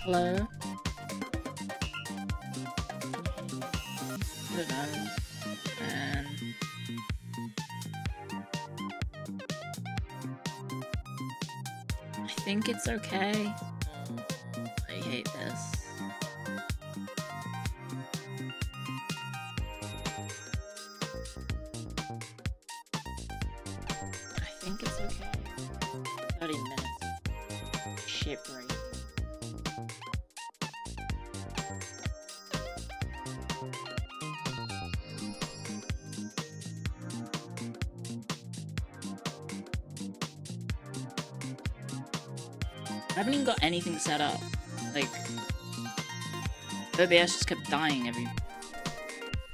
Hello? I don't know. And I think it's okay. I hate this. I think it's okay. 30 minutes. Shit break. I haven't even got anything set up. Like, OBS just kept dying every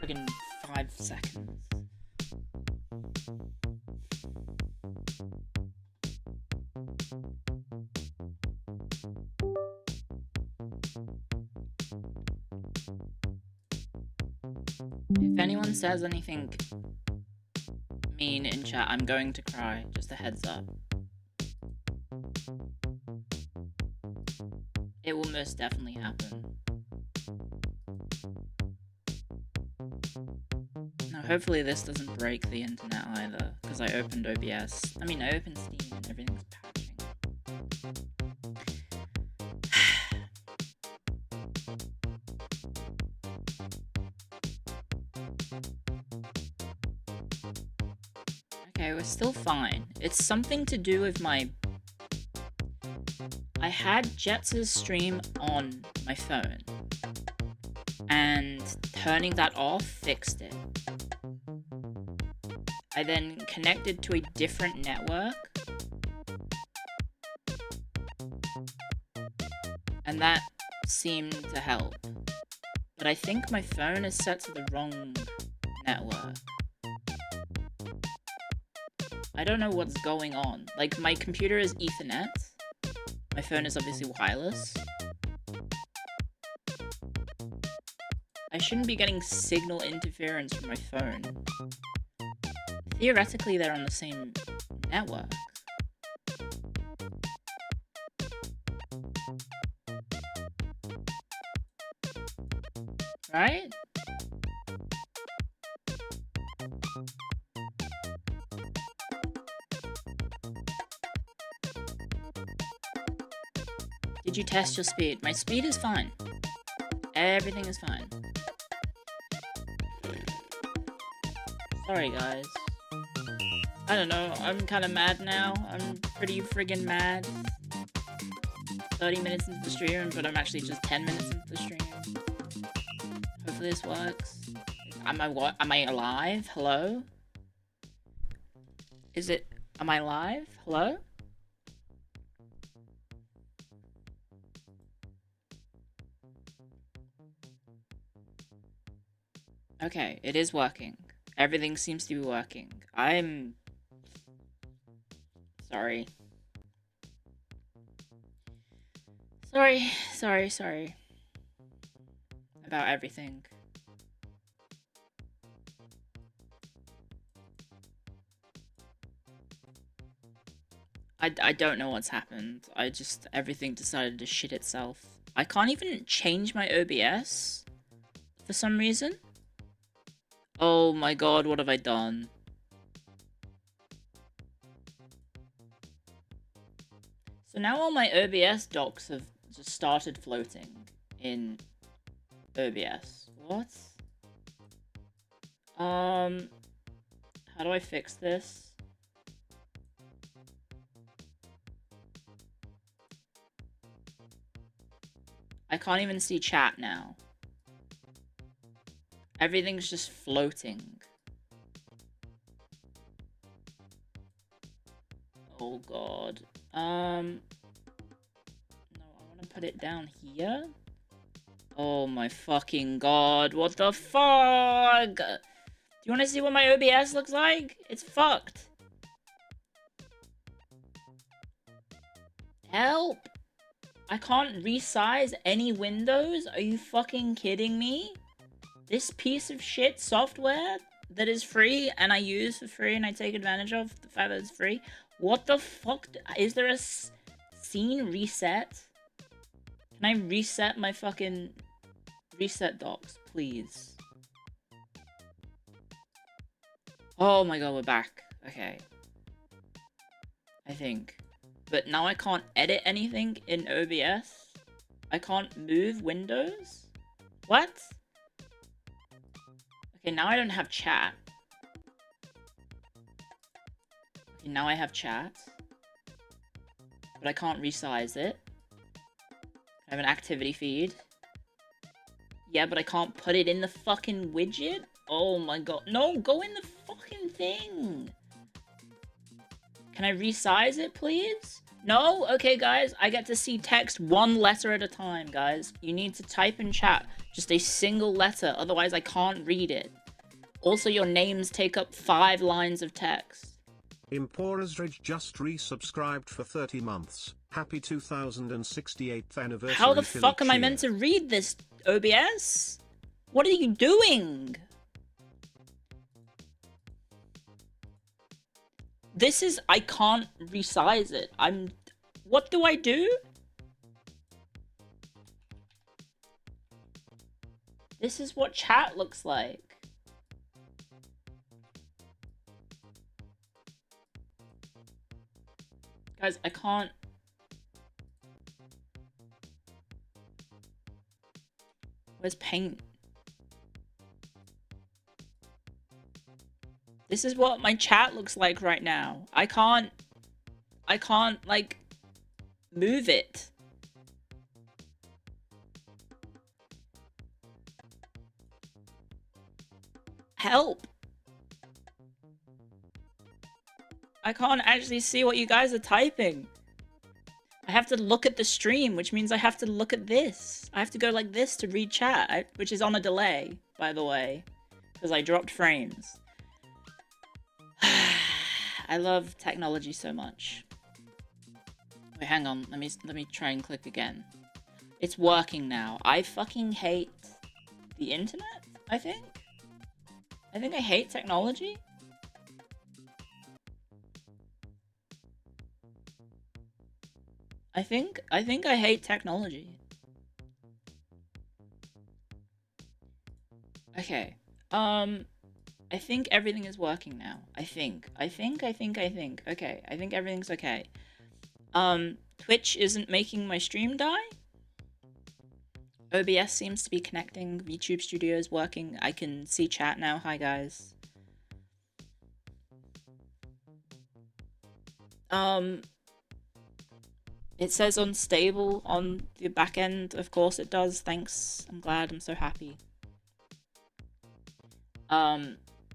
friggin' 5 seconds. If anyone says anything mean in chat, I'm going to cry. Just a heads up. It will most definitely happen. Now, hopefully this doesn't break the internet either, because I opened OBS. I mean, I opened Steam and everything's patching. Okay, we're still fine. It's something to do with my... I had Jets' stream on my phone, and turning that off fixed it. I then connected to a different network, and that seemed to help. But I think my phone is set to the wrong network. I don't know what's going on. Like, my computer is Ethernet. My phone is obviously wireless. I shouldn't be getting signal interference from my phone. Theoretically, they're on the same network. Right? Did you test your speed? My speed is fine. Everything is fine. Sorry, guys. I don't know, I'm kind of mad now. I'm pretty friggin' mad. 30 minutes into the stream, but I'm actually just 10 minutes into the stream. Hopefully this works. Am I alive? Hello? Is it... Am I live? Hello? Okay, it is working. Everything seems to be working. I'm... sorry. Sorry. About everything. I don't know what's happened. Everything decided to shit itself. I can't even change my OBS for some reason. Oh my god, what have I done? So now all my OBS docs have just started floating in OBS. What? How do I fix this? I can't even see chat now. Everything's just floating. Oh god. No, I want to put it down here. Oh my fucking god, what the fuck? Do you want to see what my OBS looks like? It's fucked. Help! I can't resize any windows? Are you fucking kidding me? This piece of shit software that is free and I use for free and I take advantage of the fact that it's free? What the fuck? Is there a scene reset? Can I reset my fucking reset docs, please? Oh my god, we're back. Okay. I think. But now I can't edit anything in OBS. I can't move windows. What? Okay, now I don't have chat. Okay, now I have chat. But I can't resize it. I have an activity feed. Yeah, but I can't put it in the fucking widget? Oh my god. No, go in the fucking thing! Can I resize it, please? No? Okay, guys. I get to see text one letter at a time, guys. You need to type in chat just a single letter, otherwise I can't read it. Also, your names take up 5 lines of text. Emporazridge just resubscribed for 30 months. Happy 2068th anniversary. How the fuck am I meant to read this, OBS? What are you doing? This is... I can't resize it. What do I do? This is what chat looks like. Guys, I can't... Where's paint? This is what my chat looks like right now. I can't, like, move it. Help! I can't actually see what you guys are typing. I have to look at the stream, which means I have to look at this. I have to go like this to read chat, which is on a delay, by the way, because I dropped frames. I love technology so much. Wait, hang on. Let me try and click again. It's working now. I fucking hate the internet, I think. I think I hate technology. I think I hate technology. Okay. I think everything is working now. I think. Okay, I think everything's okay. Twitch isn't making my stream die. OBS seems to be connecting. VTube Studio is working. I can see chat now. Hi, guys. It says unstable on the back end. Of course it does. Thanks. I'm glad. I'm so happy.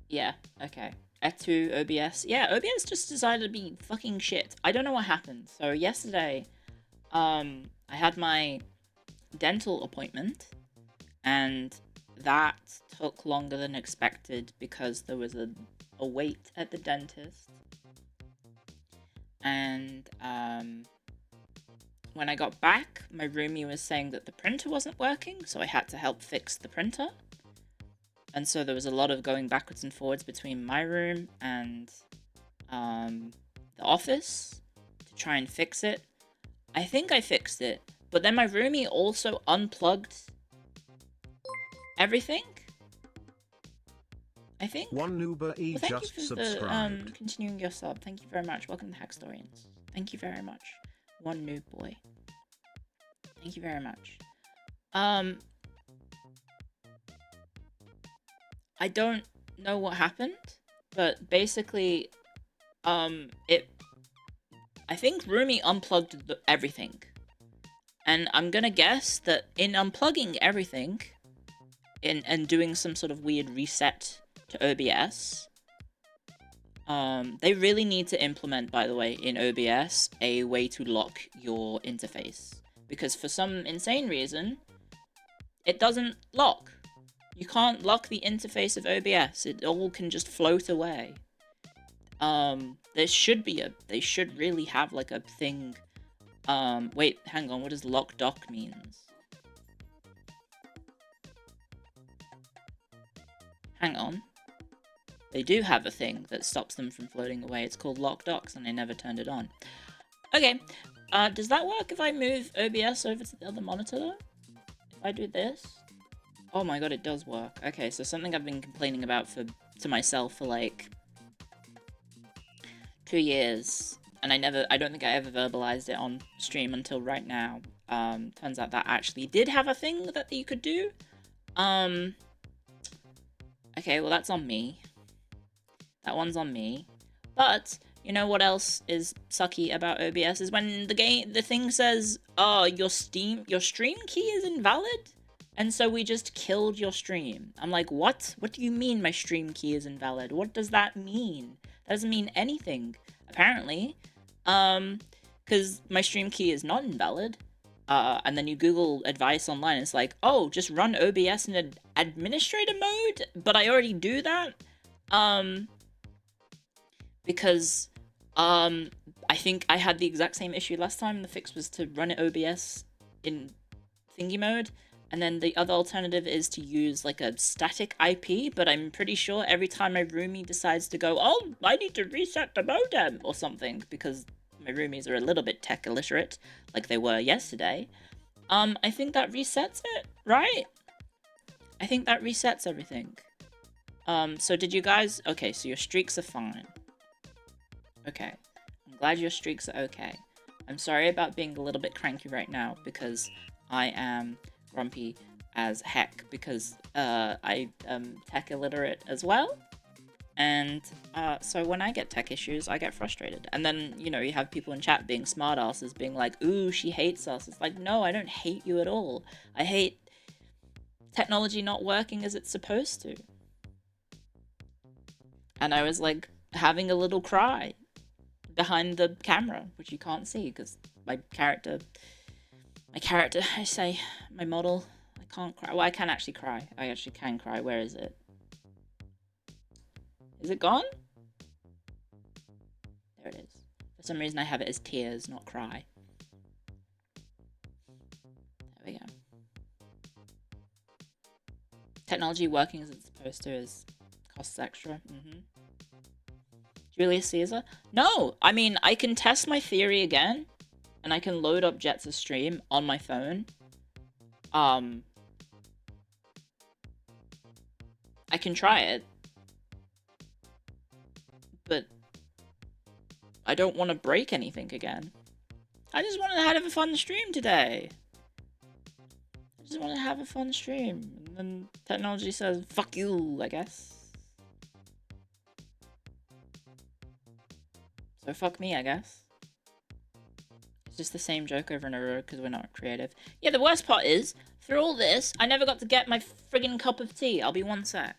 Yeah, okay. Etu, OBS. Yeah, OBS just decided to be fucking shit. I don't know what happened. So yesterday, I had my dental appointment, and that took longer than expected because there was a wait at the dentist. And, when I got back, my roomie was saying that the printer wasn't working, so I had to help fix the printer. And so there was a lot of going backwards and forwards between my room and the office to try and fix it. I think I fixed it, but then my roomie also unplugged everything. I think. One Uber E well, thank just you for subscribed. the continuing your sub. Thank you very much. Welcome to Hackstorians. Thank you very much. One noob boy. Thank you very much. I don't know what happened, but basically, I think Roomie unplugged everything. And I'm gonna guess that in unplugging everything, and doing some sort of weird reset to OBS, they really need to implement, by the way, in OBS, a way to lock your interface. Because for some insane reason, it doesn't lock. You can't lock the interface of OBS. It all can just float away. They should really have like a thing. Wait, hang on, what does lock dock means? Hang on. They do have a thing that stops them from floating away. It's called lock docks, and I never turned it on. Okay, does that work if I move OBS over to the other monitor though? If I do this? Oh my god, it does work. Okay, so something I've been complaining about to myself for like 2 years, and I don't think I ever verbalized it on stream until right now. Turns out that actually did have a thing that you could do. Okay, well that's on me. That one's on me. But you know what else is sucky about OBS is when the thing says, "Oh, your stream key is invalid." And so we just killed your stream. I'm like, what? What do you mean my stream key is invalid? What does that mean? That doesn't mean anything, apparently. Because my stream key is not invalid. And then you Google advice online, it's like, oh, just run OBS in administrator mode? But I already do that. Because, I think I had the exact same issue last time. The fix was to run it OBS in thingy mode. And then the other alternative is to use like a static IP, but I'm pretty sure every time my roomie decides to go, oh, I need to reset the modem or something, because my roomies are a little bit tech illiterate, like they were yesterday, I think that resets it, right? I think that resets everything. So did you guys... Okay, so your streaks are fine. Okay. I'm glad your streaks are okay. I'm sorry about being a little bit cranky right now, because I am grumpy as heck, because I am tech illiterate as well, and so when I get tech issues, I get frustrated. And then, you know, you have people in chat being smartasses, being like, ooh, she hates us. It's like, no, I don't hate you at all. I hate technology not working as it's supposed to. And I was like having a little cry behind the camera, which you can't see because my character, I say, my model, I can't cry. Well, I can actually cry. I actually can cry. Where is it? Is it gone? There it is. For some reason I have it as tears, not cry. There we go. Technology working as it's supposed to is costs extra. Julius Caesar? No! I mean, I can test my theory again, and I can load up Jets' stream on my phone. I can try it. But I don't want to break anything again. I just want to have a fun stream today. I just want to have a fun stream. And then technology says, fuck you, I guess. So fuck me, I guess. It's just the same joke over and over because we're not creative. Yeah, the worst part is, through all this, I never got to get my friggin' cup of tea. I'll be one sec.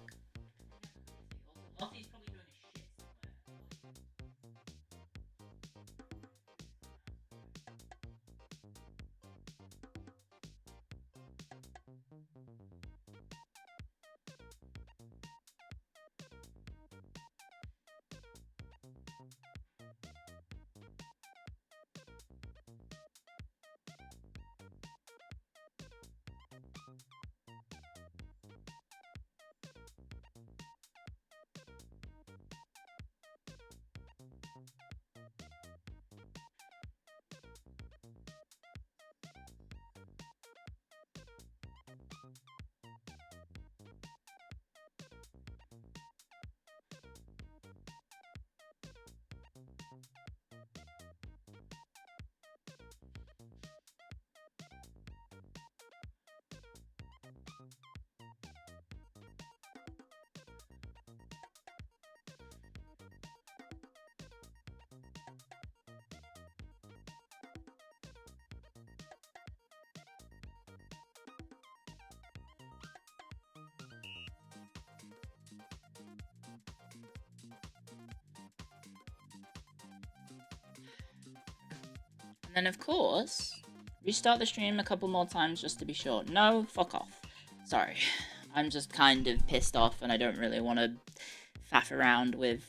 And of course, restart the stream a couple more times just to be sure. No, fuck off. Sorry. I'm just kind of pissed off and I don't really want to faff around with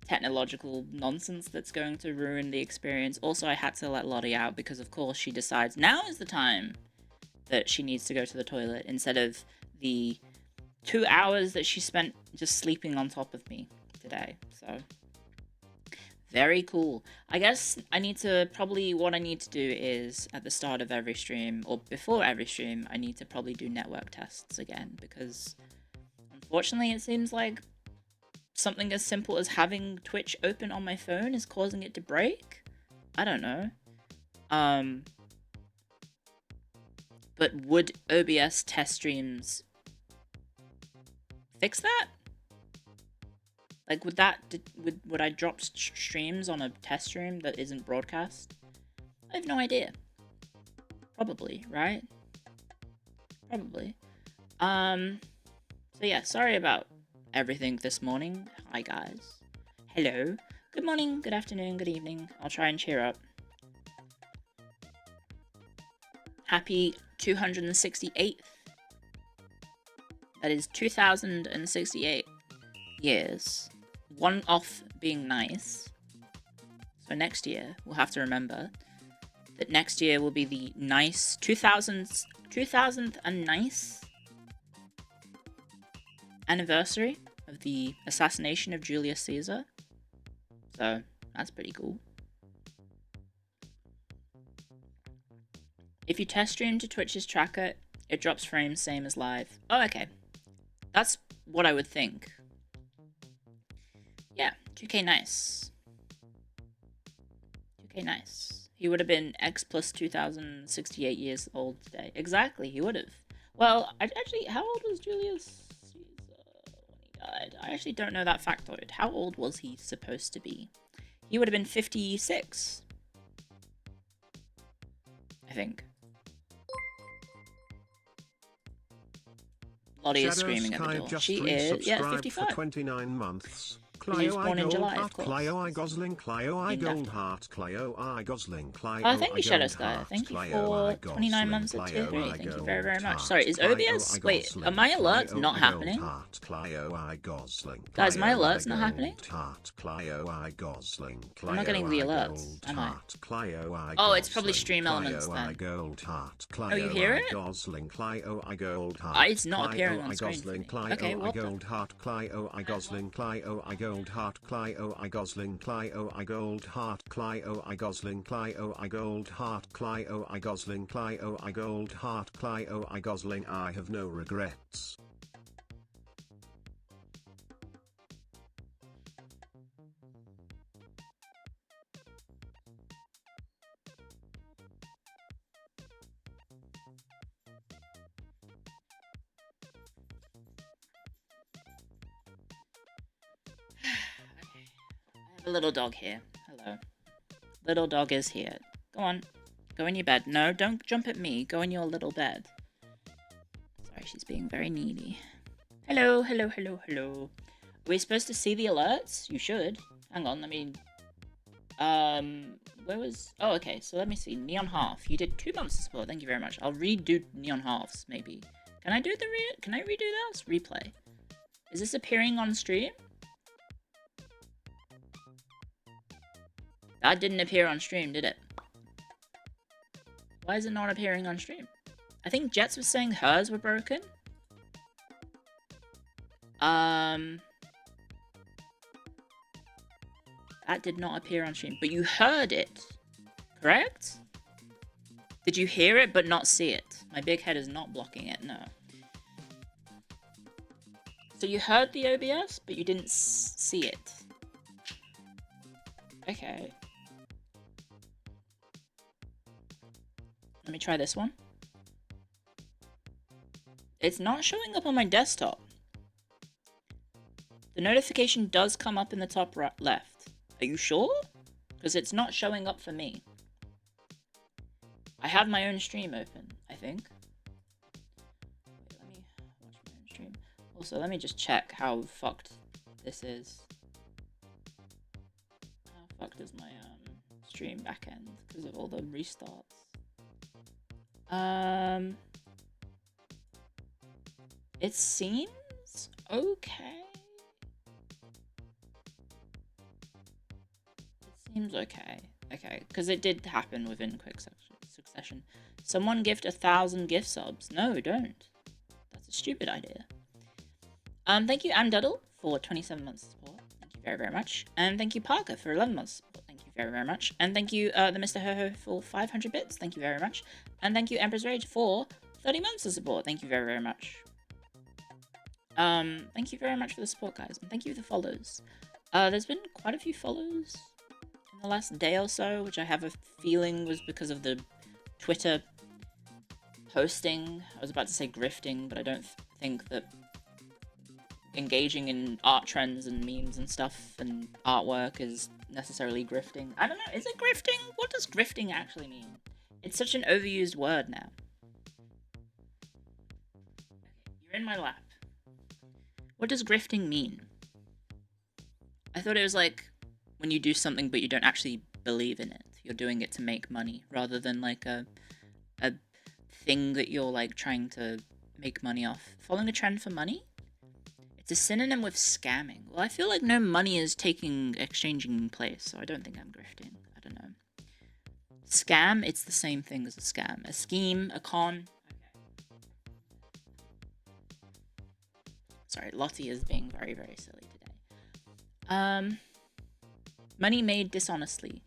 technological nonsense that's going to ruin the experience. Also, I had to let Lottie out because of course she decides now is the time that she needs to go to the toilet instead of the 2 hours that she spent just sleeping on top of me today. So very cool. I guess I need to what I need to do is at the start of every stream or before every stream, I need to probably do network tests again because unfortunately it seems like something as simple as having Twitch open on my phone is causing it to break. I don't know. But would OBS test streams fix that? Like, would I drop streams on a test stream that isn't broadcast? I have no idea. Probably, right? Probably. So yeah, sorry about everything this morning. Hi, guys. Hello. Good morning, good afternoon, good evening. I'll try and cheer up. Happy 268th. That is 2068 years. One off being nice. So next year, we'll have to remember that next year will be the nice 2000th and nice anniversary of the assassination of Julius Caesar. So that's pretty cool. If you test stream to Twitch's tracker, it drops frames same as live. Oh, okay. That's what I would think. Yeah, 2K nice. 2K nice. He would have been X plus 2068 years old today. Exactly, he would have. Well, actually, how old was Julius Caesar when he died? I actually don't know that factoid. How old was he supposed to be? He would have been 56. I think. Lottie is screaming at the door. She is, yeah, 55. For 29 months. He was born in July, of course. Clio I Gosling, Clio I Gold Heart, Clio I Gosling, Clio Oh, thank you, Shadow Sky. Thank you for 29 months at tier 3. Thank you very, very much. Sorry, is OBS... Wait, are my alerts not happening? Guys, my alerts not happening? I'm not getting the alerts, am I? Oh, it's probably Stream Elements then. Oh, you hear it? It's not appearing on screen for me. Okay, what the... Gold heart, Clio I Gosling, Clio I gold heart, Clio I Gosling, Clio I gold heart, Clio I Gosling, Clio I gold heart, Clio I Gosling. I have no regrets. A little dog here. Hello. Little dog is here. Go on. Go in your bed. No, don't jump at me. Go in your little bed. Sorry, she's being very needy. Hello, hello, hello, hello. Are we supposed to see the alerts? You should. Hang on, let me... Where was... Oh, okay, so let me see. Neon Half. You did 2 months of support. Thank you very much. I'll redo Neon Halves, maybe. Can I do the Can I redo this? Replay. Is this appearing on stream? That didn't appear on stream, did it? Why is it not appearing on stream? I think Jets was saying hers were broken. That did not appear on stream, but you heard it, correct? Did you hear it but not see it? My big head is not blocking it, no. So you heard the OBS, but you didn't see it. Okay. Let me try this one. It's not showing up on my desktop. The notification does come up in the top right left. Are you sure? Because it's not showing up for me. I have my own stream open, I think. Wait, let me watch my own stream. Also, let me just check how fucked this is. How fucked is my stream back end because of all the restarts. It seems okay. It seems okay. Okay, because it did happen within quick succession. Someone gift 1,000 gift subs. No, don't. That's a stupid idea. Thank you, Amduddle, for 27 months of support. Thank you very, very much. And thank you, Parker, for 11 months of support. Thank you very, very much. And thank you, the Mr. Ho-Ho, for 500 bits. Thank you very much. And thank you, Empress Rage, for 30 months of support. Thank you very, very much. Thank you very much for the support, guys. And thank you for the follows. There's been quite a few follows in the last day or so, which I have a feeling was because of the Twitter posting. I was about to say grifting, but I don't think that engaging in art trends and memes and stuff and artwork is necessarily grifting. I don't know, is it grifting? What does grifting actually mean? It's such an overused word now. You're in my lap. What does grifting mean? I thought it was like when you do something but you don't actually believe in it. You're doing it to make money rather than like a thing that you're like trying to make money off. Following a trend for money? It's a synonym with scamming. Well, I feel like no money is exchanging place, so I don't think I'm grifting. I don't know. Scam, it's the same thing as a scam. A scheme, a con. Sorry, Lottie is being very, very silly today. Money made dishonestly,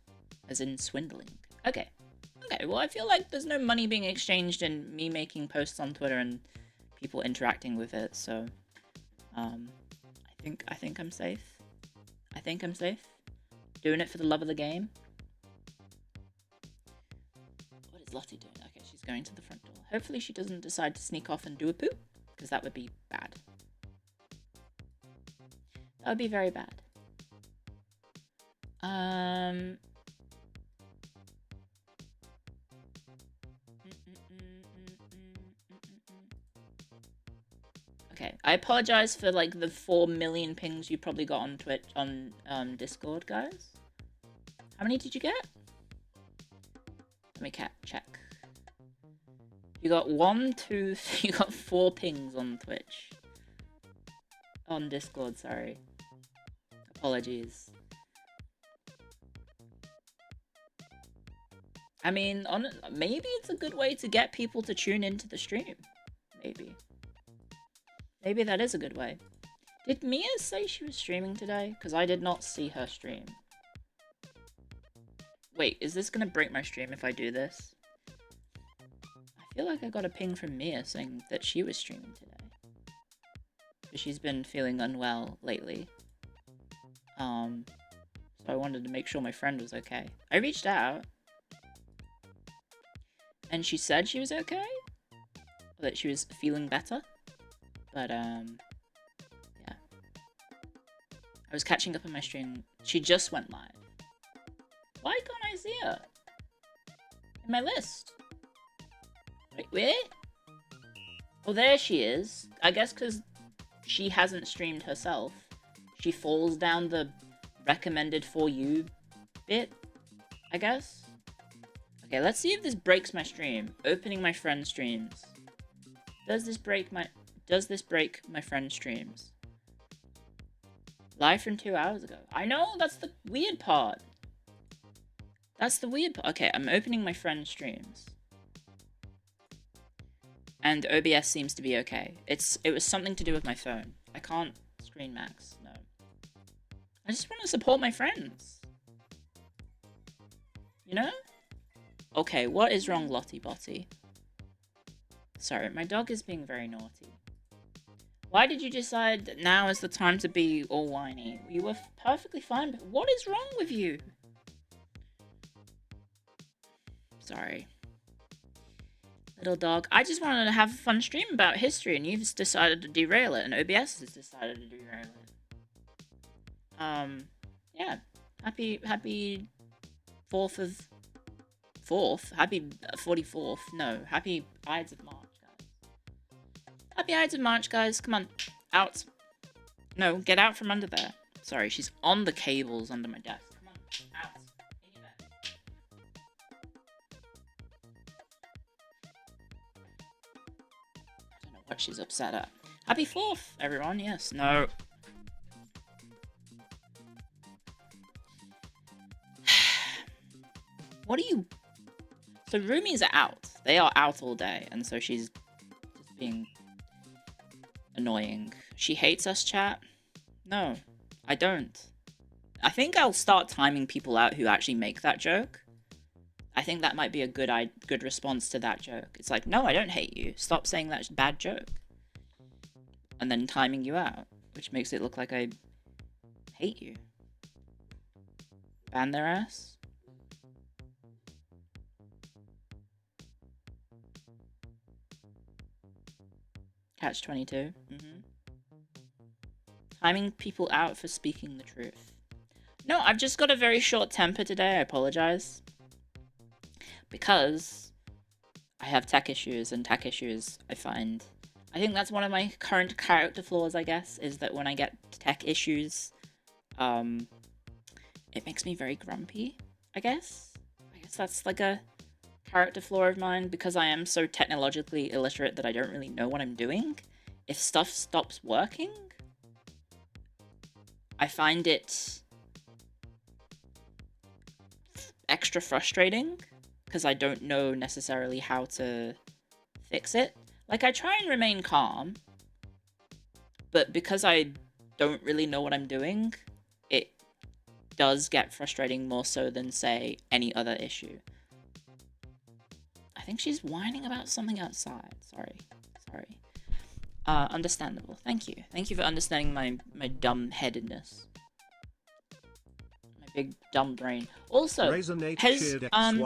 as in swindling. Okay. Okay, well, I feel like there's no money being exchanged in me making posts on Twitter and people interacting with it, so I think I'm safe. I think I'm safe. Doing it for the love of the game. What is Lottie doing? Okay, she's going to the front door. Hopefully she doesn't decide to sneak off and do a poo, because that would be bad. That would be very bad. Okay, I apologize for like the 4 million pings you probably got on Twitch, on Discord, guys. How many did you get? Let me check. You got 1, 2, 3, you got 4 pings on Twitch. On Discord, sorry. Apologies. I mean, maybe it's a good way to get people to tune into the stream. Maybe. Maybe that is a good way. Did Mia say she was streaming today? Because I did not see her stream. Wait, is this gonna break my stream if I do this? I feel like I got a ping from Mia saying that she was streaming today. Because she's been feeling unwell lately. So I wanted to make sure my friend was okay. I reached out. And she said she was okay. That she was feeling better. But, yeah. I was catching up on my stream. She just went live. Why can't I see her? In my list. Wait, where? Oh, there she is. I guess because she hasn't streamed herself. She falls down the recommended for you bit, I guess. Okay, let's see if this breaks my stream. Opening my friend's streams. Does this break my friend's streams? Live from 2 hours ago. I know, that's the weird part. That's the weird part. Okay, I'm opening my friend's streams. And OBS seems to be okay. It was something to do with my phone. I can't screen max, no. I just want to support my friends. You know? Okay, what is wrong, Lottie Bottie? Sorry, my dog is being very naughty. Why did you decide that now is the time to be all whiny? You were perfectly fine, but what is wrong with you? Sorry. Little dog. I just wanted to have a fun stream about history, and you've decided to derail it, and OBS has decided to derail it. Yeah. Happy 4th of... 4th? Happy 44th? No. Happy Ides of March, guys. Happy Ides of March, guys. Come on. Out. No, get out from under there. Sorry, she's on the cables under my desk. Come on. Out. In your bed. what she's upset at. Happy 4th, everyone. Yes. No. What are you... So roomies are out. They are out all day, and so she's just being annoying. She hates us, chat? No, I don't. I think I'll start timing people out who actually make that joke. I think that might be a good response to that joke. It's like, no, I don't hate you. Stop saying that bad joke. And then timing you out, which makes it look like I hate you. Ban their ass? Catch 22. Timing people out for speaking the truth. No, I've just got a very short temper today. I apologize. Because I have tech issues, and tech issues I think that's one of my current character flaws, I guess, is that when I get tech issues, it makes me very grumpy, I guess. I guess that's like a character flaw of mine, because I am so technologically illiterate that I don't really know what I'm doing. If stuff stops working, I find it extra frustrating, because I don't know necessarily how to fix it. Like, I try and remain calm, but because I don't really know what I'm doing, it does get frustrating more so than, say, any other issue. I think she's whining about something outside. Sorry. Understandable. Thank you. Thank you for understanding my dumb-headedness. My big dumb brain. Also, has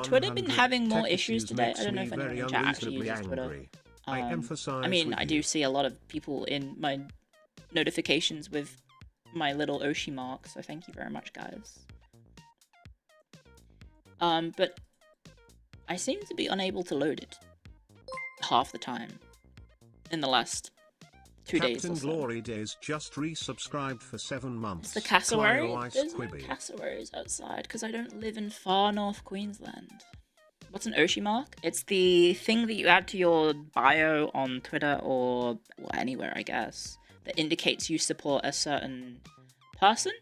Twitter been having more issues today? I don't know if anyone in chat actually uses Twitter. I mean, I do see a lot of people in my notifications with my little Oshi mark, so thank you very much, guys. But I seem to be unable to load it half the time in the last 2 days or so. Captain Glory Days just resubscribed for 7 months. It's the cassowary? There's no cassowaries outside, because I don't live in far north Queensland. What's an Oshi mark? It's the thing that you add to your bio on Twitter or anywhere, I guess, that indicates you support a certain person.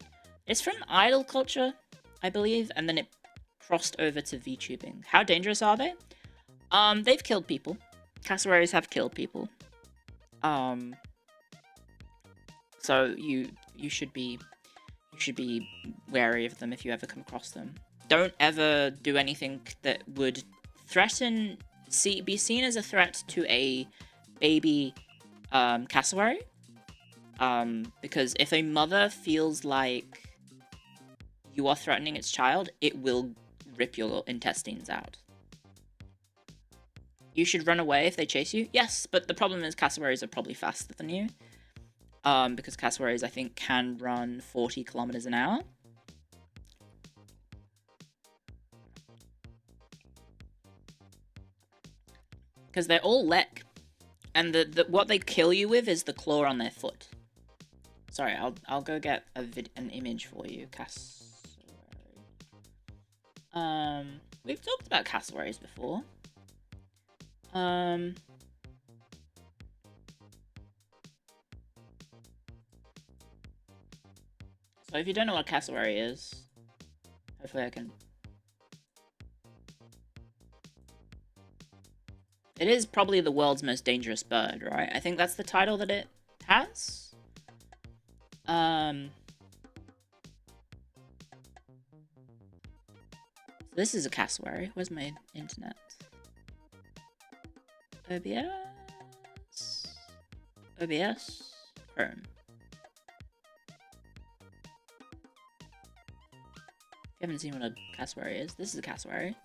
It's from idol culture, I believe, and then it crossed over to VTubing. How dangerous are they? They've killed people. Cassowaries have killed people. So you should be wary of them if you ever come across them. Don't ever do anything that would be seen as a threat to a baby cassowary. Because if a mother feels like you are threatening its child, it will rip your intestines out. You should run away if they chase you. Yes, but the problem is cassowaries are probably faster than you. Because cassowaries, I think, can run 40 kilometers an hour. Because they're all leg. And what they kill you with is the claw on their foot. Sorry, I'll go get an image for you. Cassowary. We've talked about cassowaries before. So if you don't know what a cassowary is, hopefully I can... It is probably the world's most dangerous bird, right? I think that's the title that it has. This is a cassowary. Where's my internet? OBS? Chrome. If you haven't seen what a cassowary is, this is a cassowary.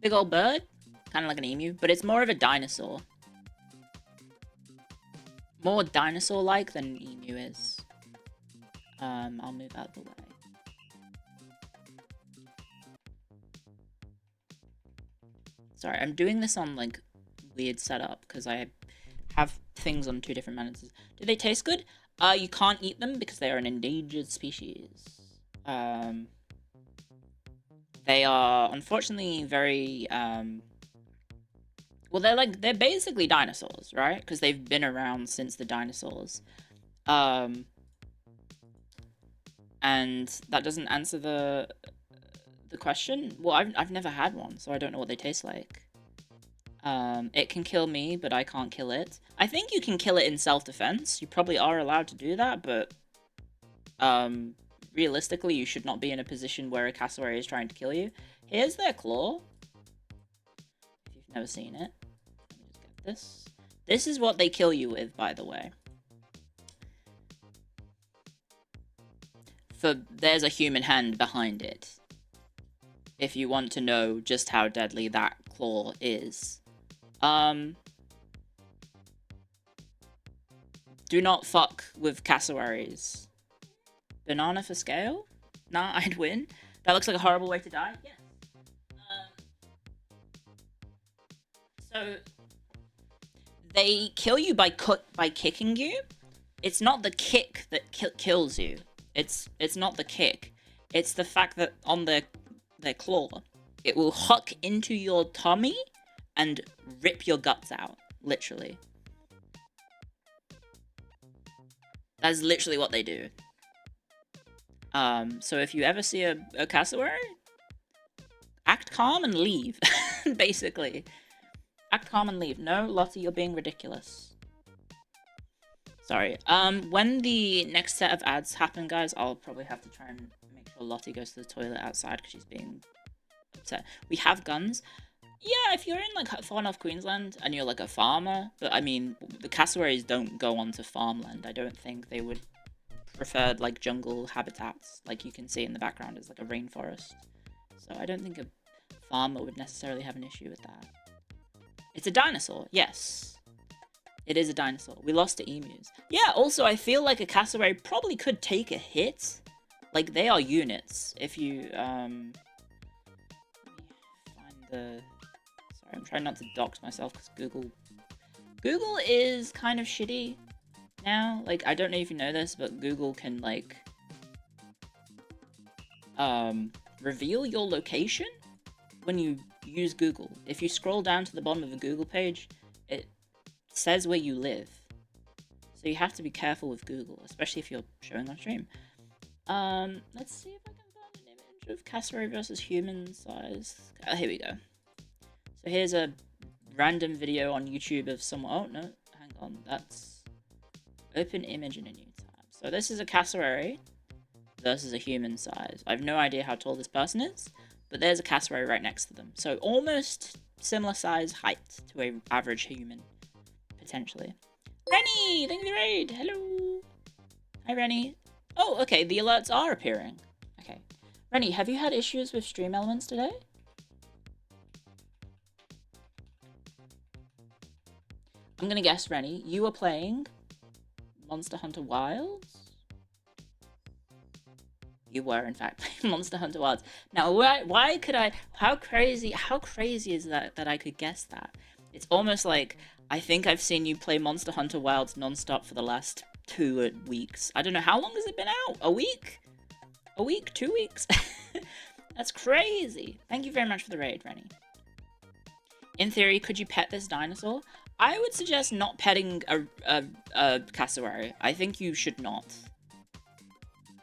Big old bird. Kind of like an emu, but it's more of a dinosaur. More dinosaur-like than an emu is. I'll move out of the way. Sorry, I'm doing this on, like, weird setup, because I have things on 2 different monitors. Do they taste good? You can't eat them because they are an endangered species. They are, unfortunately, very, Well, they're basically dinosaurs, right? Because they've been around since the dinosaurs. And that doesn't answer the question. Well, I've never had one, so I don't know what they taste like. It can kill me, but I can't kill it. I think you can kill it in self-defense. You probably are allowed to do that, but realistically, you should not be in a position where a cassowary is trying to kill you. Here's their claw. If you've never seen it, let me just get this. This is what they kill you with, by the way. There's a human hand behind it. If you want to know just how deadly that claw is. Do not fuck with cassowaries. Banana for scale? Nah, I'd win. That looks like a horrible way to die. Yes. So they kill you by kicking you. It's not the kick that kills you. It's not the kick. It's the fact that on their claw, it will hook into your tummy and rip your guts out. Literally. That's literally what they do. So if you ever see a cassowary, act calm and leave. Basically. Act calm and leave. No, Lottie, you're being ridiculous. Sorry. When the next set of ads happen, guys, I'll probably have to try and make sure Lottie goes to the toilet outside because she's being upset. We have guns. Yeah, if you're in, like, far north Queensland and you're, like, a farmer, but, I mean, the cassowaries don't go onto farmland. I don't think they would prefer, like, jungle habitats, like you can see in the background is, like, a rainforest. So I don't think a farmer would necessarily have an issue with that. It's a dinosaur, yes. It is a dinosaur. We lost to emus. Yeah, also, I feel like a cassowary probably could take a hit. Like, they are units. If you, find the... Sorry, I'm trying not to dox myself because Google is kind of shitty now. Like, I don't know if you know this, but Google can, like, reveal your location when you use Google. If you scroll down to the bottom of a Google page, it says where you live. So you have to be careful with Google, especially if you're showing on stream. Let's see if I can find an image of cassowary versus human size. Oh, here we go. So here's a random video on YouTube of someone. Oh, no, hang on. That's open image in a new tab. So this is a cassowary versus a human size. I have no idea how tall this person is, but there's a cassowary right next to them. So almost similar size height to an average human, potentially. Rennie, thank you for the raid. Hello. Hi, Rennie. Oh, okay, the alerts are appearing. Okay. Rennie, have you had issues with stream elements today? I'm gonna guess, Rennie, you were playing Monster Hunter Wilds? You were, in fact, playing Monster Hunter Wilds. Now, why could I... How crazy is that I could guess that? It's almost like, I think I've seen you play Monster Hunter Wilds non-stop for the last 2 weeks. I don't know, how long has it been out? A week? A week? 2 weeks? That's crazy. Thank you very much for the raid, Rennie. In theory, could you pet this dinosaur? I would suggest not petting a cassowary. I think you should not.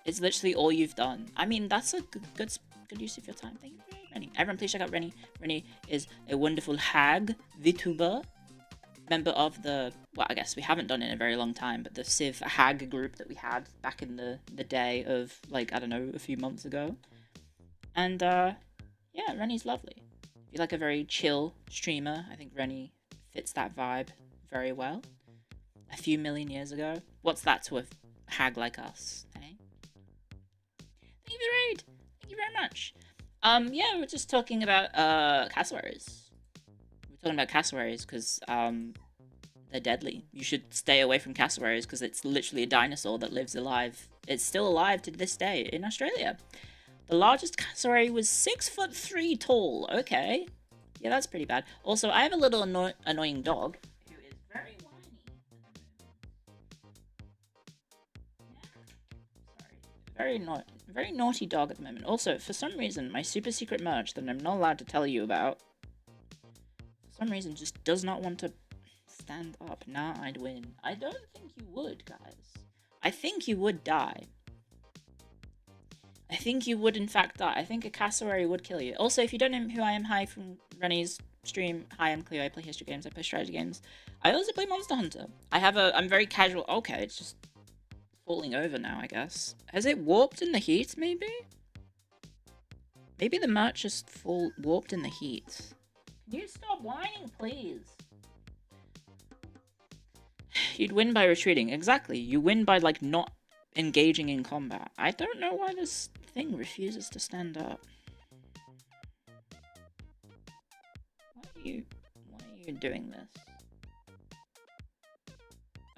It's literally all you've done. I mean, that's a good use of your time. Thank you for Rennie. Everyone, please check out Rennie. Rennie is a wonderful hag VTuber, member of the, well, I guess we haven't done it in a very long time, but the Civ hag group that we had back in the day of, like, I don't know, a few months ago. And, yeah, Rennie's lovely. If you like a very chill streamer, I think Rennie fits that vibe very well. A few million years ago. What's that to a hag like us, eh? Thank you for the raid. Thank you very much. Yeah, we're just talking about, cassowaries. We're talking about cassowaries because, they're deadly. You should stay away from cassowaries because it's literally a dinosaur that lives alive. It's still alive to this day in Australia. The largest cassowary was 6'3" tall. Okay. Yeah, that's pretty bad. Also, I have a little annoying dog who is very whiny. Yeah. Sorry. Very naughty dog at the moment. Also, for some reason, my super secret merch that I'm not allowed to tell you about, for some reason just does not want to stand up. Nah, I'd win. I don't think you would, guys. I think you would die. I think you would in fact die. I think a cassowary would kill you. Also, if you don't know who I am, hi from Rennie's stream. Hi, I'm Cleo. I play history games. I play strategy games. I also play Monster Hunter. I'm very casual. Okay, it's just falling over now, I guess. Has it warped in the heat, maybe? Maybe the merch just warped in the heat. Can you stop whining, please? You'd win by retreating. Exactly. You win by, like, not engaging in combat. I don't know why this thing refuses to stand up. Why are you doing this?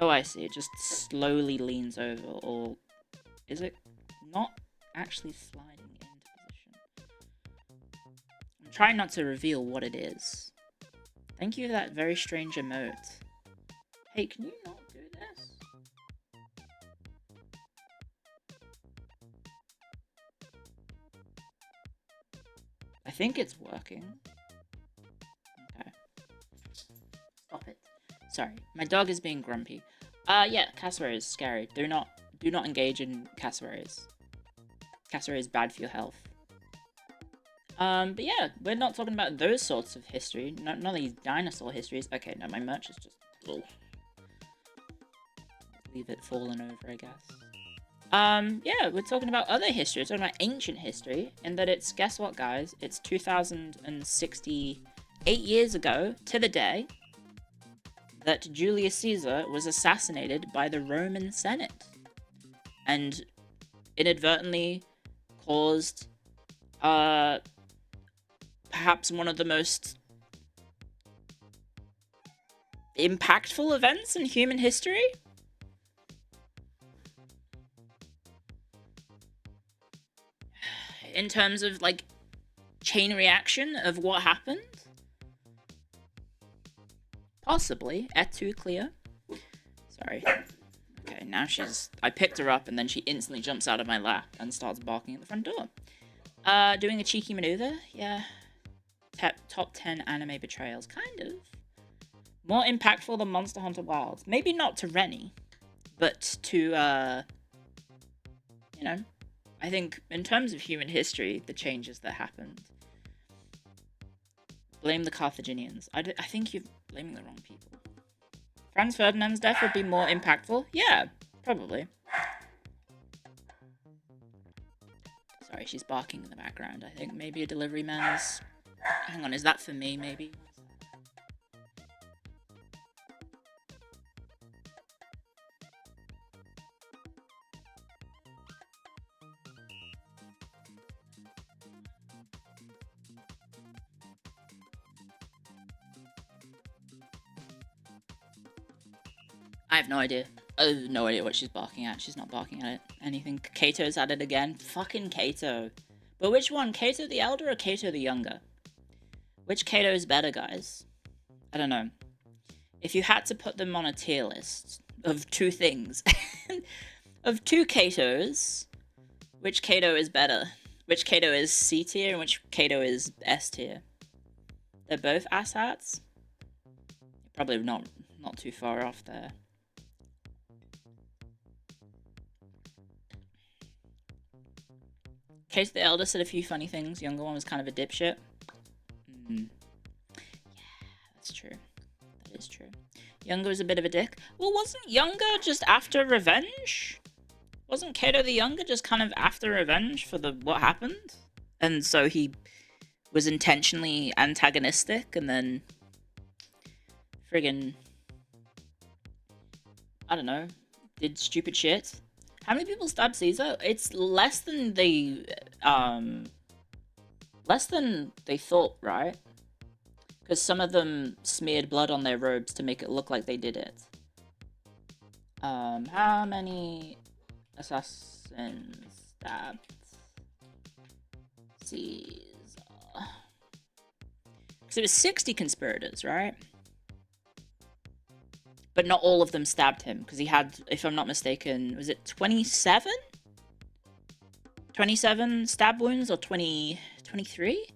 Oh, I see. It just slowly leans over, or is it not actually sliding into position? I'm trying not to reveal what it is. Thank you for that very strange emote. Hey, can you not do this? I think it's working. Okay. Stop it. Sorry, my dog is being grumpy. Yeah, cassowary is scary. Do not engage in cassowaries. Cassowary is bad for your health. But yeah, we're not talking about those sorts of history. None of these dinosaur histories. Okay, no, my merch is just... Ugh. Leave it falling over, I guess. Yeah, we're talking about other history. We're talking about ancient history, and that it's, guess what, guys? It's 2068 years ago, to the day, that Julius Caesar was assassinated by the Roman Senate. And inadvertently caused, perhaps one of the most impactful events in human history? In terms of, like, chain reaction of what happened? Possibly. Et tu, Cleo? Sorry. Okay, now she's... I picked her up and then she instantly jumps out of my lap and starts barking at the front door. Doing a cheeky maneuver? Yeah. Top 10 anime betrayals. Kind of. More impactful than Monster Hunter Wilds. Maybe not to Rennie, but to, you know... I think, in terms of human history, the changes that happened. Blame the Carthaginians. I think you're blaming the wrong people. Franz Ferdinand's death would be more impactful? Yeah, probably. Sorry, she's barking in the background, I think. Maybe a delivery man is... Hang on, is that for me, maybe? I have no idea. I have no idea what she's barking at. She's not barking at it. Anything. Cato's at it again. Fucking Cato. But which one? Cato the Elder or Cato the Younger? Which Cato is better, guys? I don't know. If you had to put them on a tier list of two things, of two Catos, which Cato is better? Which Cato is C tier and which Cato is S tier? They're both asshats? Probably not too far off there. Cato the Elder said a few funny things. Younger one was kind of a dipshit. Yeah, that's true. That is true. Younger was a bit of a dick. Well, wasn't Younger just after revenge? Wasn't Cato the Younger just kind of after revenge for what happened? And so he was intentionally antagonistic and then friggin', I don't know, did stupid shit. How many people stabbed Caesar? It's less than they thought, right? Because some of them smeared blood on their robes to make it look like they did it. How many assassins stabbed Caesar? Because it was 60 conspirators, right? But not all of them stabbed him, because he had, if I'm not mistaken, was it 27? 27 stab wounds, or 23?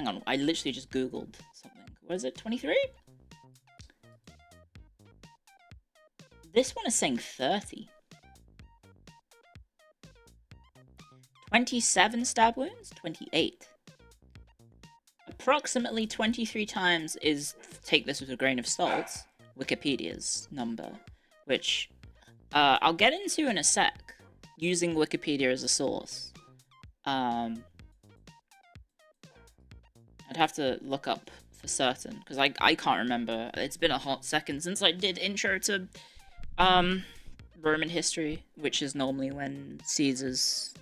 Hang on, I literally just googled something. What is it, 23? This one is saying 30. 27 stab wounds? 28. Approximately 23 times is, take this with a grain of salt, Wikipedia's number, which I'll get into in a sec, using Wikipedia as a source. I'd have to look up for certain, because I can't remember. It's been a hot second since I did intro to Roman history, which is normally when Caesar's...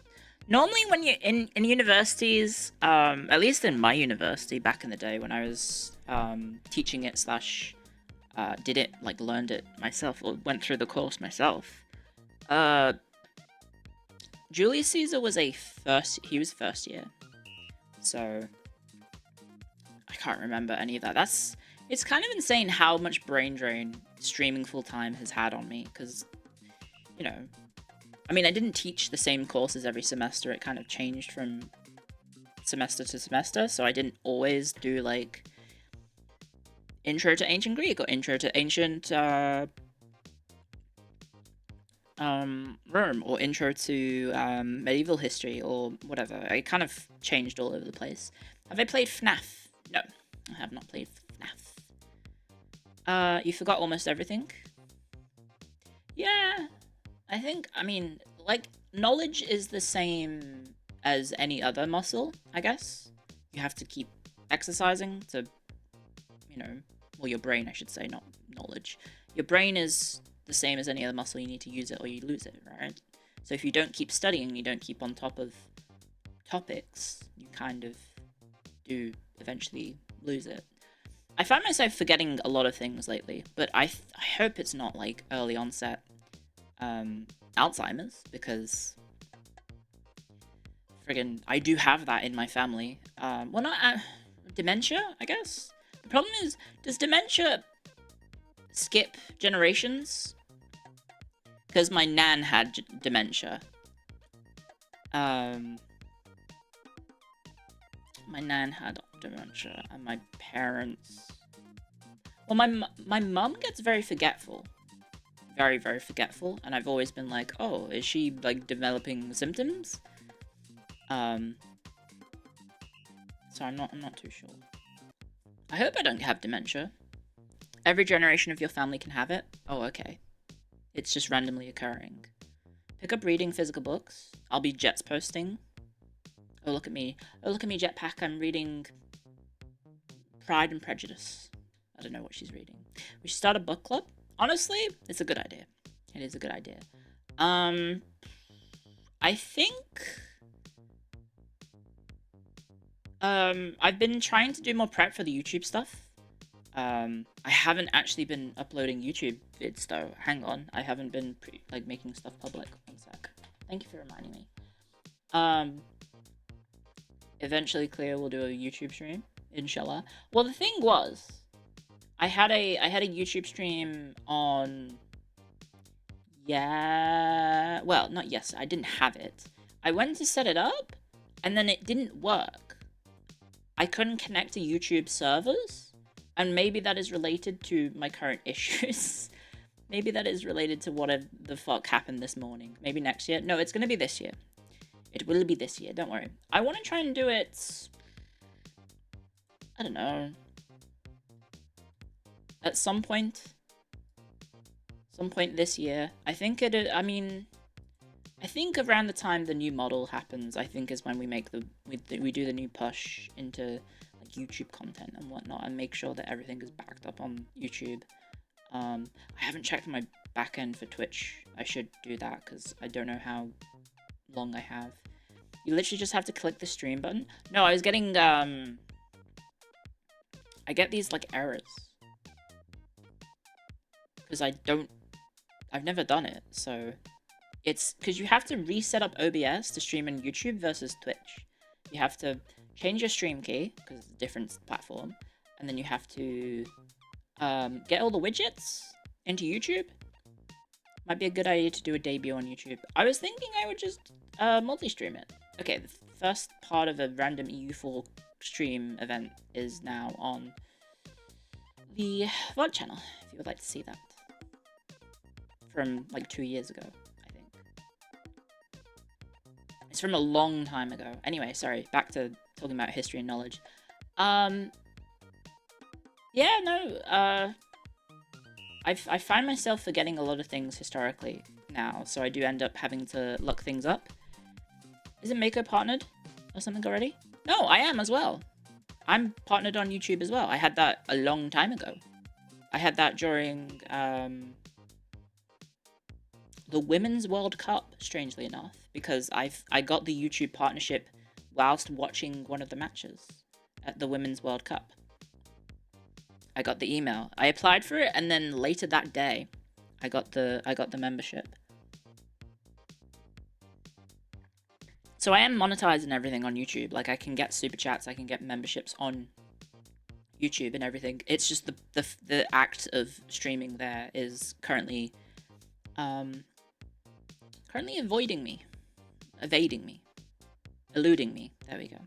Normally when you're in universities, at least in my university back in the day when I was teaching it slash did it, like learned it myself, or went through the course myself, Julius Caesar was he was first year. So I can't remember any of that. It's kind of insane how much brain drain streaming full time has had on me, because, you know, I mean, I didn't teach the same courses every semester. It kind of changed from semester to semester, so I didn't always do, like, Intro to Ancient Greek or Intro to Ancient Rome or Intro to Medieval History or whatever. I kind of changed all over the place. Have I played FNAF? No, I have not played FNAF. You forgot almost everything? Yeah. I mean, like, knowledge is the same as any other muscle, I guess. You have to keep exercising to, you know, well, your brain, I should say, not knowledge. Your brain is the same as any other muscle. You need to use it or you lose it, right? So if you don't keep studying, you don't keep on top of topics, you kind of do eventually lose it. I find myself forgetting a lot of things lately, but I hope it's not, like, early onset Alzheimer's, because friggin' I do have that in my family. Well, not dementia, I guess. The problem is, does dementia skip generations? Because my nan had dementia. My nan had dementia, and my parents... Well, my mum gets very forgetful. Very, very forgetful, and I've always been like, oh, is she, like, developing symptoms? So I'm not too sure. I hope I don't have dementia. Every generation of your family can have it? Oh, okay. It's just randomly occurring. Pick up reading physical books. I'll be Jets posting. Oh, look at me. Oh, look at me, Jetpack. I'm reading Pride and Prejudice. I don't know what she's reading. We should start a book club. Honestly, it's a good idea. It is a good idea. I think... I've been trying to do more prep for the YouTube stuff. I haven't actually been uploading YouTube vids, though. Hang on. I haven't been, making stuff public. One sec. Thank you for reminding me. Eventually, Cleo will do a YouTube stream. Inshallah. Well, the thing was... I had a YouTube stream on... Yeah... Well, not yes, I didn't have it. I went to set it up, and then it didn't work. I couldn't connect to YouTube servers, and maybe that is related to my current issues. Maybe that is related to whatever the fuck happened this morning. Maybe next year? No, it's gonna be this year. It will be this year, don't worry. I want to try and do it... I don't know... At some point this year. I think I think around the time the new model happens, I think is when we make we do the new push into, like, YouTube content and whatnot, and make sure that everything is backed up on YouTube. I haven't checked my back end for Twitch. I should do that, because I don't know how long I have. You literally just have to click the stream button. No, I was getting, I get these, like, errors. Because I've never done it, so... It's because you have to reset up OBS to stream on YouTube versus Twitch. You have to change your stream key, because it's a different platform, and then you have to get all the widgets into YouTube. Might be a good idea to do a debut on YouTube. I was thinking I would just multi-stream it. Okay, the first part of a random EU4 stream event is now on the VOD channel, if you would like to see that. From like 2 years ago, I think. It's from a long time ago. Anyway, sorry, back to talking about history and knowledge. Yeah, no, I find myself forgetting a lot of things historically now, so I do end up having to look things up. Isn't Mako partnered or something already? No, I am as well. I'm partnered on YouTube as well. I had that a long time ago. I had that during the Women's World Cup, strangely enough, because I got the YouTube partnership whilst watching one of the matches at the Women's World Cup. I got the email. I applied for it, and then later that day, I got the membership. So I am monetizing everything on YouTube. Like, I can get super chats, I can get memberships on YouTube and everything. It's just the act of streaming there is currently avoiding me, evading me, eluding me. There we go.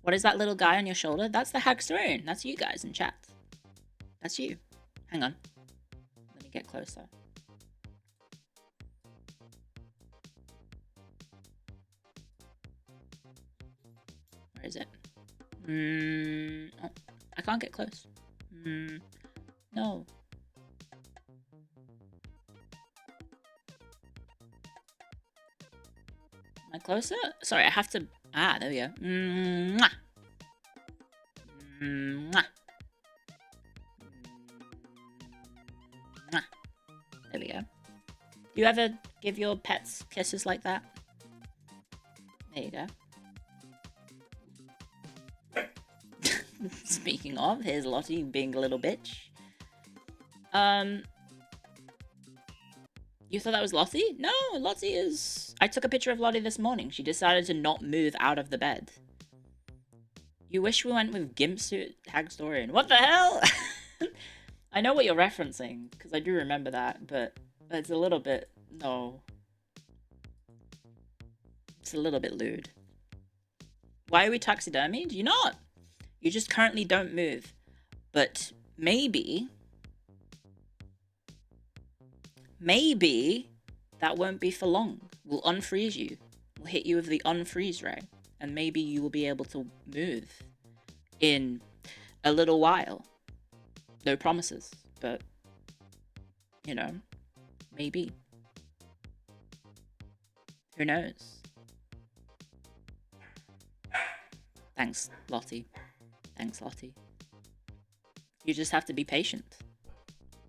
What is that little guy on your shoulder? That's the Hagstone. That's you guys in chat. That's you. Hang on. Let me get closer. Where is it? Oh, I can't get close. No. Am I closer? Sorry, I have to... Ah, there we go. Mwah. Mwah. Mwah. There we go. Do you ever give your pets kisses like that? There you go. Speaking of, here's Lottie being a little bitch. You thought that was Lottie? No, Lottie is... I took a picture of Lottie this morning. She decided to not move out of the bed. You wish we went with Gimp Suit Hagstorian. What the hell? I know what you're referencing, because I do remember that, but it's a little bit... No. It's a little bit lewd. Why are we taxidermied? You're not! You just currently don't move. But maybe that won't be for long. We'll unfreeze you. We'll hit you with the unfreeze ray. And maybe you will be able to move in a little while. No promises, but, you know, maybe. Who knows? Thanks, Lottie. Thanks, Lottie. You just have to be patient.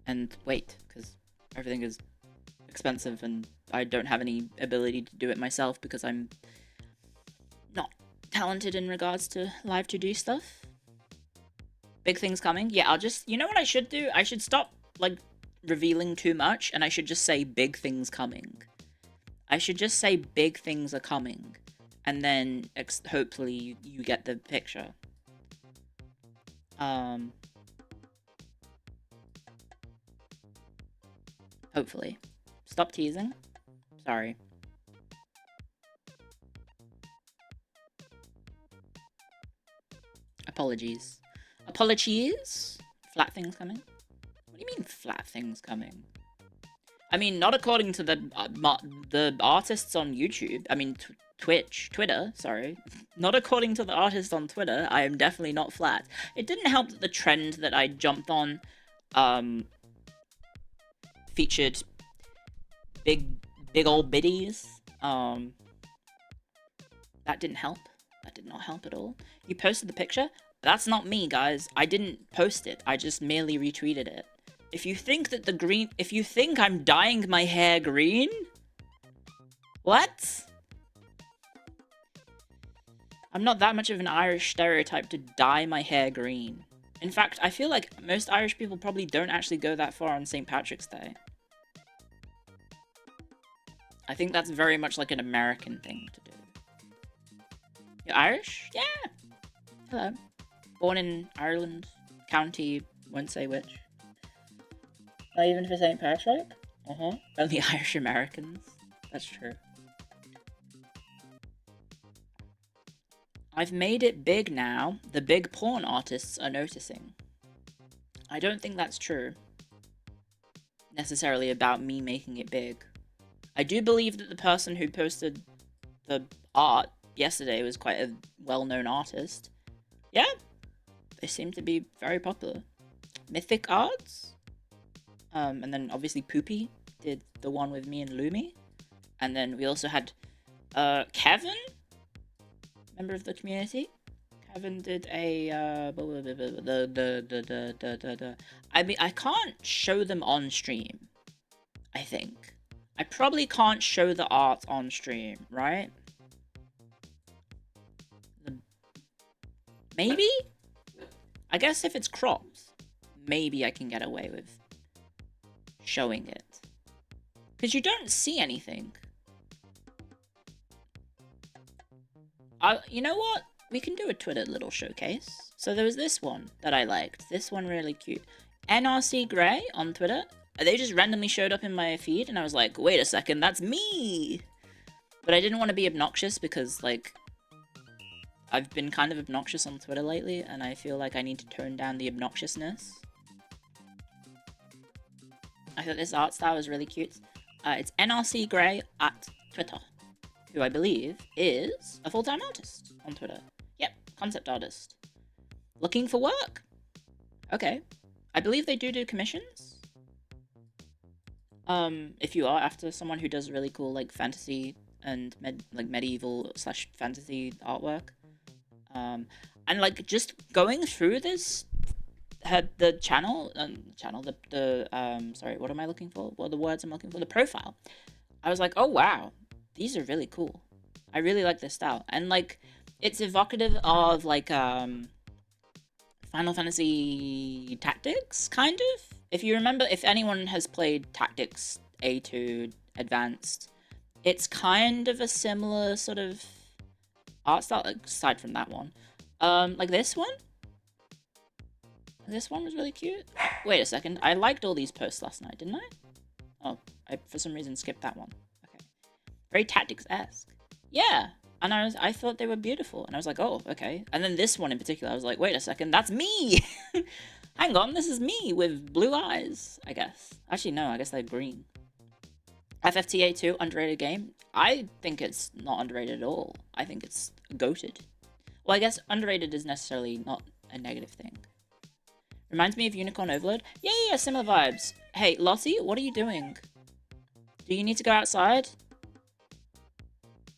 And wait, because everything is expensive and I don't have any ability to do it myself because I'm not talented in regards to live to do stuff. Big things coming. Yeah, I'll just... You know what I should do? I should stop, like, revealing too much and I should just say big things coming. I should just say big things are coming. And then hopefully you get the picture. Hopefully. Stop teasing. Sorry. Apologies. Apologies? Flat things coming? What do you mean flat things coming? I mean, not according to the artists on YouTube. I mean, Twitter, sorry. Not according to the artist on Twitter. I am definitely not flat. It didn't help that the trend that I jumped on, featured big old biddies. That didn't help. That did not help at all. You posted the picture? That's not me, guys. I didn't post it. I just merely retweeted it. If you think that if you think I'm dyeing my hair green? What? I'm not that much of an Irish stereotype to dye my hair green. In fact, I feel like most Irish people probably don't actually go that far on St. Patrick's Day. I think that's very much like an American thing to do. You're Irish? Yeah. Hello. Born in Ireland. County, won't say which. Not even for St. Patrick? Uh-huh. Only Irish Americans. That's true. I've made it big now. The big porn artists are noticing. I don't think that's true. Necessarily about me making it big. I do believe that the person who posted the art yesterday was quite a well-known artist. Yeah, they seem to be very popular. Mythic Arts, and then obviously Poopy did the one with me and Lumi, and then we also had Kevin, member of the community. Kevin did a I mean, I can't show them on stream. I think I probably can't show the art on stream, right? Maybe? I guess if it's cropped, maybe I can get away with showing it. Because you don't see anything. You know what? We can do a Twitter little showcase. So there was this one that I liked. This one really cute. NRC Grey on Twitter. They just randomly showed up in my feed and I was like, wait a second, that's me! But I didn't want to be obnoxious because, like, I've been kind of obnoxious on Twitter lately, and I feel like I need to tone down the obnoxiousness. I thought this art style was really cute. It's NRC Grey at Twitter, who I believe is a full-time artist on Twitter. Yep, concept artist. Looking for work? Okay. I believe they do commissions. If you are after someone who does really cool, like, fantasy and medieval / fantasy artwork. And like just going through this, the channel, sorry, what am I looking for? What are the words I'm looking for? The profile. I was like, oh wow, these are really cool. I really like this style, and like, it's evocative of like Final Fantasy Tactics, kind of. If you remember, if anyone has played Tactics A2 Advanced, it's kind of a similar sort of art style, aside from that one. Like this one? This one was really cute. Wait a second, I liked all these posts last night, didn't I? Oh, I for some reason skipped that one. Okay. Very Tactics-esque. Yeah, and I thought they were beautiful, and I was like, oh, okay. And then this one in particular, I was like, wait a second, that's me! Hang on, this is me with blue eyes, I guess. Actually, no, I guess they're green. FFTA 2, underrated game. I think it's not underrated at all. I think it's goated. Well, I guess underrated is necessarily not a negative thing. Reminds me of Unicorn Overload. Yeah, similar vibes. Hey, Lottie, what are you doing? Do you need to go outside?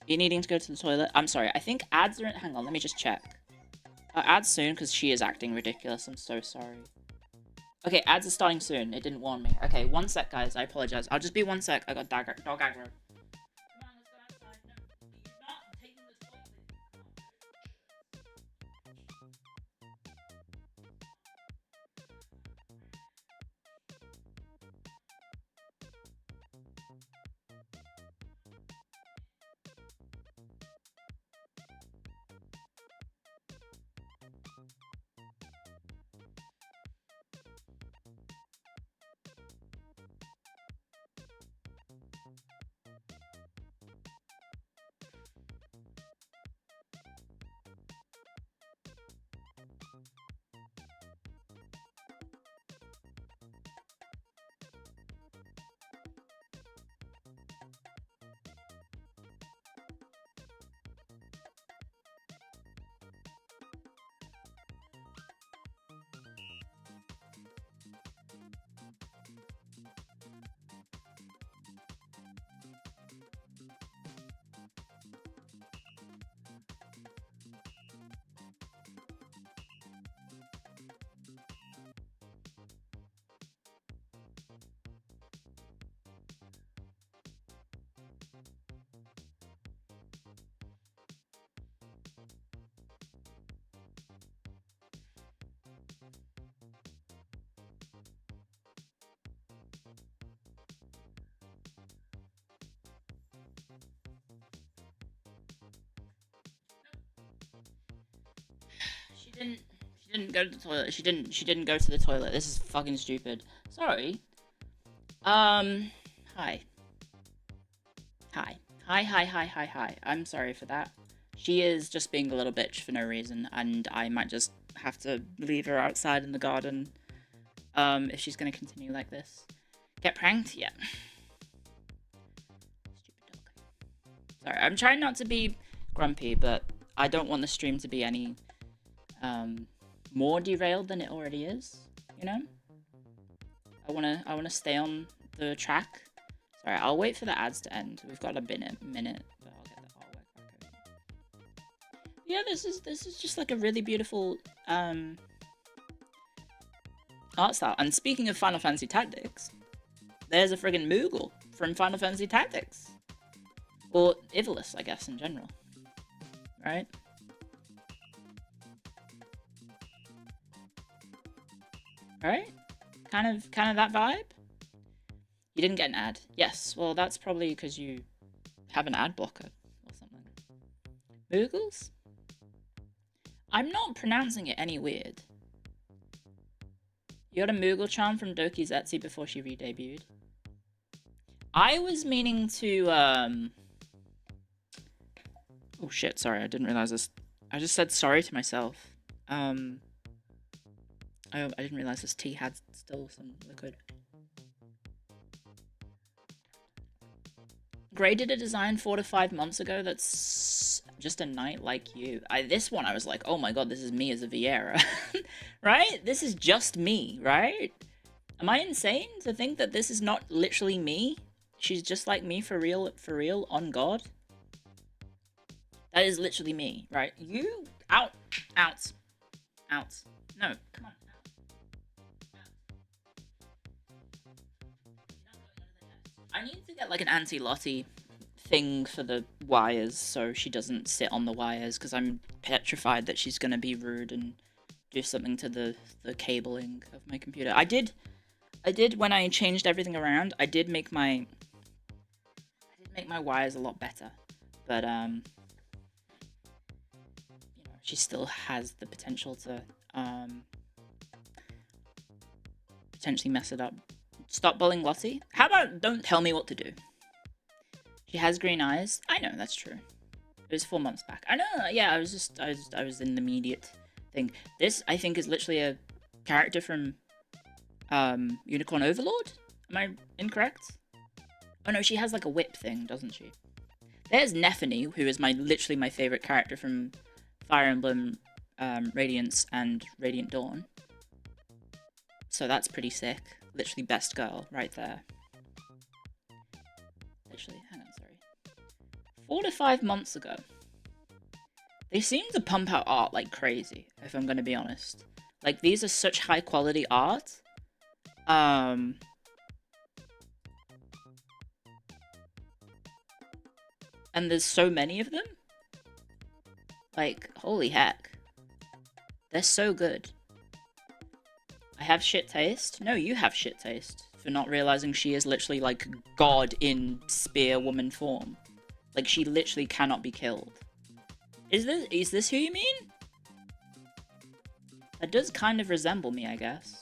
You're needing to go to the toilet? I'm sorry, I think ads are in... Hang on, let me just check. Ads soon, because she is acting ridiculous. I'm so sorry. Okay, ads are starting soon. It didn't warn me. Okay, one sec, guys. I apologize. I'll just be 1 sec. I got dog aggro. She didn't go to the toilet. She didn't go to the toilet. This is fucking stupid. Sorry. Hi. Hi. Hi. I'm sorry for that. She is just being a little bitch for no reason, and I might just have to leave her outside in the garden if she's going to continue like this. Get pranked? Yeah. Stupid dog. Sorry, I'm trying not to be grumpy, but I don't want the stream to be any more derailed than it already is, you know? I wanna stay on the track. Sorry, I'll wait for the ads to end. We've got a minute, but I'll get the artwork back over. Yeah, this is just like a really beautiful art style. And speaking of Final Fantasy Tactics, there's a friggin' Moogle from Final Fantasy Tactics. Or Ivalice, I guess, in general. Right? Right? Kind of that vibe? You didn't get an ad. Yes, well, that's probably because you have an ad blocker or something. Moogles? I'm not pronouncing it any weird. You got a Moogle charm from Doki's Etsy before she re-debuted. I was meaning to, Oh shit, sorry, I didn't realize this. I just said sorry to myself. I didn't realize this tea had still some liquid. Gray did a design 4 to 5 months ago that's just a knight like you. This one I was like, oh my god, this is me as a Vieira. Right? This is just me, right? Am I insane to think that this is not literally me? She's just like me for real, on God? That is literally me, right? You, out. No, come on. I need to get like an anti-Lottie thing for the wires so she doesn't sit on the wires, because I'm petrified that she's gonna be rude and do something to the cabling of my computer. I did when I changed everything around, I did make my wires a lot better, but you know, she still has the potential to potentially mess it up. Stop bullying Lottie. How about don't tell me what to do? She has green eyes. I know, that's true. It was 4 months back. I know, yeah, I was in the immediate thing. This, I think, is literally a character from Unicorn Overlord? Am I incorrect? Oh no, she has like a whip thing, doesn't she? There's Nephany, who is literally my favorite character from Fire Emblem Radiance and Radiant Dawn. So that's pretty sick. Literally best girl right there. Literally, hang on, sorry. 4 to 5 months ago. They seem to pump out art like crazy, if I'm gonna be honest. Like, these are such high quality art. And there's so many of them. Like, holy heck. They're so good. I have shit taste? No, you have shit taste for not realizing she is literally like God in spear woman form. Like, she literally cannot be killed. Is this who you mean? That does kind of resemble me, I guess.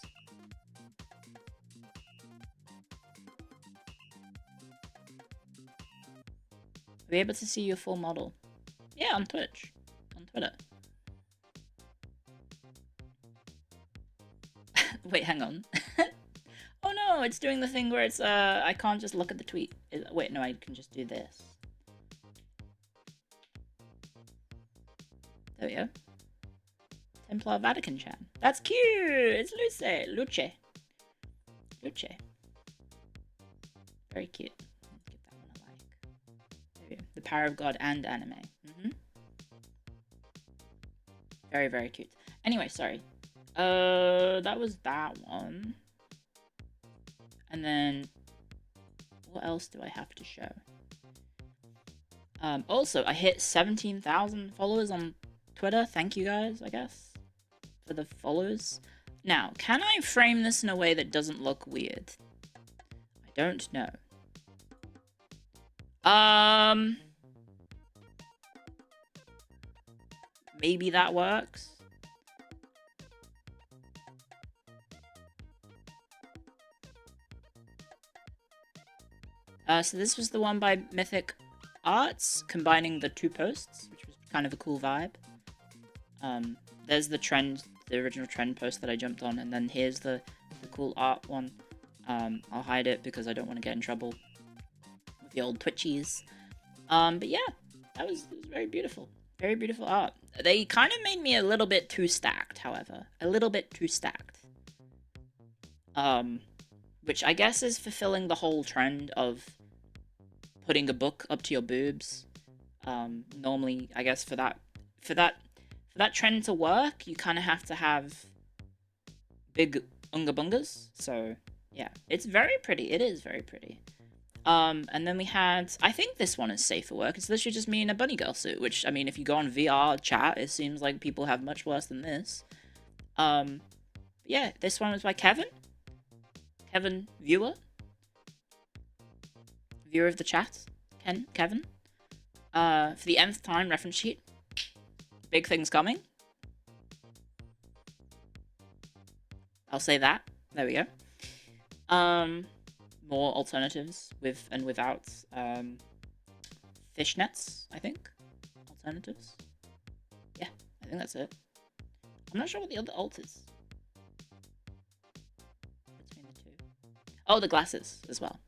Are we able to see your full model? Yeah, on Twitch. On Twitter. Wait, hang on. Oh no, it's doing the thing where it's, I can't just look at the tweet. Wait, no, I can just do this. There we go. Templar Vatican Chan. That's cute! It's Luce. Very cute. Give that one a like. There we go. The Power of God and anime. Very, very cute. Anyway, sorry. That was that one. And then, what else do I have to show? Also, I hit 17,000 followers on Twitter. Thank you guys, I guess, for the follows. Now, can I frame this in a way that doesn't look weird? I don't know. Maybe that works. So this was the one by Mythic Arts, combining the two posts, which was kind of a cool vibe. There's the original trend post that I jumped on, and then here's the cool art one. I'll hide it because I don't want to get in trouble with the old Twitchies. But yeah, it was very beautiful. Very beautiful art. They kind of made me a little bit too stacked, however. A little bit too stacked. Which I guess is fulfilling the whole trend of putting a book up to your boobs. Normally, I guess for that trend to work, you kind of have to have big unga bungas. So yeah, it's very pretty. It is very pretty. And then we had, I think this one is safe for work. It's literally just me in a bunny girl suit, which, I mean, if you go on VR chat, it seems like people have much worse than this. Yeah, this one was by Kevin. Kevin, viewer of the chat. Kevin. For the nth time, reference sheet. Big things coming. I'll say that. There we go. More alternatives with and without fishnets, I think. Alternatives. Yeah, I think that's it. I'm not sure what the other alt is. Between the two. Oh, the glasses as well.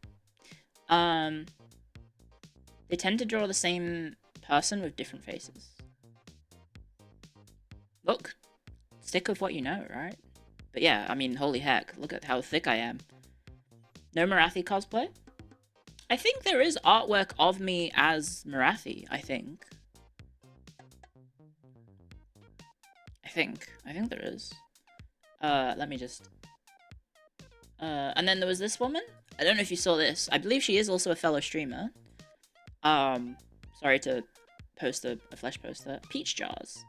They tend to draw the same person with different faces. Look, stick with what you know, right? But yeah, I mean, holy heck, look at how thick I am. No Marathi cosplay? I think there is artwork of me as Marathi, I think. I think there is. Let me just... and then there was this woman. I don't know if you saw this. I believe she is also a fellow streamer. Sorry to post a flesh poster. Peach Jars.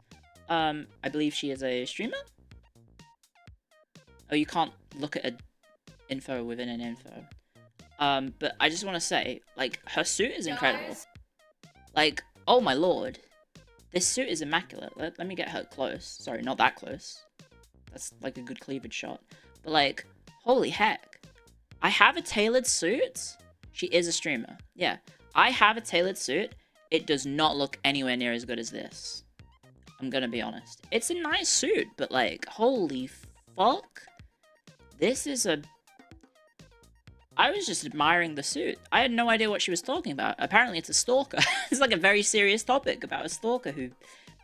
I believe she is a streamer? Oh, you can't look at a info within an info. But I just want to say, like, her suit is incredible. Like, oh my lord. This suit is immaculate. Let me get her close. Sorry, not that close. That's, like, a good cleavage shot. But, like, holy heck. I have a tailored suit. She is a streamer. Yeah. I have a tailored suit. It does not look anywhere near as good as this. I'm gonna be honest. It's a nice suit, but, like, holy fuck. This is a... I was just admiring the suit. I had no idea what she was talking about. Apparently it's a stalker. It's like a very serious topic about a stalker who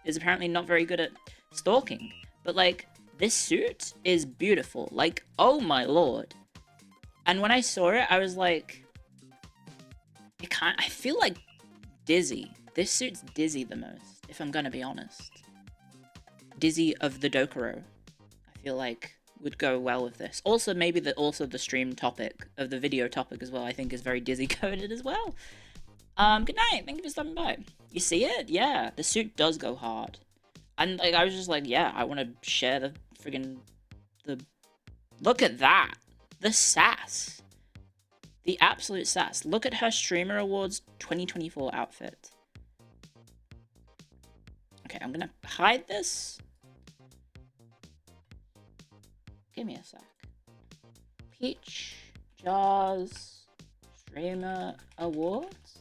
is apparently not very good at stalking. But, like, this suit is beautiful. Like, oh my lord. And when I saw it, I was like... I feel like Dizzy. This suit's Dizzy the most, if I'm gonna be honest. Dizzy of the Dokuro. I feel like would go well with this. Also, maybe the stream topic of the video topic as well, I think is very Dizzy coded as well. Good night. Thank you for stopping by. You see it? Yeah, the suit does go hard. And, like, I was just like, yeah, I want to share the friggin' look at that. The sass. The absolute sass. Look at her Streamer Awards 2024 outfit. Okay, I'm gonna hide this. Give me a sec. Peach Jars Streamer Awards?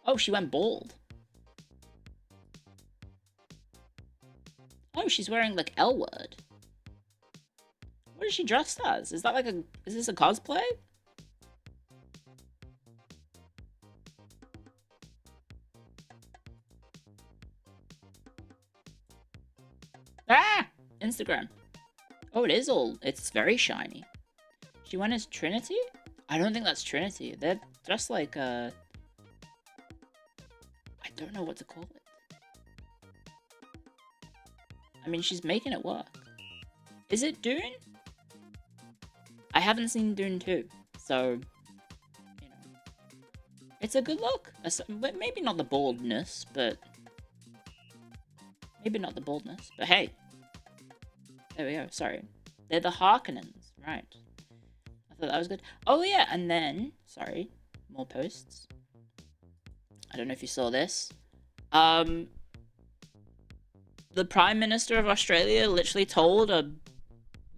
Oh, she went bald. Oh, she's wearing, like, L-word. What is she dressed as? Is that like is this a cosplay? Ah! Instagram. Oh, it's very shiny. She went as Trinity? I don't think that's Trinity. They're dressed like, I don't know what to call it. I mean, she's making it work. Is it Dune? I haven't seen Dune 2, so, you know. It's a good look. Maybe not the baldness, but... Maybe not the baldness, but hey. There we go, sorry. They're the Harkonnens, right. I thought that was good. Oh yeah, and then, sorry, more posts. I don't know if you saw this. The Prime Minister of Australia literally told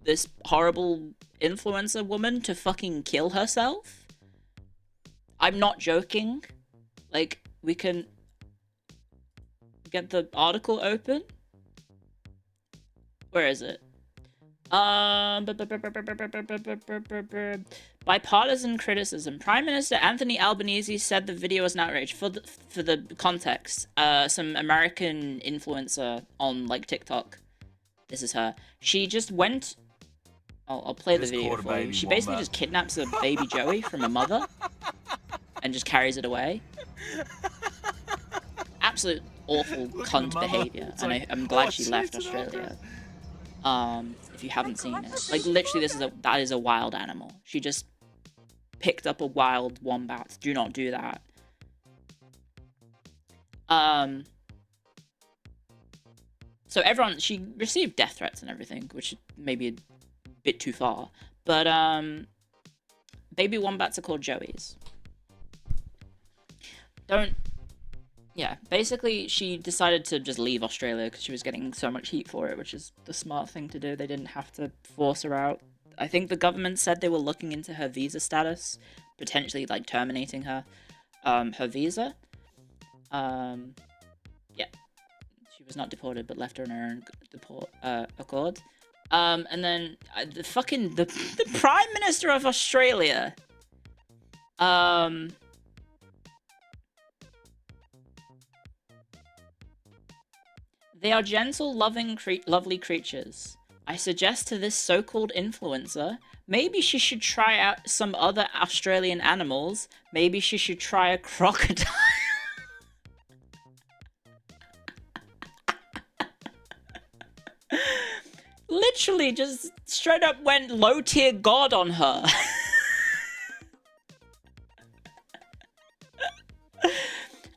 this horrible influencer woman to fucking kill herself. I'm not joking. Like, we can... get the article open. Where is it? Bipartisan criticism. Prime Minister Anthony Albanese said the video was an outrage. For the context, some American influencer on like TikTok. This is her. She just went. I'll play the video for you. She basically just kidnaps a baby Joey from a mother and just carries it away. Absolute awful cunt behavior, and I'm glad she left Australia. If you haven't seen it, like literally, that is a wild animal. She just picked up a wild wombat. Do not do that. So she received death threats and everything, which may be a bit too far. But baby wombats are called Joeys. Yeah, basically, she decided to just leave Australia because she was getting so much heat for it, which is the smart thing to do. They didn't have to force her out. I think the government said they were looking into her visa status, potentially, like, terminating her visa. Yeah. She was not deported, but left her on her own accord. And then the Prime Minister of Australia, they are gentle, lovely creatures. I suggest to this so-called influencer, maybe she should try out some other Australian animals. Maybe she should try a crocodile. Literally just straight up went low-tier god on her.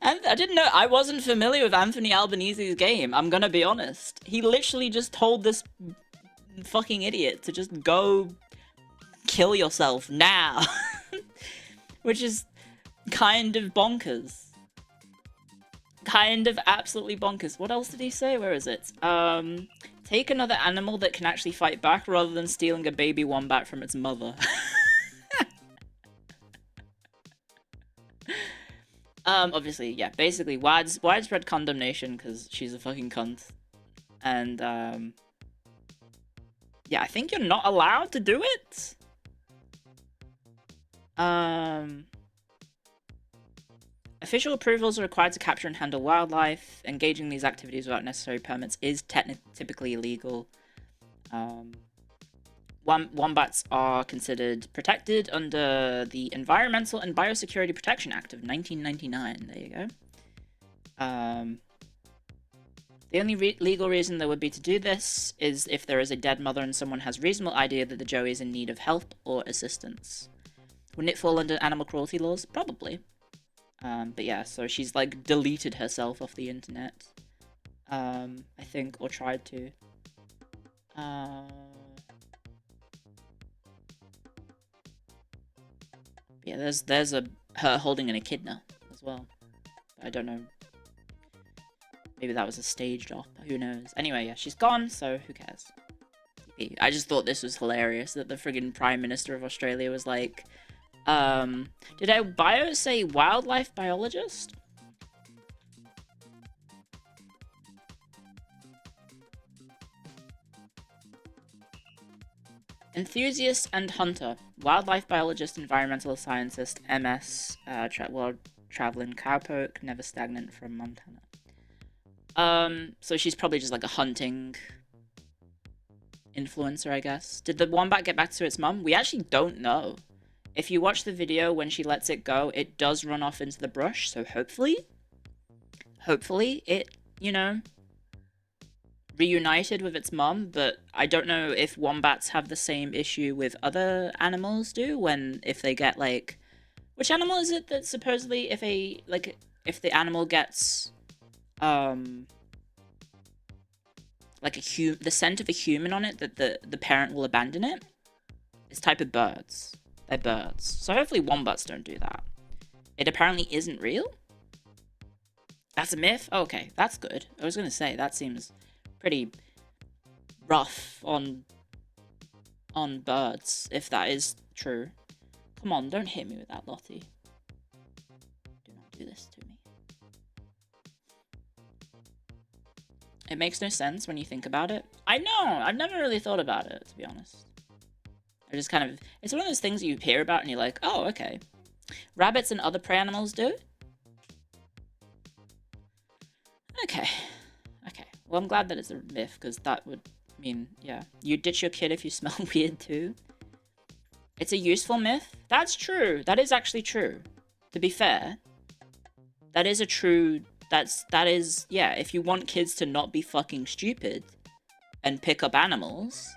And I wasn't familiar with Anthony Albanese's game, I'm gonna be honest. He literally just told this fucking idiot to just go kill yourself now. Which is kind of bonkers. Kind of absolutely bonkers. What else did he say? Where is it? Take another animal that can actually fight back rather than stealing a baby wombat from its mother. Obviously, yeah, basically, widespread condemnation because she's a fucking cunt. And, yeah, I think you're not allowed to do it. Official approvals are required to capture and handle wildlife. Engaging in these activities without necessary permits is typically illegal. Wombats are considered protected under the Environmental and Biosecurity Protection Act of 1999. There you go. The only legal reason there would be to do this is if there is a dead mother and someone has reasonable idea that the Joey is in need of help or assistance. Wouldn't it fall under animal cruelty laws? Probably. But yeah, so she's like deleted herself off the internet. I think, or tried to. Yeah, there's her holding an echidna as well. I don't know. Maybe that was a staged op. Who knows? Anyway, yeah, she's gone, so who cares? I just thought this was hilarious that the friggin' Prime Minister of Australia was like, did our bio say wildlife biologist? Enthusiast and hunter, wildlife biologist, environmental scientist, MS, world traveling cowpoke, never stagnant from Montana. So she's probably just like a hunting influencer, I guess. Did the wombat get back to its mum? We actually don't know. If you watch the video when she lets it go, it does run off into the brush, so hopefully it, you know, reunited with its mum, but I don't know if wombats have the same issue with other animals do if they get like, which animal is it that supposedly if the animal gets like the scent of a human on it, that the parent will abandon it? It's type of birds. They're birds. So hopefully wombats don't do that. It apparently isn't real? That's a myth? Oh, okay, that's good. I was gonna say, that seems pretty rough on birds, if that is true. Come on, don't hit me with that, Lottie. Do not do this to me. It makes no sense when you think about it. I know, I've never really thought about it, to be honest. I just kind of, it's one of those things you hear about and you're like, oh, okay. Rabbits and other prey animals do? Okay. Okay. Well, I'm glad that it's a myth, because that would mean, yeah. You ditch your kid if you smell weird too. It's a useful myth? That's true. That is actually true. To be fair. That is a true... That is... Yeah, if you want kids to not be fucking stupid and pick up animals,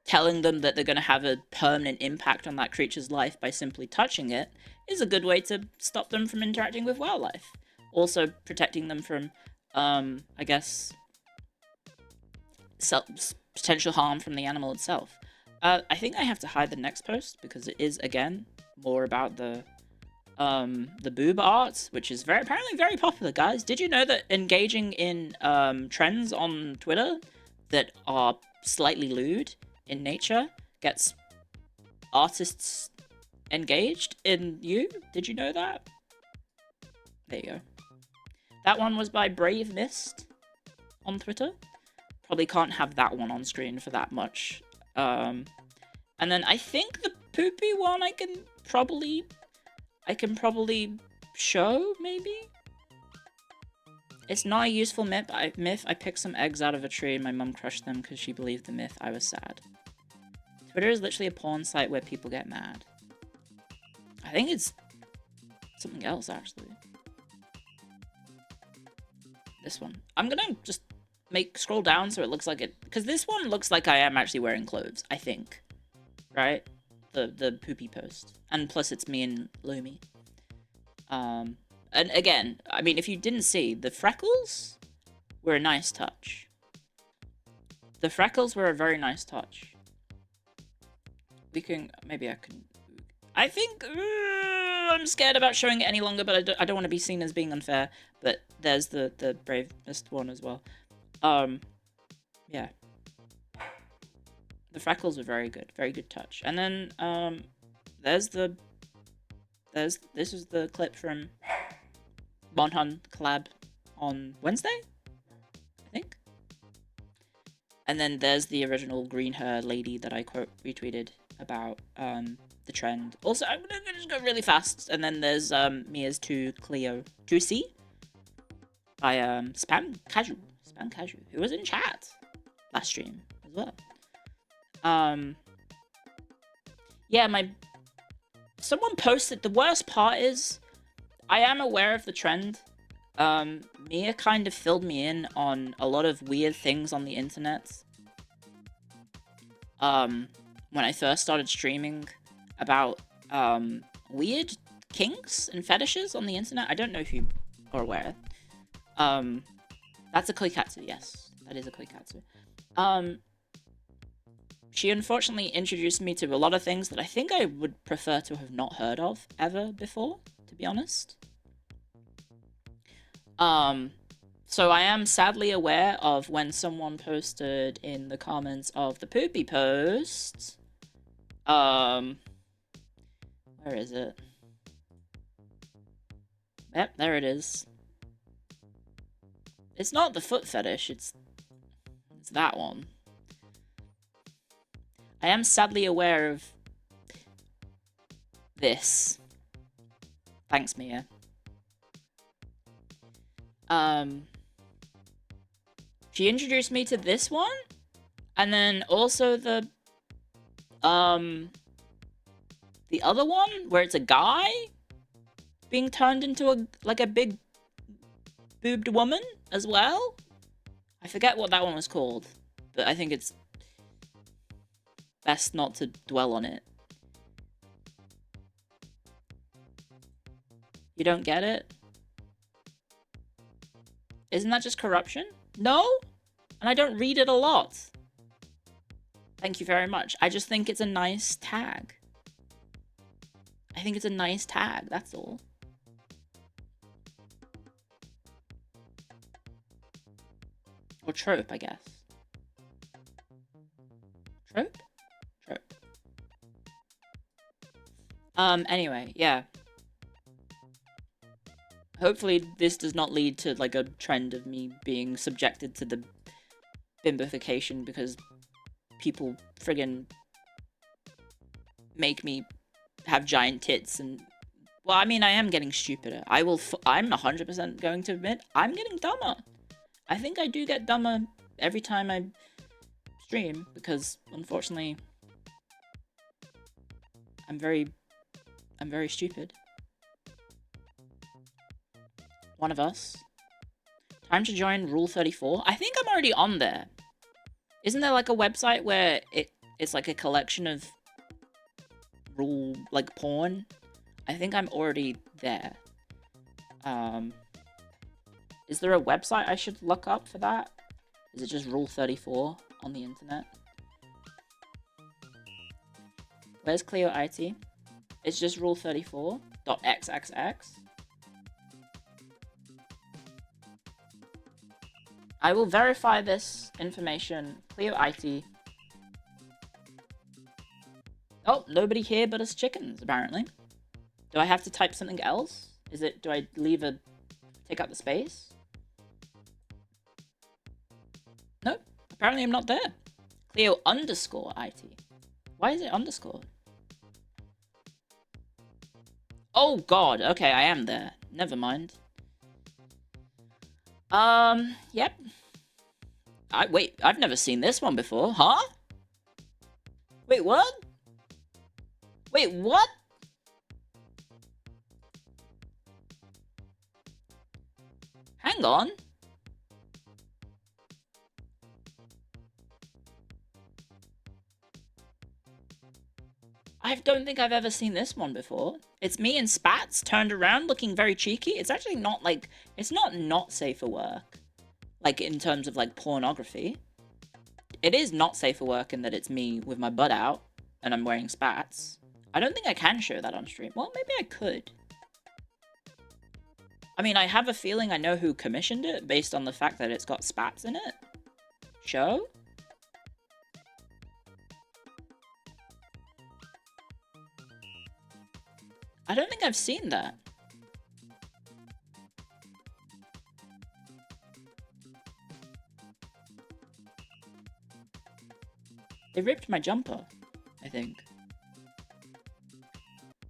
telling them that they're going to have a permanent impact on that creature's life by simply touching it is a good way to stop them from interacting with wildlife. Also protecting them from, I guess, potential harm from the animal itself. I think I have to hide the next post because it is, again, more about the boob art, which is apparently very popular, guys. Did you know that engaging in trends on Twitter that are slightly lewd in nature gets artists engaged in you? Did you know that? There you go. That one was by Brave Mist on Twitter. Probably can't have that one on screen for that much. And then I think the poopy one I can probably show, maybe? It's not a useful myth. I picked some eggs out of a tree and my mum crushed them because she believed the myth. I was sad. Twitter is literally a porn site where people get mad. I think it's something else, actually. This one. I'm gonna just scroll down so it looks like it... Because this one looks like I am actually wearing clothes, I think. Right? The poopy post. And plus it's me and Lumi. And again, I mean, if you didn't see, the freckles were a nice touch. The freckles were a very nice touch. We can... Maybe I can... I think... I'm scared about showing it any longer, but I don't want to be seen as being unfair. But there's the Brave Mist one as well. Yeah. The freckles were very good. Very good touch. And then, this is the clip from Monhun collab on Wednesday, I think. And then there's the original green hair lady that I quote retweeted about, the trend. Also, I'm gonna just go really fast. And then there's, Mia's 2C by, Spam Casual, who was in chat last stream as well. Yeah, someone posted, the worst part is, I am aware of the trend. Mia kind of filled me in on a lot of weird things on the internet. When I first started streaming about, weird kinks and fetishes on the internet. I don't know if you are aware. That's a koikatsu, yes. That is a koikatsu. She unfortunately introduced me to a lot of things that I think I would prefer to have not heard of ever before, to be honest. So I am sadly aware of when someone posted in the comments of the poopy post. Where is it? Yep, there it is. It's not the foot fetish, it's that one. I am sadly aware of this. Thanks, Mia. She introduced me to this one, and then also the other one where it's a guy being turned into a big boobed woman as well. I forget what that one was called, but I think it's best not to dwell on it. You don't get it? Isn't that just corruption? No? And I don't read it a lot. Thank you very much. I just think it's a nice tag. I think it's a nice tag, that's all. Or trope, I guess. Trope? Trope. Anyway, yeah. Hopefully this does not lead to, like, a trend of me being subjected to the bimbification because people friggin' make me have giant tits and... Well, I mean, I am getting stupider. I'm 100% going to admit, I'm getting dumber. I think I do get dumber every time I stream, because, unfortunately, I'm very stupid. One of us. Time to join Rule 34. I think I'm already on there. Isn't there, like, a website where it's like a collection of rule, like, porn? I think I'm already there. Is there a website I should look up for that? Is it just Rule 34 on the internet? Where's Clio IT? It's just Rule 34.xxx. I will verify this information. Clio IT. Oh, nobody here but us chickens, apparently. Do I have to type something else? Do I take up the space? Nope. Apparently I'm not there. Clio _IT. Why is it underscored? Oh god, okay, I am there. Never mind. Yep. Wait, I've never seen this one before, huh? Wait, what? Wait, what? Hang on. I don't think I've ever seen this one before. It's me and Spats turned around looking very cheeky. It's actually not like... It's not safe for work. Like, in terms of, like, pornography. It is not safe for work in that it's me with my butt out and I'm wearing spats. I don't think I can show that on stream. Well, maybe I could. I mean, I have a feeling I know who commissioned it based on the fact that it's got spats in it. Show? I don't think I've seen that. They ripped my jumper, I think.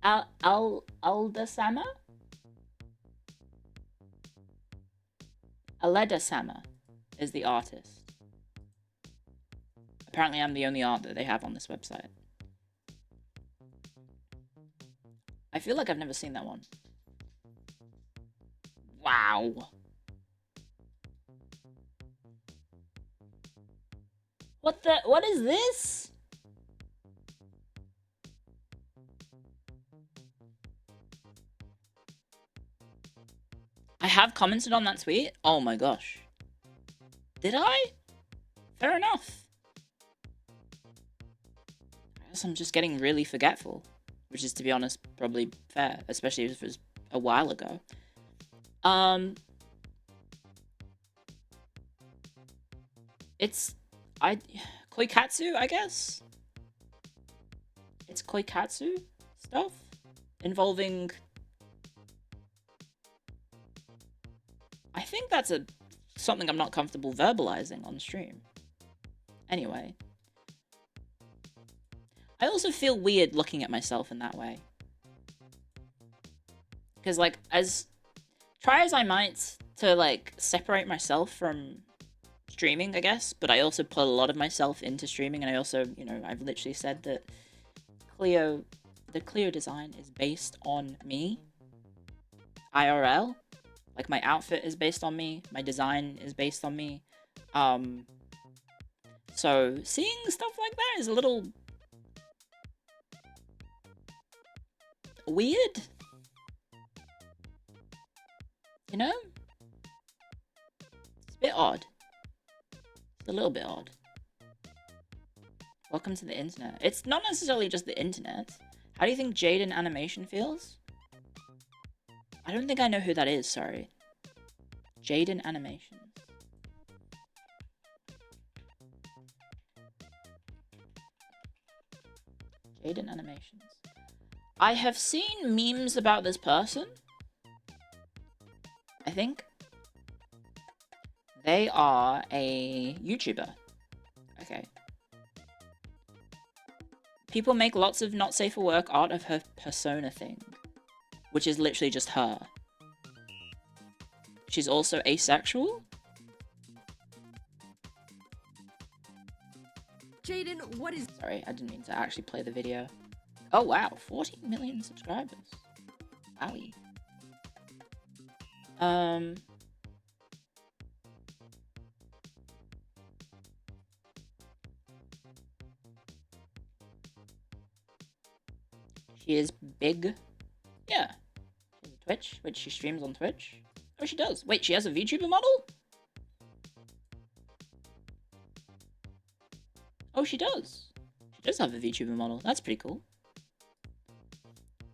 Aldasama? Aledasama is the artist. Apparently I'm the only art that they have on this website. I feel like I've never seen that one. Wow. What is this? I have commented on that tweet? Oh my gosh. Did I? Fair enough. I guess I'm just getting really forgetful. Which is, to be honest, probably fair. Especially if it was a while ago. It's... Koikatsu, I guess? It's Koikatsu stuff? Involving... I think that's something I'm not comfortable verbalizing on stream. Anyway. I also feel weird looking at myself in that way. Because, like, try as I might to, like, separate myself from streaming, I guess, but I also put a lot of myself into streaming, and I also, you know, I've literally said that the Clio design is based on me. IRL. Like, my outfit is based on me, my design is based on me. So, seeing stuff like that is a little... weird? You know? It's a bit odd. It's a little bit odd. Welcome to the internet. It's not necessarily just the internet. How do you think Jaden Animation feels? I don't think I know who that is, sorry. Jaden Animation. Jaden Animations. I have seen memes about this person. I think. They are a YouTuber. people make lots of not safe for work art of her persona thing, which is literally just her. She's also asexual? Jaden, what is... Sorry, I didn't mean to actually play the video. Oh wow, 40 million subscribers. Wowie. She is big. Yeah. She has a Twitch, which she streams on Twitch. Oh, she does. Wait, she has a VTuber model? Oh, she does. She does have a VTuber model. That's pretty cool.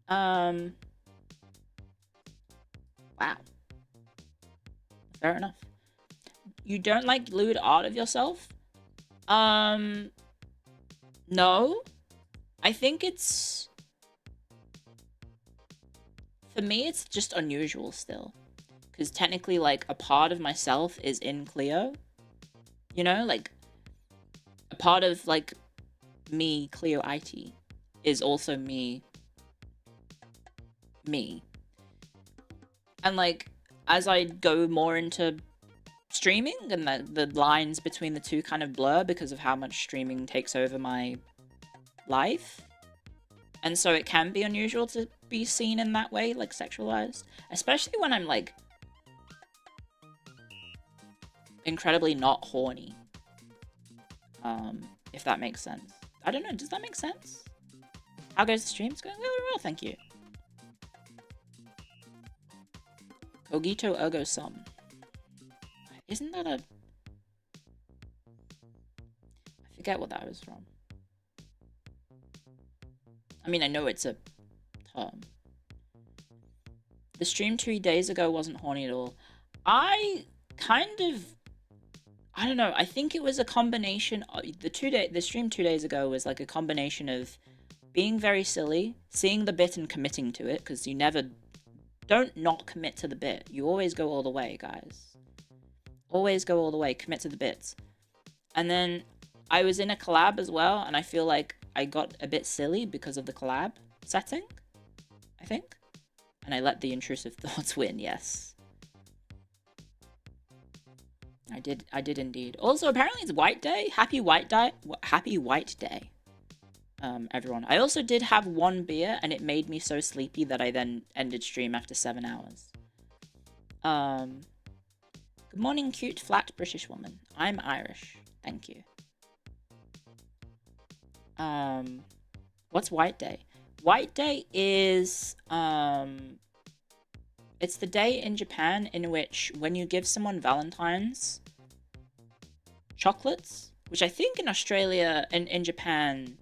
Wow. Fair enough. You don't like lewd art of yourself? No. I think it's... For me, it's just unusual still. Because technically, like, a part of myself is in Cleo. You know, like, a part of, like, me, Cleo IT, is also me. And, like, as I go more into streaming, and the lines between the two kind of blur because of how much streaming takes over my life. And so it can be unusual to be seen in that way, like, sexualized. Especially when I'm, like, incredibly not horny. If that makes sense. I don't know, does that make sense? How goes the stream? It's going really well, thank you. Cogito ergo sum. Isn't that a... I forget what that was from. I mean, I know it's a term. The stream 2 days ago wasn't horny at all. I kind of... I don't know, I think it was a combination of... The stream 2 days ago was like a combination of being very silly, seeing the bit and committing to it, because you never... Don't not commit to the bit. You always go all the way, guys. Always go all the way, commit to the bits. And then I was in a collab as well, and I feel like I got a bit silly because of the collab setting, I think. And I let the intrusive thoughts win, yes. I did indeed. Also, apparently it's White Day. Happy White Day. Happy White Day. Everyone. I also did have one beer, and it made me so sleepy that I then ended stream after 7 hours. Good morning, cute, flat British woman. I'm Irish. Thank you. What's White Day? White Day is, it's the day in Japan in which when you give someone Valentine's chocolates, which I think in Australia and in Japan,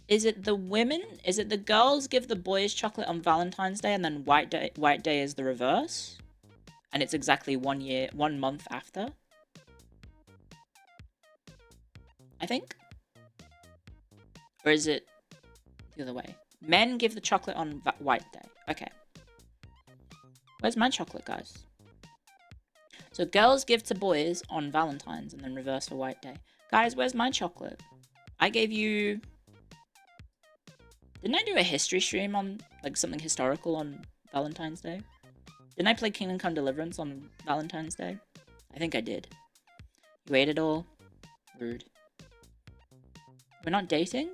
is it the girls give the boys chocolate on Valentine's Day and then White Day is the reverse? And it's exactly 1 month after? I think? Or is it the other way? Men give the chocolate on White Day. Okay. Where's my chocolate, guys? So girls give to boys on Valentine's and then reverse for White Day. Guys, where's my chocolate? I gave you... Didn't I do a history stream on, like, something historical on Valentine's Day? Didn't I play Kingdom Come Deliverance on Valentine's Day? I think I did. You ate it all? Rude. We're not dating?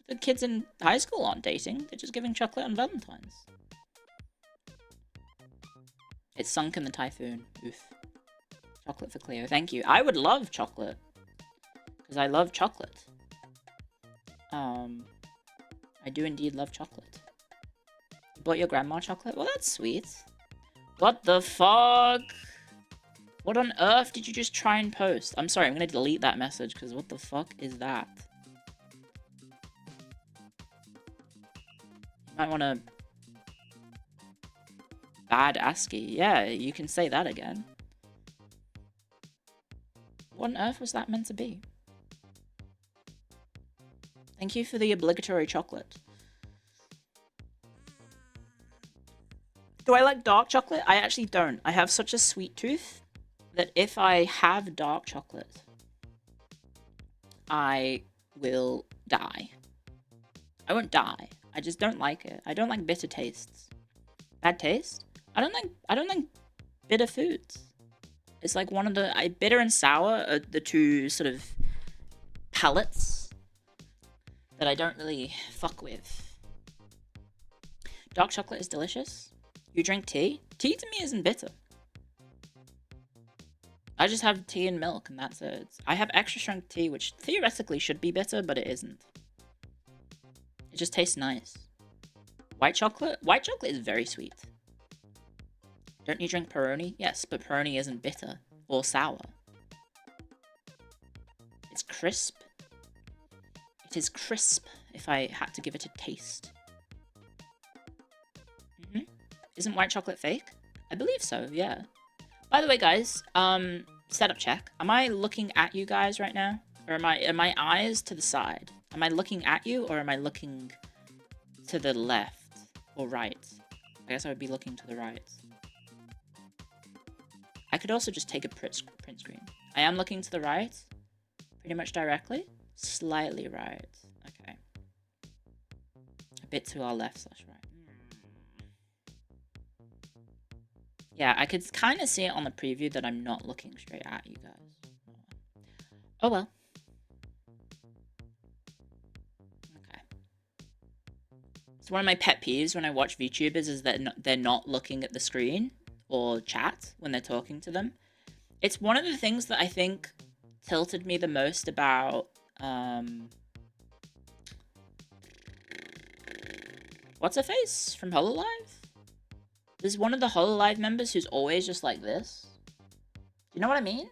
The kids in high school aren't dating. They're just giving chocolate on Valentine's. It's sunk in the typhoon. Oof. Chocolate for Cleo. Thank you. I would love chocolate. Because I love chocolate. I do indeed love chocolate. You bought your grandma chocolate? Well, that's sweet. What the fuck? What on earth did you just try and post? I'm sorry, I'm gonna delete that message, because what the fuck is that? You might wanna... Bad ASCII. Yeah, you can say that again. What on earth was that meant to be? Thank you for the obligatory chocolate. Do I like dark chocolate? I actually don't. I have such a sweet tooth. that if I have dark chocolate, I will die. I won't die. I just don't like it. I don't like bitter tastes. Bad taste? I don't like bitter foods. It's like one of the bitter and sour are the two sort of palates that I don't really fuck with. Dark chocolate is delicious. You drink tea? Tea to me isn't bitter. I just have tea and milk and that's it. I have extra strength tea, which theoretically should be bitter, but it isn't. It just tastes nice. White chocolate? White chocolate is very sweet. Don't you drink Peroni? Yes, but Peroni isn't bitter or sour. It's crisp. It is crisp if I had to give it a taste. Isn't white chocolate fake? I believe so, yeah. By the way, guys, setup check. Am I looking at you guys right now? Or are my eyes to the side? Am I looking at you or am I looking to the left or right? I guess I would be looking to the right. I could also just take a print screen. I am looking to the right. Pretty much directly. Slightly right. Okay. A bit to our left / right. Yeah, I could kind of see it on the preview that I'm not looking straight at you guys. Oh well. Okay. It's one of my pet peeves when I watch VTubers is that they're not looking at the screen or chat when they're talking to them. It's one of the things that I think tilted me the most about what's her face from HoloLive? There's one of the HoloLive members who's always just like this. You know what I mean?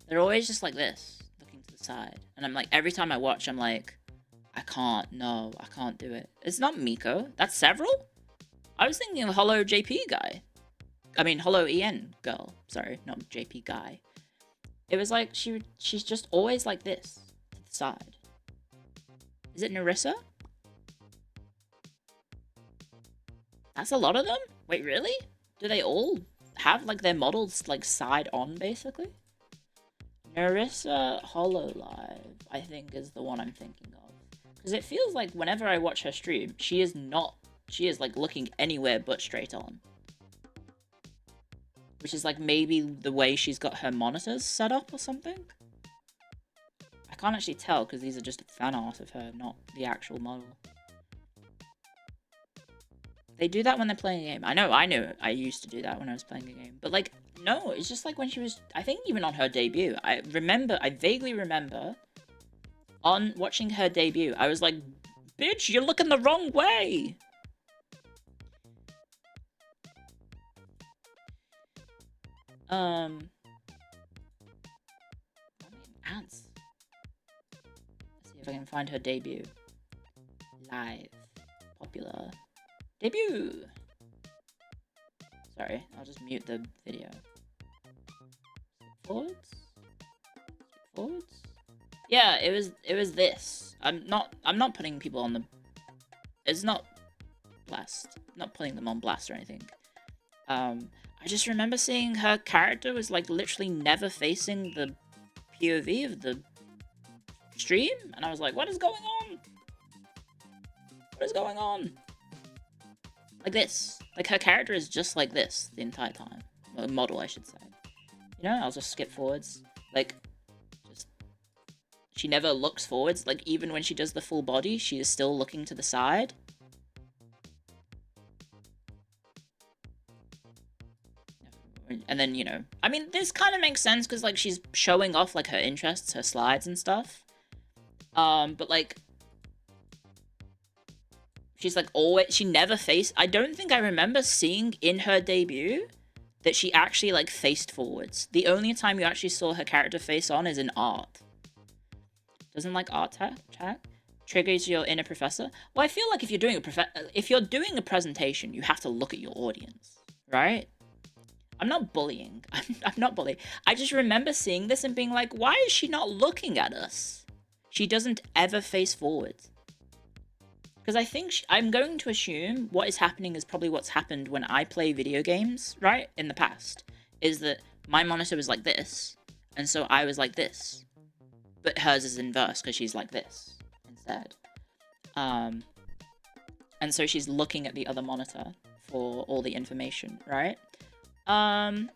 They're always just like this, looking to the side. And I'm like, every time I watch, I'm like, I can't do it. It's not Miko. That's Several? I was thinking of Holo JP guy. I mean, Holo EN girl. Sorry, not JP guy. It was like, she's just always like this, to the side. Is it Narissa? That's a lot of them? Wait, really? Do they all have, like, their models, like, side on, basically? Narissa HoloLive, I think, is the one I'm thinking of. Because it feels like whenever I watch her stream, she is, like, looking anywhere but straight on. Which is, like, maybe the way she's got her monitors set up or something? I can't actually tell, because these are just fan art of her, not the actual model. They do that when they're playing a game. I know, I used to do that when I was playing a game. But, like, no, it's just like when she was, I think even on her debut. I vaguely remember, on watching her debut, I was like, bitch, you're looking the wrong way! Ads. Let's see if I can find her debut. Live. Popular. Debut! Sorry, I'll just mute the video. Forwards? Forwards? Yeah, it was this. I'm not putting people on the... It's not blast. I'm not putting them on blast or anything. I just remember seeing her character was, like, literally never facing the POV of the stream, and I was like, what is going on? What is going on? Like this. Like, her character is just like this the entire time. Well, model, I should say. You know, I'll just skip forwards. Like, just... She never looks forwards. Like, even when she does the full body, she is still looking to the side. And then, you know... I mean, this kind of makes sense, because, like, she's showing off, like, her interests, her slides and stuff. But, like... She's like always, she never faced, I don't think I remember seeing in her debut that she actually like faced forwards. The only time you actually saw her character face on is in art. Doesn't like art tag triggers your inner professor. Well, I feel like if you're doing a presentation, you have to look at your audience, right? I'm not bullying. I'm not bullying. I just remember seeing this and being like, why is she not looking at us? She doesn't ever face forwards. Because I think I'm going to assume what is happening is probably what's happened when I play video games, right? In the past. Is that my monitor was like this, and so I was like this. But hers is inverse because she's like this instead. And so she's looking at the other monitor for all the information, right? Botan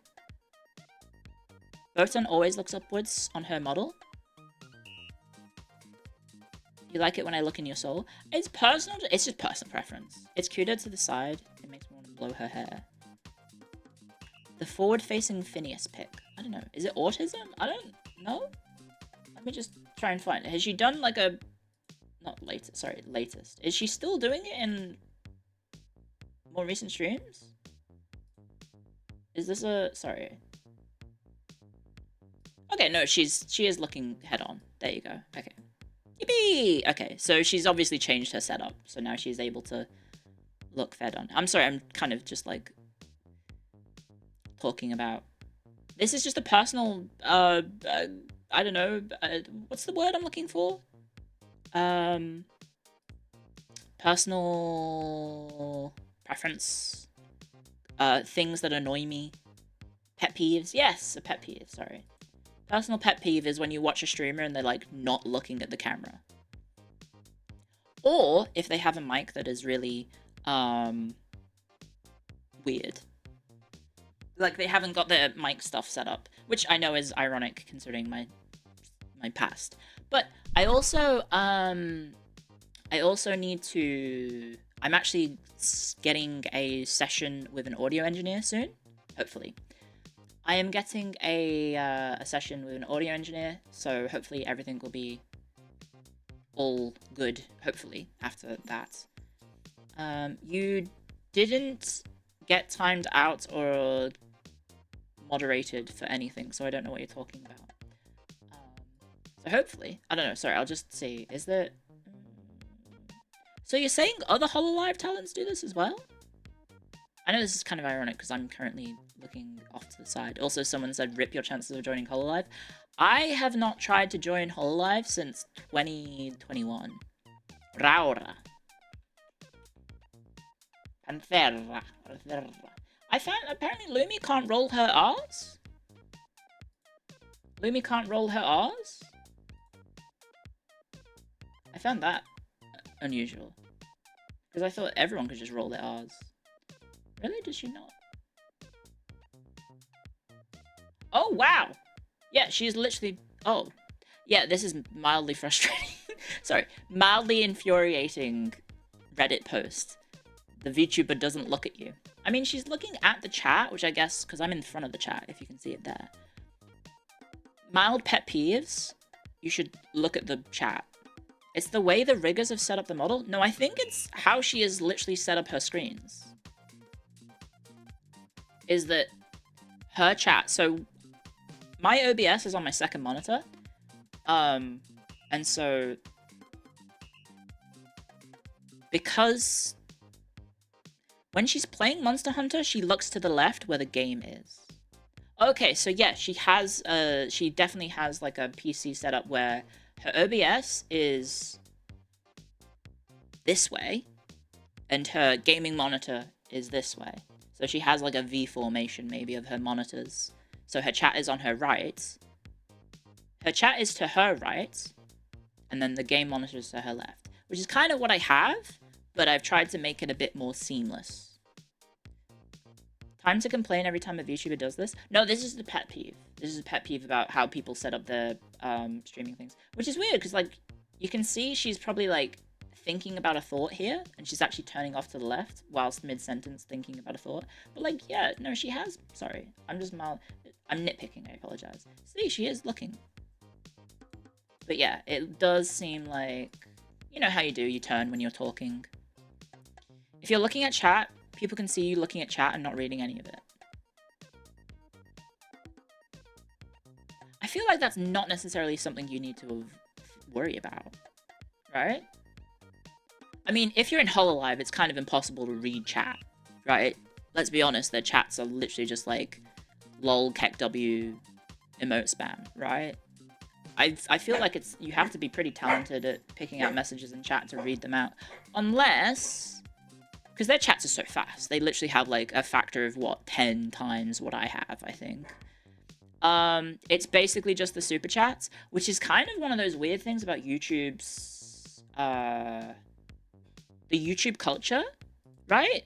always looks upwards on her model. You like it when I look in your soul? It's personal. It's just personal preference. It's cuter to the side. It makes me want to blow her hair. The forward-facing Phineas pic. I don't know. Is it autism? I don't know. Let me just try and find it. Has she done like a... Not latest. Sorry, latest. Is she still doing it in more recent streams? Is this a... Sorry. Okay, no, she is looking head-on. There you go. Okay. Yippee! Okay, so she's obviously changed her setup, so now she's able to look fed on. I'm sorry, I'm kind of just, like, talking about... This is just a personal, I don't know, what's the word I'm looking for? Personal preference, things that annoy me. Pet peeves? Yes, a pet peeve, sorry. Personal pet peeve is when you watch a streamer and they're, like, not looking at the camera. Or if they have a mic that is really, weird. Like, they haven't got their mic stuff set up, which I know is ironic considering my past. But I also need to... I'm actually getting a session with an audio engineer soon, hopefully. I am getting a session with an audio engineer, so hopefully everything will be all good, hopefully, after that. You didn't get timed out or moderated for anything, so I don't know what you're talking about. So hopefully, I don't know, sorry, I'll just see, is there... So you're saying other HoloLive talents do this as well? I know this is kind of ironic because I'm currently looking off to the side. Also, someone said, rip your chances of joining HoloLive. I have not tried to join HoloLive since 2021. Raura. Panthera. I found apparently Lumi can't roll her R's? Lumi can't roll her R's? I found that unusual. Because I thought everyone could just roll their R's. Really? Does she not? Oh, wow! Yeah, she's literally... Oh. Yeah, this is mildly frustrating. Sorry. Mildly infuriating Reddit post. The VTuber doesn't look at you. I mean, she's looking at the chat, which I guess... Because I'm in front of the chat, if you can see it there. Mild pet peeves. You should look at the chat. It's the way the riggers have set up the model. No, I think it's how she has literally set up her screens. Is that her chat... So, my OBS is on my second monitor. And so... Because... When she's playing Monster Hunter, she looks to the left where the game is. Okay, so yeah, she has... she definitely has, like, a PC setup where her OBS is this way, and her gaming monitor is this way. So she has like a V formation maybe of her monitors. So her chat is on her right. Her chat is to her right, and then the game monitor is to her left. Which is kind of what I have, but I've tried to make it a bit more seamless. Time to complain every time a VTuber does this? No, this is the pet peeve. This is a pet peeve about how people set up their streaming things. Which is weird, because, like, you can see she's probably, like, thinking about a thought here, and she's actually turning off to the left whilst mid-sentence thinking about a thought. But, like, yeah, no, she has... Sorry, I'm nitpicking, I apologize. See, she is looking. But yeah, it does seem like... You know how you do, you turn when you're talking. If you're looking at chat, people can see you looking at chat and not reading any of it. I feel like that's not necessarily something you need to worry about, right? I mean, if you're in HoloLive, it's kind of impossible to read chat, right? Let's be honest, their chats are literally just like lol, kekw, emote spam, right? I feel like you have to be pretty talented at picking out messages in chat to read them out. Unless, because their chats are so fast. They literally have like a factor of what, 10 times what I have, I think. It's basically just the super chats, which is kind of one of those weird things about YouTube's, the YouTube culture, right?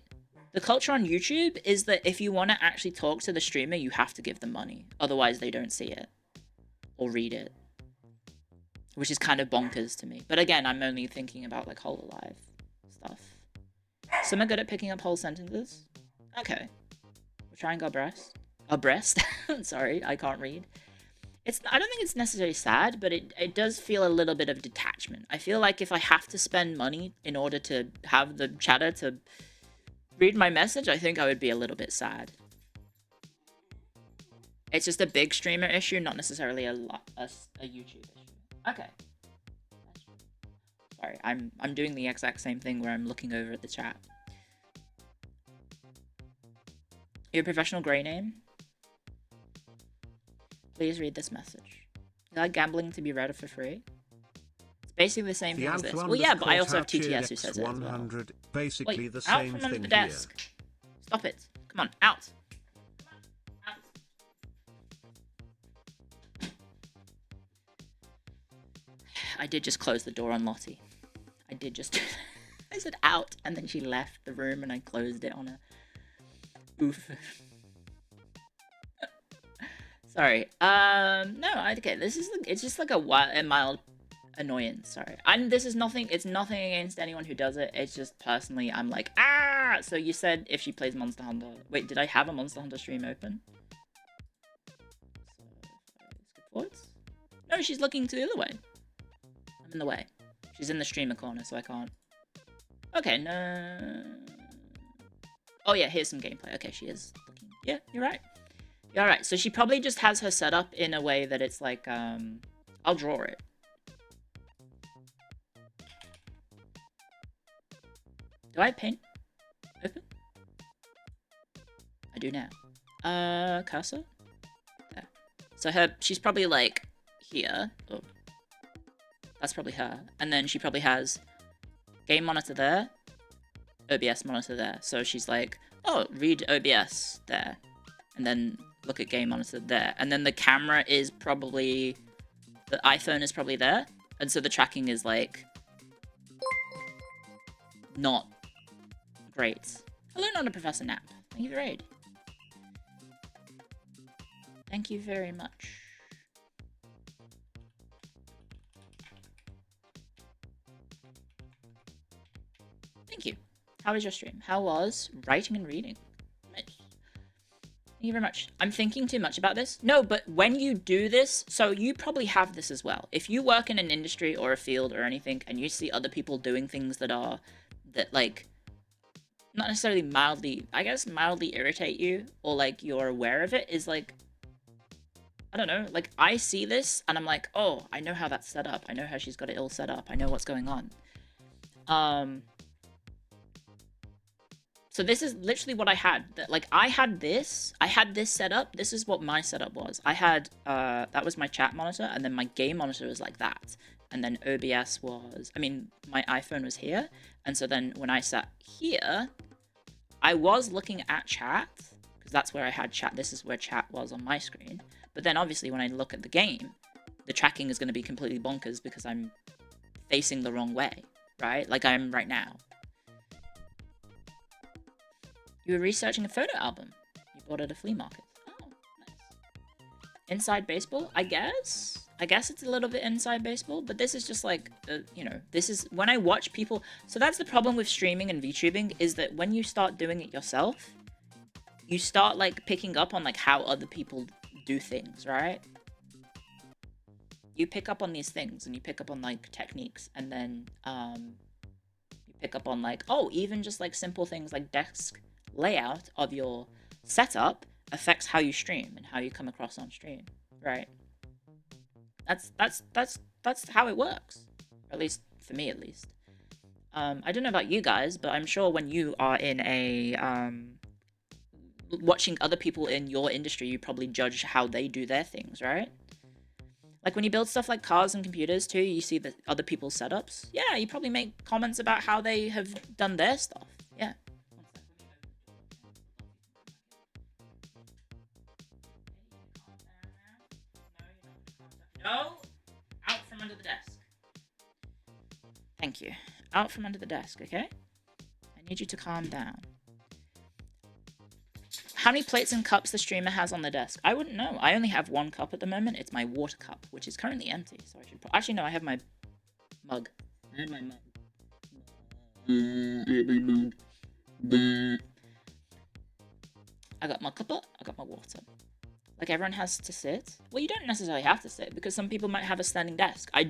The culture on YouTube is that if you want to actually talk to the streamer, you have to give them money. Otherwise, they don't see it or read it, which is kind of bonkers to me. But again, I'm only thinking about like Hololive stuff. Some are good at picking up whole sentences. Okay. We'll try and go abreast. Sorry, I can't read. I don't think it's necessarily sad, but it does feel a little bit of detachment. I feel like if I have to spend money in order to have the chatter to read my message, I think I would be a little bit sad. It's just a big streamer issue, not necessarily a YouTube issue. Okay. Sorry, I'm doing the exact same thing where I'm looking over at the chat. Your professional grey name? Please read this message. You like gambling to be read for free? It's basically the same thing as this. Well, yeah, but I also have TTS who says it as well. Basically wait, the out same from under thing the desk. Here. Stop it. Come on, out. Out. I did just close the door on Lottie. I did just... I said out, and then she left the room, and I closed it on her. Oof. Sorry. No, okay, this is, it's just like a mild annoyance, sorry. This is nothing, it's nothing against anyone who does it, it's just personally, I'm like, ah! So you said if she plays Monster Hunter. Wait, did I have a Monster Hunter stream open? So, skip forwards? No, she's looking to the other way. I'm in the way. She's in the streamer corner, so I can't. Okay, no... Oh yeah, here's some gameplay. Okay, she is looking. Yeah, you're right. You're right. So she probably just has her setup in a way that it's like, I'll draw it. Do I paint open? I do now. Cursor? There. So she's probably like here. Oh. That's probably her. And then she probably has game monitor there. OBS monitor there. So she's like, oh, read OBS there. And then look at game monitor there. And then the camera is probably... The iPhone is probably there. And so the tracking is like... not great. Hello, not a Professor Nap. Thank you for raid. Thank you very much. Thank you. How was your stream? How was writing and reading? Nice. Thank you very much. I'm thinking too much about this. No, but when you do this, so you probably have this as well. If you work in an industry or a field or anything, and you see other people doing things that like, not necessarily mildly, I guess mildly irritate you, or like you're aware of it, is like, I don't know, like I see this and I'm like, oh, I know how that's set up. I know how she's got it all set up. I know what's going on. So this is literally what I had. Like, I had this set up. This is what my setup was. I had, that was my chat monitor, and then my game monitor was like that. And then OBS was, I mean, my iPhone was here. And so then when I sat here, I was looking at chat, because that's where I had chat. This is where chat was on my screen. But then obviously when I look at the game, the tracking is going to be completely bonkers because I'm facing the wrong way, right? Like I am right now. You were researching a photo album. You bought it at a flea market. Oh, nice. Inside baseball? I guess it's a little bit inside baseball, but this is just like, you know, this is when I watch people. So that's the problem with streaming and VTubing, is that when you start doing it yourself, you start like picking up on like how other people do things, right? You pick up on these things and you pick up on like techniques, and then you pick up on like, oh, even just like simple things like desk layout of your setup affects how you stream and how you come across on stream, right? That's how it works, at least for me, at least. I don't know about you guys, but I'm sure when you are in a watching other people in your industry, you probably judge how they do their things, right? Like when you build stuff like cars and computers too, you see the other people's setups. Yeah, you probably make comments about how they have done their stuff. Yeah. No, out from under the desk. Thank you. Out from under the desk, okay? I need you to calm down. How many plates and cups the streamer has on the desk? I wouldn't know. I only have one cup at the moment. It's my water cup, which is currently empty. So I should actually no. I have my mug. I have my mug. I got my cuppa. I got my water. Like everyone has to sit. Well, you don't necessarily have to sit because some people might have a standing desk. I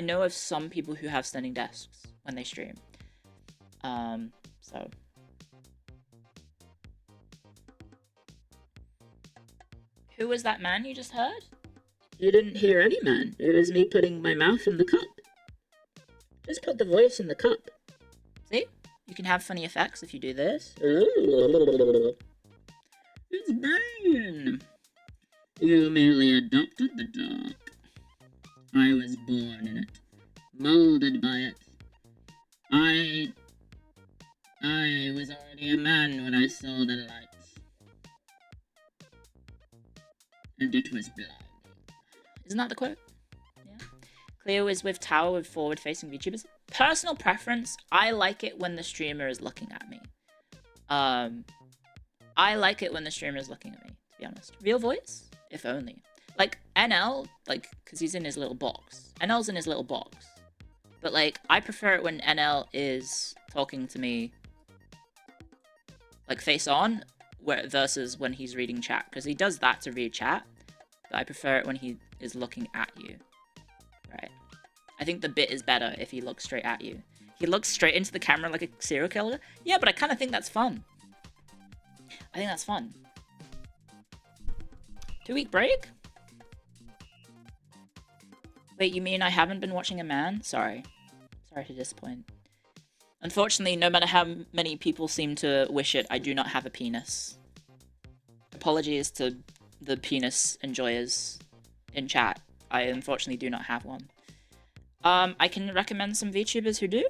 know of some people who have standing desks when they stream. So. Who was that man you just heard? You didn't hear any man. It was me putting my mouth in the cup. Just put the voice in the cup. See? You can have funny effects if you do this. It's Brain! You merely adopted the dog. I was born in it. Molded by it. I was already a man when I saw the light. And it was blind. Isn't that the quote? Yeah. Cleo is with tower with forward-facing VTubers. Personal preference, I like it when the streamer is looking at me. I like it when the streamer is looking at me, to be honest. Real voice? If only. Like, NL, like, because he's in his little box. NL's in his little box. But, like, I prefer it when NL is talking to me, like, face on, versus when he's reading chat, because he does that to read chat, but I prefer it when he is looking at you. Right. I think the bit is better if he looks straight at you. He looks straight into the camera like a serial killer. Yeah, but I kind of think that's fun. I think that's fun. 2-week break? Wait, you mean I haven't been watching a man? Sorry. Sorry to disappoint. Unfortunately, no matter how many people seem to wish it, I do not have a penis. Apologies to the penis enjoyers in chat. I unfortunately do not have one. I can recommend some VTubers who do.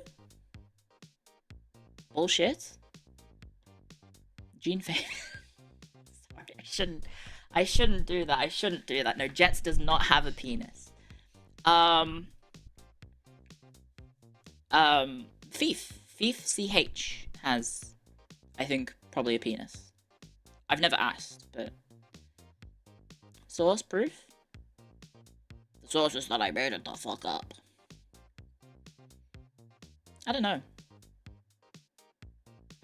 Bullshit. Gene Fame. Sorry, I shouldn't do that. I shouldn't do that. No, Jets does not have a penis. Thief CH has, I think, probably a penis. I've never asked, but... Source proof? The source is that I made it the fuck up. I don't know.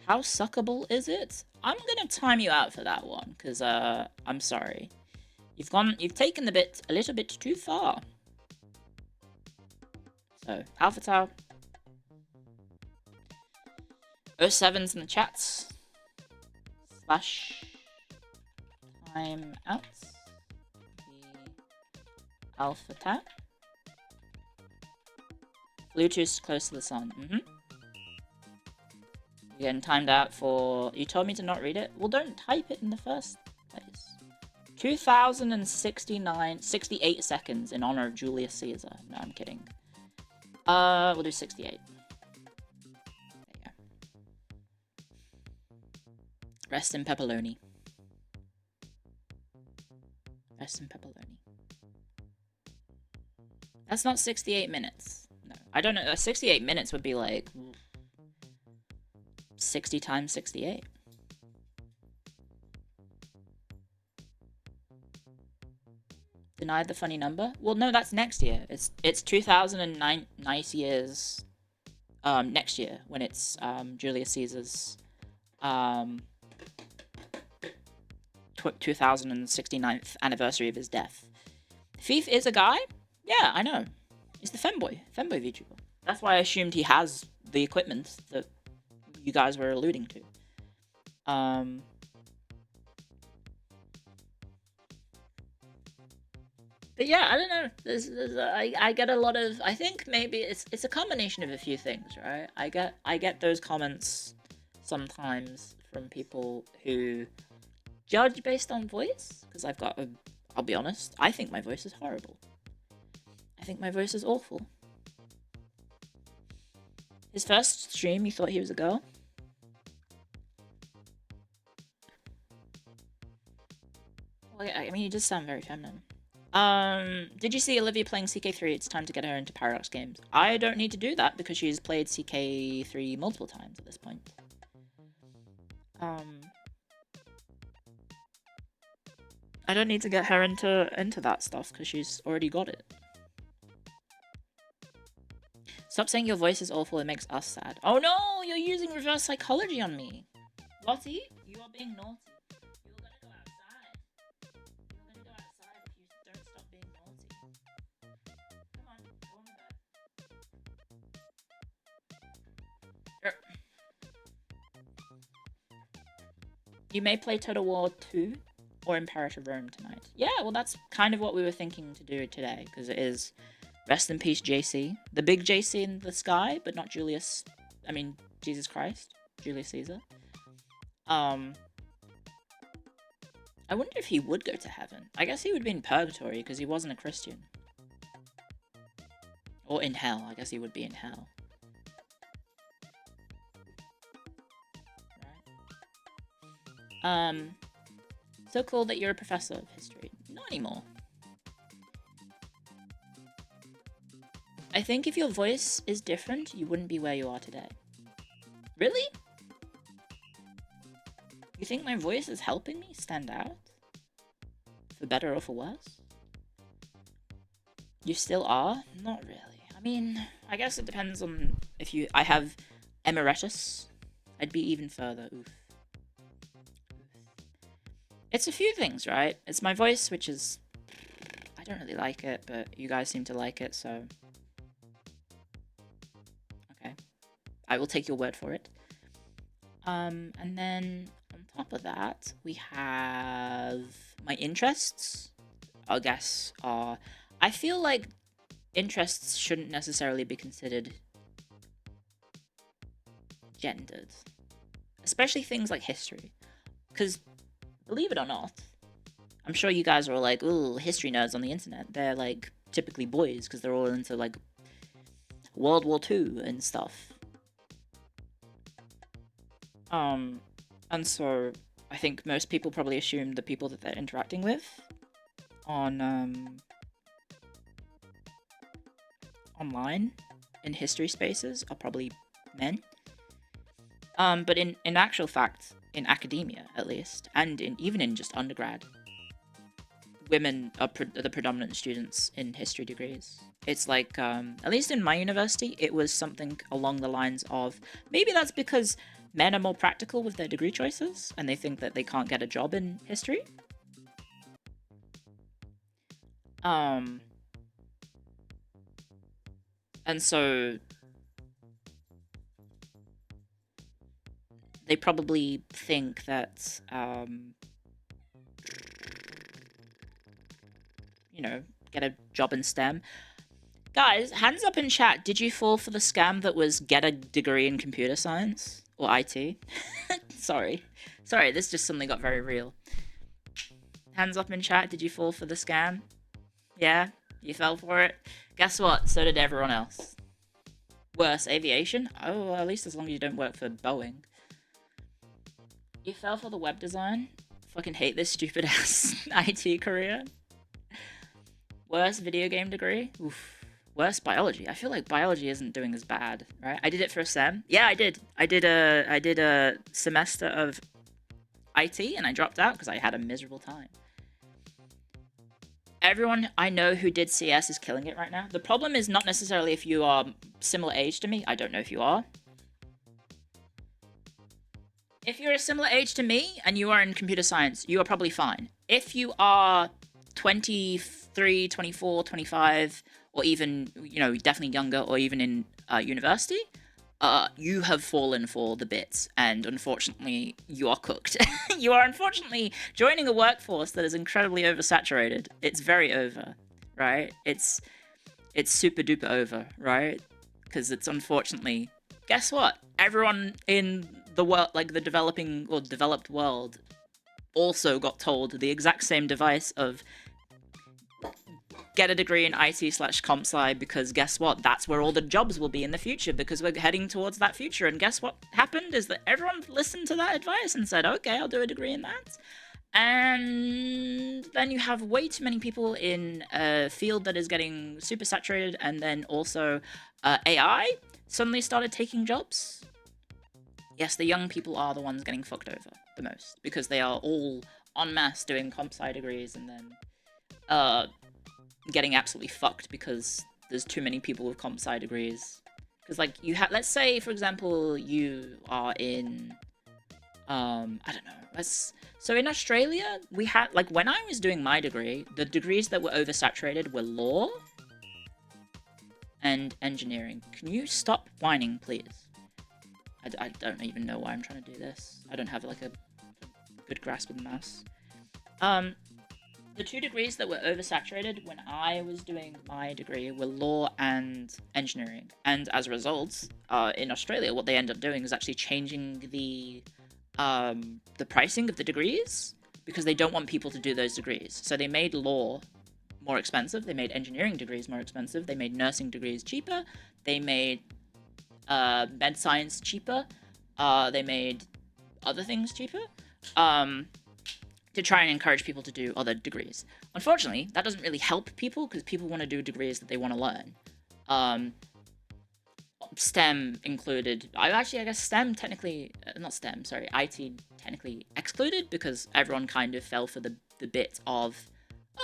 How suckable is it? I'm gonna time you out for that one, because, I'm sorry. You've taken the bit a little bit too far. So, Alpha Tau. 07's in the chats. / time out. The Alpha Tau. Bluetooth close to the sun. You're getting timed out for... You told me to not read it? Well, don't type it in the first place. 68 seconds in honor of Julius Caesar. No, I'm kidding. We'll do 68. There you go. Rest in pepperoni. Rest in pepperoni. That's not 68 minutes. No, I don't know. 68 minutes would be like 60 times 68. Denied the funny number? Well, no, that's next year. It's 2009 nice years. Next year when it's Julius Caesar's 2069th anniversary of his death. Thief is a guy? Yeah, I know. He's the femboy VTuber. That's why I assumed he has the equipment that you guys were alluding to. But yeah, I don't know. I get a lot of. I think maybe it's a combination of a few things, right? I get those comments sometimes from people who judge based on voice, because I'll be honest, I think my voice is horrible. I think my voice is awful. His first stream, you thought he was a girl? Well, I mean, he does sound very feminine. Did you see Olivia playing CK3? It's time to get her into Paradox games. I don't need to do that because she's played CK3 multiple times at this point. I don't need to get her into that stuff because she's already got it. Stop saying your voice is awful, it makes us sad. Oh no, you're using reverse psychology on me. Lottie, you are being naughty. You're gonna go outside. You're gonna go outside if you don't stop being naughty. Come on, go on bed. You may play Total War 2 or Imperative Rome tonight. Yeah, well that's kind of what we were thinking to do today, because it is rest in peace JC. The big JC in the sky, but not Jesus Christ. Julius Caesar. I wonder if he would go to heaven. I guess he would be in purgatory because he wasn't a Christian. Or in hell. I guess he would be in hell. Right. So cool that you're a professor of history. Not anymore. I think if your voice is different, you wouldn't be where you are today. Really? You think my voice is helping me stand out? For better or for worse? You still are? Not really. I mean, I guess it depends on if you... I have emeritus. I'd be even further. Oof. It's a few things, right? It's my voice, which is... I don't really like it, but you guys seem to like it, so... Okay. I will take your word for it. And then... on top of that, we have my interests, I guess, are... I feel like interests shouldn't necessarily be considered gendered. Especially things like history. Because, believe it or not, I'm sure you guys are all like, ooh, history nerds on the internet. They're, like, typically boys, because they're all into, like, World War II and stuff. And so, I think most people probably assume the people that they're interacting with on, online, in history spaces, are probably men. But in actual fact, in academia, at least, and even in just undergrad, women are the predominant students in history degrees. It's like, at least in my university, it was something along the lines of, maybe that's because men are more practical with their degree choices, and they think that they can't get a job in history. And so they probably think that, you know, get a job in STEM. Guys, hands up in chat, did you fall for the scam that was get a degree in computer science? Or IT? Sorry, this just suddenly got very real. Hands up in chat, did you fall for the scam? Yeah, you fell for it? Guess what? So did everyone else. Worse, aviation? Oh, well, at least as long as you don't work for Boeing. You fell for the web design? Fucking hate this stupid ass IT career. Worse, video game degree? Oof. Worse, biology. I feel like biology isn't doing as bad, right? I did it for a sem. Yeah, I did. I did a semester of IT and I dropped out because I had a miserable time. Everyone I know who did CS is killing it right now. The problem is not necessarily if you are similar age to me. I don't know if you are. If you're a similar age to me and you are in computer science, you are probably fine. If you are 23, 24, 25, or even, you know, definitely younger, or even in university, you have fallen for the bits, and unfortunately, you are cooked. You are unfortunately joining a workforce that is incredibly oversaturated. It's very over, right? It's super duper over, right? Because it's unfortunately, guess what? Everyone in the world, like the developing or developed world, also got told the exact same device of get a degree in IT/comp sci because guess what? That's where all the jobs will be in the future because we're heading towards that future. And guess what happened is that everyone listened to that advice and said, okay, I'll do a degree in that. And then you have way too many people in a field that is getting super saturated, and then also AI suddenly started taking jobs. Yes, the young people are the ones getting fucked over the most because they are all en masse doing comp sci degrees and then getting absolutely fucked because there's too many people with comp sci degrees. Because, like, you have, let's say, for example, you are in, I don't know, so in Australia, we had, like, when I was doing my degree, the degrees that were oversaturated were law and engineering. Can you stop whining, please? I don't even know why I'm trying to do this. I don't have, like, a good grasp of the mouse. The two degrees that were oversaturated when I was doing my degree were law and engineering. And as a result, in Australia, what they end up doing is actually changing the pricing of the degrees because they don't want people to do those degrees. So they made law more expensive. They made engineering degrees more expensive. They made nursing degrees cheaper. They made med science cheaper. They made other things cheaper. To try and encourage people to do other degrees. Unfortunately, that doesn't really help people because people want to do degrees that they want to learn. STEM included. I guess STEM technically, not STEM, sorry, IT technically excluded because everyone kind of fell for the bit of,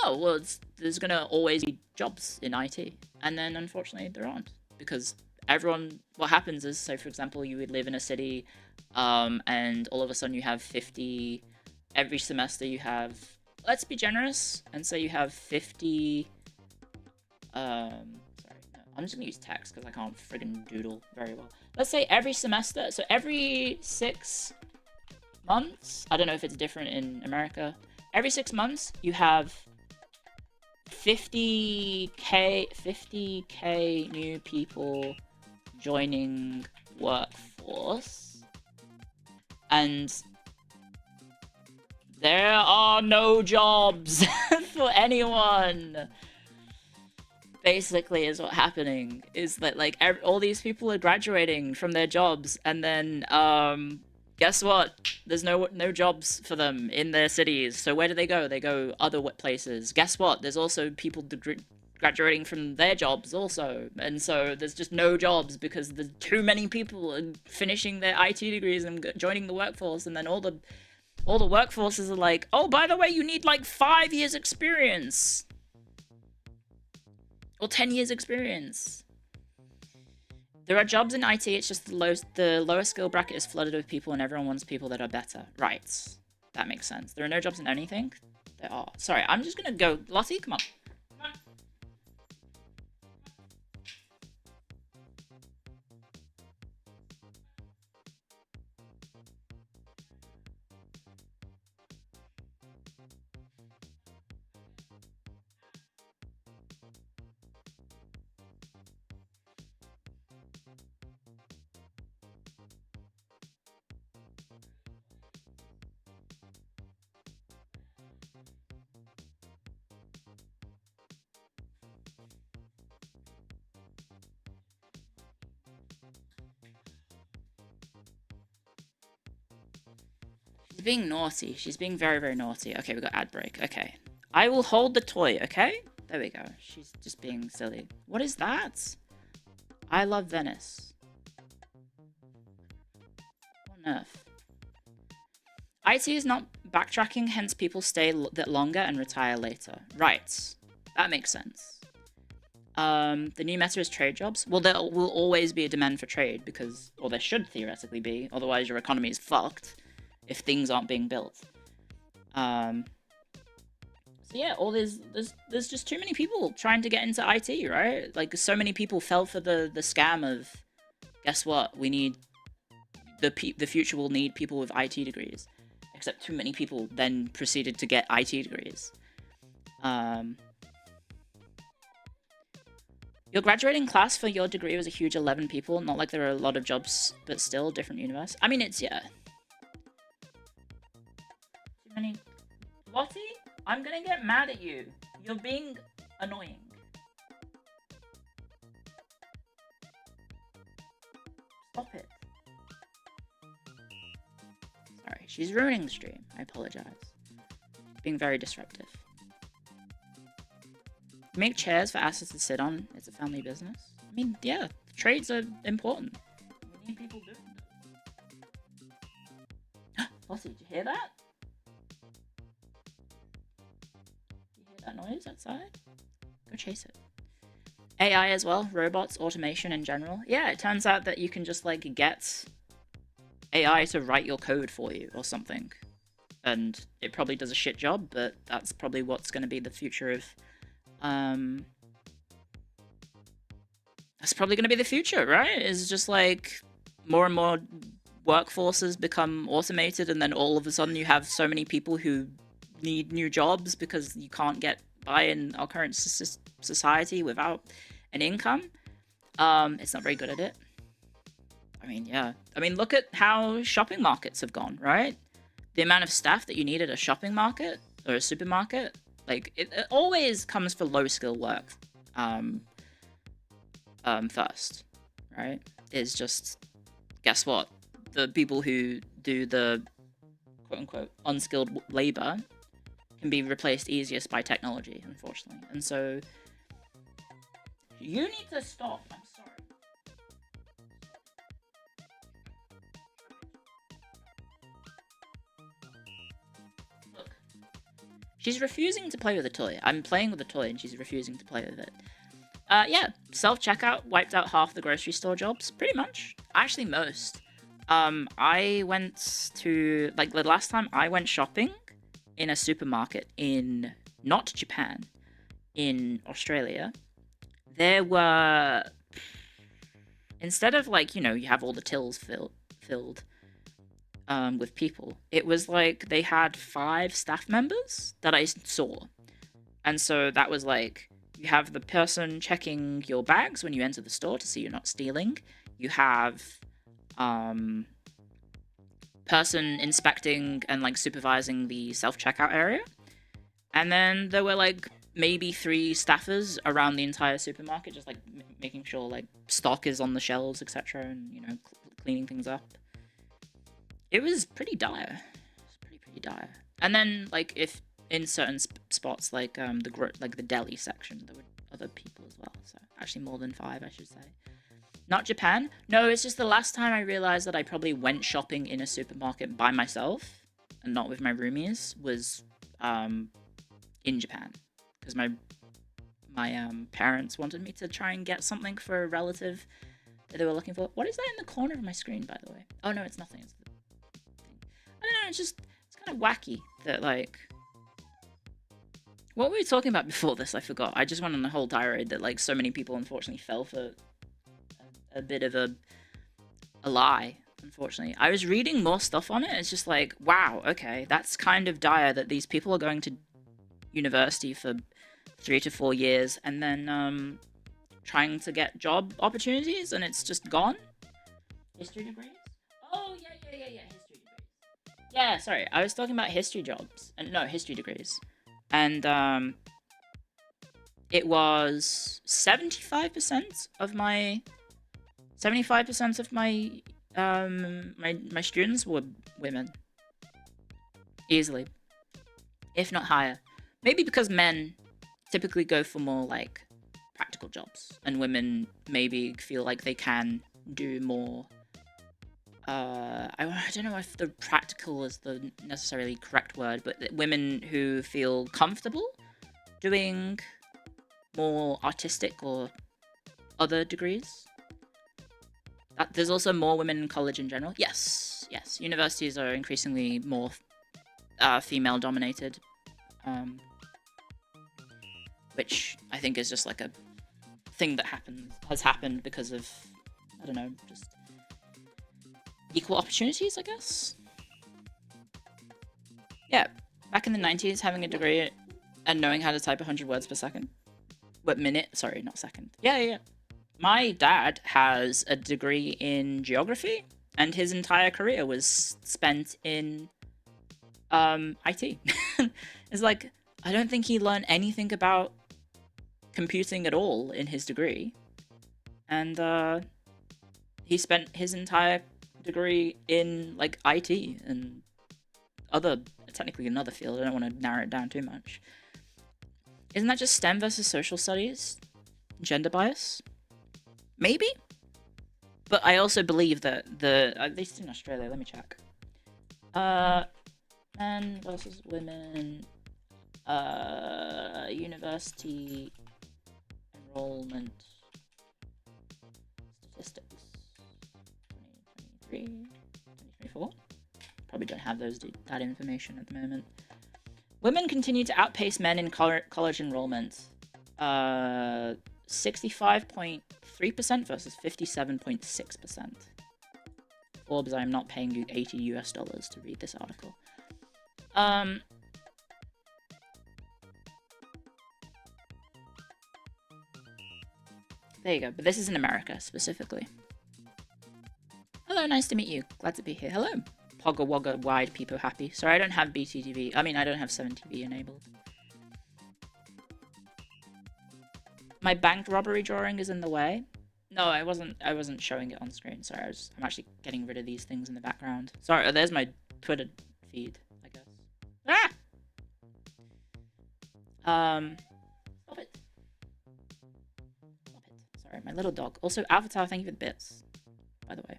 oh, well, there's going to always be jobs in IT. And then unfortunately there aren't because what happens is, so for example, you would live in a city and all of a sudden you have 50, every semester you have, let's be generous and say you have 50, sorry, no, I'm just gonna use text because I can't friggin' doodle very well. Let's say every semester, so every 6 months, I don't know if it's different in America, every 6 months you have 50k new people joining workforce, and there are no jobs for anyone. Basically, is what's happening. Is that, like, all these people are graduating from their jobs, and then guess what? There's no jobs for them in their cities. So where do they go? They go other places. Guess what? There's also people graduating from their jobs also, and so there's just no jobs because there's too many people finishing their IT degrees and joining the workforce, and then all the workforces are like, oh, by the way, you need like 5 years experience or 10 years experience. There are jobs in IT, it's just the lower skill bracket is flooded with people and everyone wants people that are better. Right. That makes sense. There are no jobs in anything? There are. Sorry, I'm just gonna go. Lottie, come on. Come on. She's being naughty. She's being very, very naughty. Okay, we got ad break. Okay. I will hold the toy, okay? There we go. She's just being silly. What is that? I love Venice. What on earth? IT is not backtracking, hence people stay longer and retire later. Right. That makes sense. The new meta is trade jobs. Well, there will always be a demand for trade because, or there should theoretically be, otherwise your economy is fucked if things aren't being built. So yeah, there's just too many people trying to get into IT, right? Like, so many people fell for the scam of, guess what? We need the future will need people with IT degrees. Except too many people then proceeded to get IT degrees. Your graduating class for your degree was a huge 11 people. Not like there are a lot of jobs, but still different universe. I mean, it's, yeah. Too many. Lottie, I'm gonna get mad at you. You're being Annoying. Stop it. Sorry, she's ruining the stream. I apologize. Being very disruptive. Make chairs for assets to sit on. It's a family business. I mean, yeah, trades are important. We need people doing them. Flossie, did you hear that? Did you hear that noise outside? Go chase it. AI as well, robots, automation in general. Yeah, it turns out that you can just like get AI to write your code for you or something. And it probably does a shit job, but that's probably what's going to be the future of that's probably going to be the future, right? Is just like more and more workforces become automated, and then all of a sudden you have so many people who need new jobs because you can't get by in our current society without an income. It's not very good at it. I mean, yeah. I mean, look at how shopping markets have gone, right? The amount of staff that you need at a shopping market or a supermarket, like, it always comes for low-skill work first, right? Is just, guess what? The people who do the quote-unquote unskilled labor can be replaced easiest by technology, unfortunately. And so, you need to stop. I'm sorry. Look. She's refusing to play with a toy. I'm playing with a toy and she's refusing to play with it. Yeah, self-checkout wiped out half the grocery store jobs, pretty much. Actually, most. I went to, like, the last time I went shopping in a supermarket in, not Japan, in Australia, there were, instead of, like, you know, you have all the tills filled with people, it was like they had 5 staff members that I saw. And so that was like, you have the person checking your bags when you enter the store to see you're not stealing. You have person inspecting and like supervising the self-checkout area. And then there were like maybe 3 staffers around the entire supermarket, just like making sure like stock is on the shelves, etc., and you know, cleaning things up. It was pretty dire. It was pretty dire. And then like if in certain spots like the deli section, there were other people as well. So actually more than 5, I should say. Not Japan. No, it's just the last time I realized that I probably went shopping in a supermarket by myself and not with my roomies was in Japan, because my parents wanted me to try and get something for a relative that they were looking for. What is that in the corner of my screen, by the way? Oh no, it's nothing. It's the thing. I don't know. It's kind of wacky that like. What were we talking about before this? I forgot. I just went on a whole tirade that like so many people unfortunately fell for a bit of a lie, unfortunately. I was reading more stuff on it. It's just like, wow, okay, that's kind of dire that these people are going to university for 3 to 4 years and then trying to get job opportunities and it's just gone. History degrees? Oh, yeah, history degrees. Yeah, sorry, I was talking about history jobs. No, history degrees. And it was 75% of my my students were women. Easily. If not higher. Maybe because men typically go for more like practical jobs and women maybe feel like they can do more I don't know if the practical is the necessarily correct word, but women who feel comfortable doing more artistic or other degrees. There's also more women in college in general. Yes. Universities are increasingly more female-dominated, which I think is just like a thing that has happened because of, I don't know, just equal opportunities, I guess. Yeah, back in the 90s, having a degree and knowing how to type 100 words per second. Minute? Sorry, not second. Yeah. My dad has a degree in geography, and his entire career was spent in IT. It's like, I don't think he learned anything about computing at all in his degree, and he spent his entire degree in like IT and technically another field. I don't want to narrow it down too much. Isn't that just STEM versus social studies? Gender bias? Maybe? But I also believe that at least in Australia, let me check. Men versus women, university enrollment statistics. 2023, 2024. Probably don't have that information at the moment. Women continue to outpace men in college enrollment. 65.3% versus 57.6%. Forbes, I am not paying you $80 to read this article. There you go, but this is in America, specifically. Hello, nice to meet you. Glad to be here. Hello. Pogga Wogga Wide People Happy. Sorry, I don't have BTTV. I mean, I don't have 7TV enabled. My bank robbery drawing is in the way. No, I wasn't showing it on screen. Sorry, I'm actually getting rid of these things in the background. Sorry, oh, there's my Twitter feed, I guess. Ah! Stop it. Stop it. Sorry, my little dog. Also, Avatar, thank you for the bits, by the way.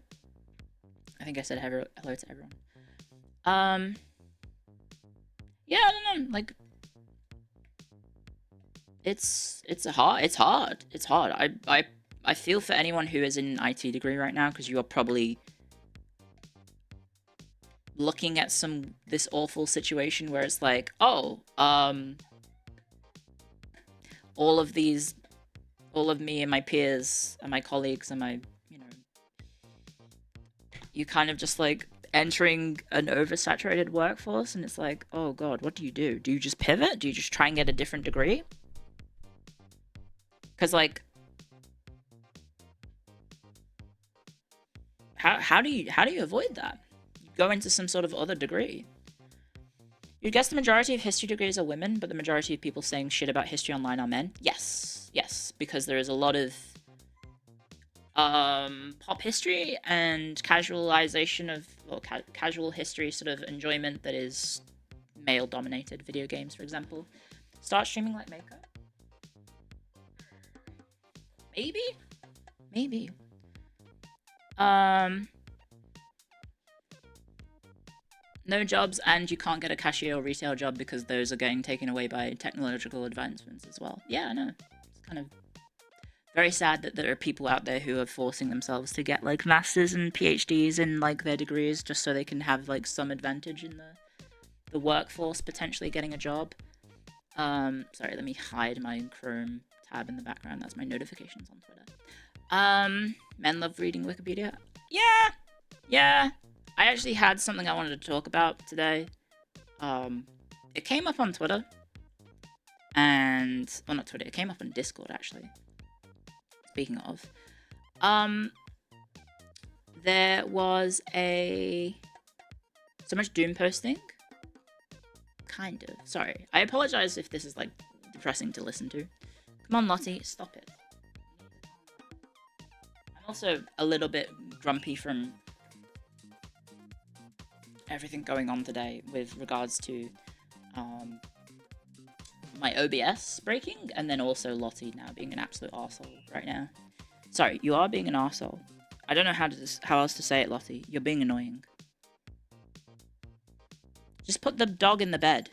I think I said hello to everyone. Yeah, I don't know, like, it's hard. I feel for anyone who is in an IT degree right now, because you are probably looking at this awful situation where it's like, oh, all of me and my peers and my colleagues and my, you kind of just like entering an oversaturated workforce, and it's like, oh god, what do you do? Do you just pivot? Do you just try and get a different degree? Because like, how do you avoid that? You go into some sort of other degree. You'd guess the majority of history degrees are women, but the majority of people saying shit about history online are men. Yes, because there is a lot of pop history and casualization of, well, casual history sort of enjoyment that is male dominated. Video games, for example. Start streaming like Mako? Maybe. No jobs, and you can't get a cashier or retail job because those are getting taken away by technological advancements as well. Yeah, I know. It's kind of very sad that there are people out there who are forcing themselves to get like masters and PhDs in like their degrees just so they can have like some advantage in the workforce, potentially getting a job. Sorry, let me hide my Chrome tab in the background. That's my notifications on Twitter. Men love reading Wikipedia. Yeah. I actually had something I wanted to talk about today. It came up on Twitter. And, well, not Twitter, it came up on Discord, actually. Speaking of. There was so much Doom posting. Kind of. Sorry. I apologize if this is, like, depressing to listen to. Come on, Lottie, stop it. I'm also a little bit grumpy from everything going on today with regards to my OBS breaking, and then also Lottie now being an absolute arsehole right now. Sorry, you are being an arsehole. I don't know how else to say it, Lottie. You're being annoying. Just put the dog in the bed.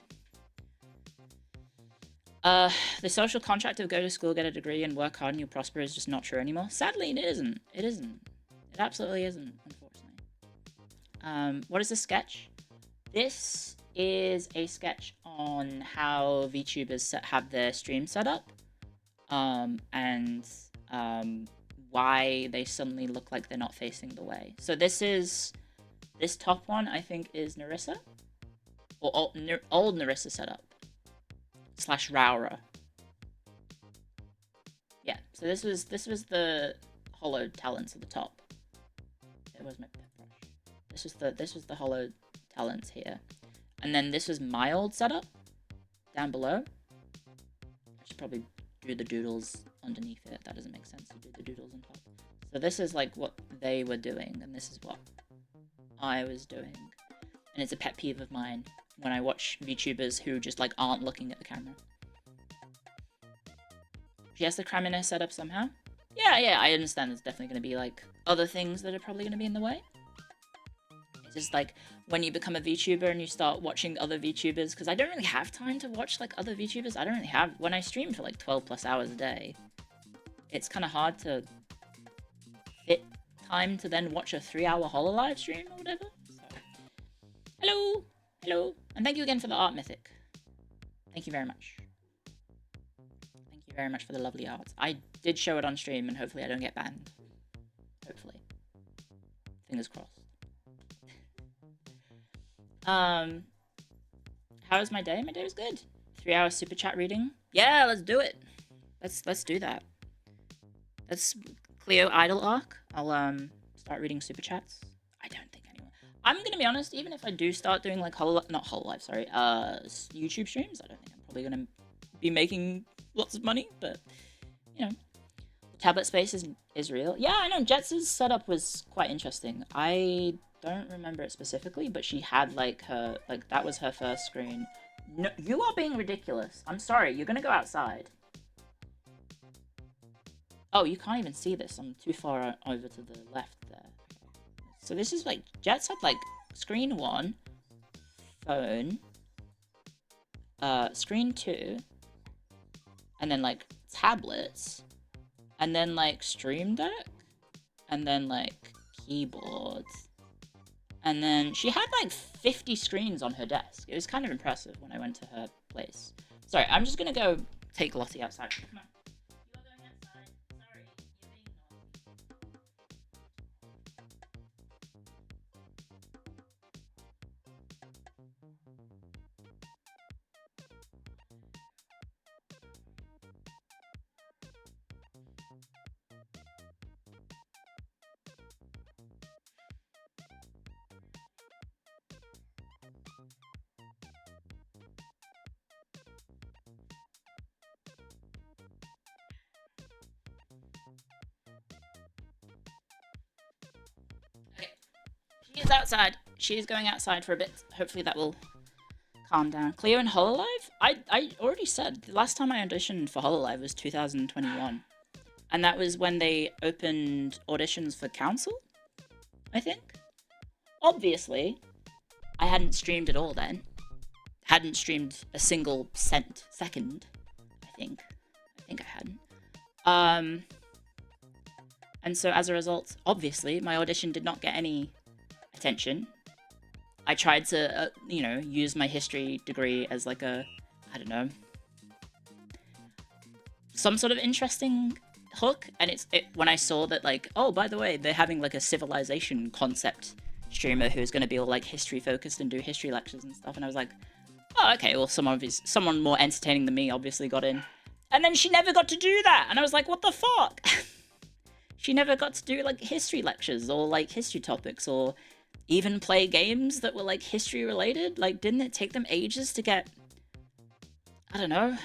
The social contract of go to school, get a degree, and work hard and you'll prosper is just not true anymore. Sadly, it isn't. It absolutely isn't, unfortunately. What is this sketch? This is a sketch on how VTubers have their stream set up, and why they suddenly look like they're not facing the way. So this top one, I think, is Narissa, or old Narissa setup / Raura. Yeah. So this was the hollowed talents at the top. It was my brush. This was the hollowed talents here. And then this was my old setup down below. I should probably do the doodles underneath it. That doesn't make sense to do the doodles on top. So this is like what they were doing, and this is what I was doing. And it's a pet peeve of mine when I watch VTubers who just like aren't looking at the camera. She has to cram in her setup somehow. Yeah, I understand there's definitely going to be like other things that are probably going to be in the way. It's just like when you become a VTuber and you start watching other VTubers, because I don't really have time to watch like other VTubers. I don't really have, when I stream for like 12 plus hours a day, it's kind of hard to fit time to then watch a 3-hour HoloLive stream or whatever. So, hello, and thank you again for the art, Mythic. Thank you very much. Thank you very much for the lovely art. I did show it on stream, and hopefully I don't get banned. Hopefully. Fingers crossed. How was my day? My day was good. 3-hour super chat reading. Yeah, let's do it. Let's do that. That's Cleo Idol arc. I'll start reading super chats. I don't think anyone. I'm gonna be honest. Even if I do start doing like YouTube streams, I don't think I'm probably gonna be making lots of money. But you know, the tablet space is real. Yeah, I know. Jets's setup was quite interesting. I don't remember it specifically, but she had like her that was her first screen. No, you are being ridiculous. I'm sorry. You're gonna go outside. Oh, you can't even see this. I'm too far over to the left there. So this is like Jets had like screen 1, phone, screen 2, and then like tablets, and then like Stream Deck, and then like keyboards, and then she had like 50 screens on her desk. It was kind of impressive when I went to her place. Sorry, I'm just gonna go take Lottie outside. Come on. You are going outside. Sorry, you're being She is outside. She is going outside for a bit. Hopefully that will calm down. Cleo and HoloLive? I already said, the last time I auditioned for HoloLive was 2021. And that was when they opened auditions for Council, I think. Obviously, I hadn't streamed at all then. Hadn't streamed a single second, I think. I think I hadn't. And so as a result, obviously, my audition did not get any attention. I tried to, use my history degree as like a, I don't know, some sort of interesting hook. And when I saw that, like, oh, by the way, they're having like a civilization concept streamer who's going to be all like history focused and do history lectures and stuff, and I was like, oh, okay, well, someone more entertaining than me obviously got in. And then she never got to do that, and I was like, what the fuck? She never got to do like history lectures or like history topics or even play games that were like history related. Like, didn't it take them ages to get, I don't know,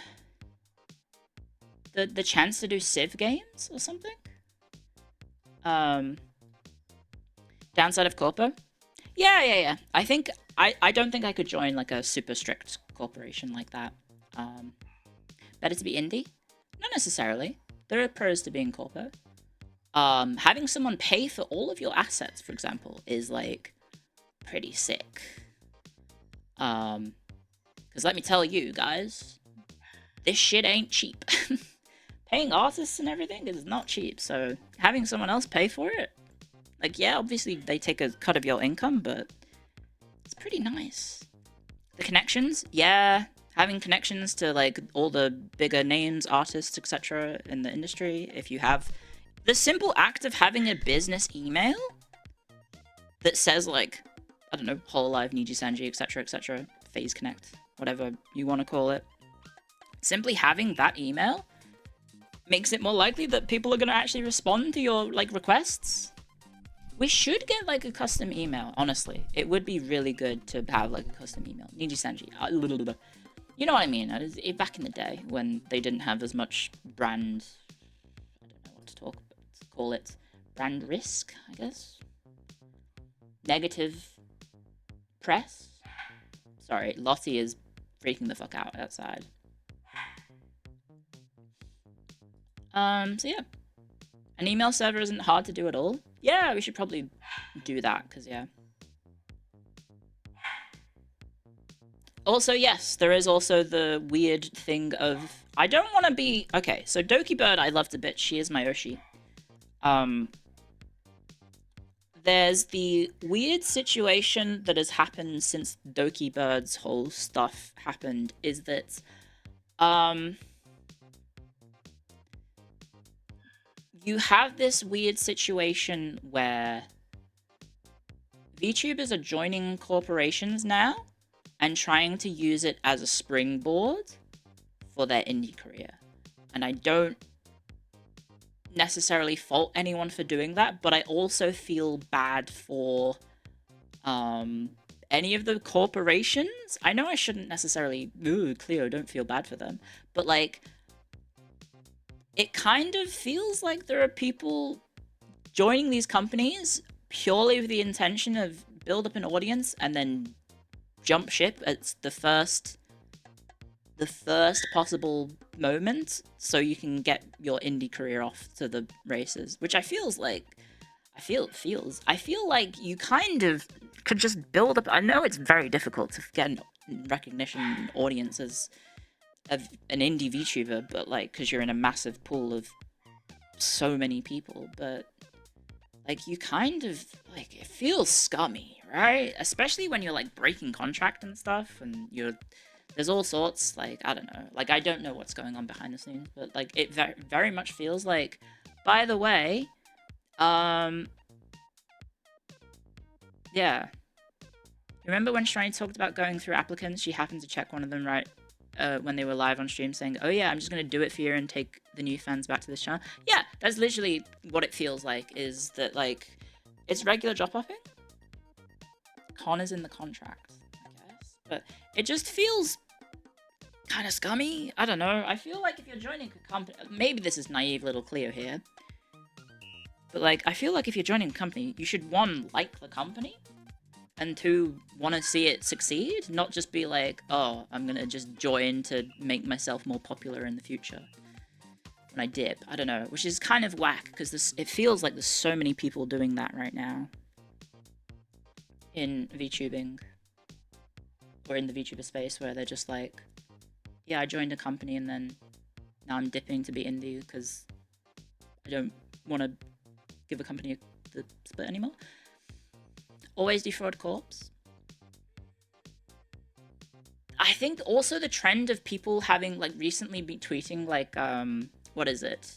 the chance to do Civ games or something? Downside of corpo? Yeah. I don't think I could join like a super strict corporation like that. Better to be indie? Not necessarily. There are pros to being corpo. Having someone pay for all of your assets, for example, is like pretty sick. Because let me tell you guys, this shit ain't cheap. Paying artists and everything is not cheap, so having someone else pay for it, like, yeah, obviously they take a cut of your income, but it's pretty nice. The connections, yeah, having connections to like all the bigger names, artists, etc. in the industry. If you have the simple act of having a business email that says like, I don't know, HoloLive, Niji Sanji, etc., Phase Connect, whatever you want to call it. Simply having that email makes it more likely that people are going to actually respond to your like requests. We should get like a custom email, honestly. It would be really good to have like a custom email. Niji Sanji. You know what I mean? Back in the day when they didn't have as much brand, I don't know what to call it, brand risk, I guess. Negative press. Sorry, Lottie is freaking the fuck out outside. So yeah. An email server isn't hard to do at all. Yeah, we should probably do that, because yeah. Also, yes, there is also the weird thing of, I don't want to be, okay, so Doki Bird I loved a bit, she is my Oshi. There's the weird situation that has happened since Doki Bird's whole stuff happened, is that, you have this weird situation where VTubers are joining corporations now and trying to use it as a springboard for their indie career. And I don't necessarily fault anyone for doing that, but I also feel bad for any of the corporations. I know I shouldn't necessarily, Cleo, don't feel bad for them, but like, it kind of feels like there are people joining these companies purely with the intention of build up an audience and then jump ship at the first possible moment so you can get your indie career off to the races, which I feel like you kind of could just build up. I know it's very difficult to get recognition and audiences of an indie VTuber, but like, because you're in a massive pool of so many people, but like, you kind of, like, it feels scummy, right? Especially when you're like breaking contract and stuff, and there's all sorts, like, I don't know, like, I don't know what's going on behind the scenes, but like, it very much feels like, by the way, yeah. Remember when Shrine talked about going through applicants? She happened to check one of them right when they were live on stream, saying, oh yeah, I'm just going to do it for you and take the new fans back to this channel. Yeah, that's literally what it feels like, is that, like, it's regular drop-offing. Con is in the contract, I guess. But it just feels kind of scummy. I don't know. I feel like if you're joining a company, maybe this is naive little Cleo here, but like, I feel like if you're joining a company, you should, one, like the company, and two, want to see it succeed, not just be like, oh, I'm gonna just join to make myself more popular in the future when I dip. I don't know, which is kind of whack, because it feels like there's so many people doing that right now in VTubing, or in the VTuber space, where they're just like, yeah, I joined a company and then now I'm dipping to be indie because I don't want to give a company the split anymore. Always defraud corps. I think also the trend of people having, like, recently been tweeting, like, what is it?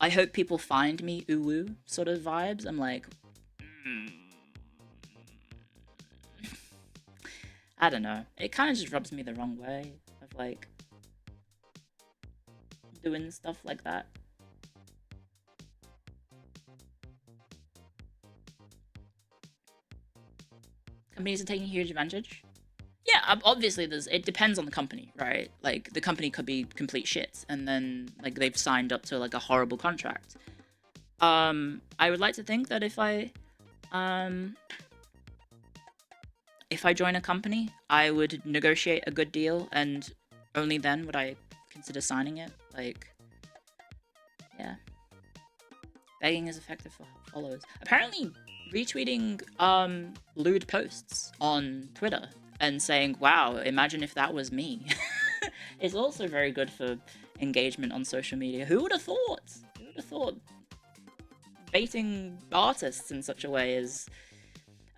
I hope people find me, ooh, sort of vibes. I'm like, I don't know. It kind of just rubs me the wrong way of, like, doing stuff like that. Companies are taking huge advantage. Yeah, obviously it depends on the company, right? Like, the company could be complete shit, and then, like, they've signed up to, like, a horrible contract. I would like to think that if I join a company, I would negotiate a good deal, and only then would I consider signing it. Like, yeah. Begging is effective for followers. Apparently, retweeting lewd posts on Twitter and saying, wow, imagine if that was me, is also very good for engagement on social media. Who would have thought? Who would have thought baiting artists in such a way is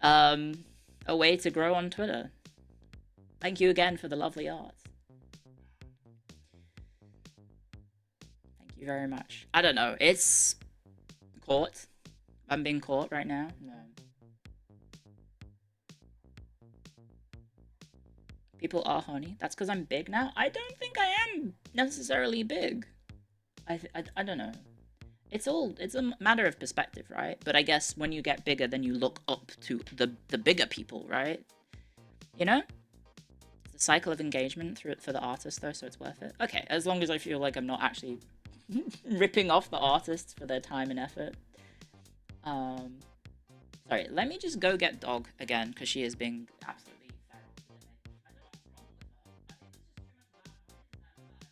a way to grow on Twitter? Thank you again for the lovely art. Thank you very much. I don't know, it's caught. I'm being caught right now. No. People are horny. That's because I'm big now. I don't think I am necessarily big. I don't know. It's a matter of perspective, right? But I guess when you get bigger, then you look up to the bigger people, right? You know? It's a cycle of engagement through it for the artist, though, so it's worth it. Okay, as long as I feel like I'm not actually ripping off the artists for their time and effort. Sorry, let me just go get Dog again, because she is being absolutely feral today. I don't know what's wrong with her. I think it's just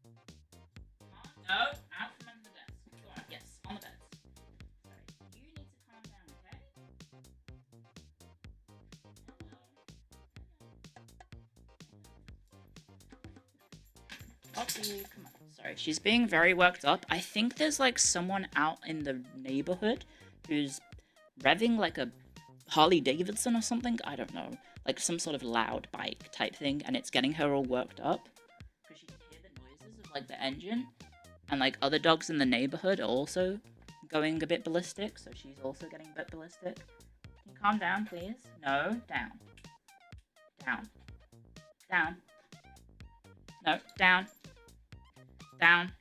too much No, out from under the desk. Go on. Yes, on the bed. Sorry. You need to calm down, okay? Oxy, come on. Sorry, she's being very worked up. I think there's like someone out in the neighborhood who's revving like a Harley Davidson or something. I don't know. Like some sort of loud bike type thing, and it's getting her all worked up. Because she can hear the noises of like the engine. And like other dogs in the neighborhood are also going a bit ballistic, so she's also getting a bit ballistic. Can you calm down, please? No, down. Down. Down. No, down. Down.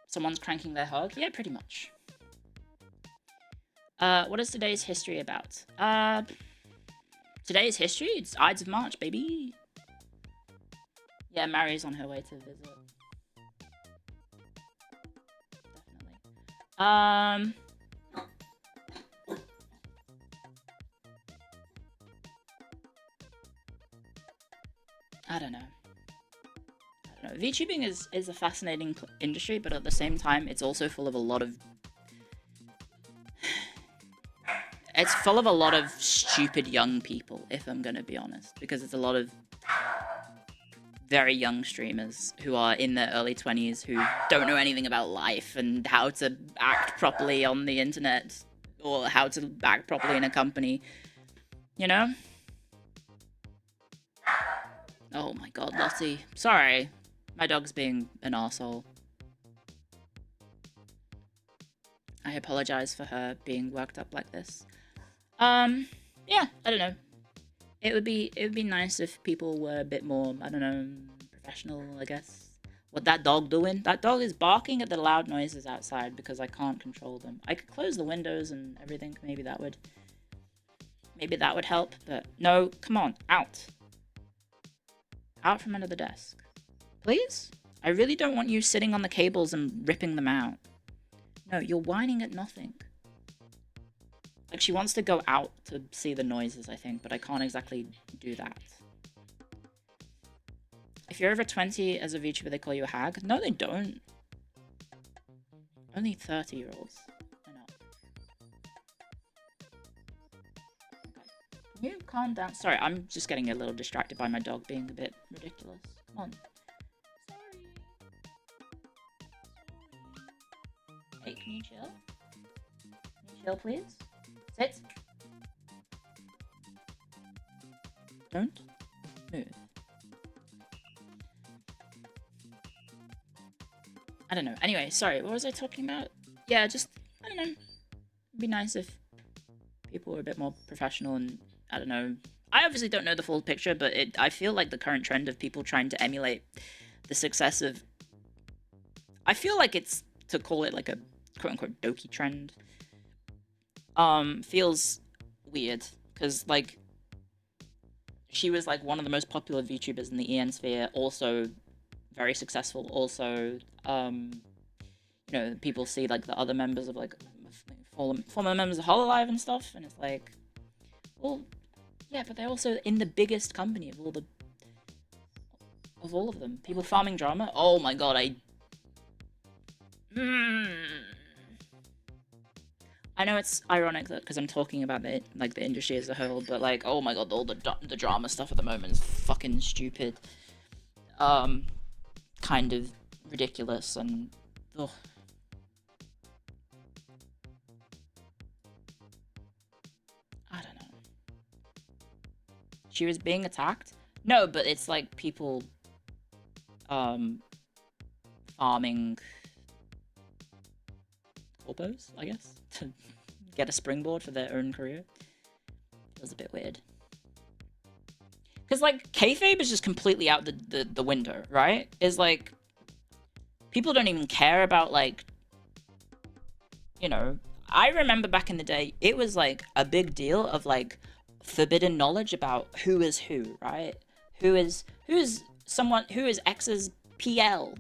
Someone's cranking their hog? Yeah, pretty much. What is today's history about? Today's history? It's Ides of March, baby. Yeah, Mary's on her way to visit. I don't know. VTubing is a fascinating industry, but at the same time, it's also full of a lot of... It's full of a lot of stupid young people, if I'm gonna be honest. Because it's a lot of very young streamers who are in their early 20s who don't know anything about life and how to act properly on the internet or how to act properly in a company, you know? Oh my god, Lottie. Sorry. My dog's being an arsehole. I apologize for her being worked up like this. Yeah, I don't know. It would be nice if people were a bit more, I don't know, professional, I guess. What that dog doing? That dog is barking at the loud noises outside because I can't control them. I could close the windows and everything. Maybe that would help, but no, come on, out. Out from under the desk. Please? I really don't want you sitting on the cables and ripping them out. No, you're whining at nothing. Like, she wants to go out to see the noises, I think, but I can't exactly do that. If you're over 20 as a VTuber, they call you a hag? No, they don't. Only 30-year-olds. I know. Okay. Can you calm down? Sorry, I'm just getting a little distracted by my dog being a bit ridiculous. Come on. Sorry. Hey, can you chill? Can you chill, please? Sit. Don't move. I don't know. Anyway, sorry, what was I talking about? Yeah, just, I don't know. It'd be nice if people were a bit more professional and, I don't know. I obviously don't know the full picture, but I feel like the current trend of people trying to emulate the success of... I feel like it's, to call it like a quote-unquote dokey trend, feels weird, because, like, she was, like, one of the most popular VTubers in the EN sphere, also very successful, also, you know, people see, like, the other members of, like, former members of Hololive and stuff, and it's like, well, yeah, but they're also in the biggest company of all of them. People farming drama? Oh my god, I know it's ironic that because I'm talking about the industry as a whole, but like, oh my god, all the drama stuff at the moment is fucking stupid, kind of ridiculous, and ugh. I don't know. She was being attacked? No, but it's like people, farming elbows, I guess, to get a springboard for their own career. It was a bit weird. Because, like, kayfabe is just completely out the window, right? Is like, people don't even care about, like, you know, I remember back in the day, it was, like, a big deal of, like, forbidden knowledge about who is who, right? Who is someone, who is X's PL?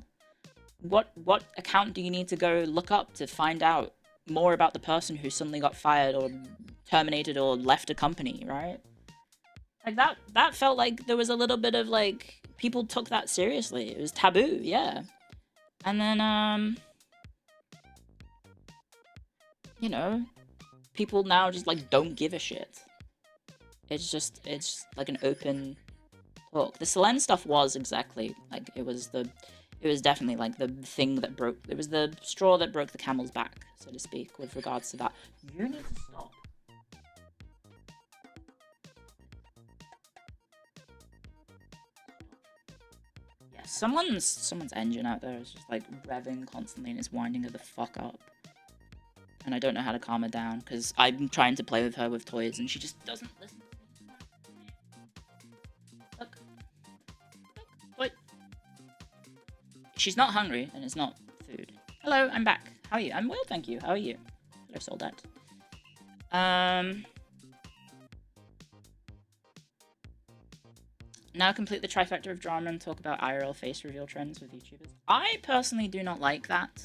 What account do you need to go look up to find out more about the person who suddenly got fired or terminated or left a company, right? Like, that felt like there was a little bit of, like, people took that seriously. It was taboo, yeah. And then, you know, people now just, like, don't give a shit. It's just like an open talk. The Selene stuff was exactly, like, it was definitely, like, the thing that broke, it was the straw that broke the camel's back, so to speak, with regards to that. You need to stop. Yeah, someone's engine out there is just, like, revving constantly and it's winding her the fuck up. And I don't know how to calm her down, because I'm trying to play with her with toys and she just doesn't listen. Look. Wait. She's not hungry, and it's not food. Hello, I'm back. How are you? I'm well, thank you. How are you? I sold that. Now complete the trifecta of drama and talk about IRL face reveal trends with YouTubers. I personally do not like that.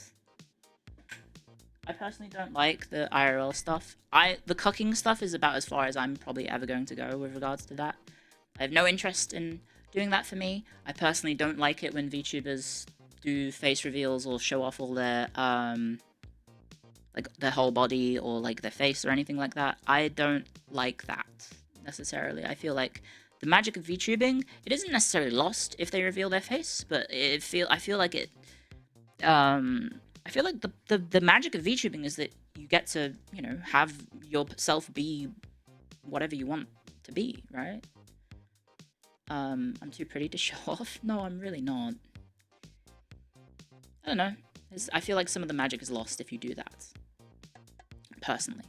I personally don't like the IRL stuff. The cooking stuff is about as far as I'm probably ever going to go with regards to that. I have no interest in doing that for me. I personally don't like it when VTubers do face reveals or show off all their, like, their whole body or, like, their face or anything like that. I don't like that, necessarily. I feel like the magic of VTubing, it isn't necessarily lost if they reveal their face, but I feel like it, I feel like the magic of VTubing is that you get to, you know, have yourself be whatever you want to be, right? I'm too pretty to show off? No, I'm really not. I don't know. I feel like some of the magic is lost if you do that. Personally.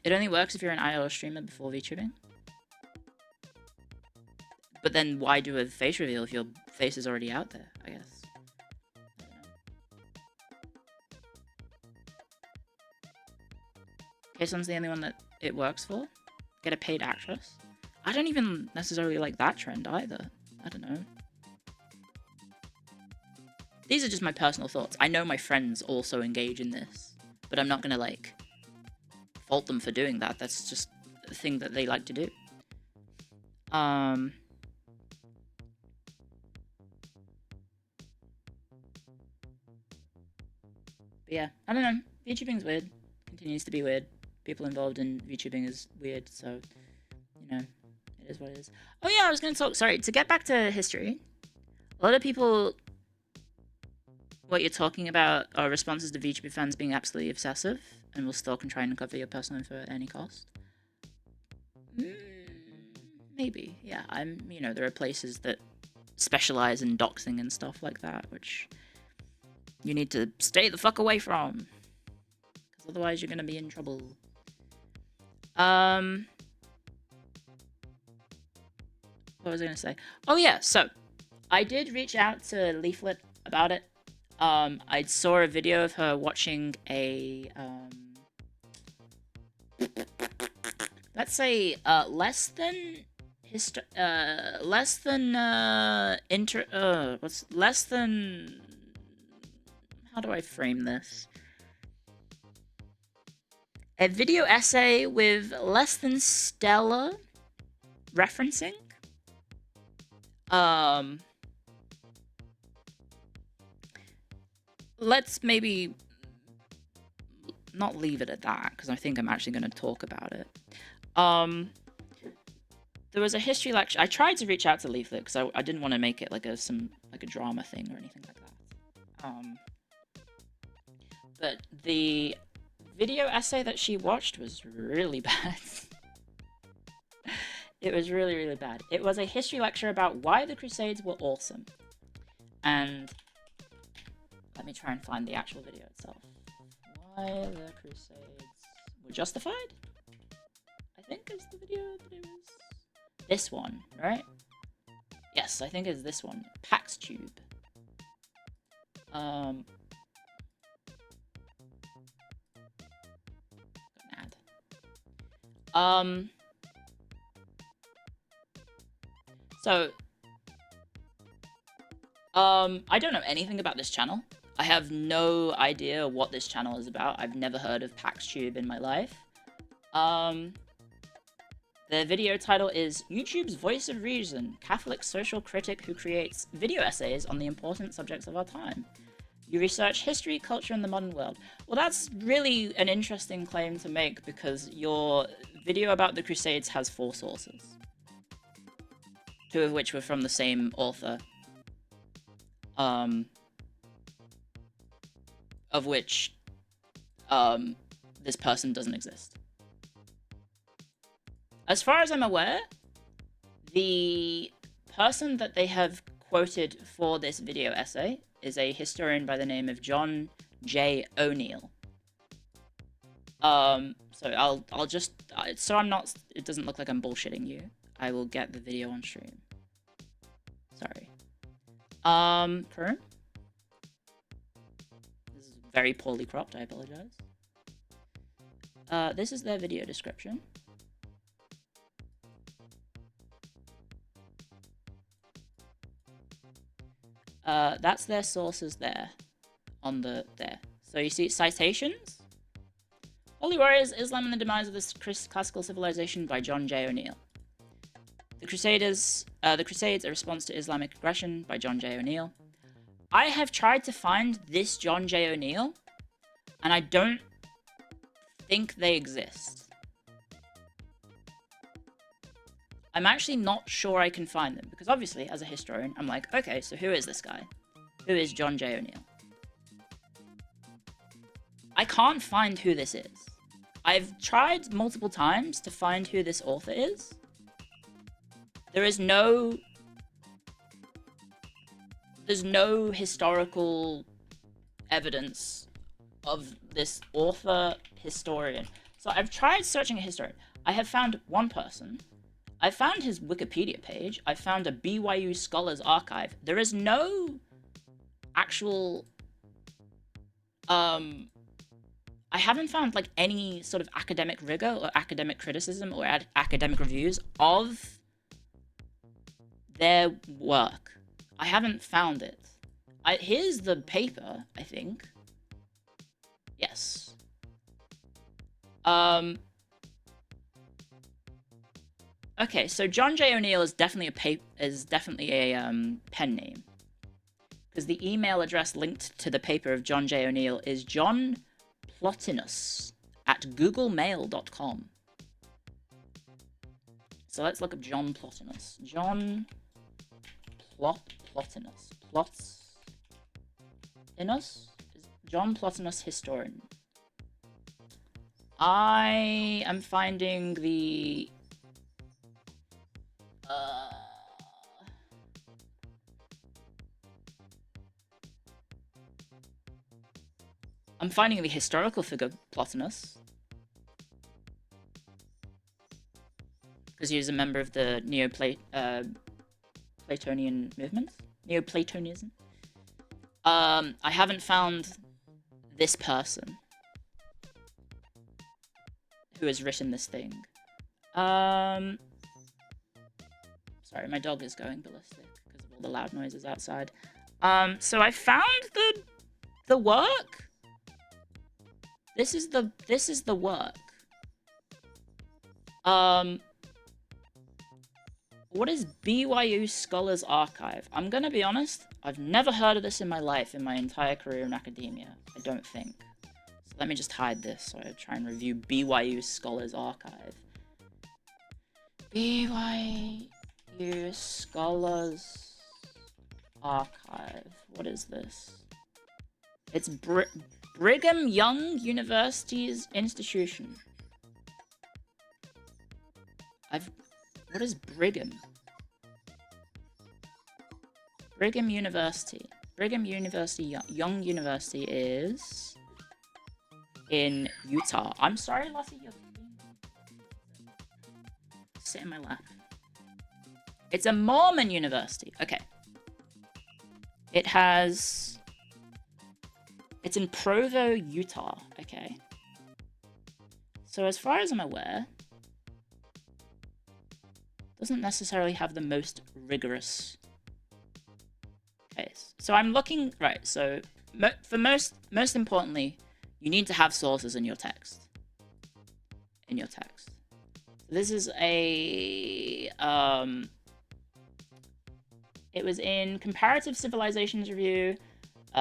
It only works if you're an IRL streamer before VTubing. But then why do a face reveal if your face is already out there, I guess? Kayson's the only one that it works for. Get a paid actress. I don't even necessarily like that trend either. I don't know. These are just my personal thoughts. I know my friends also engage in this, but I'm not gonna, like, fault them for doing that. That's just a thing that they like to do. But yeah, I don't know. VTubing's weird. Continues to be weird. People involved in VTubing is weird, so, you know, it is what it is. Oh yeah, I was gonna talk, sorry, to get back to history, a lot of people, what you're talking about are responses to VTuber fans being absolutely obsessive, and will stalk and try and uncover your personal info at any cost. Maybe, yeah, you know, there are places that specialize in doxing and stuff like that, which you need to stay the fuck away from. Because otherwise you're gonna be in trouble. What was I gonna say? Oh yeah, so I did reach out to Leaflet about it. I saw a video of her watching a let's say less than how do I frame this? A video essay with less than stellar referencing. Let's maybe not leave it at that, because I think I'm actually going to talk about it. There was a history lecture. I tried to reach out to Leaflet because I didn't want to make it like a drama thing or anything like that. But the video essay that she watched was really bad. It was really, really bad. It was a history lecture about why the Crusades were awesome. And Let me try and find the actual video itself. Why the Crusades were justified? I think it's the video that it was. This one, right? Yes, I think it's this one. PaxTube. Got an ad. I don't know anything about this channel. I have no idea what this channel is about. I've never heard of PaxTube in my life. The video title is YouTube's Voice of Reason, Catholic social critic who creates video essays on the important subjects of our time. You research history, culture, and the modern world. Well, that's really an interesting claim to make because your video about the Crusades has 4 sources. 2 of which were from the same author. Of which, this person doesn't exist. As far as I'm aware, the person that they have quoted for this video essay is a historian by the name of John J. O'Neill. So I'll just, so I'm not, it doesn't look like I'm bullshitting you. I will get the video on stream. Sorry. Perm? This is very poorly cropped, I apologize. This is their video description. That's their sources there. There. So you see citations. Holy Warriors, Islam and the Demise of the Classical Civilization by John J. O'Neill. The Crusades, a response to Islamic aggression by John J. O'Neill. I have tried to find this John J. O'Neill, and I don't think they exist. I'm actually not sure I can find them, because obviously, as a historian, I'm like, okay, so who is this guy? Who is John J. O'Neill? I can't find who this is. I've tried multiple times to find who this author is. There's no historical evidence of this author historian. So I've tried searching a historian. I have found one person. I found his Wikipedia page. I found a BYU Scholars Archive. There is no actual... I haven't found, like, any sort of academic rigor or academic criticism or academic reviews of their work. I haven't found it. Here's the paper, I think. Yes. Okay, so John J. O'Neill is definitely a pen name, because the email address linked to the paper of John J. O'Neill is johnplotinus@googlemail.com. So let's look up John Plotinus. Plotinus. John Plotinus, historian. I am finding the... I'm finding the historical figure Plotinus, because he was a member of the Platonian movement, Neoplatonism. I haven't found this person who has written this thing. Sorry, my dog is going ballistic because of all the loud noises outside. So I found the work. This is the work. What is BYU Scholars Archive? I'm gonna be honest, I've never heard of this in my life, in my entire career in academia. I don't think. So let me just hide this so I try and review BYU Scholars Archive. BYU Scholars Archive. What is this? It's Brigham Young University's institution. What is Brigham? Brigham University. Brigham University, Young University is in Utah. I'm sorry, Lassie, you're sit in my lap. It's a Mormon university. Okay. It's in Provo, Utah. Okay. So as far as I'm aware, doesn't necessarily have the most rigorous case. So I'm looking, right, so for most importantly, you need to have sources in your text. This is a, it was in Comparative Civilizations Review,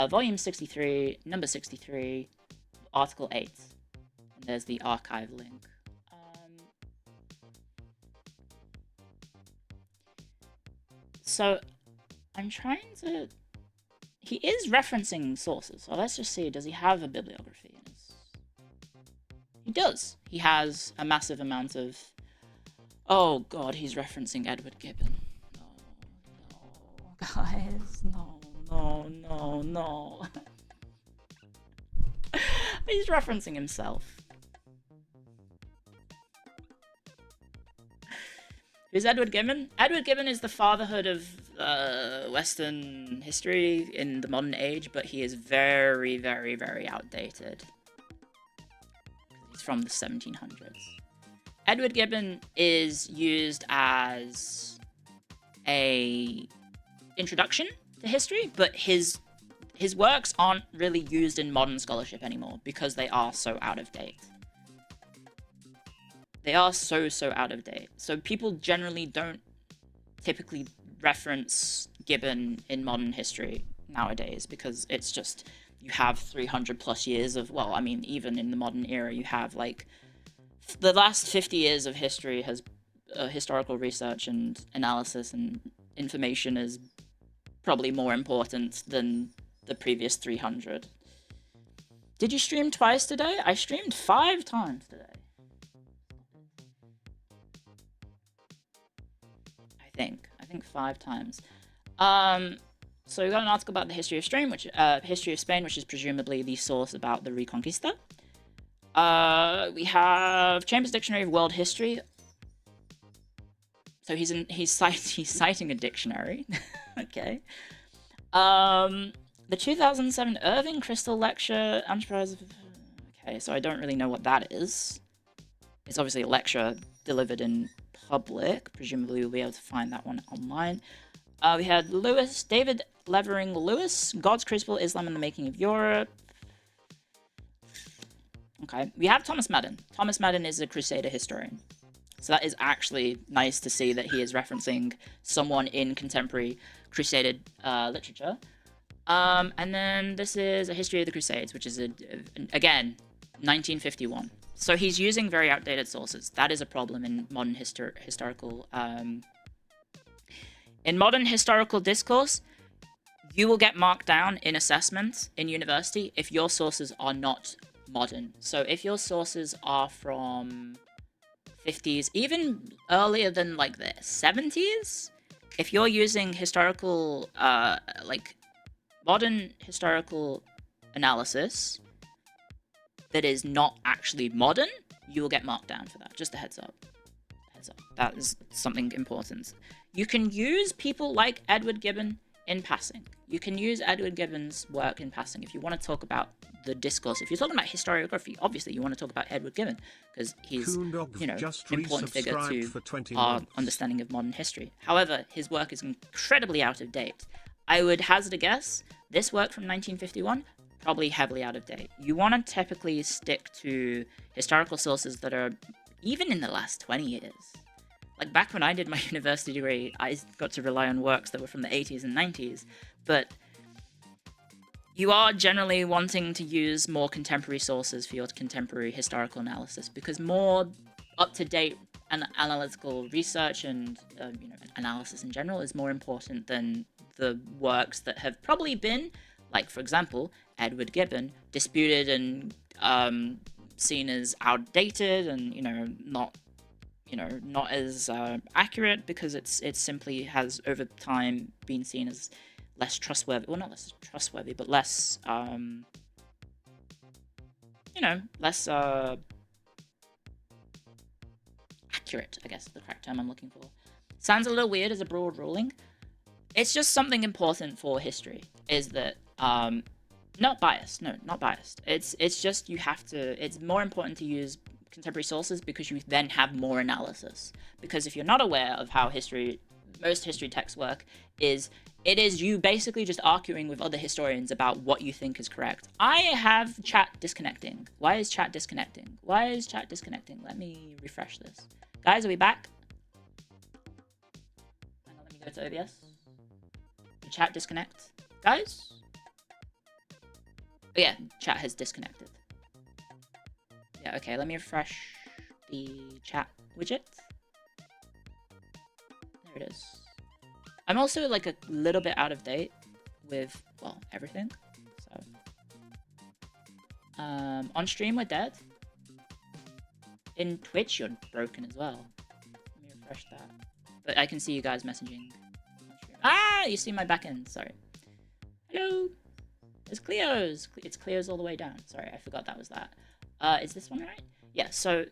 volume 63, number 63, article 8. And there's the archive link. So I'm trying to... He is referencing sources, so let's just see, does he have a bibliography? He does. He has a massive amount of... Oh god, he's referencing Edward Gibbon. No, guys, no. He's referencing himself. Who's Edward Gibbon? Edward Gibbon is the fatherhood of Western history in the modern age, but he is very, very, very outdated. He's from the 1700s. Edward Gibbon is used as a introduction to history, but his works aren't really used in modern scholarship anymore because they are so out of date. They are so out of date. So people generally don't typically reference Gibbon in modern history nowadays because it's just, you have 300 plus years of, well, I mean, even in the modern era, you have like, the last 50 years of history has historical research and analysis and information is probably more important than the previous 300. Did you stream twice today? I streamed 5 times today. I think 5 times. So we got an article about the history of Spain, which is presumably the source about the Reconquista. We have Chambers Dictionary of World History. So he's citing a dictionary. Okay. The 2007 Irving Crystal Lecture, Enterprise. Okay, so I don't really know what that is. It's obviously a lecture delivered in public. Presumably we'll be able to find that one online. We had David Levering Lewis, God's Crucible, Islam and the Making of Europe. Okay, we have Thomas Madden. Thomas Madden is a Crusader historian. So that is actually nice to see that he is referencing someone in contemporary Crusader literature. And then this is A History of the Crusades, which is, again, 1951. So he's using very outdated sources. That is a problem in modern historical... in modern historical discourse, you will get marked down in assessments in university if your sources are not modern. So if your sources are from 50s, even earlier than like the 70s, if you're using historical, like modern historical analysis that is not actually modern, you will get marked down for that. Just a heads up. That is something important. You can use people like Edward Gibbon in passing. You can use Edward Gibbon's work in passing if you want to talk about the discourse. If you're talking about historiography, obviously you want to talk about Edward Gibbon because he's, important figure to our understanding of modern history. However, his work is incredibly out of date. I would hazard a guess, this work from 1951, probably heavily out of date. You want to typically stick to historical sources that are even in the last 20 years. Like back when I did my university degree, I got to rely on works that were from the 80s and 90s, but you are generally wanting to use more contemporary sources for your contemporary historical analysis because more up-to-date analytical research and analysis in general is more important than the works that have probably been, like for example, Edward Gibbon, disputed and seen as outdated and not as accurate because it simply has over time been seen as less trustworthy. Well, not less trustworthy, but less, less accurate, I guess is the correct term I'm looking for. Sounds a little weird as a broad ruling. It's just something important for history, is that, not biased, no, not biased. It's just you have to, it's more important to use contemporary sources because you then have more analysis. Because if you're not aware of how most history texts work, it is you basically just arguing with other historians about what you think is correct. I have chat disconnecting. Why is chat disconnecting? Why is chat disconnecting? Let me refresh this. Guys, are we back? Hang on, let me go to OBS. Did chat disconnect? Guys? Oh yeah, chat has disconnected. Yeah, okay, let me refresh the chat widget. There it is. I'm also like a little bit out of date with, well, everything. So, on stream we're dead. In Twitch you're broken as well. Let me refresh that. But I can see you guys messaging on stream. Ah, you see my back end. Sorry. Hello. It's Cleo's. It's Cleo's all the way down. Sorry, I forgot that was that. Is this one right? Yeah. So,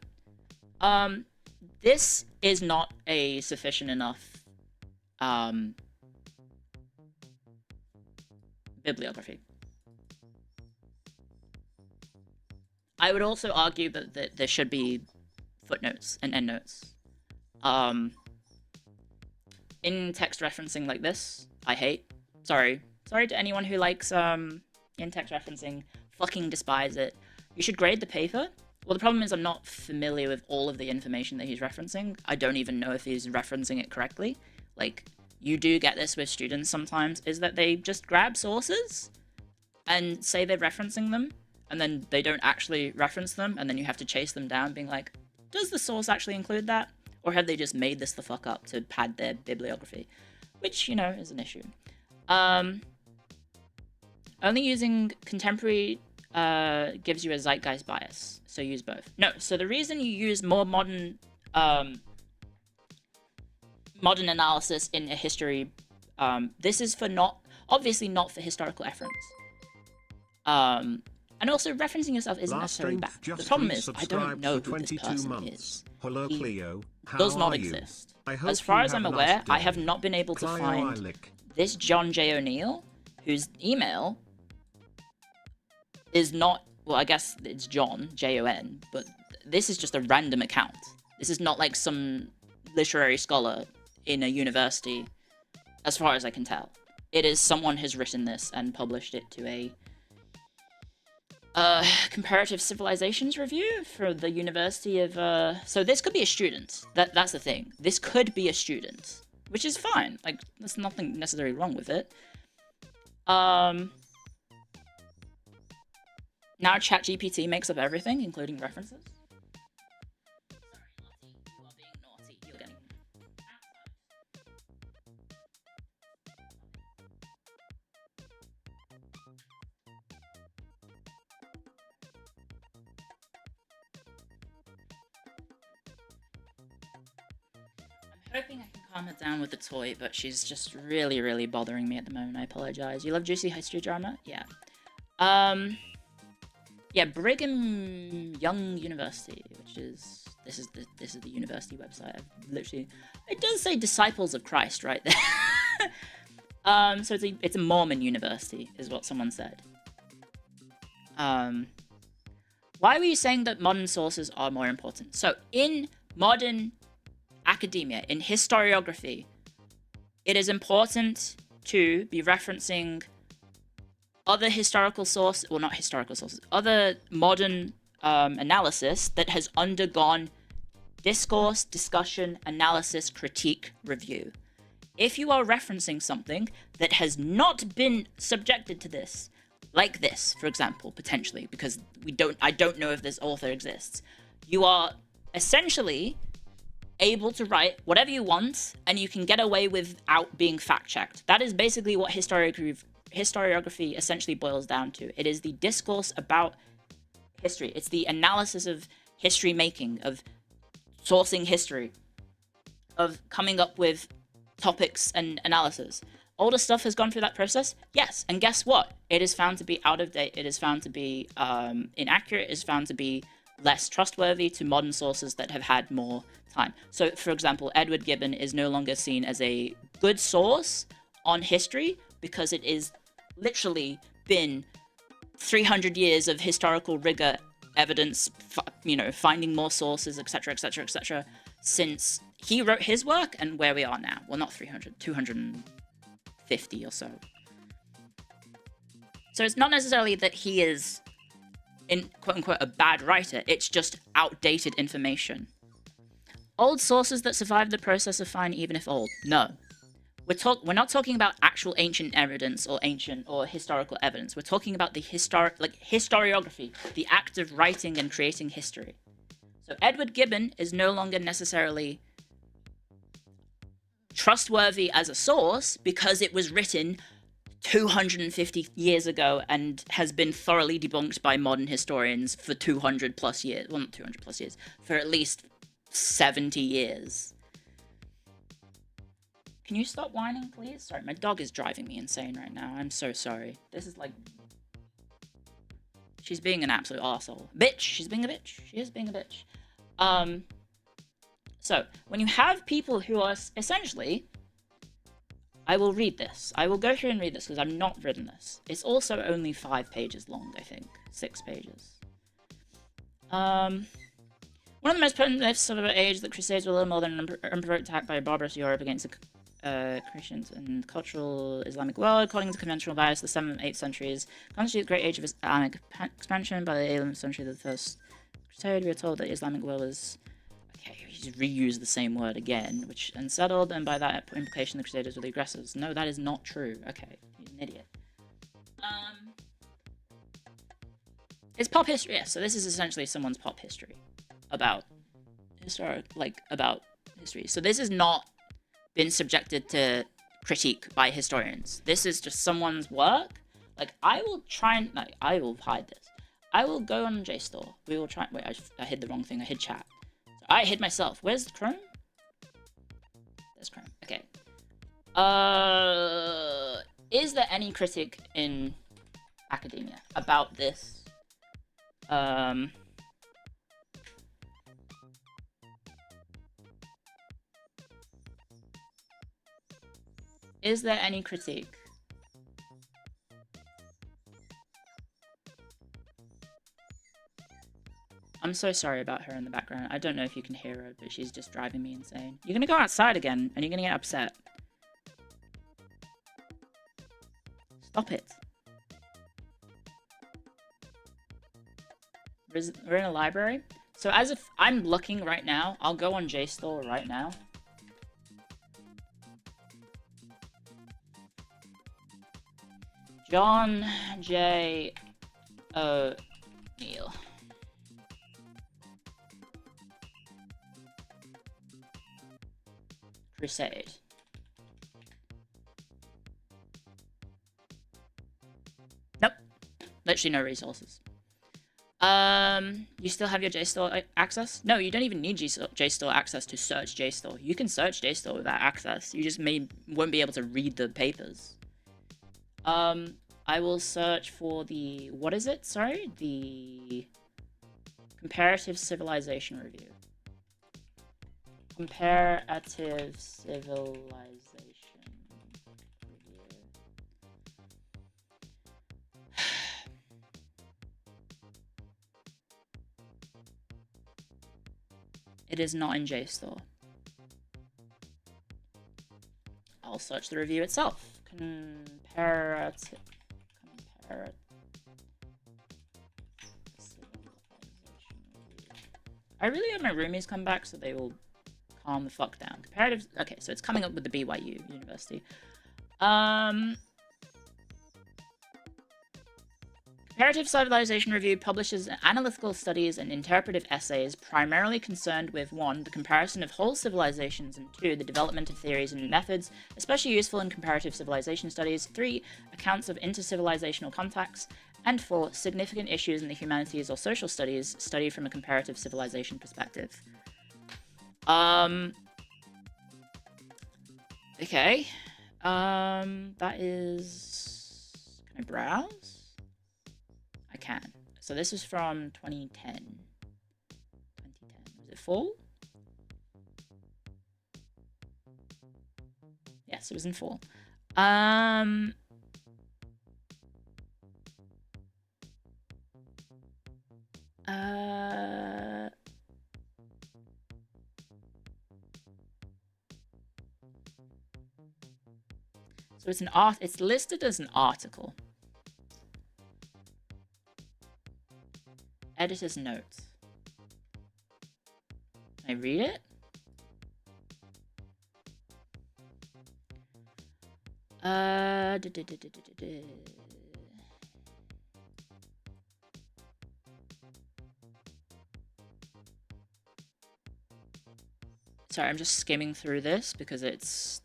this is not a sufficient enough bibliography. I would also argue that there should be footnotes and endnotes. In text referencing like this, I hate. Sorry to anyone who likes in text referencing. Fucking despise it. You should grade the paper. Well, the problem is I'm not familiar with all of the information that he's referencing. I don't even know if he's referencing it correctly. Like, you do get this with students sometimes, is that they just grab sources and say they're referencing them, and then they don't actually reference them, and then you have to chase them down being like, does the source actually include that? Or have they just made this the fuck up to pad their bibliography? Which, is an issue. Only using contemporary gives you a zeitgeist bias, so use both. No, so the reason you use more modern analysis in a history, this is for obviously not for historical reference. And also referencing yourself isn't necessarily bad. The problem is, I don't know who this person is. Hello, Cleo. How does not are you? exist. I hope as far you as I'm have a aware, nice I day. have not been able to Clio find Ilic. this John J. O'Neill, whose email is not, well, I guess it's John, J-O-N, but this is just a random account. This is not like some literary scholar in a university, as far as I can tell. It is someone has written this and published it to a comparative civilizations review for the University of, so this could be a student. That's the thing. This could be a student, which is fine. Like, there's nothing necessarily wrong with it. Now ChatGPT makes up everything, including references. Sorry, Lottie, you are being naughty. You're getting... I'm hoping I can calm her down with the toy, but she's just really, really bothering me at the moment. I apologize. You love juicy history drama? Yeah. Yeah, Brigham Young University, which is this is the university website. It does say Disciples of Christ right there. So it's a Mormon university, is what someone said. Why were you saying that modern sources are more important? So in modern academia, in historiography, it is important to be referencing other historical sources, well, not historical sources, other modern analysis that has undergone discourse, discussion, analysis, critique, review. If you are referencing something that has not been subjected to this, like this, for example, potentially, because I don't know if this author exists, you are essentially able to write whatever you want, and you can get away without being fact-checked. That is basically what historiography essentially boils down to. It is the discourse about history. It's the analysis of history making, of sourcing history, of coming up with topics and analysis. Older stuff has gone through that process? Yes. And guess what? It is found to be out of date. It is found to be inaccurate. It is found to be less trustworthy to modern sources that have had more time. So, for example, Edward Gibbon is no longer seen as a good source on history because it is literally been 300 years of historical rigor, evidence, finding more sources, etc., etc., etc., since he wrote his work and where we are now. Well, not 300, 250 or so. So it's not necessarily that he is, in quote-unquote, a bad writer. It's just outdated information. Old sources that survived the process are fine even if old. No. We're not talking about actual ancient evidence or historical evidence. We're talking about the historiography, the act of writing and creating history. So Edward Gibbon is no longer necessarily trustworthy as a source because it was written 250 years ago and has been thoroughly debunked by modern historians for 200 plus years. Well, not 200 plus years, for at least 70 years. Can you stop whining, please? Sorry, my dog is driving me insane right now. I'm so sorry. This is like... She's being an absolute arsehole. Bitch! She's being a bitch. She is being a bitch. So, when you have people who are essentially... I will read this. I will go through and read this because I've not written this. It's also only 5 pages long, I think. 6 pages. One of the most potent myths of our age, the Crusades were little more than an unprovoked attack by a barbarous Europe against the Christians and cultural Islamic world. According to conventional bias, the 7th and 8th centuries constitute the great age of Islamic expansion. By the 11th century of the First Crusade, we are told that the Islamic world was... Okay, he's reused the same word again, which unsettled, and by that implication, the Crusaders were the aggressors. No, that is not true. Okay, he's an idiot. It's pop history. Yeah, so this is essentially someone's pop history about history. So this has not been subjected to critique by historians. This is just someone's work. Like, I will try and... No, I will hide this. I will go on JSTOR. We will try... Wait, I hid the wrong thing. I hid chat. So I hid myself. Where's Chrome? There's Chrome. Okay. Is there any critic in academia about this? Is there any critique? I'm so sorry about her in the background. I don't know if you can hear her, but she's just driving me insane. You're gonna go outside again, and you're gonna get upset. Stop it. We're in a library. So as if I'm looking right now, I'll go on JSTOR right now. John J. O'Neill. Crusade. Nope. Literally no resources. You still have your JSTOR access? No, you don't even need JSTOR access to search JSTOR. You can search JSTOR without access. You just won't be able to read the papers. I will search for the... What is it? Sorry? The... Comparative Civilization Review. Comparative Civilization Review. It is not in JSTOR. I'll search the review itself. Comparative I really hope my roomies come back so they will calm the fuck down. Comparative... Okay, so it's coming up with the BYU University. Comparative Civilization Review publishes analytical studies and interpretive essays primarily concerned with 1. The comparison of whole civilizations, and 2. The development of theories and methods, especially useful in comparative civilization studies, 3. Accounts of intercivilizational contacts, and 4. Significant issues in the humanities or social studies studied from a comparative civilization perspective. Okay. That is... Can I browse? I can. So this is from 2010. 2010. Was it fall? Yes, it was in fall. So it's an art. It's listed as an article. Editor's notes. Can I read it? Sorry, I'm just skimming through this because it's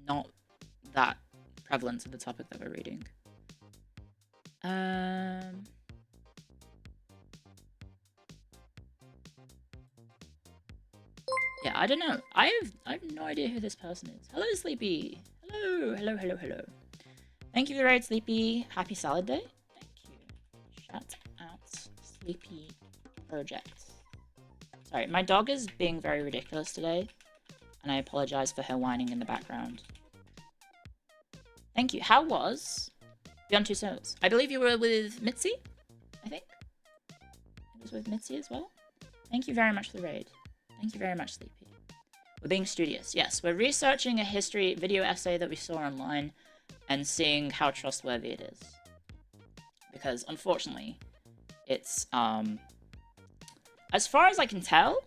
not that prevalent to the topic that we're reading. Yeah, I don't know. I have no idea who this person is. Hello, Sleepy. Hello, hello, hello, hello. Thank you for the raid, Sleepy. Happy Salad Day. Thank you. Shout out, Sleepy Project. Sorry, my dog is being very ridiculous today, and I apologize for her whining in the background. Thank you. How was Beyond Two Souls? I believe you were with Mitzi, I think. It was with Mitzi as well. Thank you very much for the raid. Thank you very much, Sleepy. We're being studious. Yes, we're researching a history video essay that we saw online and seeing how trustworthy it is. Because, unfortunately, it's, as far as I can tell,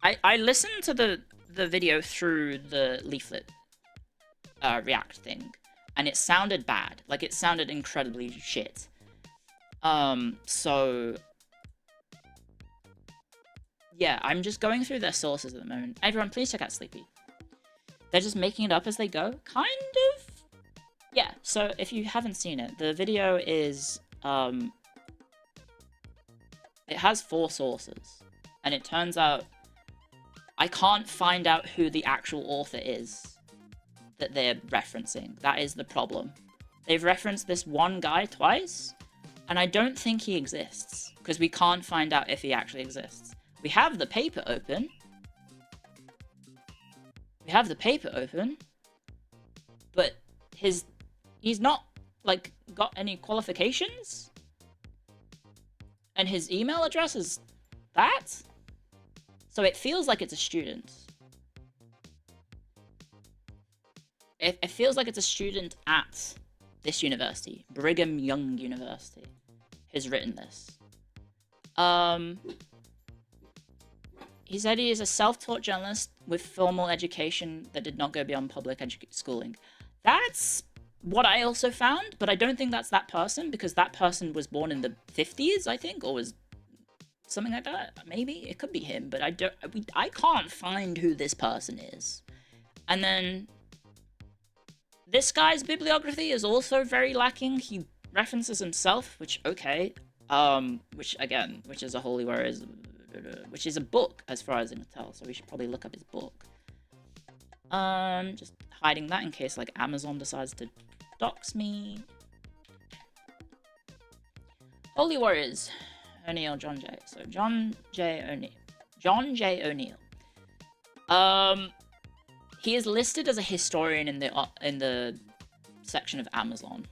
I listened to the video through the leaflet React thing, and it sounded bad. Like, it sounded incredibly shit. So... yeah, I'm just going through their sources at the moment. Everyone, please check out Sleepy. They're just making it up as they go, kind of? Yeah, so if you haven't seen it, the video is, it has 4 sources. And it turns out I can't find out who the actual author is that they're referencing. That is the problem. They've referenced this one guy twice, and I don't think he exists, because we can't find out if he actually exists. We have the paper open. But he's not, like, got any qualifications? And his email address is that? So it feels like it's a student. It feels like it's a student at this university, Brigham Young University, who's written this. He said he is a self-taught journalist with formal education that did not go beyond public schooling. That's what I also found, but I don't think that's that person, because that person was born in the 50s, I think, or was something like that. Maybe it could be him, but I can't find who this person is. And then this guy's bibliography is also very lacking. He references himself, which okay, which is a holy word, which is a book as far as I can tell. So we should probably look up his book. Just hiding that in case like Amazon decides to dox me. Holy Warriors, O'Neill, John J. So John J. O'Neill. He is listed as a historian in the section of Amazon.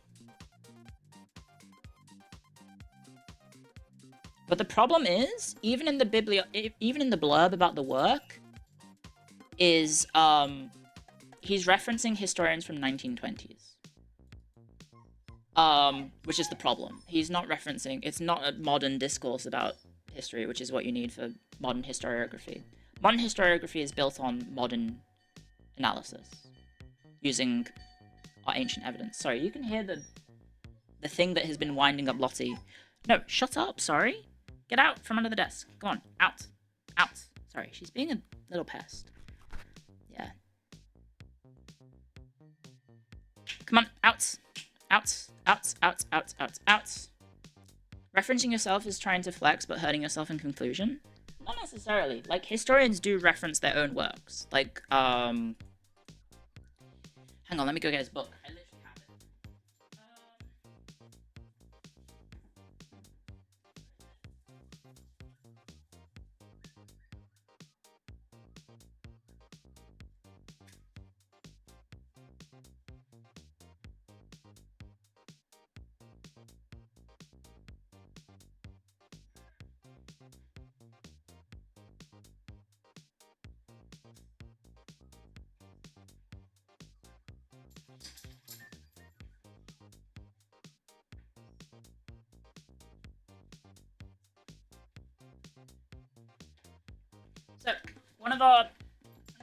But the problem is, even in the blurb about the work, is he's referencing historians from 1920s. Which is the problem. He's not referencing, it's not a modern discourse about history, which is what you need for modern historiography. Modern historiography is built on modern analysis, using our ancient evidence. Sorry, you can hear the thing that has been winding up Lottie. No, shut up, sorry. Get out from under the desk. Go on, out. Out. Sorry, she's being a little pest. Yeah. Come on, out. Out. Out. Out. Out. Out. Out. Referencing yourself is trying to flex, but hurting yourself in conclusion. Not necessarily. Like, historians do reference their own works. Like, hang on, let me go get his book. I literally have it. So, one of our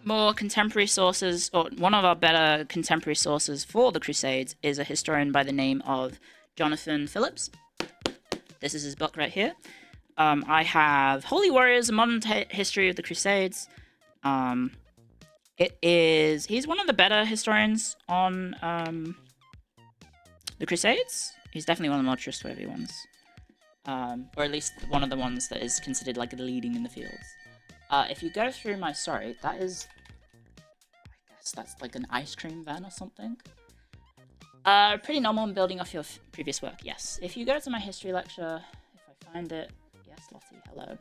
more contemporary sources, or one of our better contemporary sources for the Crusades, is a historian by the name of Jonathan Phillips. This is his book right here. I have Holy Warriors: A Modern History of the Crusades. He's one of the better historians on the Crusades. He's definitely one of the more trustworthy ones. Or at least one of the ones that is considered like leading in the fields. If you go through my, sorry, that is, I guess that's like an ice cream van or something. Pretty normal in building off your previous work, yes. If you go to my history lecture, if I find it, yes, Lottie, hello.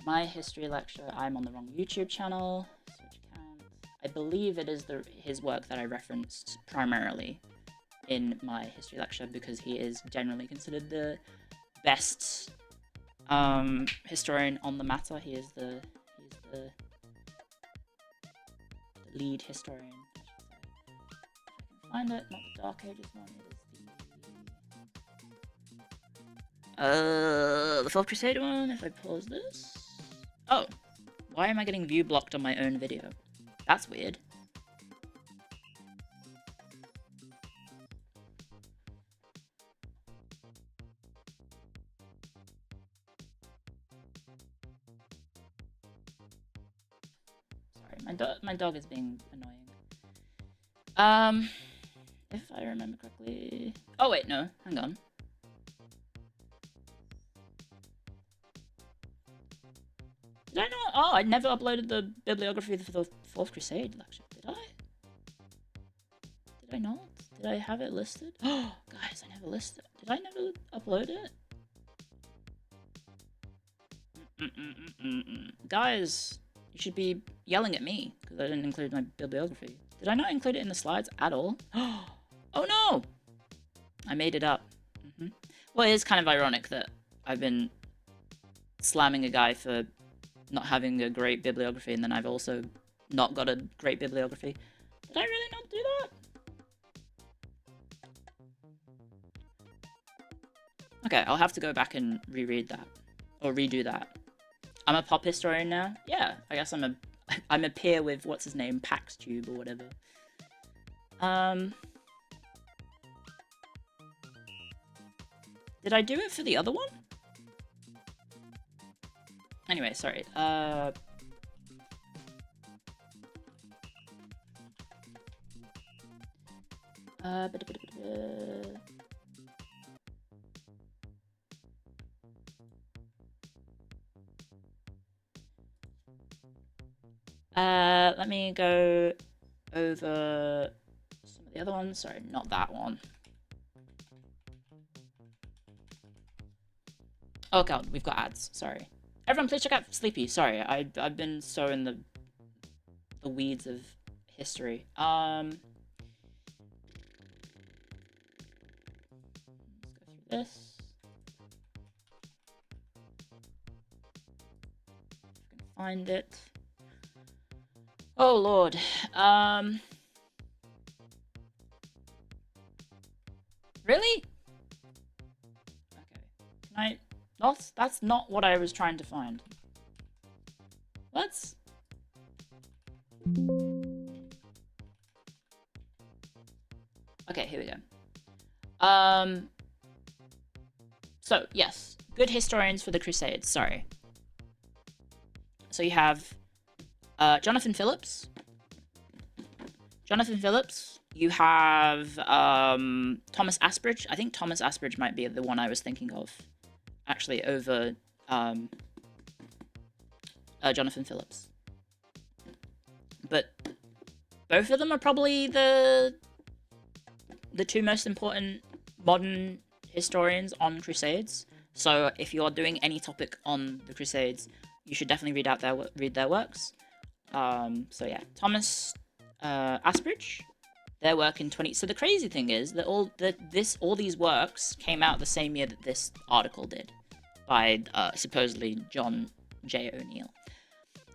My history lecture, I'm on the wrong YouTube channel, switch account. I believe it is his work that I referenced primarily in my history lecture because he is generally considered the best historian on the matter. He's the lead historian, I should say. If I can find it, not the Dark Ages one, it is the Fourth Crusade one, if I pause this. Oh, why am I getting view blocked on my own video? That's weird. Sorry, my dog is being annoying. If I remember correctly... Oh wait, no, hang on. Did I not? Oh, I never uploaded the bibliography for the Fourth Crusade lecture. Did I? Did I not? Did I have it listed? Oh, guys, I never listed. Did I never upload it? Guys, you should be yelling at me because I didn't include my bibliography. Did I not include it in the slides at all? Oh no! I made it up. Well, it is kind of ironic that I've been slamming a guy for not having a great bibliography, and then I've also not got a great bibliography. Did I really not do that? Okay, I'll have to go back and reread that. Or redo that. I'm a pop historian now? Yeah, I guess I'm a peer with, what's his name, PaxTube or whatever. Did I do it for the other one? Anyway, sorry. Let me go over some of the other ones. Sorry, not that one. Oh god, we've got ads. Sorry. Everyone, please check out Sleepy. Sorry, I've been so in the weeds of history. Let's go through this. If I can find it. Oh lord. Really? Okay. Can I? That's not what I was trying to find. Let's... Okay, here we go. So, yes. Good historians for the Crusades, sorry. So you have Jonathan Phillips. You have Thomas Asbridge. I think Thomas Asbridge might be the one I was thinking of. actually, over Jonathan Phillips. But both of them are probably the two most important modern historians on Crusades. So if you are doing any topic on the Crusades, you should definitely read their works. So yeah, Thomas Asbridge, their work in 20. So the crazy thing is that all these works came out the same year that this article did, by supposedly John J. O'Neill.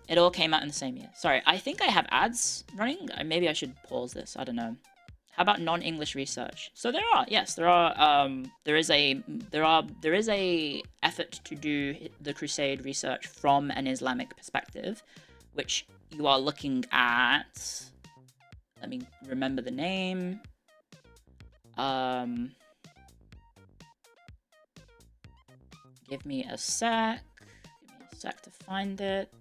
It all came out in the same year. Sorry, I think I have ads running. Maybe I should pause this. I don't know. How about non-English research? So there are, yes, there are. There is a effort to do the Crusade research from an Islamic perspective, which you are looking at. Let me remember the name. Give me a sec. Give me a sec to find it.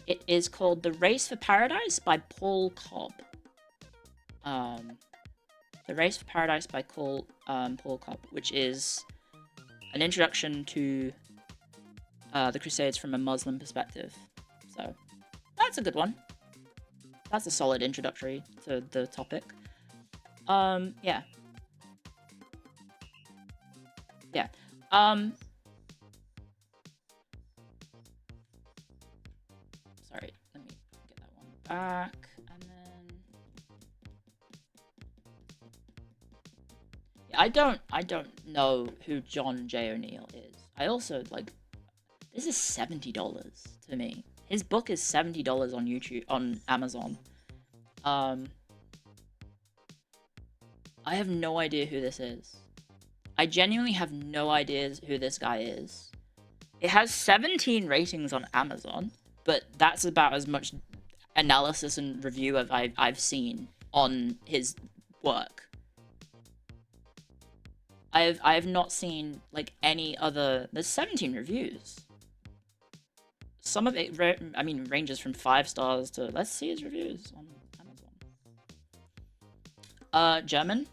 It is called The Race for Paradise by Paul Cobb. The Race for Paradise by Paul Cobb, which is an introduction to the Crusades from a Muslim perspective. So that's a good one. That's a solid introductory to the topic. Yeah. Yeah. Sorry, let me get that one back, and then yeah, I don't know who John J. O'Neill is. I also this is $70 to me. His book is $70 on YouTube, on Amazon. I have no idea who this is. I genuinely have no idea who this guy is. It has 17 ratings on Amazon, but that's about as much analysis and review as I've seen on his work. I have not seen any other. There's 17 reviews. Some of it, ranges from 5 stars to, let's see his reviews on Amazon. German.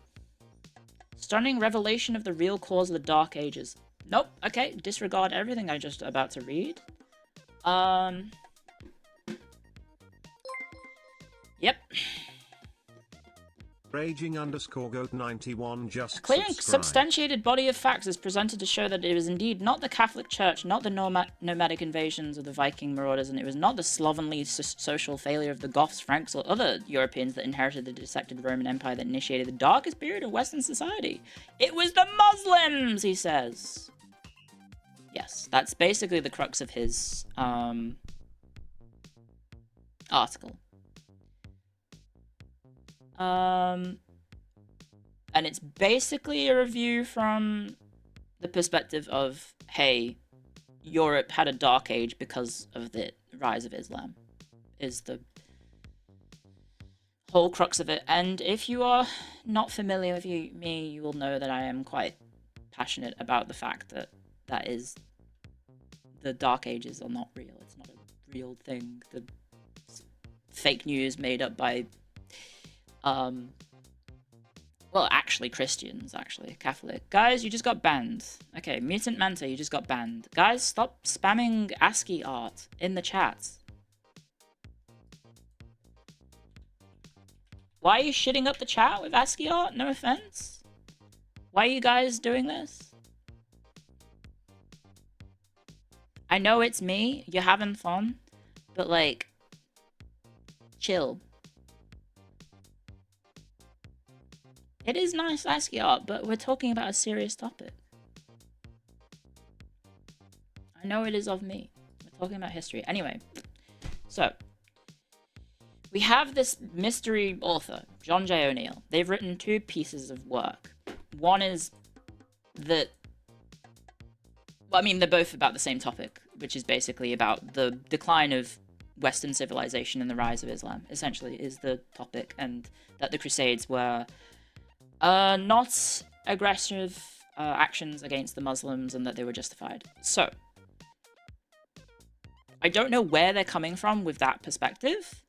Stunning revelation of the real cause of the Dark Ages. Nope. Okay, disregard everything I just about to read. Yep. Raging_goat91 just A clear and subscribe. substantiated body of facts is presented to show that it was indeed not the Catholic Church, not the nomadic invasions of the Viking marauders, and it was not the slovenly social failure of the Goths, Franks, or other Europeans that inherited the dissected Roman Empire that initiated the darkest period of Western society. It was the Muslims, he says. Yes, that's basically the crux of his article. And it's basically a review from the perspective of, hey, Europe had a dark age because of the rise of Islam, is the whole crux of it. And if you are not familiar with me, you will know that I am quite passionate about the fact that the dark ages are not real. It's not a real thing. The fake news made up by well, actually Christians, Catholic. Guys, you just got banned. Okay, Mutant Manta, you just got banned. Guys, stop spamming ASCII art in the chat. Why are you shitting up the chat with ASCII art? No offense. Why are you guys doing this? I know it's me, you're having fun, but chill. It is nice ASCII art, but we're talking about a serious topic. I know it is of me. We're talking about history. Anyway, so we have this mystery author, John J. O'Neill. They've written 2 pieces of work. One is that, well, they're both about the same topic, which is basically about the decline of Western civilization and the rise of Islam, essentially, is the topic, and that the Crusades were not aggressive actions against the Muslims and that they were justified. So, I don't know where they're coming from with that perspective,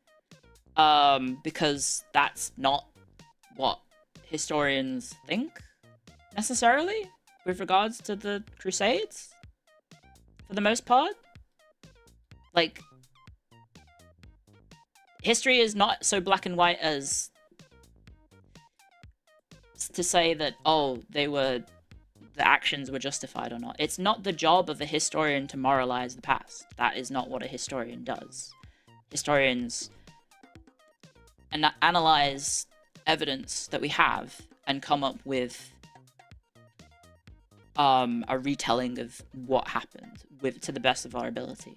because that's not what historians think. necessarily, with regards to the Crusades, for the most part. Like, history is not so black and white as to say that, oh, the actions were justified or not. It's not the job of a historian to moralize the past. That is not what a historian does. Historians analyze evidence that we have and come up with a retelling of what happened to the best of our ability.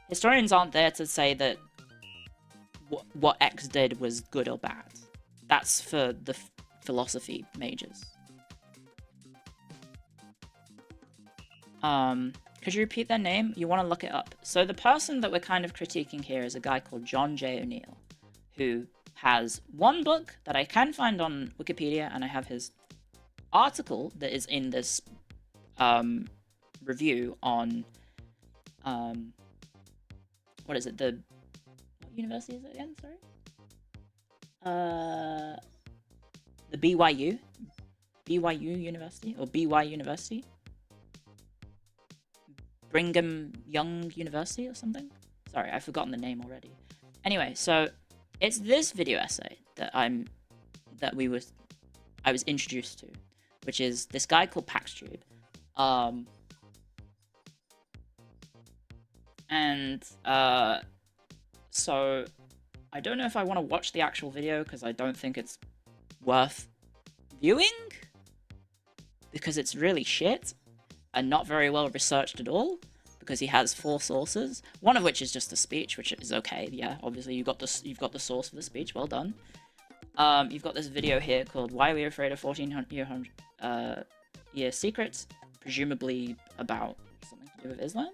Historians aren't there to say that what X did was good or bad. That's for the philosophy majors. Could you repeat their name? You want to look it up. So the person that we're kind of critiquing here is a guy called John J. O'Neill, who has one book that I can find on Wikipedia, and I have his article that is in this review on what is it? What university is it again? Sorry. The BYU University, or BY University. Brigham Young University or something? Sorry, I've forgotten the name already. Anyway, so it's this video essay that I was introduced to, which is this guy called Paxtube. So I don't know if I want to watch the actual video because I don't think it's worth viewing, because it's really shit and not very well researched at all, because he has 4 sources, one of which is just a speech, which is okay. Yeah, obviously you've got the source for the speech. Well done. You've got this video here called "Why Are We Afraid of 1400-Year Secrets," presumably about something to do with Islam.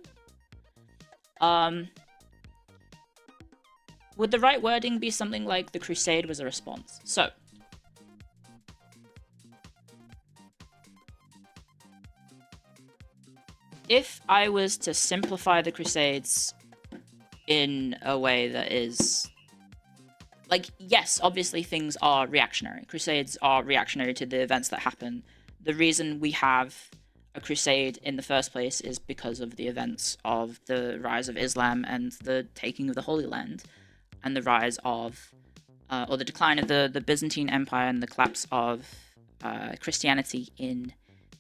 Would the right wording be something like "The Crusade was a response"? So, if I was to simplify the Crusades in a way that is... Like, yes, obviously things are reactionary. Crusades are reactionary to the events that happen. The reason we have a crusade in the first place is because of the events of the rise of Islam and the taking of the Holy Land, and the rise of, or the decline of the Byzantine Empire and the collapse of Christianity in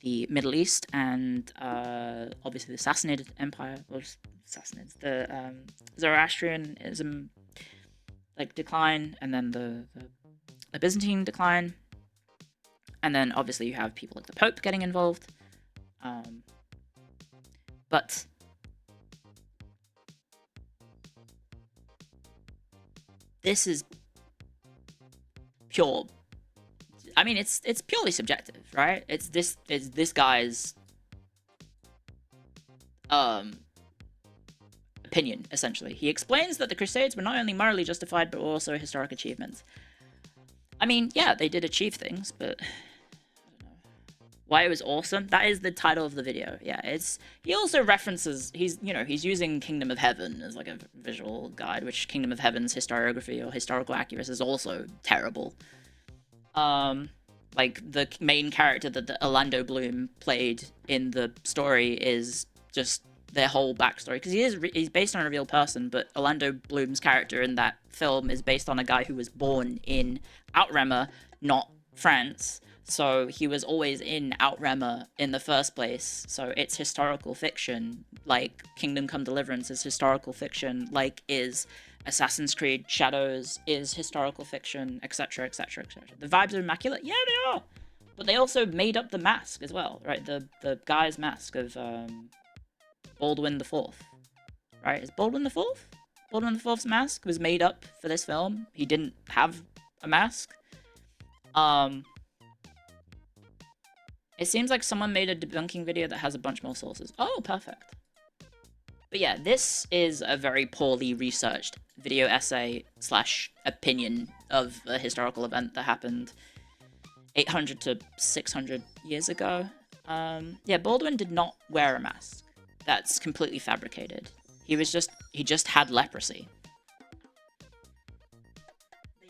the Middle East, and obviously the Sassanid Empire, or Sassanids, the Zoroastrianism decline, and then the Byzantine decline, and then obviously you have people like the Pope getting involved. But this is pure. I mean, it's purely subjective, right? It's this guy's opinion, essentially. He explains that the Crusades were not only morally justified, but also historic achievements. I mean, yeah, they did achieve things, but I don't know. Why it was awesome? That is the title of the video. Yeah, he also references, he's using Kingdom of Heaven as like a visual guide, which Kingdom of Heaven's historiography or historical accuracy is also terrible. Like, the main character that the Orlando Bloom played in the story is just their whole backstory, because he's based on a real person, but Orlando Bloom's character in that film is based on a guy who was born in Outremer, not France, so he was always in Outremer in the first place, so it's historical fiction, like Kingdom Come Deliverance is historical fiction, like is Assassin's Creed Shadows is historical fiction, etc., etc., etc. The vibes are immaculate? Yeah, they are! But they also made up the mask as well, right? The guy's mask of Baldwin IV, right? Is Baldwin IV? Baldwin IV's mask was made up for this film. He didn't have a mask. It seems like someone made a debunking video that has a bunch more sources. Oh, perfect. But yeah, this is a very poorly researched video essay / opinion of a historical event that happened 800 to 600 years ago. Yeah, Baldwin did not wear a mask. That's completely fabricated. He just had leprosy.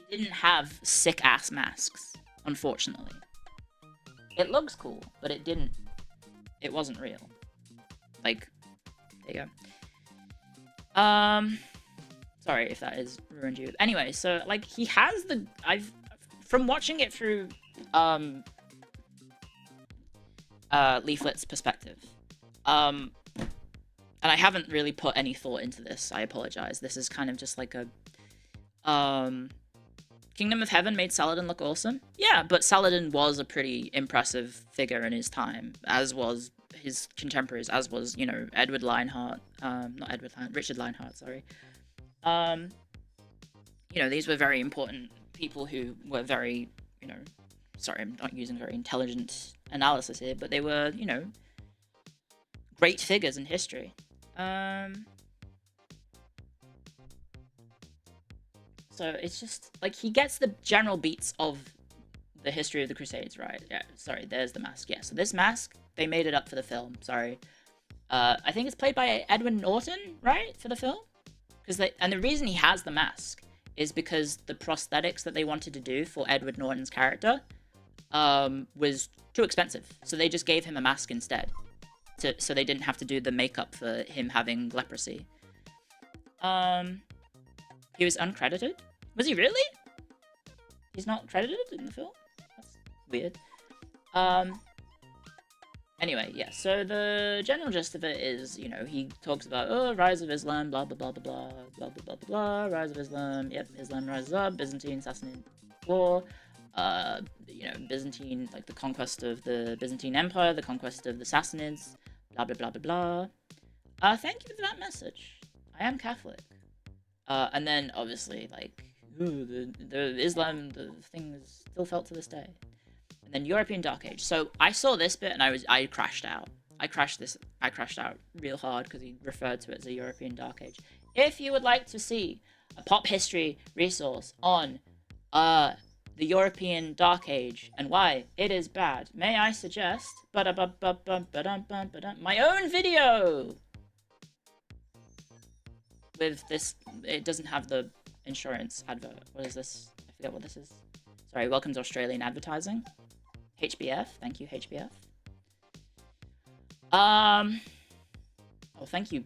They didn't have sick-ass masks, unfortunately. It looks cool, but it wasn't real. Like, there you go. Sorry if that has ruined you. Anyway, so, like, he has from watching it through, Leaflet's perspective, and I haven't really put any thought into this, I apologize. This is kind of just like a, Kingdom of Heaven made Saladin look awesome. Yeah, but Saladin was a pretty impressive figure in his time, as was his contemporaries, as was, you know, Richard Lionheart, sorry. You know, these were very important people who were very, you know, sorry, I'm not using very intelligent analysis here, but they were, you know, great figures in history. So it's just, like, he gets the general beats of the history of the Crusades, right? Yeah, sorry, there's the mask. Yeah, so this mask, they made it up for the film, sorry. I think it's played by Edward Norton, right, for the film? And the reason he has the mask is because the prosthetics that they wanted to do for Edward Norton's character was too expensive. So they just gave him a mask instead. So they didn't have to do the makeup for him having leprosy. He was uncredited? Was he really? He's not credited in the film? That's weird. Anyway, yeah, so the general gist of it is, you know, he talks about, oh, rise of Islam, blah, blah, blah, blah, blah, blah, blah, blah, blah, rise of Islam, yep, Islam rises up, Byzantine Sassanid War, you know, Byzantine, like the conquest of the Byzantine Empire, the conquest of the Sassanids, blah, blah, blah, blah, blah. Thank you for that message. I am Catholic. And then, obviously, like, ooh, the Islam, the thing is still felt to this day. And then European Dark Age. So I saw this bit and I crashed out. I crashed out real hard because he referred to it as a European Dark Age. If you would like to see a pop history resource on the European Dark Age and why it is bad, may I suggest my own video with this. It doesn't have the insurance advert. What is this? I forget what this is. Sorry, welcome to Australian advertising. HBF, thank you, HBF. Oh, thank you.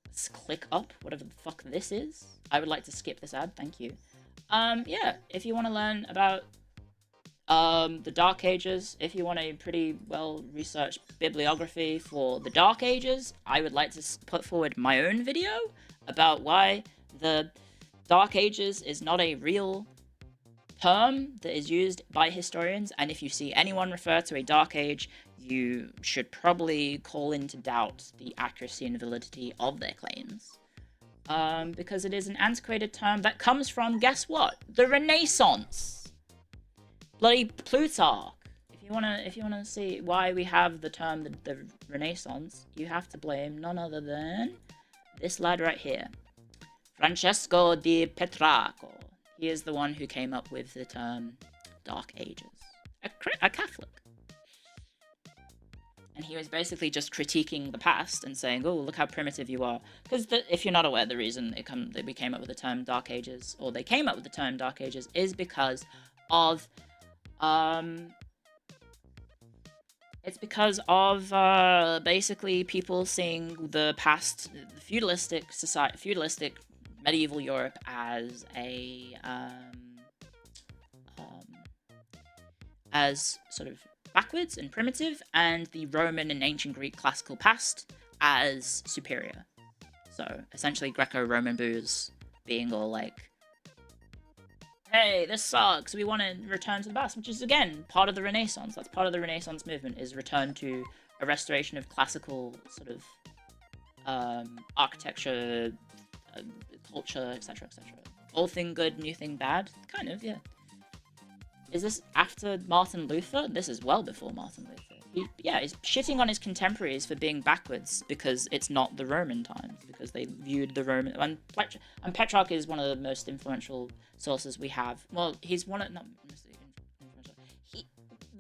Let's click up, whatever the fuck this is. I would like to skip this ad, thank you. Yeah, if you want to learn about the Dark Ages, if you want a pretty well-researched bibliography for the Dark Ages, I would like to put forward my own video about why the Dark Ages is not a real term that is used by historians, and if you see anyone refer to a Dark Age, you should probably call into doubt the accuracy and validity of their claims. Because it is an antiquated term that comes from, guess what? The Renaissance! Bloody Plutarch! If you wanna see why we have the term the Renaissance, you have to blame none other than this lad right here. Francesco di Petrarco. He is the one who came up with the term Dark Ages. A Catholic. And he was basically just critiquing the past and saying, oh, look how primitive you are. Because if you're not aware, the reason that we came up with the term Dark Ages, or they came up with the term Dark Ages, is because of... It's because of, basically people seeing the past, feudalistic society, feudalistic medieval Europe as as sort of backwards and primitive, and the Roman and ancient Greek classical past as superior. So essentially Greco-Roman boos being all like, hey, this sucks, we want to return to the past, which is, again, part of the Renaissance. That's part of the Renaissance movement, is return to a restoration of classical sort of architecture, culture, etc., etc. Old thing good, new thing bad? Kind of, yeah. Is this after Martin Luther? This is well before Martin Luther. He's shitting on his contemporaries for being backwards because it's not the Roman times, because they viewed the Roman... And Petrarch is one of the most influential sources we have. Well, he's one of... Not necessarily influential.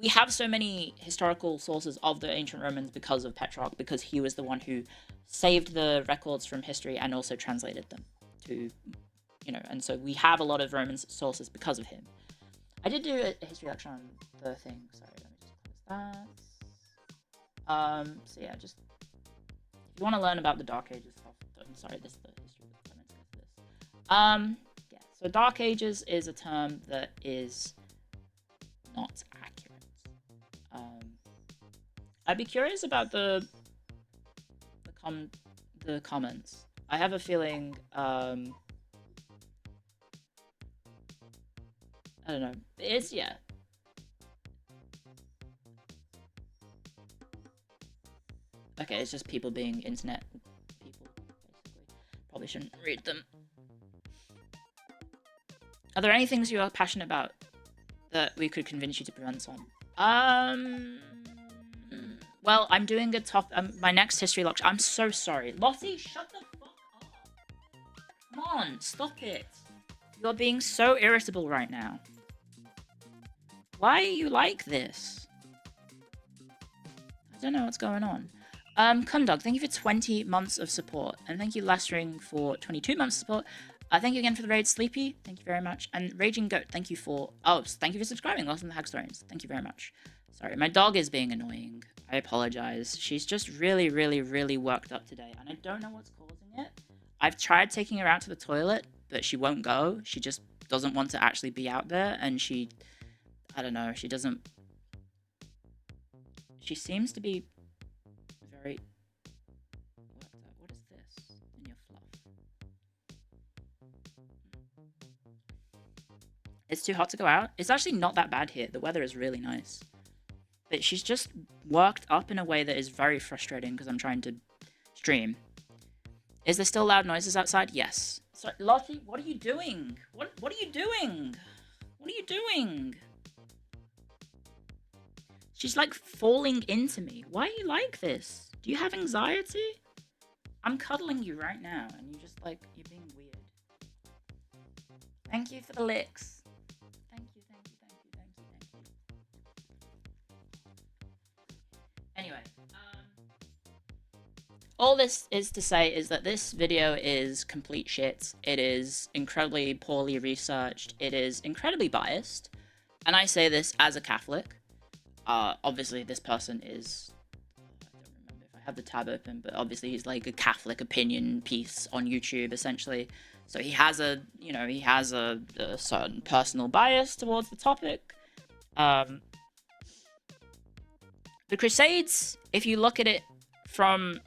We have so many historical sources of the ancient Romans because of Petrarch, because he was the one who saved the records from history and also translated them to, you know, and so we have a lot of Roman sources because of him. I did do a history lecture on the thing, sorry, let me just close stats. So yeah, just if you want to learn about the Dark Ages stuff, sorry, this is the history of the comments. Go to this. Yeah. So Dark Ages is a term that is not accurate. I'd be curious about the comments. I have a feeling. I don't know. It's yeah. Okay, it's just people being internet people, basically. Probably shouldn't read them. Are there any things you are passionate about that we could convince you to prevent some? Well, I'm doing a top. My next history lecture. I'm so sorry, Lottie. Shut the fuck up. Come on, stop it. You're being so irritable right now. Why are you like this? I don't know what's going on. Kundog, thank you for 20 months of support, and thank you Lastring for 22 months of support. Thank you again for the raid, Sleepy. Thank you very much. And Raging Goat, thank you for subscribing. Lost in the Hag Stories. Thank you very much. Sorry, my dog is being annoying. I apologize. She's just really, really, really worked up today, and I don't know what's causing it. I've tried taking her out to the toilet, but she won't go. She just doesn't want to actually be out there, and I don't know, she doesn't... She seems to be very... What is this in your fluff? It's too hot to go out. It's actually not that bad here. The weather is really nice. But she's just worked up in a way that is very frustrating because I'm trying to stream. Is there still loud noises outside? Yes. So, Lottie, what are you doing? What are you doing? What are you doing? She's like falling into me. Why are you like this? Do you have anxiety? I'm cuddling you right now and you just like, you're being weird. Thank you for the licks. Thank you. Anyway, all this is to say is that this video is complete shit. It is incredibly poorly researched. It is incredibly biased. And I say this as a Catholic. Obviously this person is... I don't remember if I have the tab open, but obviously he's like a Catholic opinion piece on YouTube, essentially. So he has a certain personal bias towards the topic. The Crusades, if you look at it from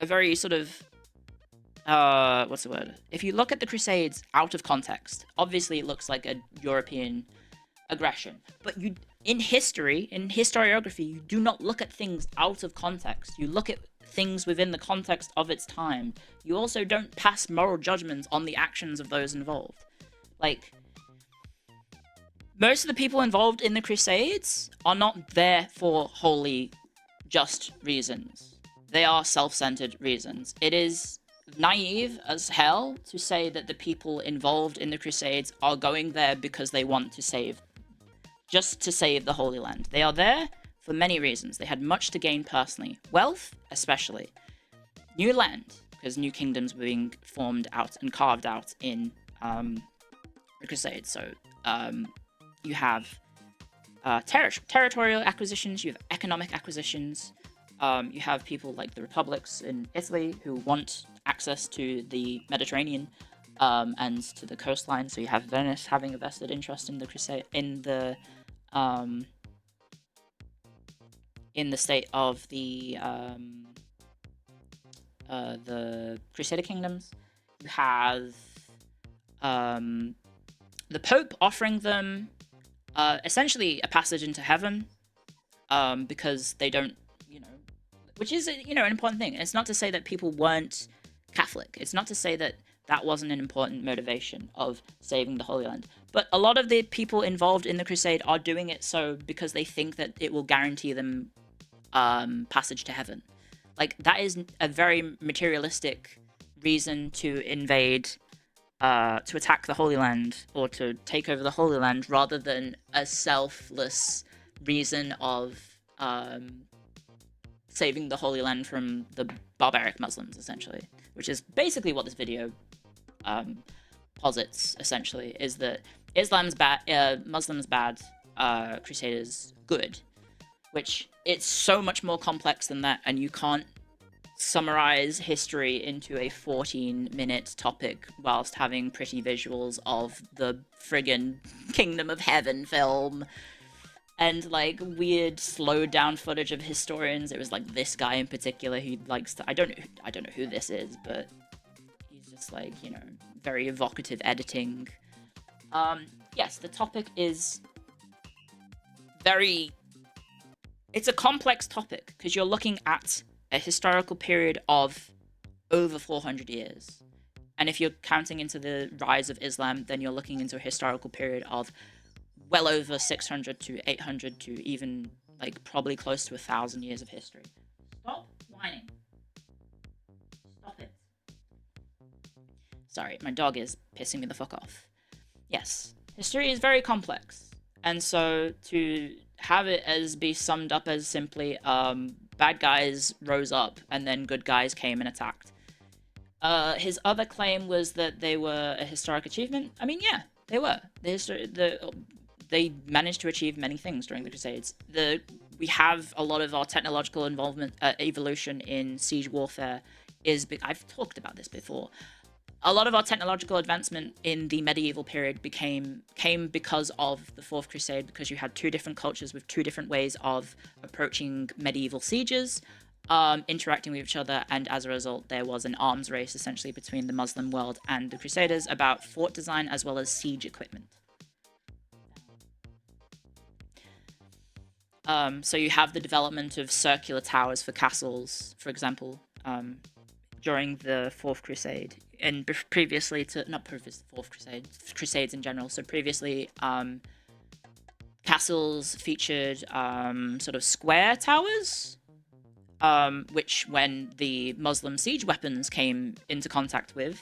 a very sort of, what's the word? If you look at the Crusades out of context, obviously it looks like a European aggression. But in historiography, you do not look at things out of context. You look at things within the context of its time. You also don't pass moral judgments on the actions of those involved. Like, most of the people involved in the Crusades are not there for wholly just reasons. They are self-centered reasons. It is naive as hell to say that the people involved in the Crusades are going there because they want to save the Holy Land. They are there for many reasons. They had much to gain personally. Wealth, especially. New land, because new kingdoms were being formed out and carved out in the Crusades. So, you have territorial acquisitions, you have economic acquisitions, you have people like the republics in Italy who want access to the Mediterranean and to the coastline. So you have Venice having a vested interest in the state of the Crusader kingdoms. You have the Pope offering them essentially a passage into heaven, because they don't, which is, an important thing. It's not to say that people weren't Catholic. It's not to say that that wasn't an important motivation of saving the Holy Land. But a lot of the people involved in the Crusade are doing it so because they think that it will guarantee them passage to heaven. Like, that is a very materialistic reason to invade, to attack the Holy Land, or to take over the Holy Land, rather than a selfless reason of saving the Holy Land from the barbaric Muslims, essentially. Which is basically what this video posits, essentially, is that Islam's bad, Muslims bad, Crusaders good. which it's so much more complex than that, and you can't summarize history into a 14-minute topic whilst having pretty visuals of the friggin' Kingdom of Heaven film and like weird slowed down footage of historians. It was like this guy in particular who likes to I don't know who this is, but he's just like, you know, very evocative editing. Yes, the topic is very it's a complex topic because you're looking at a historical period of over 400 years. And if you're counting into the rise of Islam, then you're looking into a historical period of well over 600 to 800 to even like probably close to 1,000 years of history. Stop whining. Stop it. Sorry, my dog is pissing me the fuck off. Yes, history is very complex. And so to have it as be summed up as simply bad guys rose up and then good guys came and attacked. His other claim was that they were a historic achievement. I mean, yeah, they were. They managed to achieve many things during the Crusades. We have a lot of our technological evolution in siege warfare I've talked about this before. A lot of our technological advancement in the medieval period came because of the Fourth Crusade, because you had two different cultures with two different ways of approaching medieval sieges, interacting with each other, and as a result, there was an arms race essentially between the Muslim world and the Crusaders about fort design as well as siege equipment. So you have the development of circular towers for castles, for example, during the Fourth Crusade, and previously to Fourth Crusade, Crusades in general. So previously, castles featured sort of square towers, which when the Muslim siege weapons came into contact with,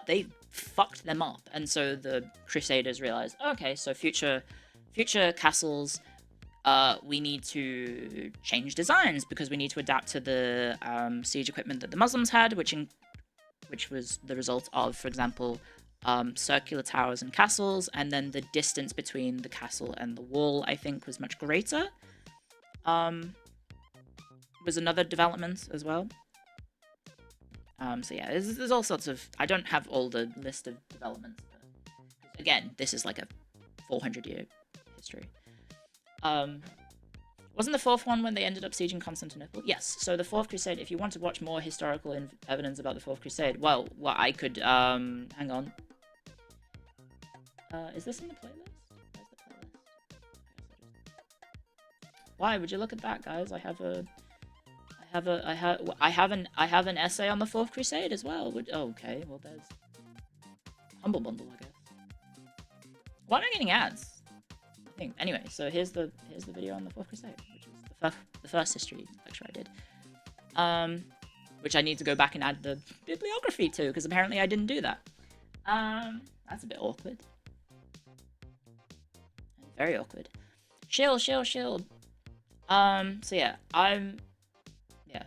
they fucked them up, and so the Crusaders realized, okay, so future castles. We need to change designs because we need to adapt to the siege equipment that the Muslims had, which was the result of, for example, circular towers and castles, and then the distance between the castle and the wall, I think, was much greater. Was another development as well. So yeah, there's all sorts of... I don't have all the list of developments, but again, this is like a 400-year history. Wasn't the fourth one when they ended up sieging Constantinople? Yes. So the Fourth Crusade, if you want to watch more historical evidence about the Fourth Crusade, well, I could, hang on. Is this in the playlist? Where's the playlist? Why would you look at that, guys? I have an essay on the Fourth Crusade as well. Oh, okay. Well, there's Humble Bundle, I guess. Why am I getting ads? Anyway, so here's the video on the Fourth Crusade, which was the first history lecture I did, which I need to go back and add the bibliography to, because apparently I didn't do that. That's a bit awkward. Very awkward. Shield. So yeah,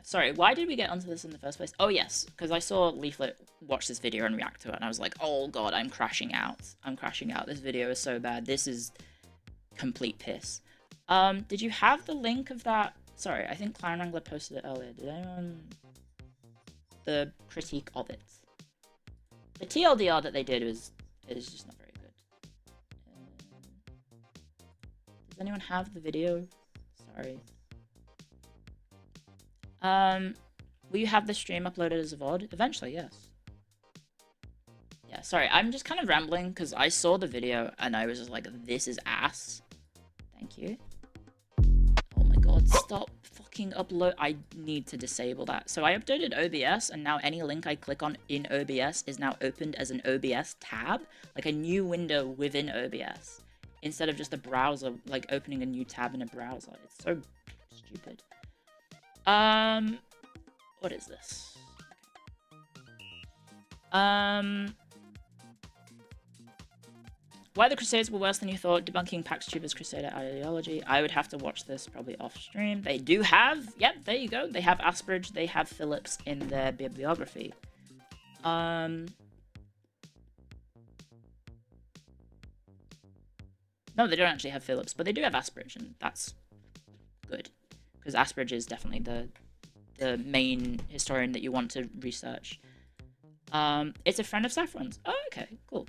sorry, why did we get onto this in the first place? Oh yes, because I saw Leaflet watch this video and react to it, and I was like, oh god, I'm crashing out. This video is so bad. This is complete piss. Did you have the link of that? Sorry, I think Clown Wrangler posted it earlier. Did anyone... The critique of it. The TLDR that they did is just not very good. Does anyone have the video? Sorry. Will you have the stream uploaded as a VOD? Eventually, yes. Yeah, sorry, I'm just kind of rambling because I saw the video and I was just like, this is ass. Thank you. Oh my god, stop fucking upload. I need to disable that. So I updated OBS and now any link I click on in OBS is now opened as an OBS tab, like a new window within OBS, instead of just a browser, like opening a new tab in a browser. It's so stupid. What is this? Why the Crusades were worse than you thought, debunking Pax Tuber's Crusader ideology. I would have to watch this probably off stream. They do have, yep, there you go. They have Asperge, they have Phillips in their bibliography. No, they don't actually have Phillips, but they do have Asperge, and that's good, because Asperidge is definitely the main historian that you want to research. It's a friend of Saffron's. Oh, okay, cool.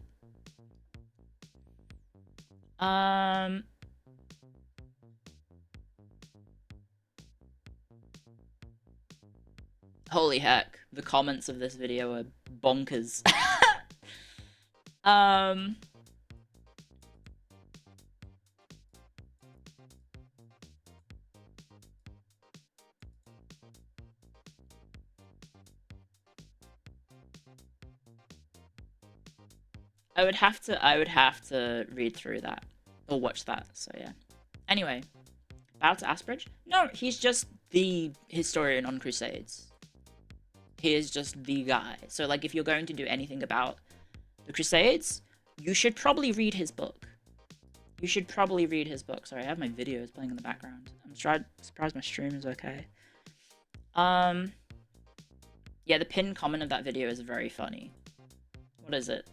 Holy heck, the comments of this video are bonkers. I would have to read through that or watch that. So yeah. Anyway, Battle to Asperidge? No, he's just the historian on Crusades. He is just the guy. So like, if you're going to do anything about the Crusades, you should probably read his book. You should probably read his book. Sorry, I have my videos playing in the background. I'm surprised my stream is okay. Yeah, the pinned comment of that video is very funny. What is it?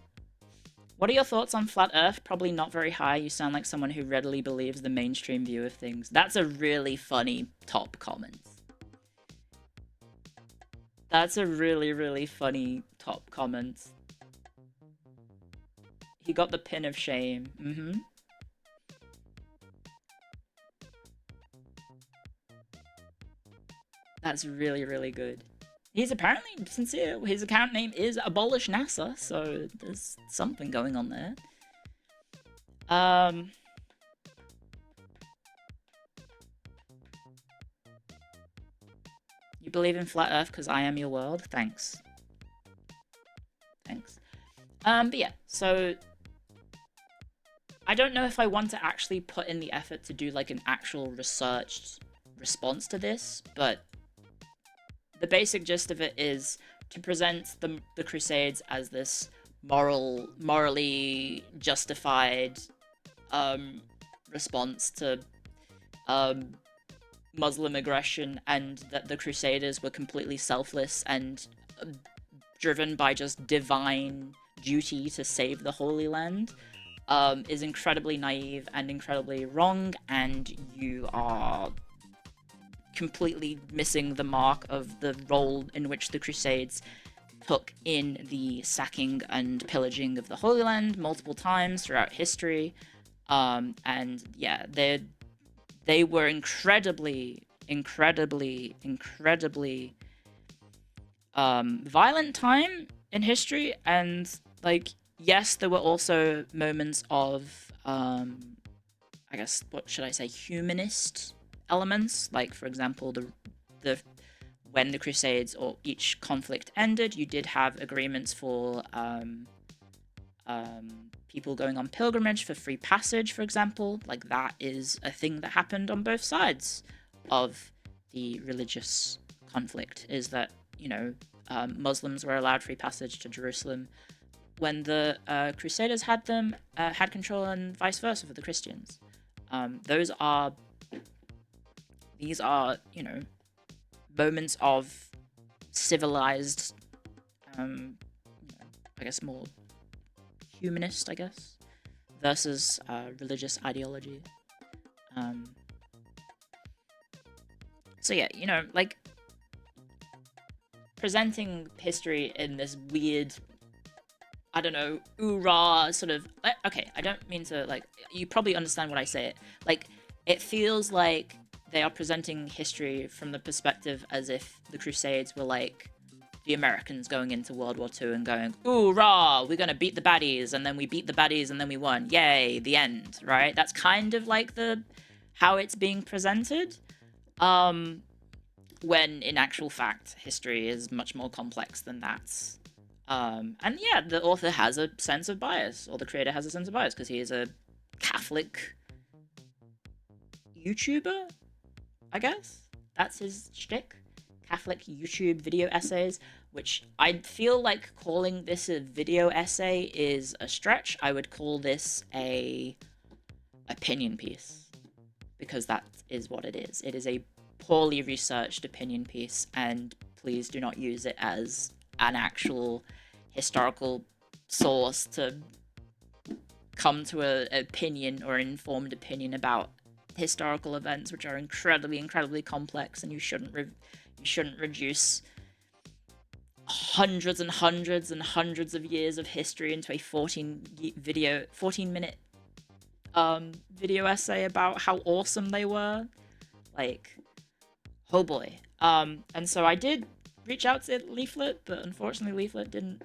What are your thoughts on Flat Earth? Probably not very high. You sound like someone who readily believes the mainstream view of things. That's a really funny top comment. That's a really, really funny top comment. He got the pin of shame. Mm-hmm. That's really, really good. He's apparently sincere. His account name is Abolish NASA, so there's something going on there. You believe in Flat Earth because I am your world? Thanks. Thanks. But yeah, so I don't know if I want to actually put in the effort to do like an actual researched response to this, but the basic gist of it is to present the Crusades as this morally justified response to Muslim aggression, and that the Crusaders were completely selfless and driven by just divine duty to save the Holy Land, is incredibly naive and incredibly wrong, and you are completely missing the mark of the role in which the Crusades took in the sacking and pillaging of the Holy Land multiple times throughout history. And yeah, they were incredibly violent time in history, and like, yes, there were also moments of I guess, what should I say, humanist elements, like for example the when the Crusades or each conflict ended, you did have agreements for people going on pilgrimage for free passage, for example. Like, that is a thing that happened on both sides of the religious conflict, is that, you know, Muslims were allowed free passage to Jerusalem when the Crusaders had control, and vice versa for the Christians. These are, you know, moments of civilized, I guess more humanist, I guess, versus religious ideology. So yeah, you know, like, presenting history in this weird, I don't know, oorah sort of, okay, I don't mean to, like, you probably understand what I say. Like, it feels like they are presenting history from the perspective as if the Crusades were like the Americans going into World War II and going, ooh, rah, we're gonna beat the baddies, and then we beat the baddies, and then we won. Yay, the end, right? That's kind of like how it's being presented. When in actual fact, history is much more complex than that. And yeah, the author has a sense of bias, or the creator has a sense of bias, because he is a Catholic YouTuber, I guess? That's his shtick. Catholic YouTube video essays, which I feel like calling this a video essay is a stretch. I would call this a opinion piece, because that is what it is. It is a poorly researched opinion piece, and please do not use it as an actual historical source to come to an opinion or an informed opinion about historical events which are incredibly complex, and you shouldn't reduce hundreds and hundreds and hundreds of years of history into a 14-minute video essay about how awesome they were. Like, oh boy. And so I did reach out to Leaflet, but unfortunately Leaflet didn't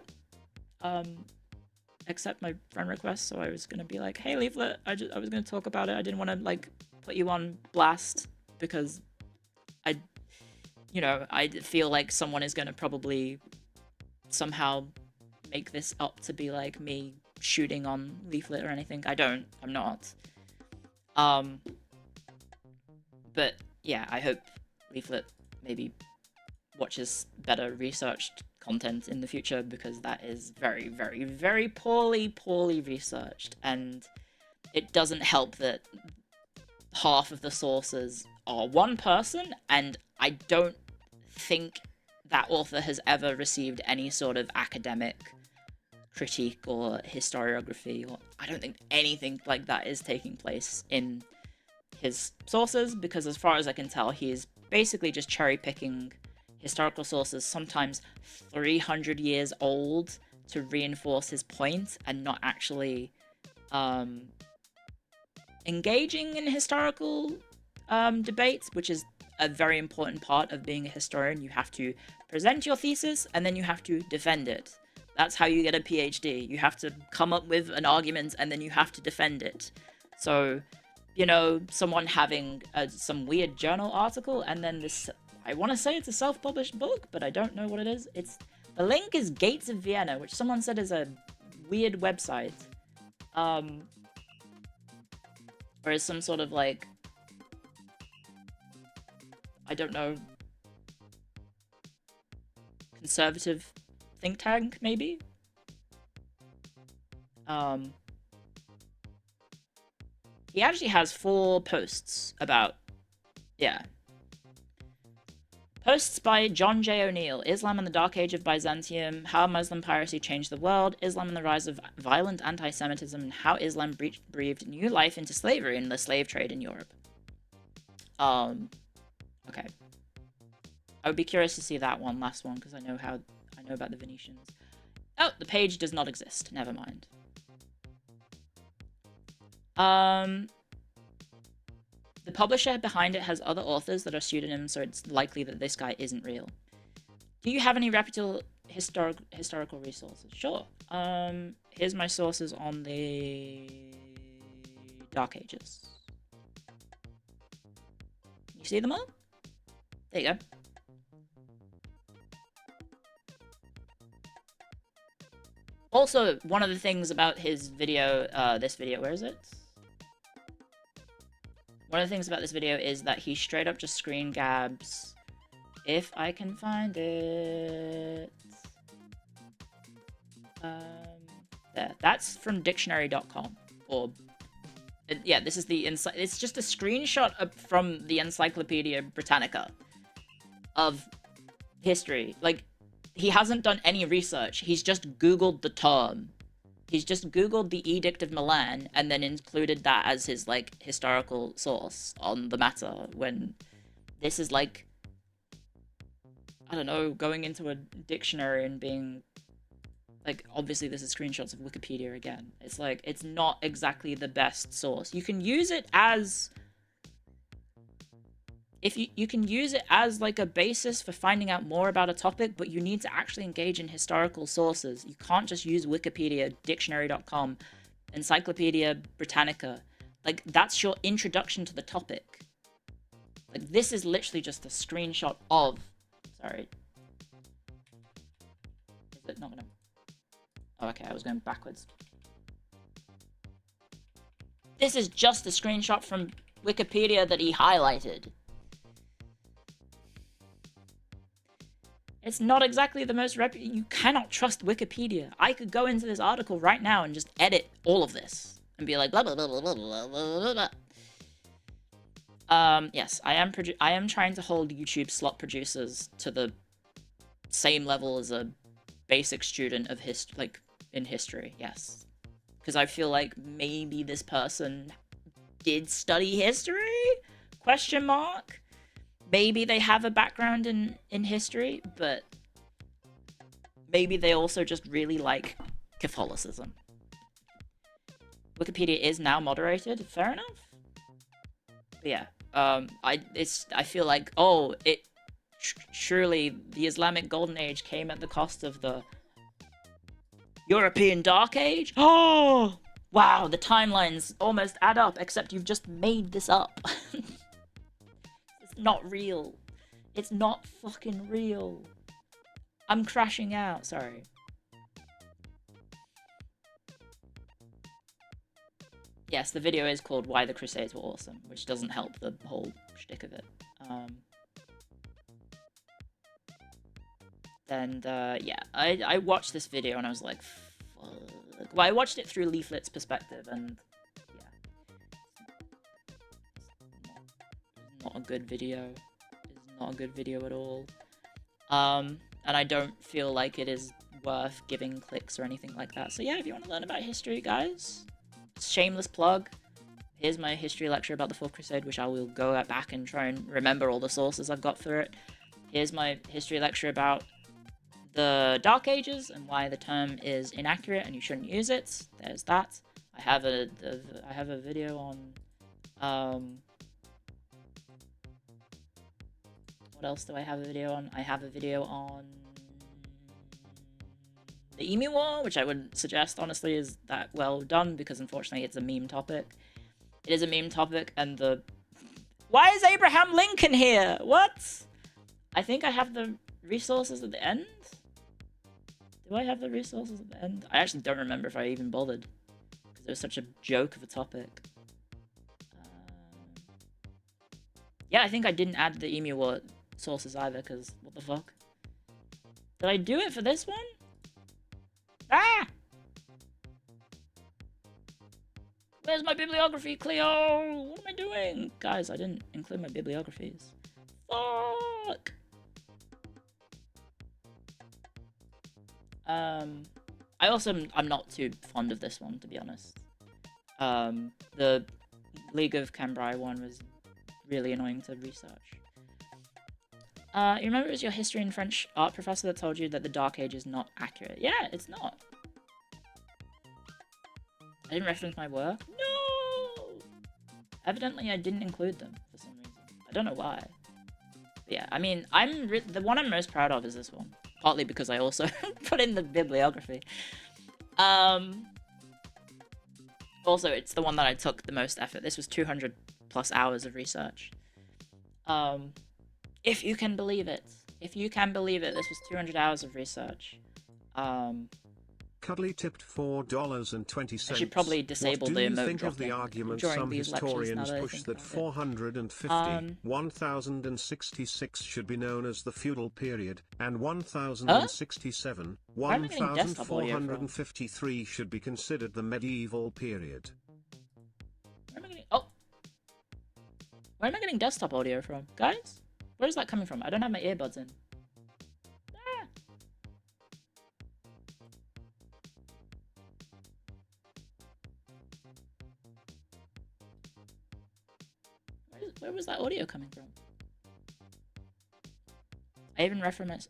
accept my friend request, so I was gonna be like, hey Leaflet, I was gonna talk about it. I didn't want to like put you on blast because I feel like someone is gonna probably somehow make this up to be like me shooting on Leaflet or anything. I'm not. But yeah, I hope Leaflet maybe watches better researched content in the future, because that is very, very, very poorly researched, and it doesn't help that half of the sources are one person, and I don't think that author has ever received any sort of academic critique or historiography, or I don't think anything like that is taking place in his sources, because as far as I can tell, he is basically just cherry-picking historical sources, sometimes 300 years old, to reinforce his point, and not actually engaging in historical debates, which is a very important part of being a historian. You have to present your thesis, and then you have to defend it. That's how you get a PhD. You have to come up with an argument, and then you have to defend it. So, someone having some weird journal article, and then this, I want to say it's a self-published book, but I don't know what it is. The link is Gates of Vienna, which someone said is a weird website. Or is some sort of like, I don't know, conservative think tank, maybe? He actually has 4 posts about, yeah. Posts by John J. O'Neill: Islam and the Dark Age of Byzantium, How Muslim Piracy Changed the World, Islam and the Rise of Violent Anti-Semitism, and How Islam Breathed New Life into Slavery and the Slave Trade in Europe. Okay. I would be curious to see that last one, because I know about the Venetians. Oh, the page does not exist. Never mind. The publisher behind it has other authors that are pseudonyms, so it's likely that this guy isn't real. Do you have any reputable historical resources? Sure. Here's my sources on the Dark Ages. You see them all? There you go. Also, one of the things about his video, this video, where is it? One of the things about this video is that he straight up just screen grabs, if I can find it. There. That's from dictionary.com. Or, yeah, this is it's just a screenshot from the Encyclopedia Britannica of history. Like, he hasn't done any research. He's just Googled the term. He's just Googled the Edict of Milan and then included that as his, like, historical source on the matter, when this is, like, I don't know, going into a dictionary and being, like, obviously this is screenshots of Wikipedia again. It's, like, it's not exactly the best source. You can use it as... You can use it as, like, a basis for finding out more about a topic, but you need to actually engage in historical sources. You can't just use Wikipedia, dictionary.com, Encyclopedia Britannica. Like, that's your introduction to the topic. Like, this is literally just a screenshot of... Sorry. Is it not gonna... Oh, okay, I was going backwards. This is just a screenshot from Wikipedia that he highlighted. It's not exactly the most you cannot trust Wikipedia. I could go into this article right now and just edit all of this and be like blah blah blah blah blah blah blah blah. Yes, I am trying to hold YouTube slot producers to the same level as a basic student of in history. Yes, because I feel like maybe this person did study history? Question mark. Maybe they have a background in history, but maybe they also just really like Catholicism. Wikipedia is now moderated. Fair enough. But yeah, I feel like, oh, surely the Islamic Golden Age came at the cost of the European Dark Age? Oh! Wow, the timelines almost add up, except you've just made this up. It's not real. It's not fucking real. I'm crashing out, sorry. Yes, the video is called Why the Crusades Were Awesome, which doesn't help the whole shtick of it. Yeah, I watched this video and I was like, fuck. Well, I watched it through Leaflet's perspective, and yeah. It's not a good video. It's not a good video at all. And I don't feel like it is worth giving clicks or anything like that. So yeah, if you want to learn about history, guys, shameless plug. Here's my history lecture about the Fourth Crusade, which I will go back and try and remember all the sources I've got for it. Here's my history lecture about the Dark Ages and why the term is inaccurate and you shouldn't use it. There's that. I have a video on what else do I have a video on? I have a video on the Emu War, which I would suggest honestly is that well done because unfortunately it's a meme topic. It is a meme topic, and why is Abraham Lincoln here? What? I think I have the resources at the end. Do I have the resources at the end? I actually don't remember if I even bothered because it was such a joke of a topic. Yeah, I think I didn't add the Emu War sources either because what the fuck? Did I do it for this one? Ah! Where's my bibliography, Cleo? What am I doing? Guys, I didn't include my bibliographies. Fuck! I'm not too fond of this one, to be honest. The League of Cambrai one was really annoying to research. You remember it was your history and French art professor that told you that the Dark Age is not accurate? Yeah, it's not. I didn't reference my work? No! Evidently, I didn't include them for some reason. I don't know why. But yeah, I mean, the one I'm most proud of is this one. Partly because I also put in the bibliography. Also, it's the one that I took the most effort. This was 200 plus hours of research. If you can believe it. If you can believe it, this was 200 hours of research. Cuddly tipped $4.20. I should probably disable the emote What do you think of the dropping argument during some these lectures, historians now that I push think that about it. 450, 1066 should be known as the feudal period, and 1067, Where am I getting desktop audio from? 1453 should be considered the medieval period? Where am I getting... Oh! Where am I getting desktop audio from? Guys? Where is that coming from? I don't have my earbuds in. Ah. Where was that audio coming from? I even reference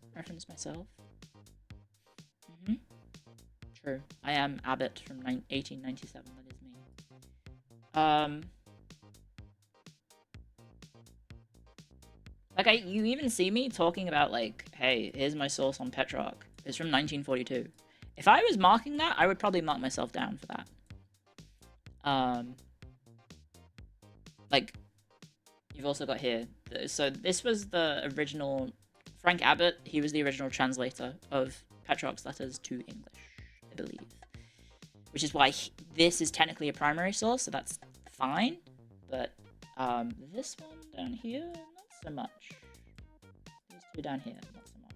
myself. True. I am Abbott from 1897. That is me. Like, you even see me talking about, like, hey, here's my source on Petrarch. It's from 1942. If I was marking that, I would probably mark myself down for that. Like, you've also got here. So this was the original... Frank Abbott, he was the original translator of Petrarch's letters to English, I believe. Which is why this is technically a primary source, so that's fine. But, this one down here, not so much. These two down here, not so much.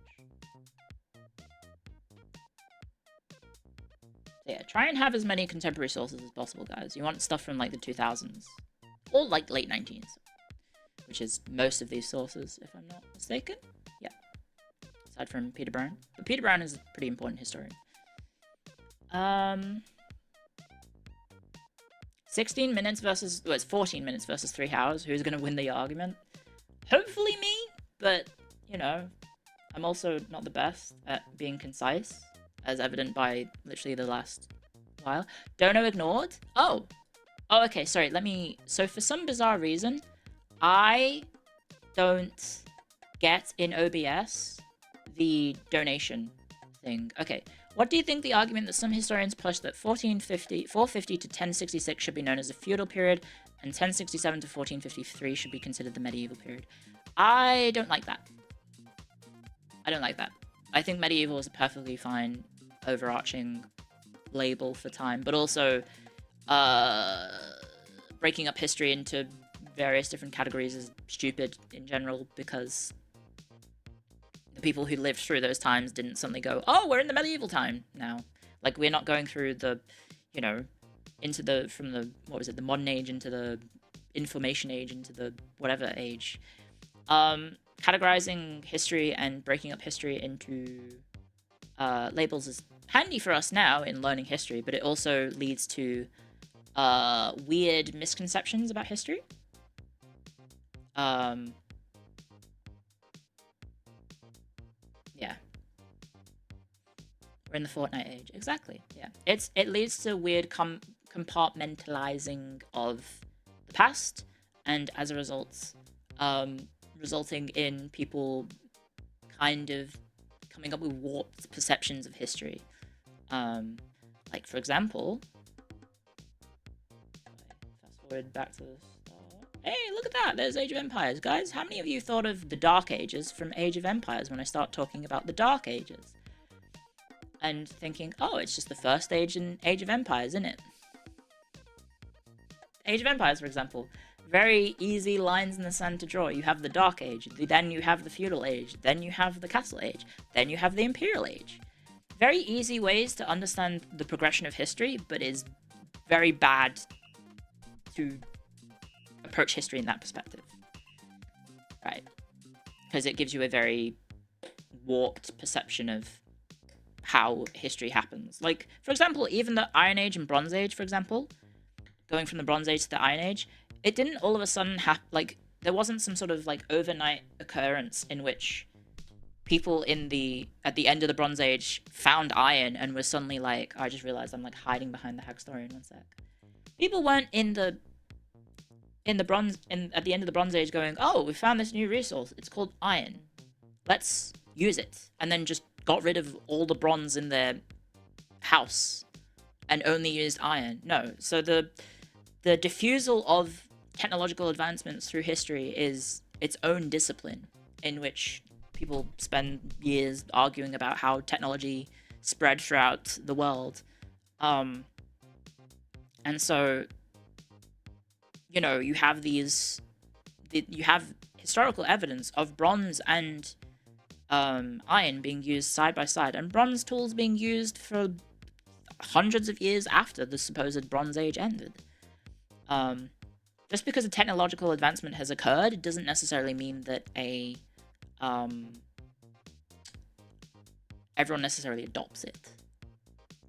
So yeah, try and have as many contemporary sources as possible, guys. You want stuff from, like, the 2000s. Or, like, late 19s. Which is most of these sources, if I'm not mistaken. Yeah. Aside from Peter Brown. But Peter Brown is a pretty important historian. 16 minutes versus... Well, it's 14 minutes versus 3 hours. Who's going to win the argument? Hopefully me, but, you know, I'm also not the best at being concise, as evident by literally the last while. Dono ignored? Oh, okay, sorry, let me... So for some bizarre reason, I don't get in OBS the donation thing. Okay, what do you think the argument that some historians push that 450 to 1066 should be known as the feudal period and 1067 to 1453 should be considered the medieval period? I don't like that. I don't like that. I think medieval is a perfectly fine overarching label for time, but also breaking up history into various different categories is stupid in general, because the people who lived through those times didn't suddenly go, oh, we're in the medieval time now. Like, we're not going through the, you know, into the, from the, what was it, the modern age into the information age into the whatever age. Categorizing history and breaking up history into labels is handy for us now in learning history, but it also leads to weird misconceptions about history. Yeah. We're in the Fortnite age. Exactly, yeah. It leads to weird compartmentalizing of the past, and as a result, resulting in people kind of coming up with warped perceptions of history. Like, for example, fast forward back to the start. Hey, look at that! There's Age of Empires. Guys, how many of you thought of the Dark Ages from Age of Empires when I start talking about the Dark Ages? And thinking, oh, it's just the first age in Age of Empires, isn't it? Age of Empires, for example. Very easy lines in the sand to draw. You have the Dark Age, then you have the Feudal Age, then you have the Castle Age, then you have the Imperial Age. Very easy ways to understand the progression of history, but is very bad to approach history in that perspective. Right. Because it gives you a very warped perception of how history happens. Like, for example, even the Iron Age and Bronze Age, for example, going from the Bronze Age to the Iron Age, it didn't all of a sudden like, there wasn't some sort of, like, overnight occurrence in which people at the end of the Bronze Age found iron and were suddenly like, oh, I just realized I'm, like, hiding behind the Hackstorian, one sec. People weren't at the end of the Bronze Age going, oh, we found this new resource, it's called iron, let's use it, and then just got rid of all the bronze in their house and only used iron. No. So the diffusal of technological advancements through history is its own discipline, in which people spend years arguing about how technology spread throughout the world. And so, you know, you have you have historical evidence of bronze and iron being used side by side, and bronze tools being used for hundreds of years after the supposed Bronze Age ended. Just because a technological advancement has occurred, it doesn't necessarily mean that everyone necessarily adopts it,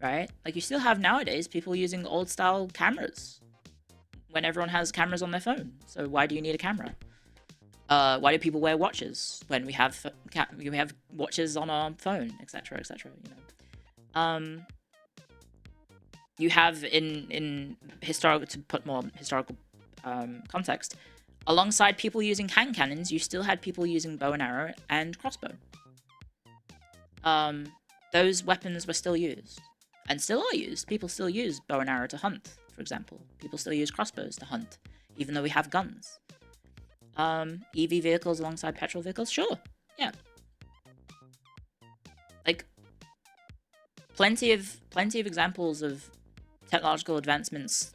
right? Like, you still have nowadays people using old style cameras when everyone has cameras on their phone. So why do you need a camera? Why do people wear watches when we have watches on our phone, etc., etc.? You know, you have in historical, to put more historical context, alongside people using hand cannons, you still had people using bow and arrow and crossbow. Those weapons were still used, and still are used. People still use bow and arrow to hunt, for example. People still use crossbows to hunt, even though we have guns. EV vehicles alongside petrol vehicles? Sure, yeah. Like, plenty of examples of technological advancements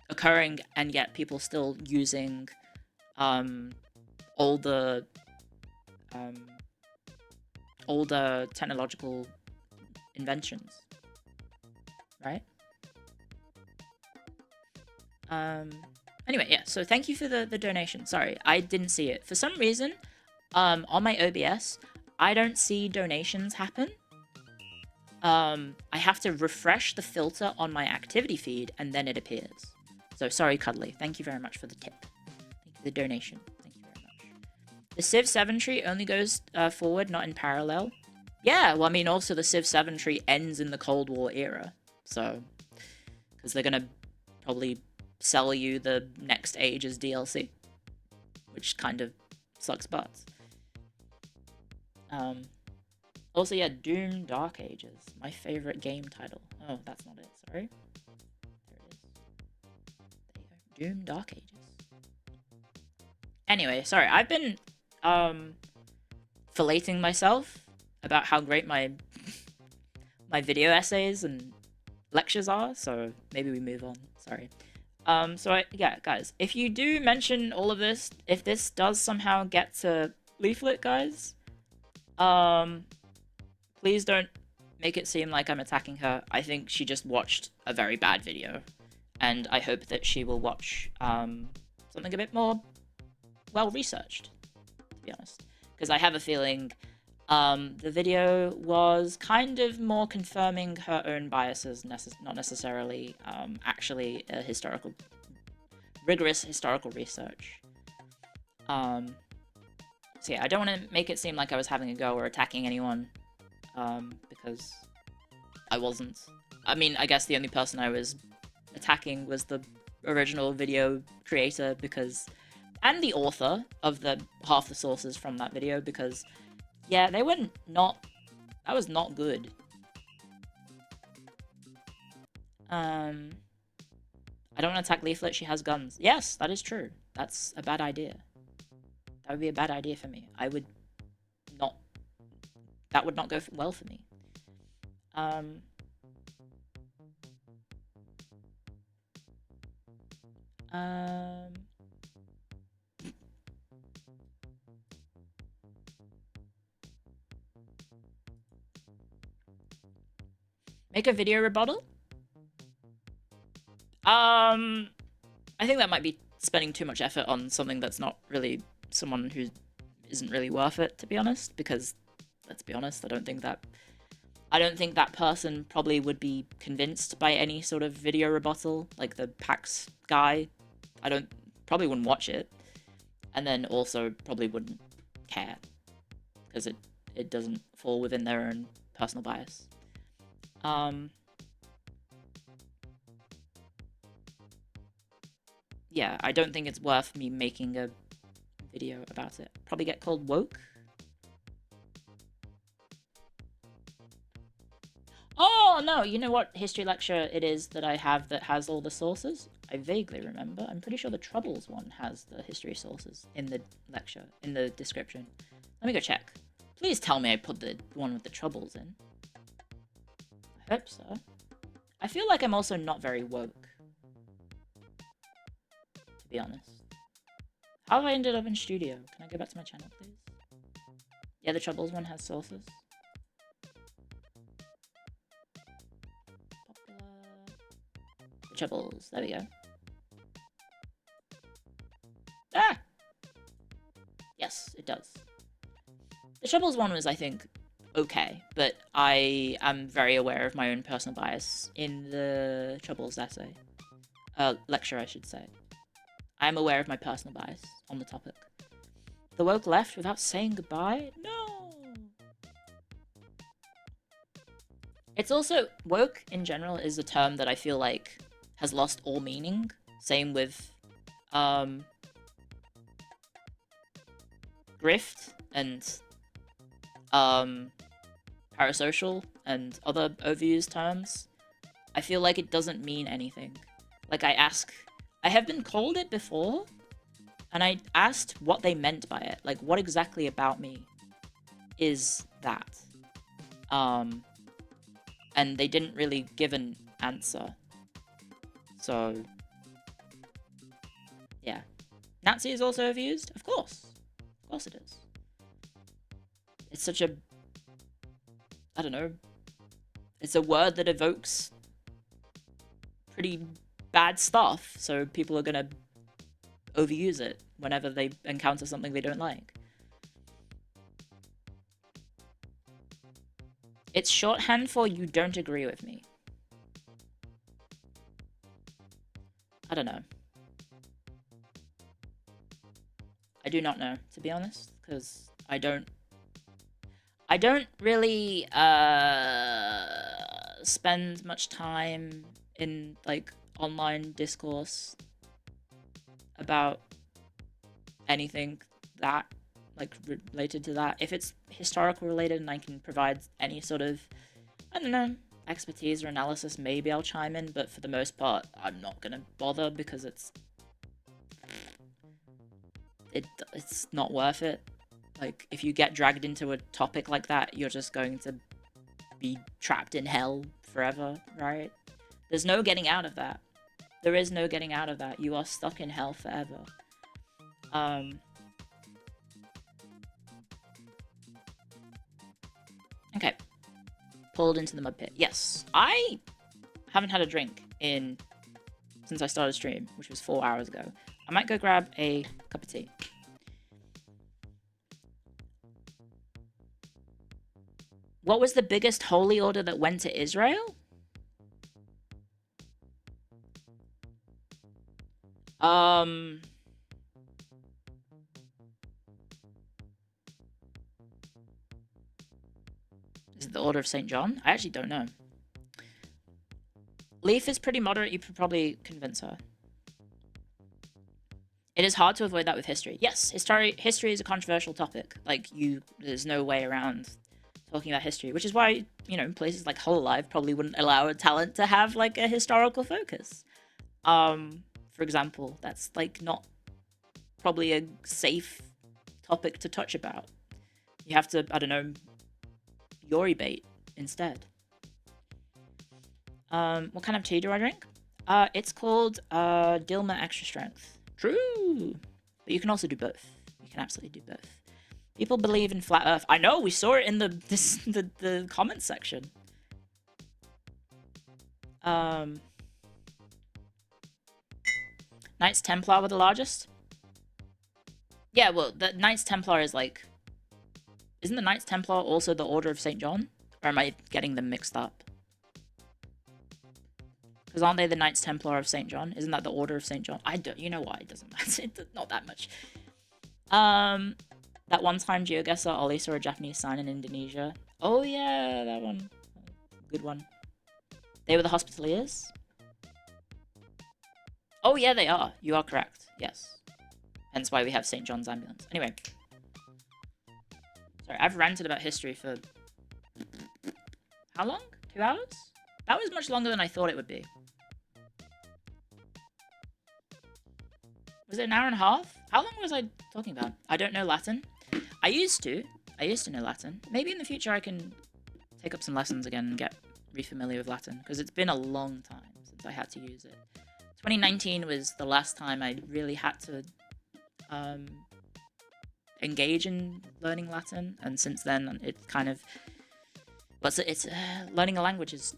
occurring, and yet people still using older technological inventions, right? Anyway, yeah, so thank you for the donation. Sorry, I didn't see it. For some reason, on my OBS, I don't see donations happen. I have to refresh the filter on my activity feed, and then it appears. So sorry, Cuddly. Thank you very much for the tip. Thank you for the donation. Thank you very much. The Civ 7 tree only goes forward, not in parallel. Yeah, well, I mean, also the Civ 7 tree ends in the Cold War era. So, because they're going to probably sell you the next age as DLC. Which kind of sucks butts. Also, yeah, Doom Dark Ages. My favorite game title. Oh, that's not it. Sorry. There it is. There you go. Doom Dark Ages. Anyway, sorry. I've been, filleting myself about how great my video essays and lectures are, so maybe we move on. Sorry. Yeah, guys, if you do mention all of this, if this does somehow get to Leaflet, guys, please don't make it seem like I'm attacking her. I think she just watched a very bad video, and I hope that she will watch, something a bit more well-researched, to be honest. Because I have a feeling, the video was kind of more confirming her own biases, not necessarily, actually a rigorous historical research. So yeah, I don't want to make it seem like I was having a go or attacking anyone, because I wasn't. I mean, I guess the only person I was attacking was the original video creator, and the author of half the sources from that video, because yeah, they were not. That was not good. I don't want to attack Leaflet. She has guns. Yes, that is true. That's a bad idea. That would be a bad idea for me. That would not go well for me. Make a video rebuttal? I think that might be spending too much effort on something that's not really someone who isn't really worth it, to be honest, because, let's be honest, I don't think that person probably would be convinced by any sort of video rebuttal, like the PAX guy. Probably wouldn't watch it, and then also probably wouldn't care, because it doesn't fall within their own personal bias. Yeah, I don't think it's worth me making a video about it. Probably get called woke. Oh, no, you know what history lecture it is that I have that has all the sources? I vaguely remember. I'm pretty sure the Troubles one has the history sources in the lecture, in the description. Let me go check. Please tell me I put the one with the Troubles in. I hope so. I feel like I'm also not very woke, to be honest. How have I ended up in studio? Can I go back to my channel, please? Yeah, the Troubles one has sources. The Troubles. There we go. Ah! Yes, it does. The Troubles one was, I think, okay, but I am very aware of my own personal bias in the Troubles essay. Lecture, I should say. I am aware of my personal bias on the topic. The woke left without saying goodbye? No! It's also, woke in general is a term that I feel like has lost all meaning. Same with, grift and, parasocial and other overused terms. I feel like it doesn't mean anything. Like, I have been called it before, and I asked what they meant by it. Like, what exactly about me is that? And they didn't really give an answer. So, yeah. Nazi is also overused? Of course. Of course it is. It's such a... I don't know. It's a word that evokes pretty bad stuff, so people are gonna overuse it whenever they encounter something they don't like. It's shorthand for you don't agree with me. I don't know. I do not know, to be honest, because I don't really spend much time in like online discourse about anything that like related to that. If it's historical related and I can provide any sort of, I don't know, expertise or analysis, maybe I'll chime in, but for the most part I'm not gonna bother because it's not worth it. Like, if you get dragged into a topic like that, you're just going to be trapped in hell forever, right? There's no getting out of that. There is no getting out of that. You are stuck in hell forever. Okay. Pulled into the mud pit. Yes. I haven't had a drink since I started stream, which was 4 hours ago. I might go grab a cup of tea. What was the biggest holy order that went to Israel? Is it the Order of St. John? I actually don't know. Leaf is pretty moderate. You could probably convince her. It is hard to avoid that with history. Yes, history is a controversial topic. Like, there's no way around talking about history, which is why, you know, places like Hololive probably wouldn't allow a talent to have, like, a historical focus. For example, that's, like, not probably a safe topic to touch about. You have to, I don't know, Yori bait instead. What kind of tea do I drink? It's called Dilma Extra Strength. True! But you can also do both. You can absolutely do both. People believe in flat Earth. I know, we saw it in the comments section. Knights Templar were the largest? Yeah, well, the Knights Templar is like... Isn't the Knights Templar also the Order of St. John? Or am I getting them mixed up? Because aren't they the Knights Templar of St. John? Isn't that the Order of St. John? I don't... You know what? It doesn't matter. It's not that much. That one time GeoGuessr Ollie saw a Japanese sign in Indonesia. Oh yeah, that one. Good one. They were the Hospitaliers? Oh yeah, they are. You are correct. Yes. Hence why we have St. John's Ambulance. Anyway. Sorry, I've ranted about history for... How long? 2 hours? That was much longer than I thought it would be. Was it an hour and a half? How long was I talking about? I don't know Latin. I used to know Latin. Maybe in the future I can take up some lessons again and get re-familiar with Latin, because it's been a long time since I had to use it. 2019 was the last time I really had to engage in learning Latin, and since then it's kind of... But it's learning a language is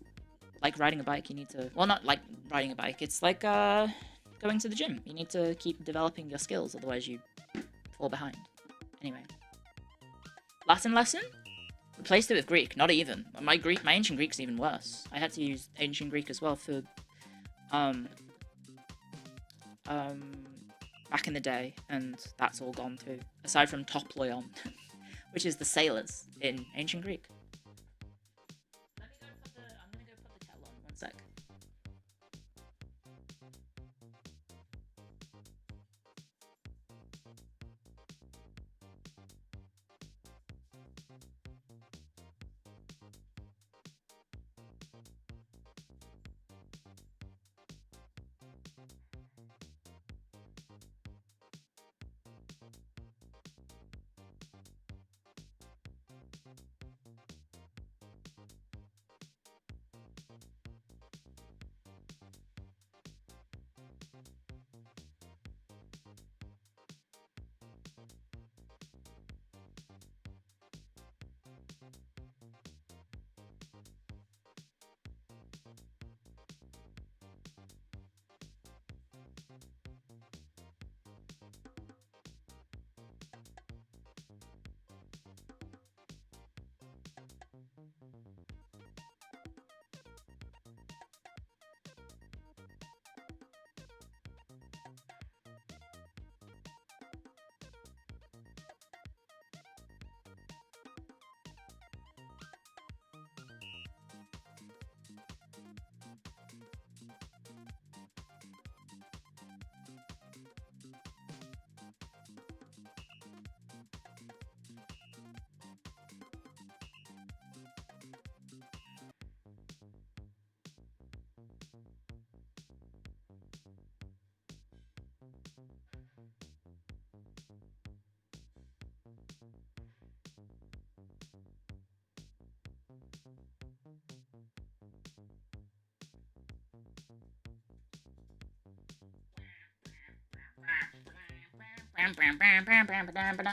like riding a bike. You need to... Well, not like riding a bike. It's like going to the gym. You need to keep developing your skills, otherwise you fall behind. Anyway. Latin lesson? Replaced it with Greek. Not even. My ancient Greek's even worse. I had to use ancient Greek as well for back in the day, and that's all gone too. Aside from toploion, which is the sailors in ancient Greek. I'm gonna go put the kettle on. 1 sec.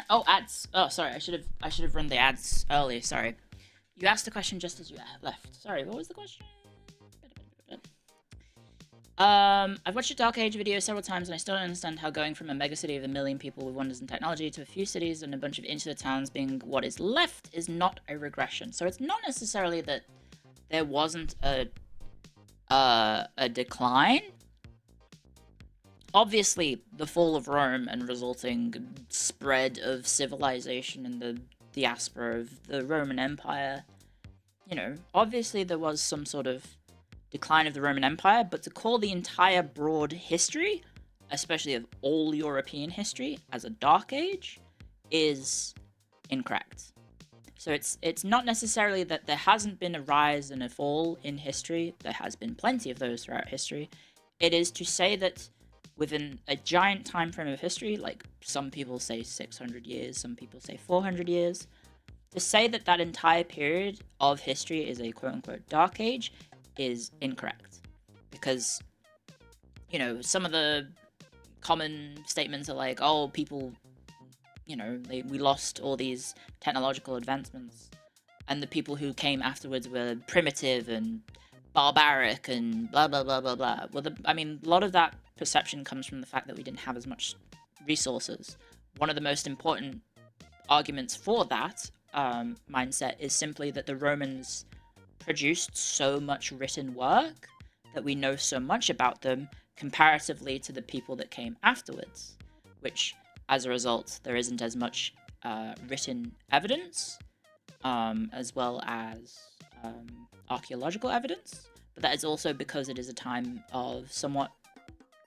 Oh, ads. Oh, sorry. I should have run the ads earlier. Sorry. You asked the question just as you left. Sorry. What was the question? I've watched a Dark Age video several times and I still don't understand how going from a megacity of 1 million people with wonders and technology to a few cities and a bunch of insular towns being what is left is not a regression. So it's not necessarily that there wasn't a decline. Obviously, the fall of Rome and resulting spread of civilization in the diaspora of the Roman Empire, you know, obviously there was some sort of decline of the Roman Empire, but to call the entire broad history, especially of all European history, as a Dark Age, is incorrect. So it's not necessarily that there hasn't been a rise and a fall in history. There has been plenty of those throughout history. It is to say that within a giant time frame of history, like some people say 600 years, some people say 400 years, to say that that entire period of history is a quote-unquote Dark Age is incorrect. Because, you know, some of the common statements are like, oh, people, you know, we lost all these technological advancements, and the people who came afterwards were primitive and barbaric and blah, blah, blah, blah, blah. Well, I mean, a lot of that perception comes from the fact that we didn't have as much resources. One of the most important arguments for that mindset is simply that the Romans produced so much written work that we know so much about them comparatively to the people that came afterwards, which, as a result, there isn't as much written evidence, as well as archaeological evidence, but that is also because it is a time of somewhat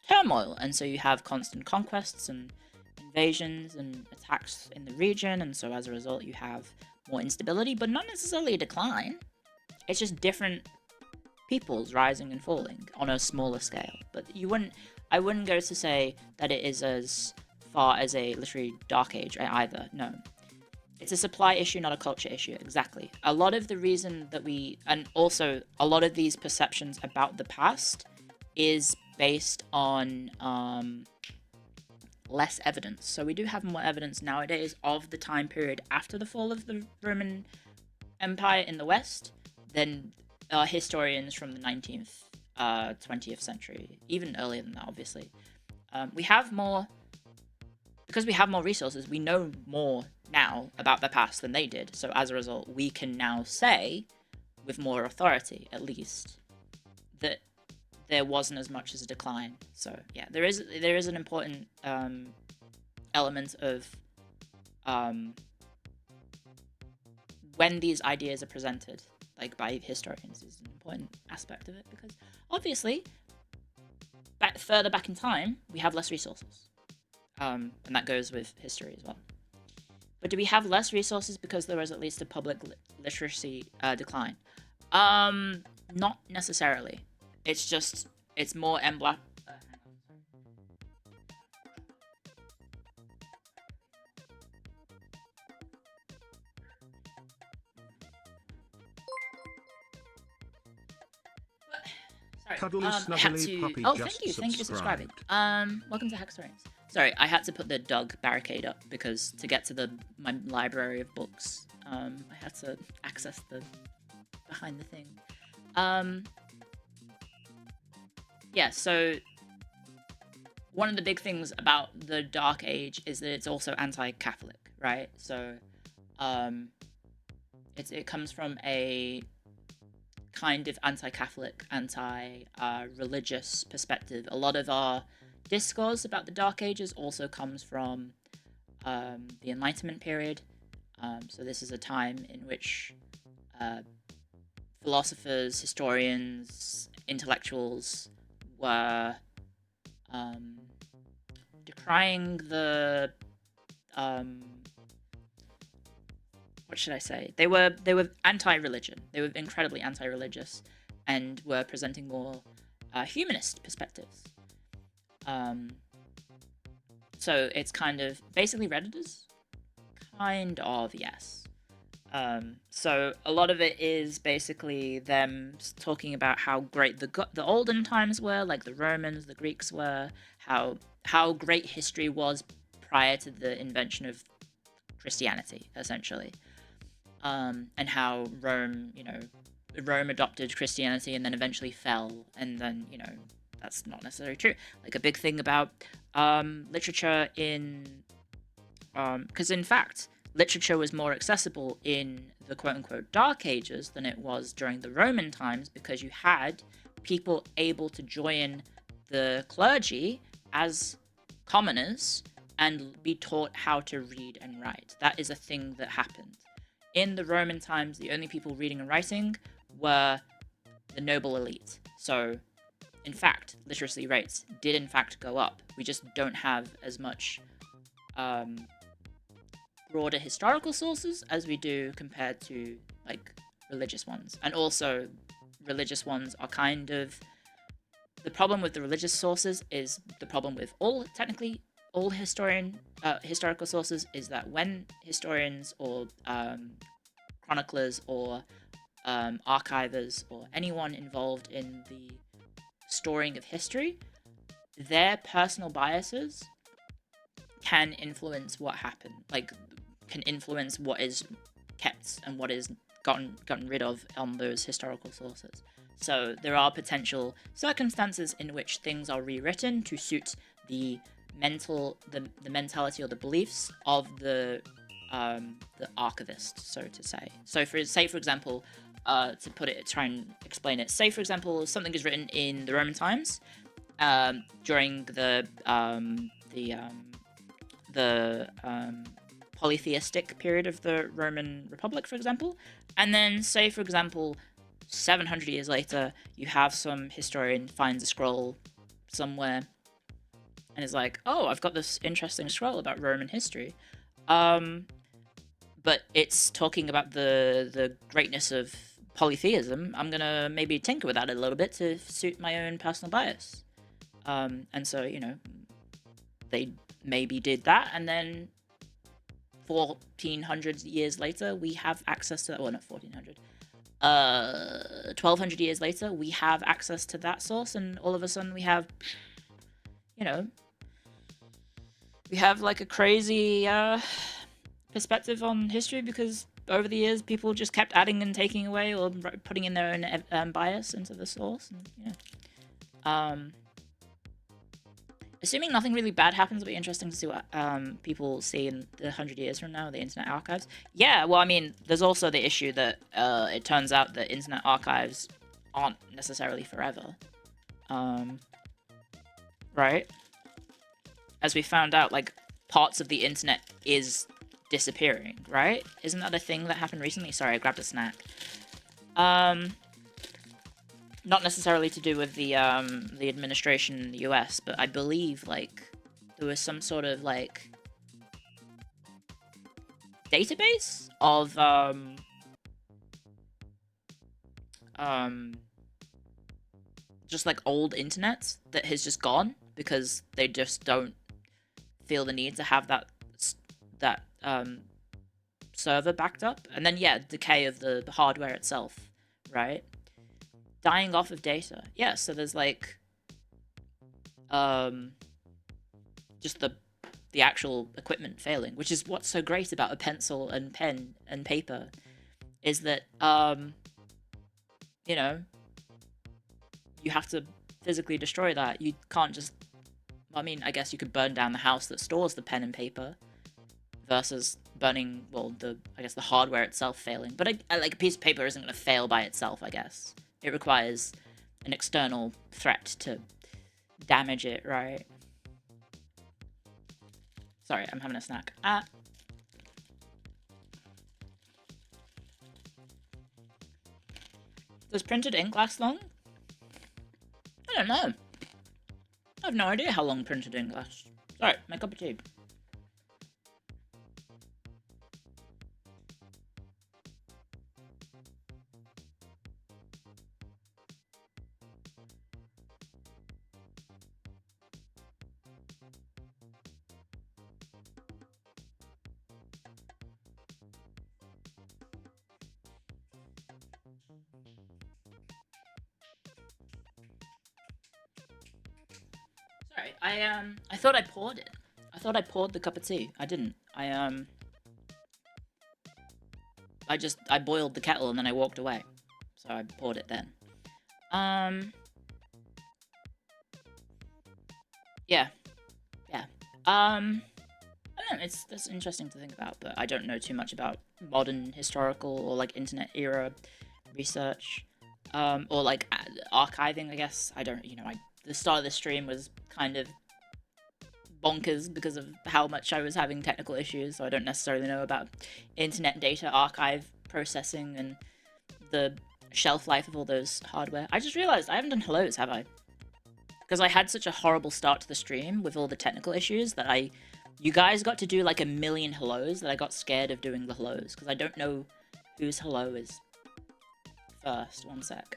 turmoil, and so you have constant conquests and invasions and attacks in the region, and so as a result you have more instability, but not necessarily a decline. It's just different peoples rising and falling on a smaller scale. But I wouldn't go to say that it is as far as a literary Dark Age either. No. It's a supply issue, not a culture issue. Exactly. A lot of the reason that and also a lot of these perceptions about the past is based on less evidence. So we do have more evidence nowadays of the time period after the fall of the Roman Empire in the West than historians from the 19th, 20th century, even earlier than that, obviously. We have more, because we have more resources, we know more now about the past than they did. So as a result, we can now say, with more authority at least, that there wasn't as much as a decline. So yeah, there is an important element of when these ideas are presented, like by historians, is an important aspect of it, because obviously further back in time we have less resources, and that goes with history as well. But do we have less resources because there was at least a public literacy decline? Not necessarily. It's more Cuddly I had snuggly to. puppy Oh, just thank you for subscribing. subscribed. Welcome to Hackstorians. Sorry, I had to put the dog barricade up because to get to my library of books, I had to access the behind the thing. Yeah, so one of the big things about the Dark Age is that it's also anti-Catholic, right? So, it comes from a kind of anti-Catholic, anti-religious perspective. A lot of our discourse about the Dark Ages also comes from the Enlightenment period. So this is a time in which philosophers, historians, intellectuals were decrying the what should I say? They were anti-religion. They were incredibly anti-religious, and were presenting more humanist perspectives. So it's kind of basically Redditors, kind of, yes. So a lot of it is basically them talking about how great the olden times were, like the Romans, the Greeks were, how great history was prior to the invention of Christianity, essentially, and how Rome, Rome adopted Christianity and then eventually fell, and then, that's not necessarily true. Like, a big thing about literature because in fact, literature was more accessible in the quote-unquote Dark Ages than it was during the Roman times, because you had people able to join the clergy as commoners and be taught how to read and write. That is a thing that happened. In the Roman times, the only people reading and writing were the noble elite. So, in fact, literacy rates did in fact go up. We just don't have as much broader historical sources as we do compared to, like, religious ones. And also, religious ones are kind of... The problem with the religious sources is the problem with all historical sources, is that when historians or chroniclers or archivers or anyone involved in the storing of history, their personal biases can influence what happened, can influence what is kept and what is gotten rid of on those historical sources. So there are potential circumstances in which things are rewritten to suit the mentality or the beliefs of the archivist, so to say. So for example, try and explain it. Say, for example, something is written in the Roman times during the polytheistic period of the Roman Republic, for example, and then say, for example, 700 years later, you have some historian finds a scroll somewhere and is like, oh, I've got this interesting scroll about Roman history. But it's talking about the greatness of polytheism. I'm gonna maybe tinker with that a little bit to suit my own personal bias. And so, they maybe did that, and then 1400 years later, we have access to that. Well, not 1400. 1200 years later, we have access to that source, and all of a sudden we have, like a crazy perspective on history, because over the years people just kept adding and taking away or putting in their own bias into the source. And, assuming nothing really bad happens, it'll be interesting to see what people see in the 100 years from now, the Internet Archives. Yeah, well, I mean, there's also the issue that it turns out that Internet Archives aren't necessarily forever. Right? As we found out, like, parts of the internet is disappearing, right? Isn't that a thing that happened recently? Sorry, I grabbed a snack. Not necessarily to do with the administration in the US, but I believe, like, there was some sort of, like, database of, just, like, old internet that has just gone because they just don't feel the need to have that server backed up. And then, yeah, decay of the hardware itself, right? Dying off of data. Yeah, so there's, like, just the actual equipment failing, which is what's so great about a pencil and pen and paper, is that, you have to physically destroy that. You can't just... I mean, I guess you could burn down the house that stores the pen and paper versus burning, well, the hardware itself failing. But, like, a piece of paper isn't going to fail by itself, I guess. It requires an external threat to damage it, right? Sorry, I'm having a snack. Does printed ink last long? I don't know. I have no idea how long printed ink lasts. Sorry, my cup of tea. Sorry, I thought I poured it. I thought I poured the cup of tea. I didn't. I boiled the kettle and then I walked away. So I poured it then. Yeah. Yeah. I don't know, that's interesting to think about, but I don't know too much about modern historical or, like, internet era research. Or, like, archiving, I guess. I don't, the start of the stream was kind of bonkers because of how much I was having technical issues, so I don't necessarily know about internet data archive processing and the shelf life of all those hardware. I just realized I haven't done hellos, have I? Because I had such a horrible start to the stream with all the technical issues that you guys got to do like a million hellos that I got scared of doing the hellos because I don't know whose hello is first. One sec.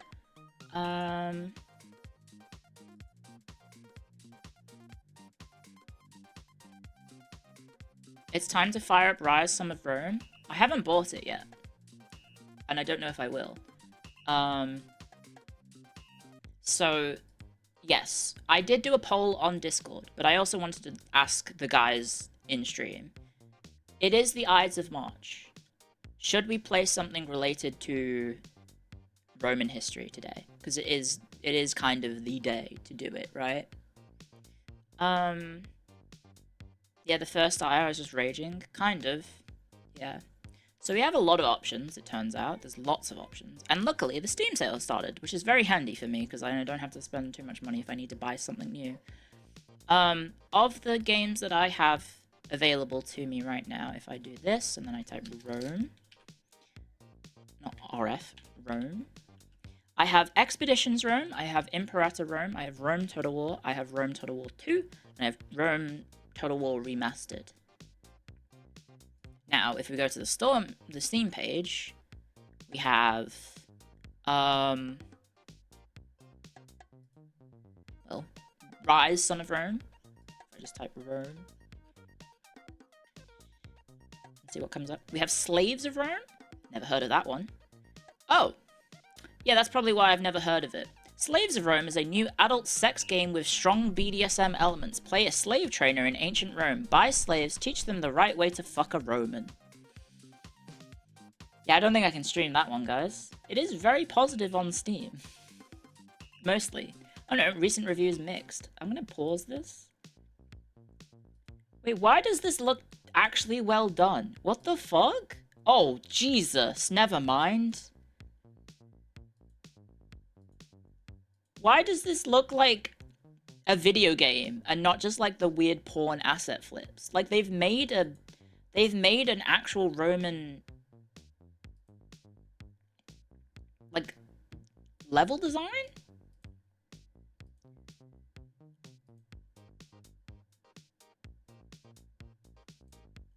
It's time to fire up Rise, Son of Rome. I haven't bought it yet. And I don't know if I will. So, yes. I did do a poll on Discord, but I also wanted to ask the guys in stream. It is the Ides of March. Should we play something related to Roman history today? Because it is kind of the day to do it, right? Yeah, the first I was just raging. Kind of. Yeah. So we have a lot of options, it turns out. There's lots of options. And luckily, the Steam sale started, which is very handy for me, because I don't have to spend too much money if I need to buy something new. Of the games that I have available to me right now, if I do this, and then I type Rome. Not RF, Rome. I have Expeditions Rome, I have Imperator Rome, I have Rome Total War, I have Rome Total War 2, and I have Rome Total War Remastered. Now, if we go to the Steam page, we have, well, Rise, Son of Rome. I just type Rome. Let's see what comes up. We have Slaves of Rome. Never heard of that one. Oh, yeah, that's probably why I've never heard of it. Slaves of Rome is a new adult sex game with strong BDSM elements. Play a slave trainer in ancient Rome. Buy slaves, teach them the right way to fuck a Roman. Yeah, I don't think I can stream that one, guys. It is very positive on Steam. Mostly. Oh no, recent reviews mixed. I'm gonna pause this. Wait, why does this look actually well done? What the fuck? Oh, Jesus, never mind. Why does this look like a video game and not just like the weird porn asset flips? Like they've made an actual Roman like level design?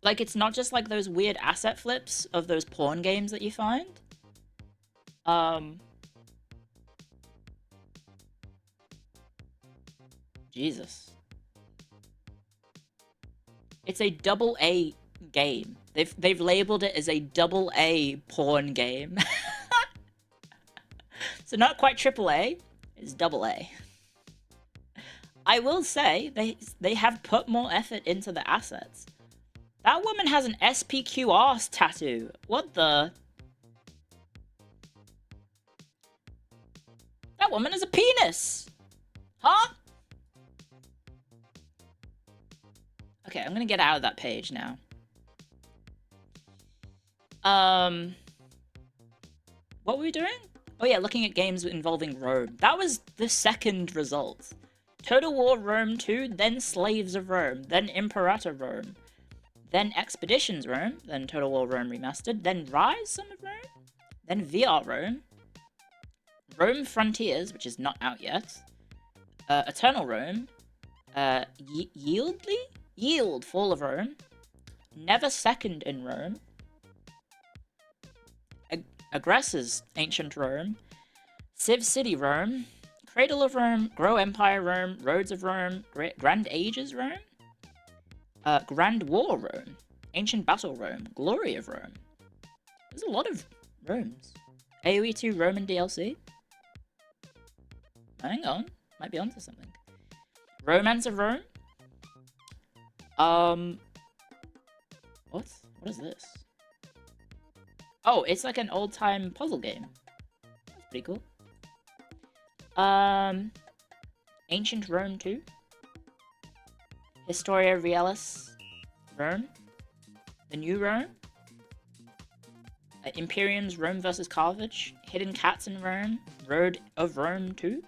Like it's not just like those weird asset flips of those porn games that you find. Jesus. It's a AA game. They've labeled it as a AA porn game. So not quite AAA, it's AA. I will say they have put more effort into the assets. That woman has an SPQR tattoo. What the? That woman has a penis. Huh? Okay, I'm gonna get out of that page now. What were we doing? Oh yeah, looking at games involving Rome. That was the second result. Total War Rome 2, then Slaves of Rome, then Imperator Rome, then Expeditions Rome, then Total War Rome Remastered, then Rise, Son of Rome, then VR Rome, Rome Frontiers, which is not out yet, Eternal Rome, Yield, Fall of Rome, Never Second in Rome, Aggressors, Ancient Rome, Civ City Rome, Cradle of Rome, Grow Empire Rome, Roads of Rome, Grand Ages Rome, Grand War Rome, Ancient Battle Rome, Glory of Rome. There's a lot of Romes. AoE 2 Roman DLC? Hang on, might be onto something. Romance of Rome, What? What is this? Oh, it's like an old-time puzzle game. That's pretty cool. Ancient Rome 2. Historia Realis Rome. The New Rome. Imperium's Rome vs. Carthage. Hidden Cats in Rome. Road of Rome 2.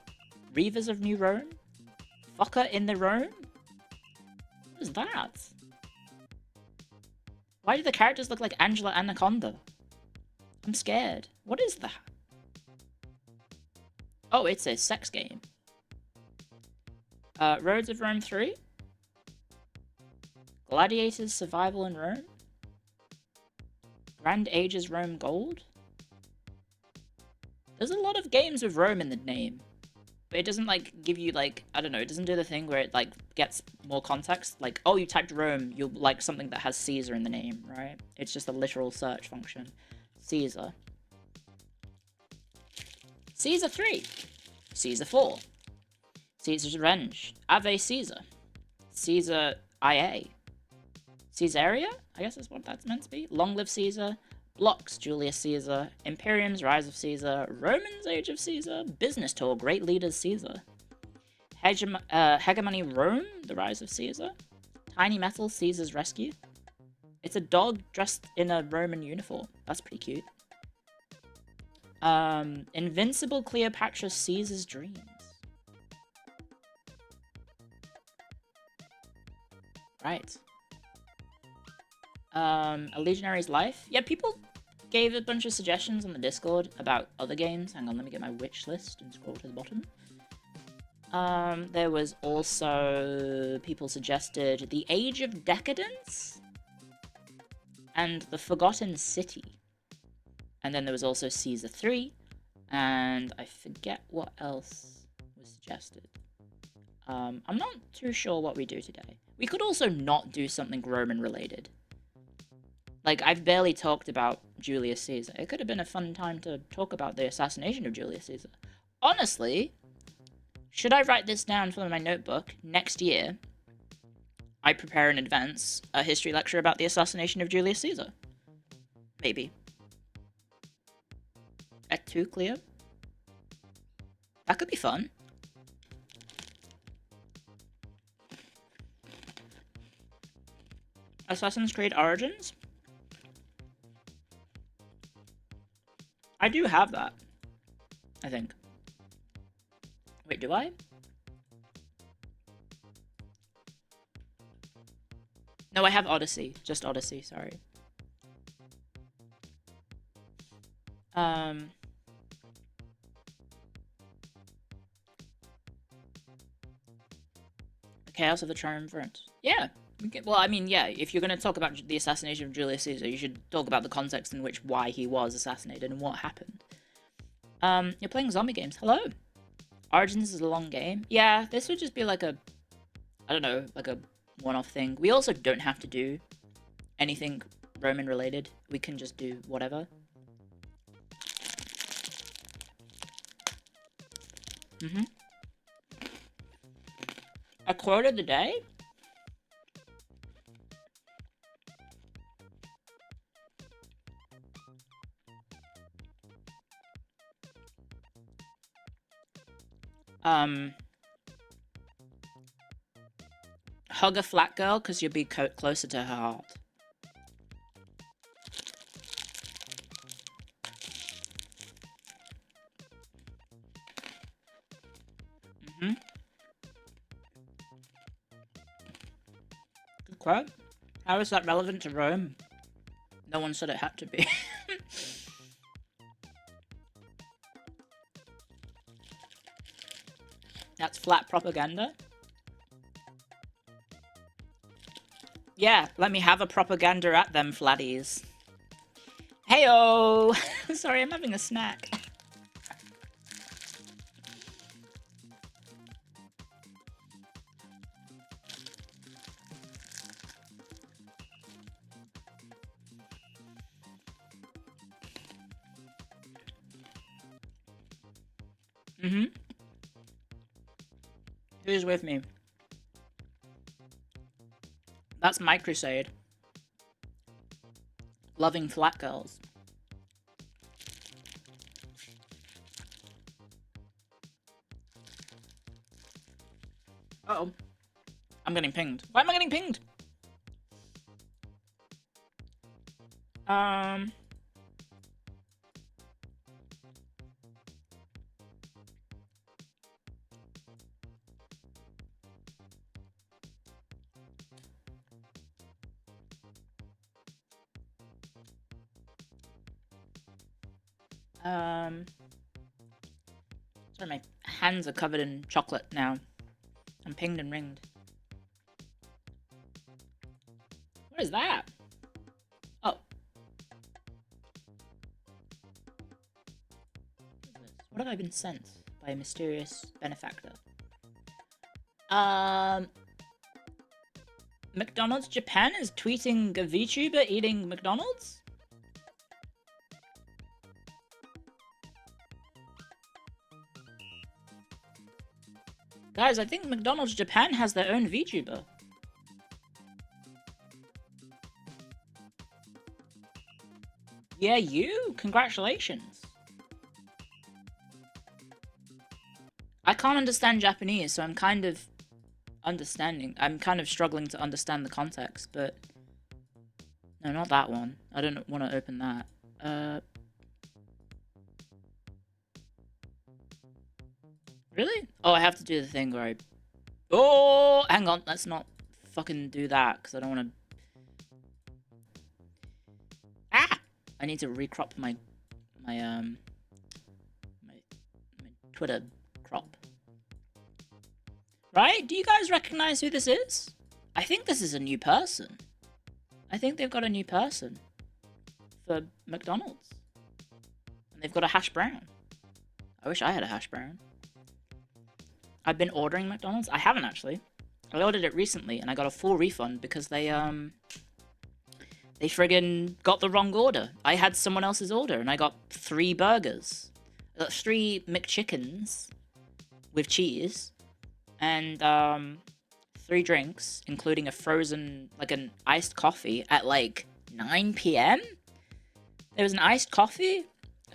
Reavers of New Rome. Fucker in the Rome? What is that? Why do the characters look like Angela Anaconda? I'm scared. What is that? Oh, it's a sex game. Roads of Rome 3. Gladiators Survival in Rome. Grand Ages Rome Gold. There's a lot of games with Rome in the name. But it doesn't, like, give you, like, I don't know, it doesn't do the thing where it, like, gets more context. Like, oh, you typed Rome, you'll like something that has Caesar in the name, right? It's just a literal search function. Caesar. Caesar 3. Caesar 4. Caesar's Revenge. Ave Caesar. Caesar IA. Caesaria? I guess that's what that's meant to be. Long Live Caesar. Blocks Julius Caesar. Imperium's Rise of Caesar. Romans Age of Caesar. Business Tour Great Leaders Caesar. Hegemony Rome. The Rise of Caesar. Tiny Metal Caesar's Rescue. It's a dog dressed in a Roman uniform. That's pretty cute. Invincible Cleopatra Caesar's Dreams. Right. A Legionary's Life. Yeah, people gave a bunch of suggestions on the Discord about other games. Hang on, let me get my wish list and scroll to the bottom. There was also... people suggested The Age of Decadence and The Forgotten City. And then there was also Caesar 3, and I forget what else was suggested. I'm not too sure what we do today. We could also not do something Roman related. Like, I've barely talked about Julius Caesar. It could have been a fun time to talk about the assassination of Julius Caesar. Honestly, should I write this down for my notebook? Next year, I prepare in advance a history lecture about the assassination of Julius Caesar. Maybe. At 2, Cleo? That could be fun. Assassin's Creed Origins? I do have that. I think. Wait, do I? No, I have Odyssey. Just Odyssey, sorry. Chaos of the Triumvirate. Yeah. Well, I mean, yeah, if you're going to talk about the assassination of Julius Caesar, you should talk about the context in which why he was assassinated and what happened. You're playing zombie games. Hello. Origins is a long game. Yeah, this would just be like a, I don't know, like a one-off thing. We also don't have to do anything Roman related. We can just do whatever. A quote of the day? Hug a flat girl because you'll be closer to her heart. Good quote. How is that relevant to Rome? No one said it had to be. That's flat propaganda. Yeah, let me have a propaganda at them, flatties. Heyo! Sorry, I'm having a snack. Who's with me? That's my crusade. Loving flat girls. Uh-oh. I'm getting pinged. Why am I getting pinged? Sorry, my hands are covered in chocolate now. I'm pinged and ringed. What is that? Oh. What have I been sent by a mysterious benefactor? McDonald's Japan is tweeting a VTuber eating McDonald's? Guys, I think McDonald's Japan has their own VTuber. Yeah, you? Congratulations. I can't understand Japanese, so I'm kind of understanding. I'm kind of struggling to understand the context, but... No, not that one. I don't want to open that. Really? Oh, I have to do the thing where I... Oh, hang on. Let's not fucking do that, because I don't want to... Ah! I need to recrop my Twitter crop. Right? Do you guys recognize who this is? I think this is a new person. I think they've got a new person for McDonald's. And they've got a hash brown. I wish I had a hash brown. I've been ordering McDonald's. I haven't actually. I ordered it recently and I got a full refund because they friggin' got the wrong order. I had someone else's order and I got 3 burgers. 3 McChickens with cheese and 3 drinks, including a frozen, like an iced coffee at like 9 p.m. There was an iced coffee,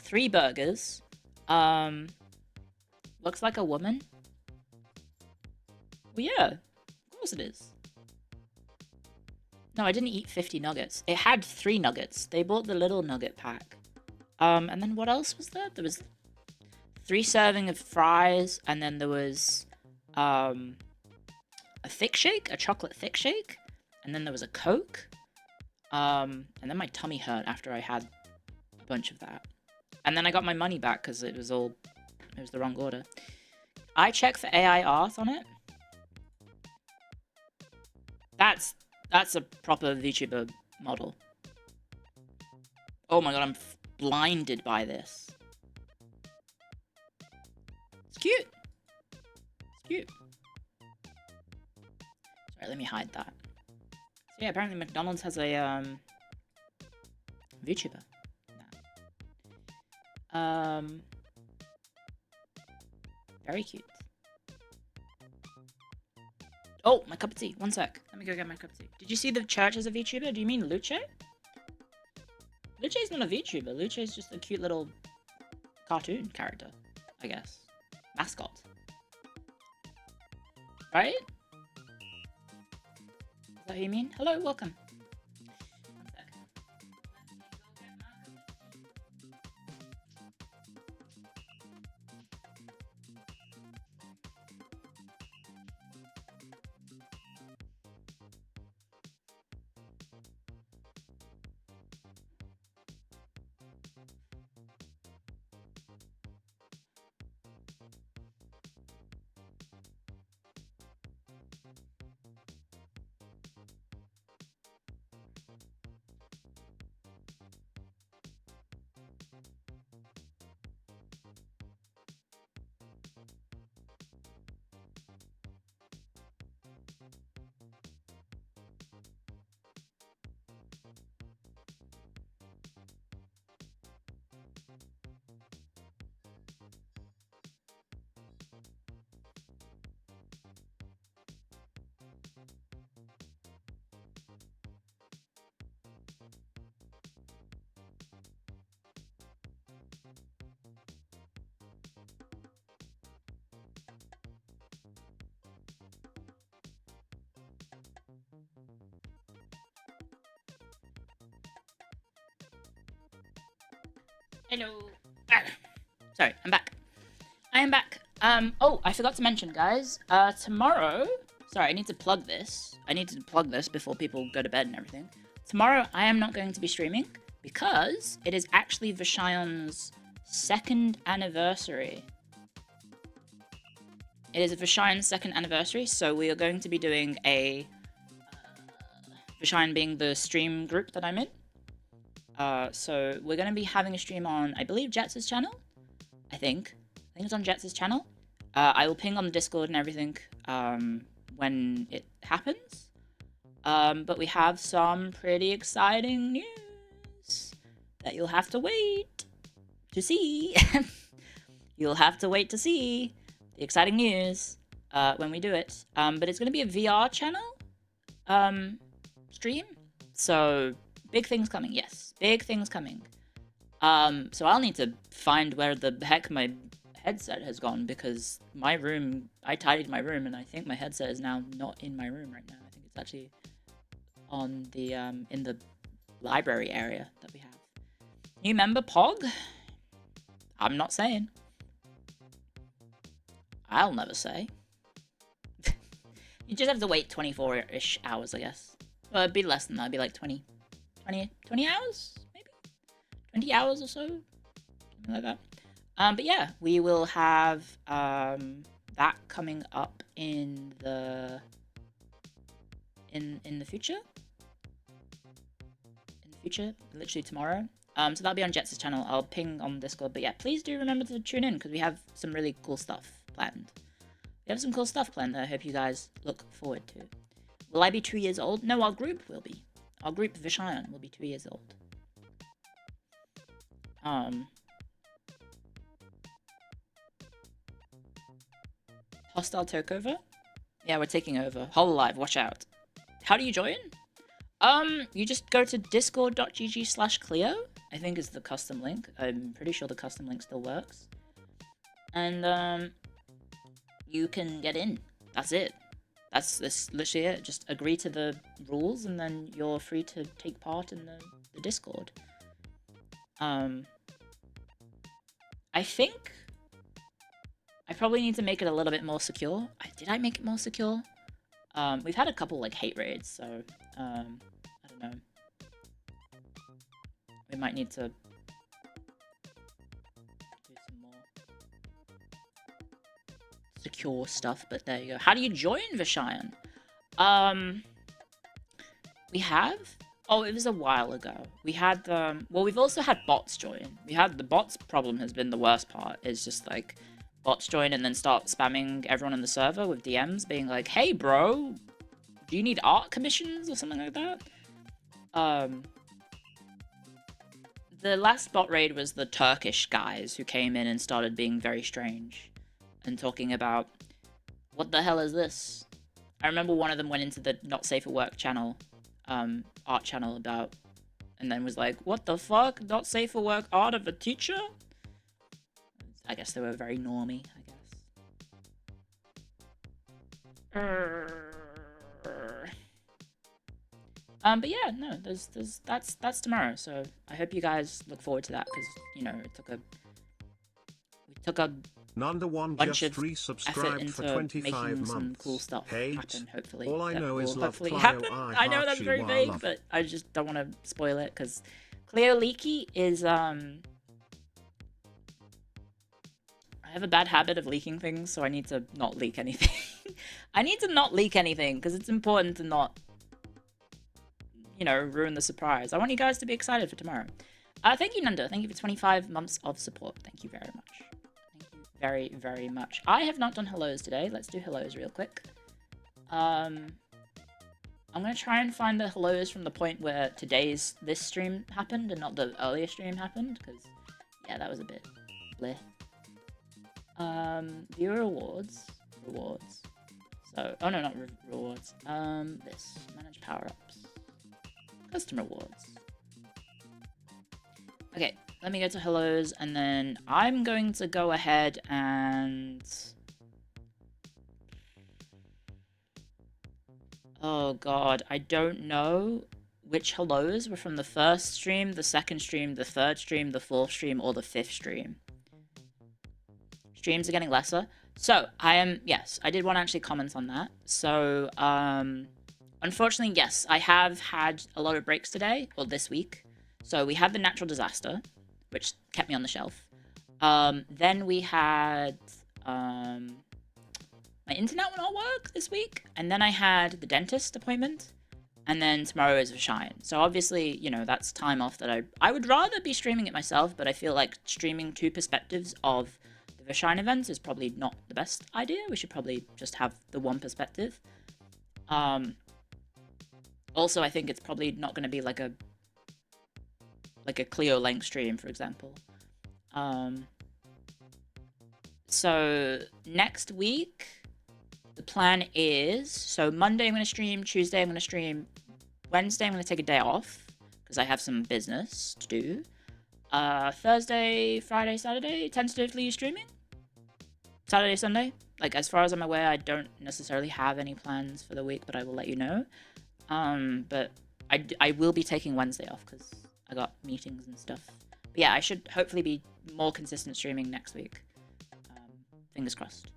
3 burgers, looks like a woman. Well, yeah, of course it is. No, I didn't eat 50 nuggets. It had 3 nuggets. They bought the little nugget pack. And then what else was there? There was 3 serving of fries, and then there was a thick shake, a chocolate thick shake, and then there was a Coke. And then my tummy hurt after I had a bunch of that. And then I got my money back because it was the wrong order. I checked for AI art on it. That's a proper VTuber model. Oh my god, I'm blinded by this. It's cute. It's cute. Sorry, let me hide that. So yeah, apparently McDonald's has a VTuber. Very cute. Oh, my cup of tea. One sec. Let me go get my cup of tea. Did you see the church as a VTuber? Do you mean Luce? Luce's not a VTuber. Luce's just a cute little cartoon character, I guess. Mascot. Right? Is that what you mean? Hello, welcome. One sec. Hello. Sorry, I'm back. I am back. Oh, I forgot to mention, guys. Tomorrow. Sorry, I need to plug this. I need to plug this before people go to bed and everything. Tomorrow, I am not going to be streaming because it is actually Vashion's 2nd anniversary. It is Vashion's 2nd anniversary, so we are going to be doing a Vashion being the stream group that I'm in. So we're going to be having a stream on, I believe, Jets' channel. I think it's on Jets' channel. I will ping on the Discord and everything when it happens. But we have some pretty exciting news that you'll have to wait to see. You'll have to wait to see the exciting news when we do it. But it's going to be a VR channel stream. So big things coming, yes. Big things coming. So I'll need to find where the heck my headset has gone because my room, I tidied my room and I think my headset is now not in my room right now. I think it's actually on the, in the library area that we have. New member, Pog? I'm not saying. I'll never say. You just have to wait 24-ish hours, I guess. Well, it'd be less than that. It'd be like 20 hours? Maybe? 20 hours or so? Something like that. But yeah, we will have that coming up in the future. In the future, literally tomorrow. So that'll be on Jets' channel. I'll ping on Discord. But yeah, please do remember to tune in because we have some really cool stuff planned. We have some cool stuff planned that I hope you guys look forward to. Will I be 2 years old? No, our group will be. Our group, Vishayan, will be 2 years old. Hostile takeover? Yeah, we're taking over. Hololive, watch out. How do you join? You just go to discord.gg/Cleo, I think is the custom link. I'm pretty sure the custom link still works. And, you can get in. That's it. That's literally it. Just agree to the rules and then you're free to take part in the Discord. I think I probably need to make it a little bit more secure. Did I make it more secure? We've had a couple, like, hate raids, so, I don't know. We might need to do some more secure stuff, but there you go. How do you join Vishayan? We have? Oh, it was a while ago. We had, well, we've also had bots join. The bots problem has been the worst part. It's just, like, bots join and then start spamming everyone on the server with DMs being like, hey, bro, do you need art commissions or something like that? The last bot raid was the Turkish guys who came in and started being very strange and talking about, what the hell is this? I remember one of them went into the Not Safe for Work channel, art channel about, and then was like, what the fuck? Not safe for work art of a teacher? I guess they were very normy, I guess. But yeah, no, that's tomorrow, so I hope you guys look forward to that, because, you know, we took a Nanda one bunch just of effort into for 25 making months. some cool stuff happen, hopefully. All I know is love hopefully Clio, happen. I know that's very vague, love. but I just don't want to spoil it, because Cleo Leaky is, I have a bad habit of leaking things, so I need to not leak anything. I need to not leak anything, because it's important to not, you know, ruin the surprise. I want you guys to be excited for tomorrow. Thank you, Nanda. Thank you for 25 months of support. Thank you very much. Thank you very, very much. I have not done hellos today. Let's do hellos real quick. I'm going to try and find the hellos from the point where this stream happened and not the earlier stream happened, because, yeah, that was a bit bleh. Viewer rewards. So, oh no, not rewards. This. Manage power-ups. Custom rewards. Okay, let me go to hellos, and then I'm going to go ahead and... Oh god, I don't know which hellos were from the first stream, the second stream, the third stream, the fourth stream, or the fifth stream. Streams are getting lesser. So, yes, I did want to actually comment on that. So, unfortunately, yes, I have had a lot of breaks today, or this week. So, we had the natural disaster, which kept me on the shelf. Then we had, my internet will not work this week. And then I had the dentist appointment. And then tomorrow is Vashine. So obviously, you know, that's time off that I would rather be streaming it myself, but I feel like streaming two perspectives of the Vashine events is probably not the best idea. We should probably just have the one perspective. Also, I think it's probably not going to be like a Cleo length stream, for example. So next week, the plan is, so Monday I'm going to stream, Tuesday I'm going to stream, Wednesday I'm going to take a day off, because I have some business to do. Thursday, Friday, Saturday, tentatively streaming. Saturday, Sunday. Like, as far as I'm aware, I don't necessarily have any plans for the week, but I will let you know. But I will be taking Wednesday off, because I got meetings and stuff. But yeah, I should hopefully be more consistent streaming next week. Fingers crossed.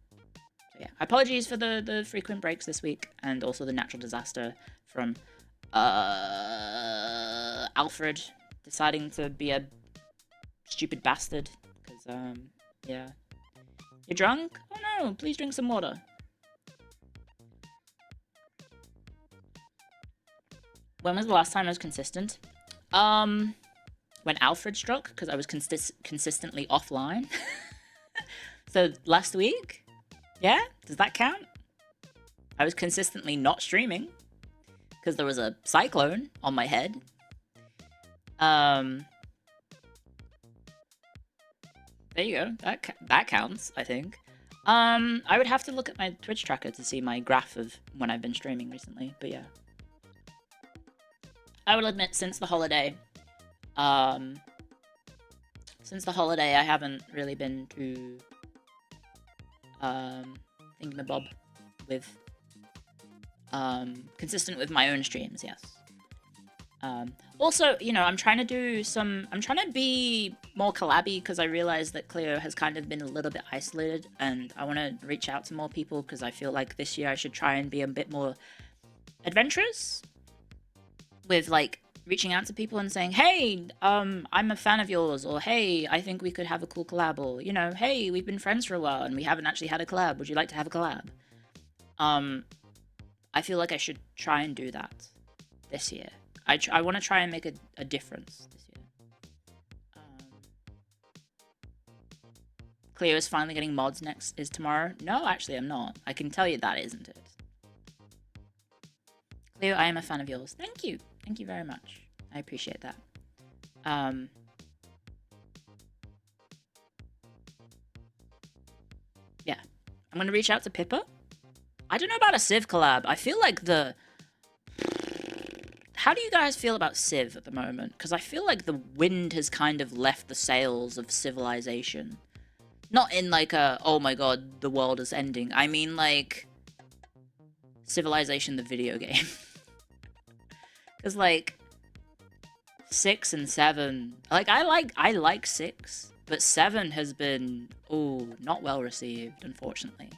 So yeah, apologies for the frequent breaks this week, and also the natural disaster from Alfred deciding to be a stupid bastard. Because yeah, you're drunk? Oh no! Please drink some water. When was the last time I was consistent? When Alfred struck, because I was consistently offline. So last week? Yeah? Does that count? I was consistently not streaming because there was a cyclone on my head. There you go. That counts, I think. I would have to look at my Twitch tracker to see my graph of when I've been streaming recently, but yeah. I will admit, since the holiday, I haven't really been too thingamabob with consistent with my own streams, yes. Also, you know, I'm trying to be more collabby, because I realize that Cleo has kind of been a little bit isolated, and I want to reach out to more people, because I feel like this year I should try and be a bit more adventurous with, like, reaching out to people and saying, hey, I'm a fan of yours, or hey, I think we could have a cool collab, or, you know, hey, we've been friends for a while and we haven't actually had a collab. Would you like to have a collab? I feel like I should try and do that this year. I want to try and make a difference this year. Cleo is finally getting mods next is tomorrow. No, actually, I'm not. I can tell you that isn't it. Cleo, I am a fan of yours. Thank you. Thank you very much. I appreciate that. Yeah. I'm going to reach out to Pippa. I don't know about a Civ collab. I feel like How do you guys feel about Civ at the moment? Because I feel like the wind has kind of left the sails of civilization. Not in like a, oh my god, the world is ending. I mean like Civilization the video game. Because, like, 6 and 7... Like, I like 6, but 7 has been, ooh, not well received, unfortunately.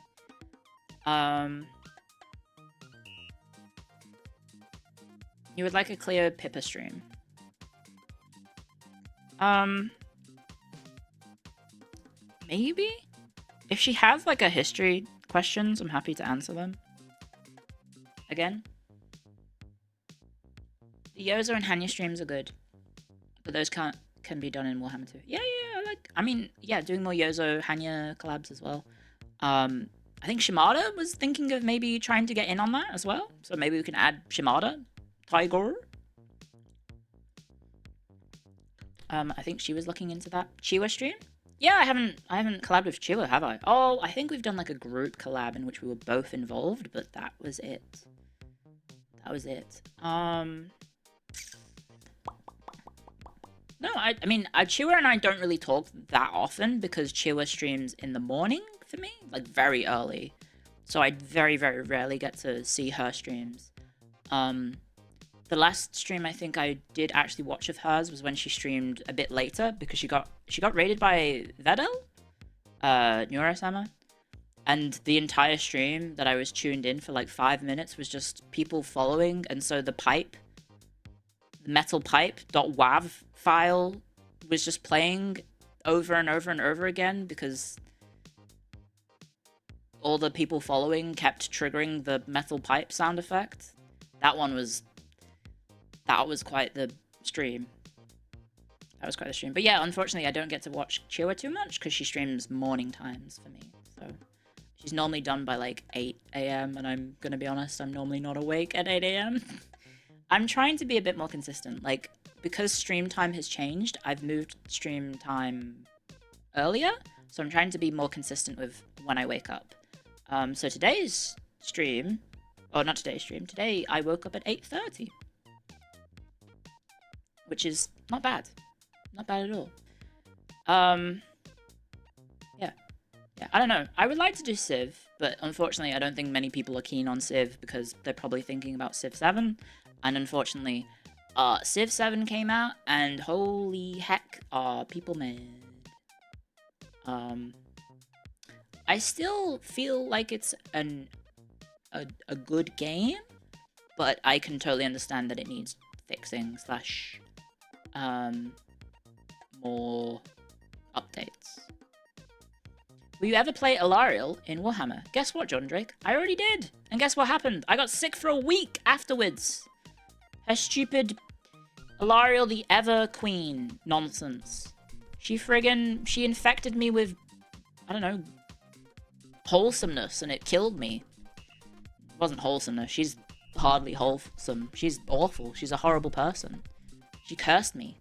You would like a Cleo Pippa stream. Maybe? If she has, like, a history questions, I'm happy to answer them. Again. The Yozo and Hanya streams are good, but those can be done in Warhammer 2. Yeah, I mean, doing more Yozo Hanya collabs as well. I think Shimada was thinking of maybe trying to get in on that as well, so maybe we can add Shimada, Tiger. I think she was looking into that. Chiwa stream? Yeah, I haven't collabed with Chiwa, have I? Oh, I think we've done like a group collab in which we were both involved, but that was it. That was it. No, I mean, Chiwa and I don't really talk that often because Chiwa streams in the morning for me, like very early. So I very, very rarely get to see her streams. But The last stream I think I did actually watch of hers was when she streamed a bit later because she got raided by Vedel, Neurosama, and the entire stream that I was tuned in for like 5 minutes was just people following, and so the metal pipe.wav file was just playing over and over and over again because all the people following kept triggering the metal pipe sound effect. That was quite the stream. But yeah, unfortunately, I don't get to watch Chiwa too much because she streams morning times for me. So she's normally done by like 8 a.m. and I'm gonna be honest, I'm normally not awake at 8 a.m. I'm trying to be a bit more consistent. Like, because stream time has changed, I've moved stream time earlier, so I'm trying to be more consistent with when I wake up. So today's stream, or not today's stream, today I woke up at 8:30. Which is not bad. Not bad at all. Yeah, I don't know. I would like to do Civ, but unfortunately I don't think many people are keen on Civ because they're probably thinking about Civ 7. And unfortunately, Civ 7 came out, and holy heck, are people mad. I still feel like it's a good game, but I can totally understand that it needs fixing / more updates. Will you ever play Alariel in Warhammer? Guess what, John Drake? I already did. And guess what happened? I got sick for a week afterwards. Her stupid Alariel the Ever Queen nonsense. She infected me with, I don't know, wholesomeness, and it killed me. It wasn't wholesomeness. She's hardly wholesome. She's awful. She's a horrible person. She cursed me.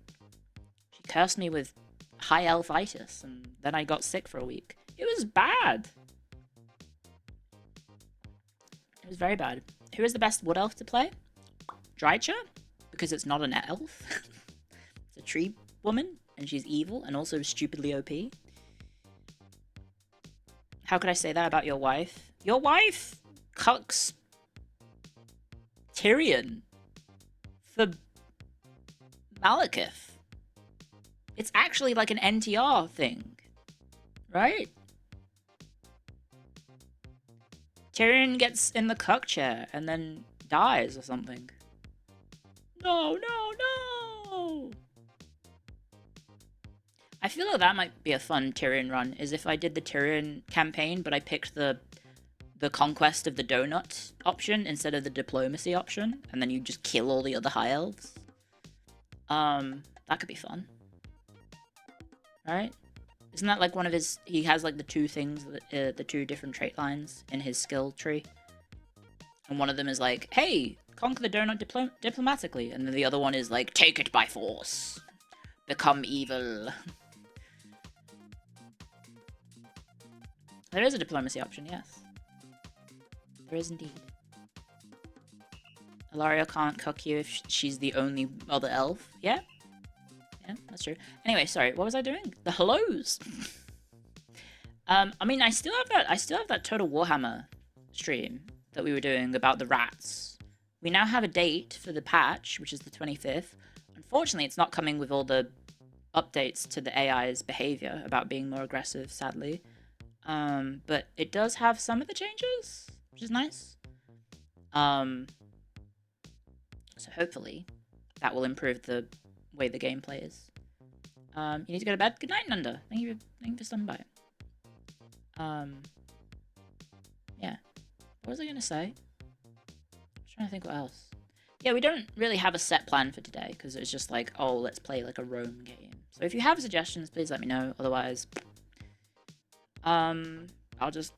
She cursed me with high elfitis, and then I got sick for a week. It was bad. It was very bad. Who is the best wood elf to play? Drycha, because it's not an elf. It's a tree woman, and she's evil, and also stupidly OP. How could I say that about your wife? Your wife cucks Tyrion for Malekith. It's actually like an NTR thing, right? Tyrion gets in the cuck chair and then dies or something. No. I feel like that might be a fun Tyrion run, is if I did the Tyrion campaign, but I picked the conquest of the donut option instead of the diplomacy option, and then you just kill all the other high elves. That could be fun. Right? Isn't that like one of his... He has like the two things, the two different trait lines in his skill tree. And one of them is like, hey, conquer the donut diplomatically. And then the other one is like, take it by force. Become evil. There is a diplomacy option, yes. There is indeed. Ilaria can't cook you if she's the only other elf. Yeah? Yeah, that's true. Anyway, sorry, what was I doing? The hellos! I mean, I still have that Total Warhammer stream that we were doing about the rats. We now have a date for the patch, which is the 25th. Unfortunately, it's not coming with all the updates to the AI's behavior about being more aggressive, sadly. But it does have some of the changes, which is nice. So hopefully that will improve the way the gameplay is. You need to go to bed? Good night, Nanda. Thank you for stopping by. Yeah. What was I gonna say? I'm trying to think what else. Yeah, we don't really have a set plan for today, because it's just like, oh, let's play like a Rome game. So if you have suggestions, please let me know. Otherwise, I'll just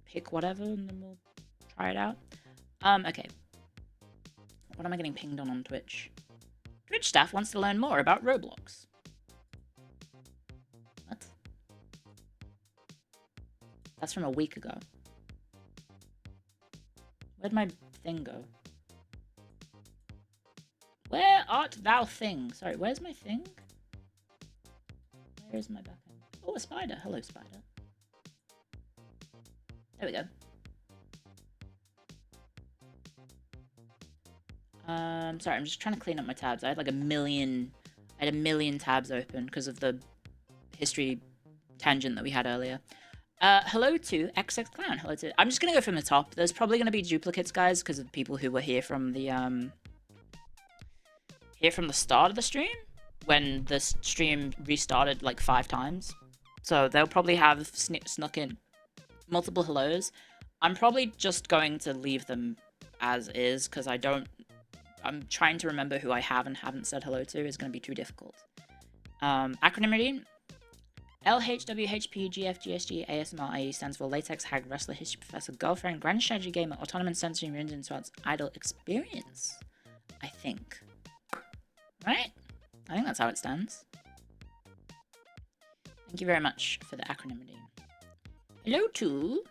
pick whatever and then we'll try it out. Okay. What am I getting pinged on Twitch? Twitch staff wants to learn more about Roblox. What? That's from a week ago. Where'd my thing go? Where art thou thing? Sorry, where's my thing? Where is my backend? Oh, a spider. Hello, spider. There we go. Sorry, I'm just trying to clean up my tabs. I had like a million tabs open because of the history tangent that we had earlier. Hello to XX Clown. Hello to. I'm just gonna go from the top. There's probably gonna be duplicates, guys, because of people who were here from the start of the stream when the stream restarted like 5 times. So they'll probably have snuck in multiple hellos. I'm probably just going to leave them as is because I'm trying to remember who I have and haven't said hello to. Is going to be too difficult. Acronym reading. LHWHPGFGSG stands for Latex Hag Wrestler History Professor Girlfriend Grand Strategy Gamer Autonomous Sensory Range Sports Idle Experience. I think. Right? I think that's how it stands. Thank you very much for the acronym reading. Hello to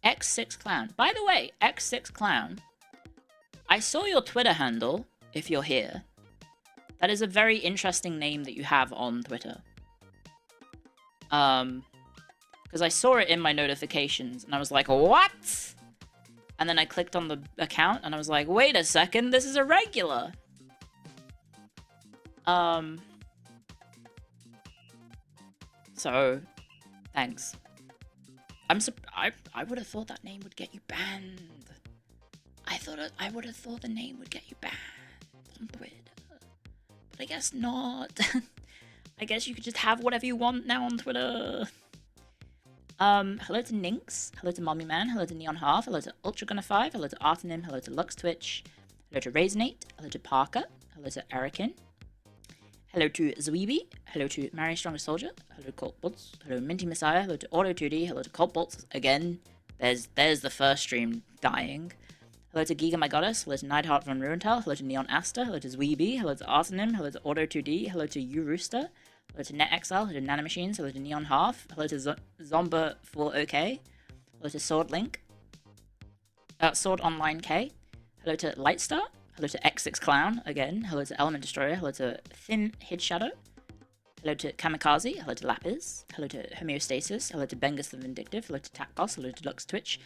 X6 Clown. By the way, X6 Clown, I saw your Twitter handle, if you're here. That is a very interesting name that you have on Twitter. Because I saw it in my notifications, and I was like, what? And then I clicked on the account, and I was like, wait a second, this is a regular. So, thanks. I would have thought that name would get you banned. I would have thought the name would get you banned on Twitter. But I guess not. I guess you could just have whatever you want now on Twitter. Hello to Ninx, hello to Mommy Man, hello to Neon Half, hello to UltraGunner5, hello to Artenim, hello to Lux Twitch, hello to Raisinate, hello to Parker, hello to Erikin, hello to Zweeby, hello to Mary Strongest Soldier, hello to Colt Bolts, hello Minty Messiah, hello to Auto2D, hello to Colt Bolts, again, there's the first stream dying. Hello to Giga My Goddess, hello to Neidhart von Ruenthal, hello to Neon Asta, hello to Zweeby, hello to Artenim, hello to Auto2D, hello to U Rooster, hello to NetXL, hello to Nanomachines, hello to Neon Half, hello to Zomba for OK, hello to Sword Link, Sword Online K, hello to Lightstar, hello to X6 Clown, again, hello to Element Destroyer, hello to Thin Hid Shadow, hello to Kamikaze, hello to Lapis, hello to Homeostasis, hello to Bengus the Vindictive, hello to Tapboss, hello to Lux Twitch,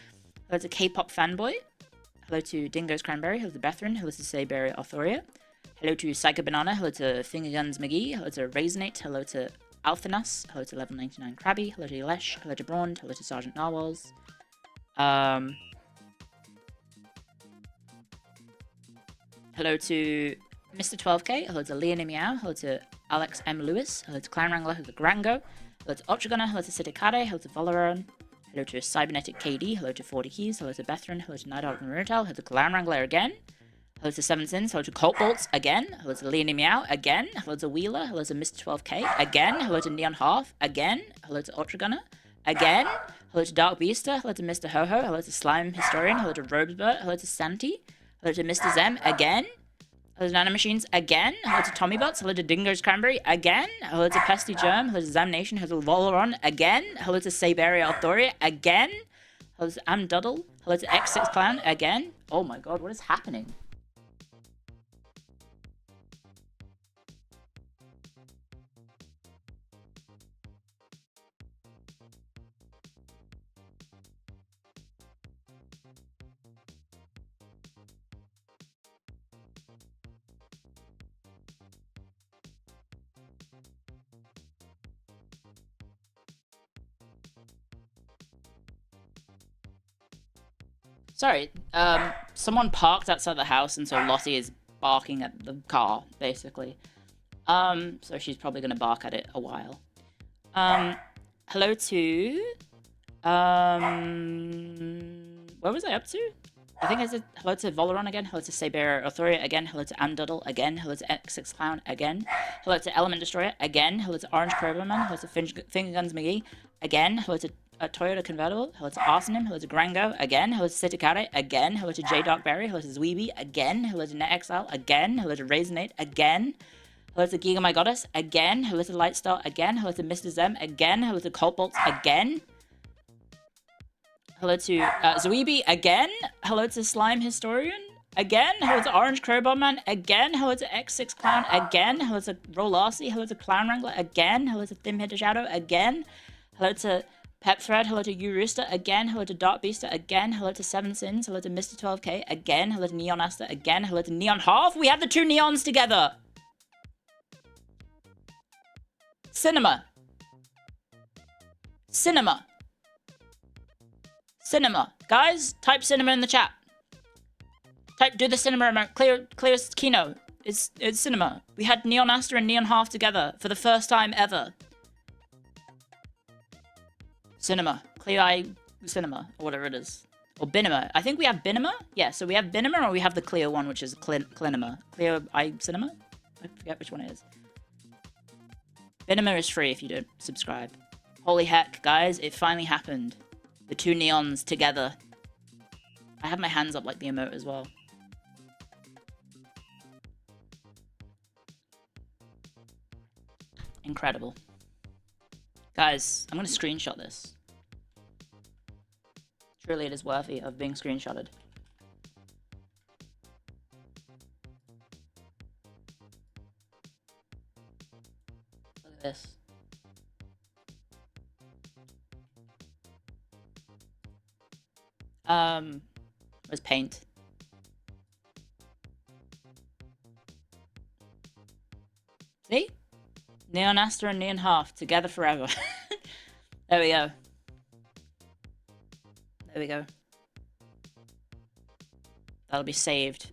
hello to K-Pop Fanboy, hello to Dingo's Cranberry, hello to Bethrin, hello to Sayberry Arthoria, hello to Psycho Banana, hello to Fingerguns McGee, hello to Raisinate, hello to Alphanas, hello to Level 99 Krabby, hello to Yelesh, hello to Braun, hello to Sergeant Narwhals. Hello to Mr. 12K, hello to Leonie Meow, hello to Alex M. Lewis, hello to Clan Wrangler, hello to Grango, hello to Ultragunner, hello to Sitikade, hello to Valoran, hello to Cybernetic KD, hello to 40 Keys, hello to Bethrin, hello to Nighthawk and Rutal, hello to Clan Wrangler again, hello to Seven Sins, hello to Colt Bolts again, hello to Leonie Meow again, hello to Wheeler, hello to Mr. 12K again, hello to Neon Half again, hello to Ultragunner again, hello to Dark Beaster, hello to Mr. Ho-Ho, hello to Slime Historian, hello to Robesbert, hello to Santi, hello to Mr. Zem again, hello to Nanomachines again, hello to Tommy Butts, hello to Dingo's Cranberry again, hello to Pesty Germ, hello to Zamnation, hello to Voloron again, hello to Sayberry Arthoria again, hello to Amduddle, hello to X6 Clan again. Oh my god, what is happening? Sorry, someone parked outside the house, and so Lottie is barking at the car, basically. So she's probably gonna bark at it a while. Hello to, where was I up to? I think I said hello to Voloron again, hello to Sayberry Arthoria again, hello to Amduddle again, hello to X6 Clown again, hello to Element Destroyer again, hello to Orange Crowbarman, hello to Fingerguns McGee again, hello to Toyota Convertible, hello to Arsenim, hello to Grango again, hello to Sitikare again, hello to J Darkberry, hello to Zweeby again, hello to NetXL again, hello to Raisinate again, hello to Giga My Goddess again, hello to Lightstar again, hello to Mr. Zem again, hello to Colt Bolts again, hello to Zweeby again, hello to Slime Historian again, hello to Orange Crowbar Man again, hello to X6 Clown again, hello to Rolarcy, hello to Clown Wrangler again, hello to Thin Hit Shadow again, hello to Pep Thread, hello to You Rooster, again, hello to Dark Beaster, again, hello to Seven Sins, hello to Mr. 12K, again, hello to Neon Asta, again, hello to Neon Half. We have the two neons together. Cinema. Cinema. Cinema. Guys, type cinema in the chat. Do the cinema amount. Clear Kino. It's cinema. We had Neon Asta and Neon Half together for the first time ever. Cinema. Clear Eye Cinema, or whatever it is. Or Binema. I think we have Binema? Yeah, so we have Binema, or we have the clear one, which is Clinema. Clear Eye Cinema? I forget which one it is. Binema is free if you don't subscribe. Holy heck, guys, it finally happened. The two neons together. I have my hands up like the emote as well. Incredible. Guys, I'm gonna screenshot this. Truly it is worthy of being screenshotted. Look at this. Where's paint? See? Neon Asta and Neon Half together forever. There we go. There we go. That'll be saved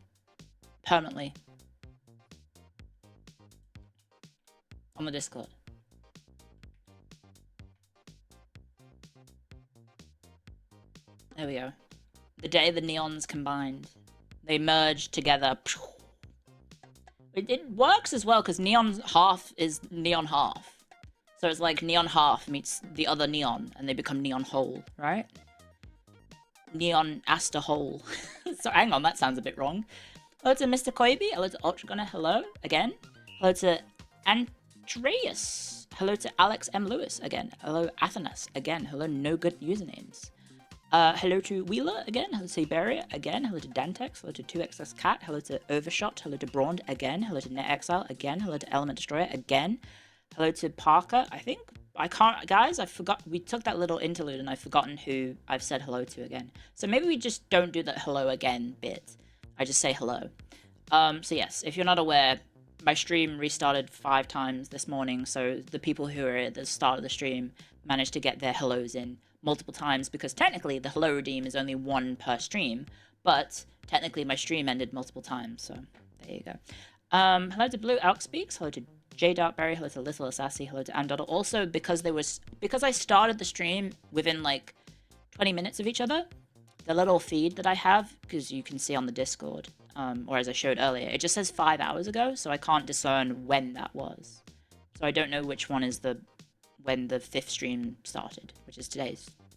permanently on the Discord. There we go. The day the neons combined. They merged together. It works as well because Neon Half is Neon Half. So it's like Neon Half meets the other Neon and they become Neon Whole, right? Neon Asta Whole. So hang on, that sounds a bit wrong. Hello to Mr. Koibi. Hello to Ultragunner. Hello again. Hello to Andreas. Hello to Alex M. Lewis again. Hello Athanas again. Hello No Good Usernames. Hello to Wheeler again. Hello to Siberia again. Hello to Dantex. Hello to 2XS Cat. Hello to Overshot. Hello to Braund again. Hello to Net Exile again. Hello to Element Destroyer again. Hello to Parker. I think I can't, guys. I forgot. We took that little interlude and I've forgotten who I've said hello to again. So maybe we just don't do that hello again bit. I just say hello. So yes, if you're not aware, my stream restarted 5 times this morning. So the people who are at the start of the stream managed to get their hellos in multiple times because technically the hello redeem is only 1 per stream, but technically my stream ended multiple times, so there you go. Hello to Blue Elk Speaks, hello to J Darkberry, hello to Little Assassi, hello to Amdoddle. Also, because I started the stream within like 20 minutes of each other, the little feed that I have, because you can see on the Discord, or as I showed earlier, it just says 5 hours ago, so I can't discern when that was. So I don't know which one is when the 5th stream started, which is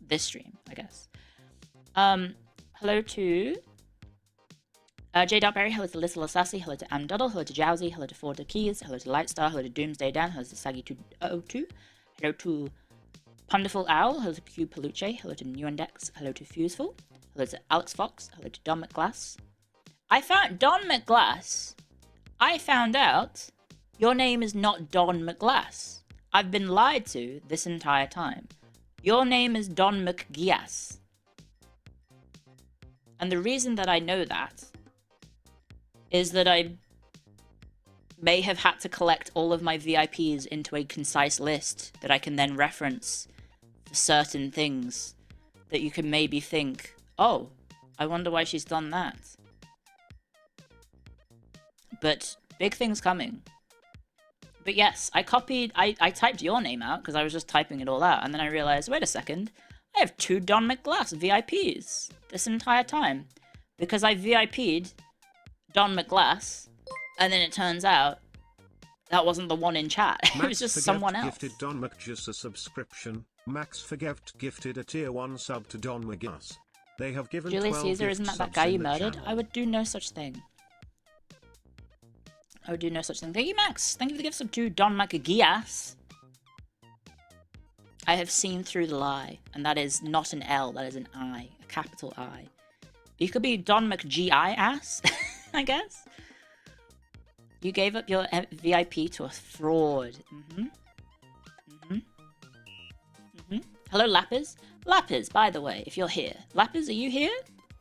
this stream, I guess. Hello to J. Darkberry, hello to Little Assassi, hello to Amdoddle, hello to Jowsy, hello to Forta Keys, hello to Lightstar, hello to Doomsday Dan, hello to Saggy202, hello to Punderful Owl, hello to Q Peluche, hello to Newendex, hello to Fuseful, hello to Alex Fox, hello to Don McGlass. Don McGlass, I found out your name is not Don McGlass. I've been lied to this entire time. Your name is Don McGias. And the reason that I know that is that I may have had to collect all of my VIPs into a concise list that I can then reference for certain things that you can maybe think, oh, I wonder why she's done that. But big things coming. But yes, I typed your name out because I was just typing it all out, and then I realized, wait a second, I have 2 Don McGlass VIPs this entire time. Because I VIP'd Don McGlass, and then it turns out that wasn't the one in chat. It was just someone else. Gifted Don McGias a subscription. Max Forgift gifted a tier 1 sub to Don McGias. They have given Julius Caesar, isn't that guy you murdered? Channel. I would do no such thing. I would do no such thing. Thank you, Max. Thank you for the gifts of 2 Don McGias. I have seen through the lie, and that is not an L, that is an I, a capital I. You could be Don McGi-ass, I guess. You gave up your VIP to a fraud. Hello, Lapis. Lapis, by the way, if you're here. Lapis, are you here?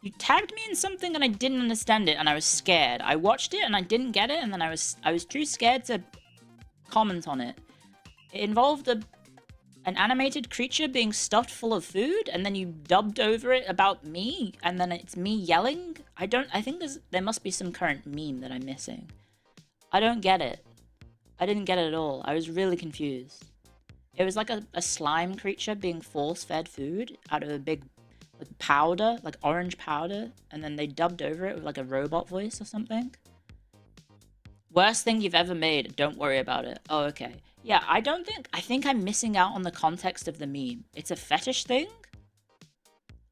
You tagged me in something and I didn't understand it and I was scared. I watched it and I didn't get it and then I was too scared to comment on it. It involved an animated creature being stuffed full of food and then you dubbed over it about me and then it's me yelling. I think there must be some current meme that I'm missing. I don't get it. I didn't get it at all. I was really confused. It was like a slime creature being force-fed food out of a big powder, like orange powder, and then they dubbed over it with like a robot voice or something. Worst thing you've ever made, don't worry about it. Oh, okay. Yeah, I think I'm missing out on the context of the meme. It's a fetish thing?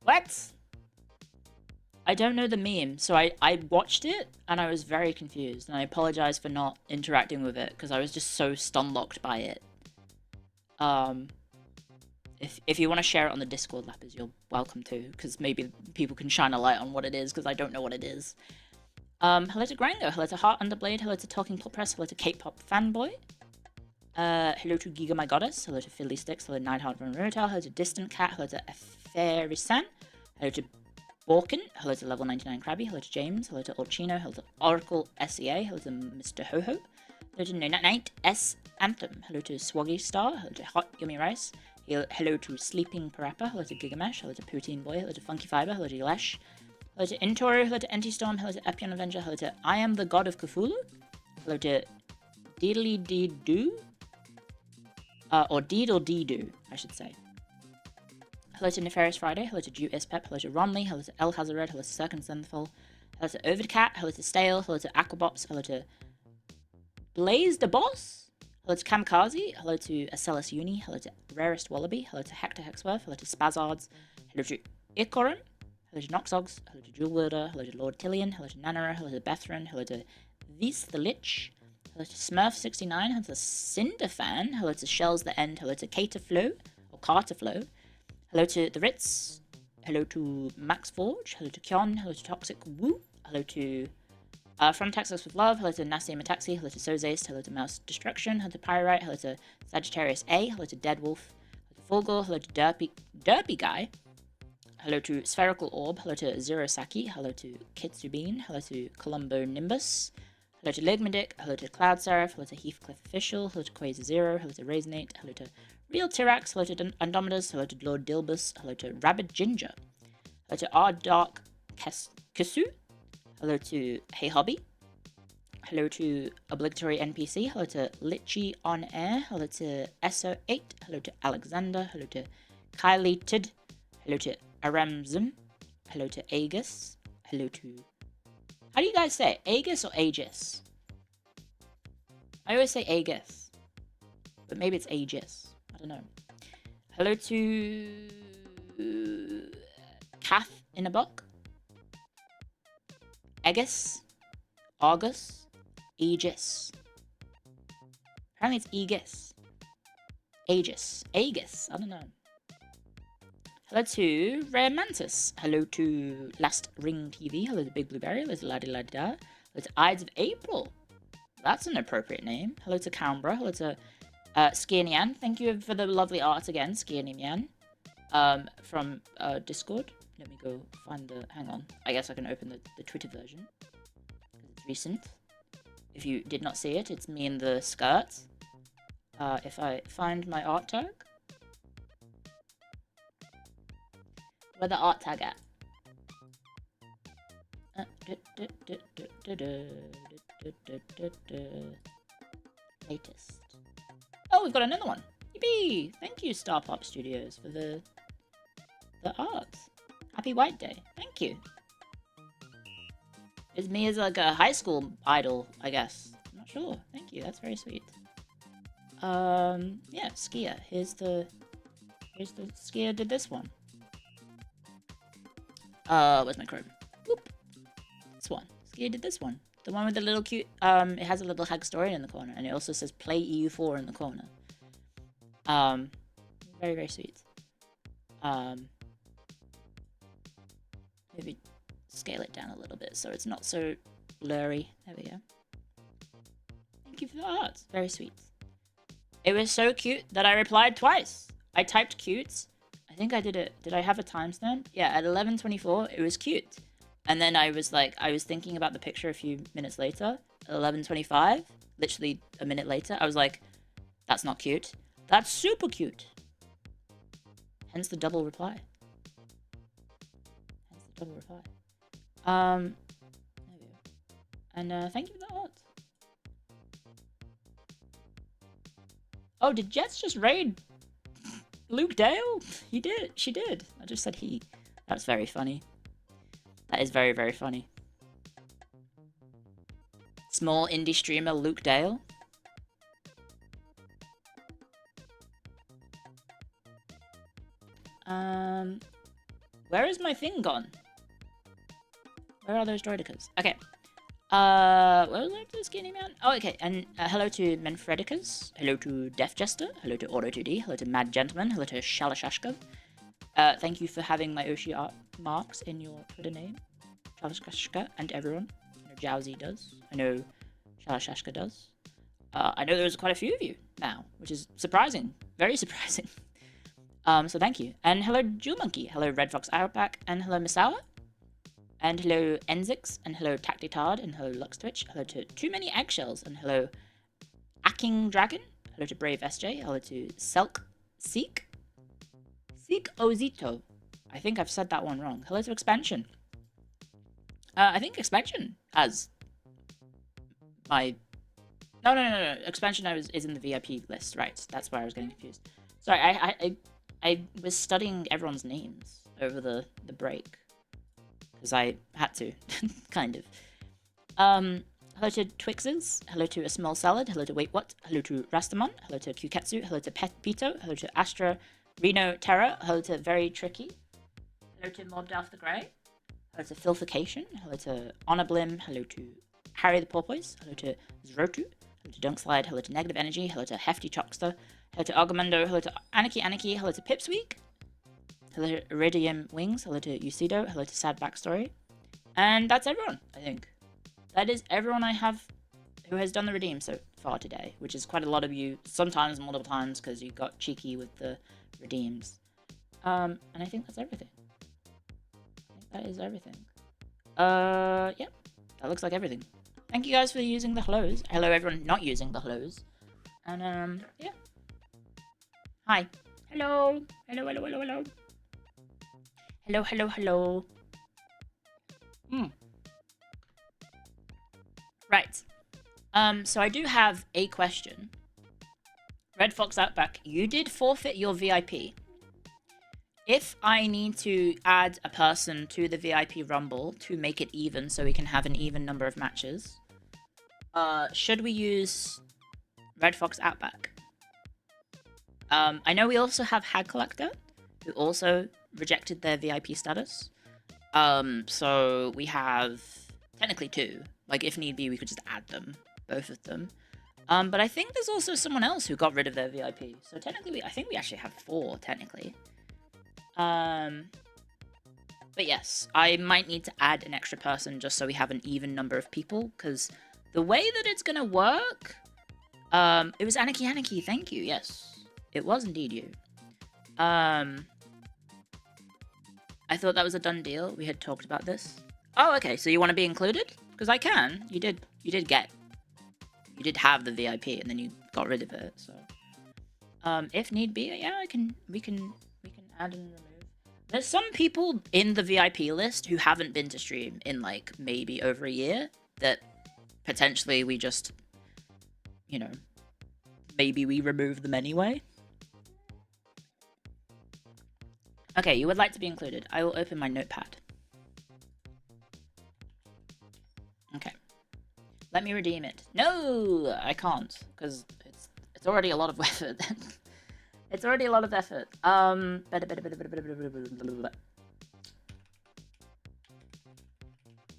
What? I don't know the meme, so I watched it and I was very confused, and I apologize for not interacting with it because I was just so stun-locked by it. If you want to share it on the Discord, Lapis, you're welcome to, because maybe people can shine a light on what it is, because I don't know what it is. Hello to Grango, hello to Heart Underblade, hello to Talking Pop Press, hello to K-Pop Fanboy. Hello to Giga My Goddess, hello to Fiddly Sticks, hello to Nightheart Von Rotel, hello to Distant Cat, hello to Fairy-san, hello to Borkin, hello to Level 99 Krabby, hello to James, hello to Orchino, hello to Oracle SEA, hello to Mr. Ho-Ho, hello to No Night S Anthem, hello to Swaggy Star, hello to Hot Yummy Rice, hello to Sleeping Parappa, hello to Gigamesh, hello to Poutine Boy, hello to Funky Fiber, hello to Yelesh, hello to Intoru, hello to Anti-Storm, hello to Epion Avenger, hello to I Am the God of Cthulhu, hello to Deedly Dee Doo, or Deedle Dee Doo, I should say. Hello to Nefarious Friday, hello to Jew Ispep, hello to Ronley, hello to El Hazared, hello to Circumsenthal, hello to Overcat, hello to Stale, hello to Aquabops, hello to Blaze the Boss, hello to Kamikaze, hello to Acellus Uni, hello to Rarest Wallaby, hello to Hector Hexworth, hello to Spazards, hello to Ikorum, hello to Noxogs, hello to Jewel Wilder, hello to Lord Tillian, hello to Nanara, hello to Bethran, hello to Vis the Lich, hello to Smurf69, hello to Cinderfan, hello to Shells the End, hello to Caterflow, or Carterflow, hello to The Ritz, hello to Max Forge, hello to Kyon, hello to Toxic Woo, hello to From Texas with Love, hello to Nasty Metaxi, hello to Sozace, hello to Mouse Destruction, hello to Pyrite, hello to Sagittarius A, hello to Deadwolf, hello to Fulgor, hello to Derpy Guy, hello to Spherical Orb, hello to Zerosaki, hello to Kitsubine, hello to Columbo Nimbus, hello to Ligmadic, hello to Cloud Seraph, hello to Heathcliff Official, hello to Quasar Zero, hello to Raisinate, hello to Real Tyrax, hello to Undomitus, hello to Lord Dilbus, hello to Rabid Ginger, hello to R Dark Kasu, hello to Hey Hobby, hello to Obligatory NPC, hello to Litchi On Air, hello to SO8, hello to Alexander, hello to Kylie Tid, hello to Aramzum, hello to Aegis, hello to... How do you guys say it? Aegis or Aegis? I always say Aegis, but maybe it's Aegis. I don't know. Hello to Kath in a book, Aegis, Argus, Aegis. Apparently it's Aegis. Aegis. I don't know. Hello to Rare Mantis. Hello to Last Ring TV. Hello to Big Blueberry. Hello to Laddy Laddy Da. Hello to Ides of April. That's an appropriate name. Hello to Canberra. Hello to Skiernian. Thank you for the lovely art again, Skiernian. From Discord. Let me go find the... Hang on. I guess I can open the Twitter version. Because it's recent. If you did not see it, it's me in the skirt. If I find my art tag. Where the art tag at? Latest. Oh, we've got another one. Yippee! Thank you, Star Pop Studios, for the art. Happy White Day. Thank you. It's me as like a high school idol, I guess. I'm not sure. Thank you. That's very sweet. Yeah, Skier. Here's the Skier did this one. Where's my Chrome? Whoop. This one. Skier did this one. The one with the little cute, it has a little historian in the corner, and it also says play EU4 in the corner. Very, very sweet. Maybe scale it down a little bit so it's not so blurry. There we go. Thank you for the art. Very sweet. It was so cute that I replied twice. I typed cutes, think I did it. Did I have a timestamp? Yeah, at 11:24, it was cute. And then I was thinking about the picture a few minutes later. At 11:25, literally a minute later, I was like, that's not cute. That's super cute. Hence the double reply. There we go. And thank you for the art. Oh, did Jets just raid Luke Dale? He did. She did. I just said he. That's very funny. That is very, very funny. Small indie streamer Luke Dale. Where is my thing gone? Where are those droidicas? Okay. What was I after Skinny Man? Oh, okay. And hello to Menfredicas. Hello to Death Jester. Hello to Auto2D. Hello to Mad Gentleman. Hello to Shalashashka. Thank you for having my Oshi art marks in your Twitter name. Shalashashka and everyone. I know Jowsy does. I know Shalashashka does. I know there's quite a few of you now, which is surprising. Very surprising. So thank you. And hello Jewel Monkey. Hello Red Fox Outback. And hello Misawa. And hello Enzix, and hello Tactitard, and hello Lux Twitch, hello to Too Many Eggshells, and hello Acking Dragon, hello to Brave SJ, hello to Selk Seek Ozito. I think I've said that one wrong. Hello to Expansion. I think Expansion has my... No. Expansion is in the VIP list, right? That's where I was getting confused. Sorry, I was studying everyone's names over the break. Because I had to, kind of. Hello to Twixes, hello to A Small Salad, hello to Wait What, hello to Rastamon, hello to Kuketsu, hello to Pito, hello to Astra Reno Terra, hello to Very Tricky, hello to Mobbed Off the Grey, hello to Filfication, hello to Honor hello to Harry the Porpoise, hello to Zrotu, hello to Dunkslide, hello to Negative Energy, hello to Hefty Chockster, hello to Argumendo, hello to Anarchy, hello to Pipsweek, hello to Iridium Wings, hello to Usido, hello to Sad Backstory. And that's everyone, I think. That is everyone I have who has done the redeem so far today, which is quite a lot of you, sometimes multiple times, because you got cheeky with the redeems. And I think that's everything. I think that is everything. Yep. That looks like everything. Thank you guys for using the hellos. Hello everyone not using the hellos. And, yeah. Hi. Hello. Hello. Hello. Right. So I do have a question. Red Fox Outback, you did forfeit your VIP. If I need to add a person to the VIP Rumble to make it even so we can have an even number of matches, should we use Red Fox Outback? I know we also have Hag Collector, who also rejected their VIP status. So we have technically two. Like, if need be, we could just add them, both of them. But I think there's also someone else who got rid of their VIP. So technically, I think we actually have 4, technically. But yes, I might need to add an extra person just so we have an even number of people, because the way that it's gonna work... it was Anarchy, thank you, yes. It was indeed you. I thought that was a done deal. We had talked about this. Oh, okay, so you want to be included? Because I can. You did have the VIP and then you got rid of it, so. If need be, yeah, we can add and remove. There's some people in the VIP list who haven't been to stream in, like, maybe over a year that potentially we just, you know, maybe we remove them anyway. Okay, you would like to be included. I will open my notepad. Okay. Let me redeem it. No, I can't, because it's already a lot of effort. It's already a lot of effort.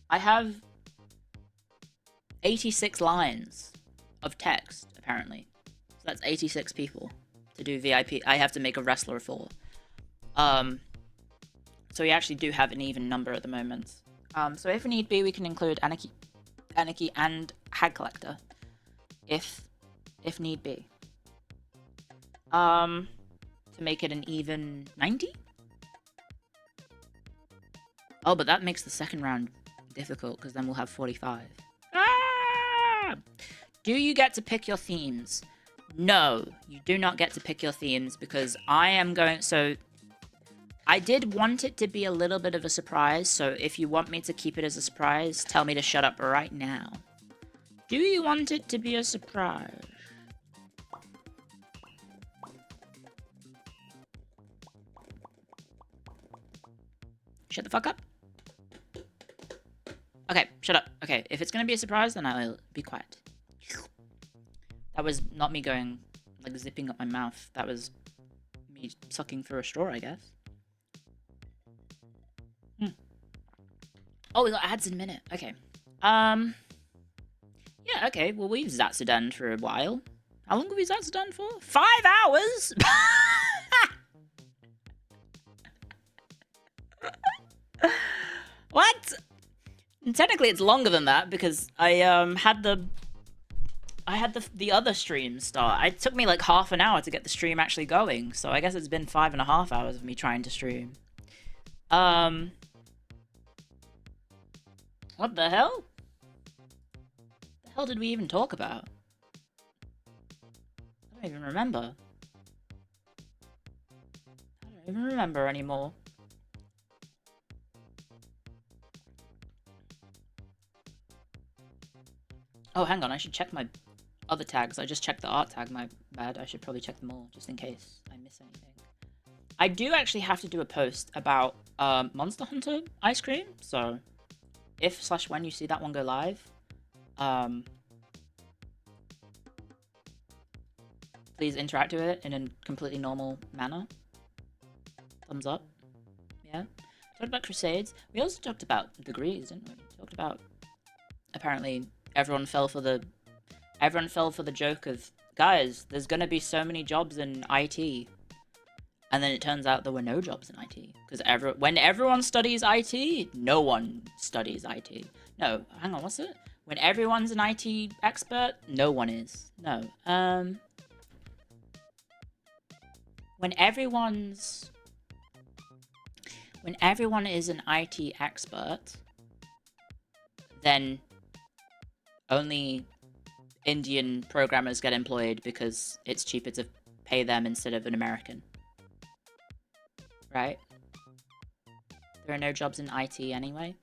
I have 86 lines of text, apparently. So that's 86 people to do VIP. I have to make a wrestler of 4. So we actually do have an even number at the moment. So if need be, we can include Anarchy and Hag Collector, if need be. To make it an even 90, Oh, but that makes the second round difficult, because then we'll have 45. Ah! Do you get to pick your themes? No, you do not get to pick your themes, because I am going... So, I did want it to be a little bit of a surprise, so if you want me to keep it as a surprise, tell me to shut up right now. Do you want it to be a surprise? Shut the fuck up. Okay, shut up. Okay, if it's gonna be a surprise, then I'll be quiet. That was not me going, like, zipping up my mouth. That was me sucking through a straw, I guess. Oh, we got ads in a minute. Okay. Yeah, okay. Well, we've Zatsudan for a while. How long have we Zatsudan for? 5 hours? What? And technically, it's longer than that because I had the other stream start. It took me like half an hour to get the stream actually going, so I guess it's been 5.5 hours of me trying to stream. What the hell? The hell did we even talk about? I don't even remember. I don't even remember anymore. Oh, hang on, I should check my other tags. I just checked the art tag, my bad. I should probably check them all, just in case I miss anything. I do actually have to do a post about Monster Hunter ice cream, so if/when you see that one go live, please interact with it in a completely normal manner. Thumbs up. Yeah. Talked about Crusades. We also talked about degrees, didn't we? Talked about apparently everyone fell for the joke of, guys, there's gonna be so many jobs in IT. And then it turns out there were no jobs in IT. Because when everyone studies IT, no one studies IT. No, hang on, what's it? When everyone's an IT expert, no one is. No. When everyone is an IT expert, then only Indian programmers get employed because it's cheaper to pay them instead of an American. Right? There are no jobs in IT anyway.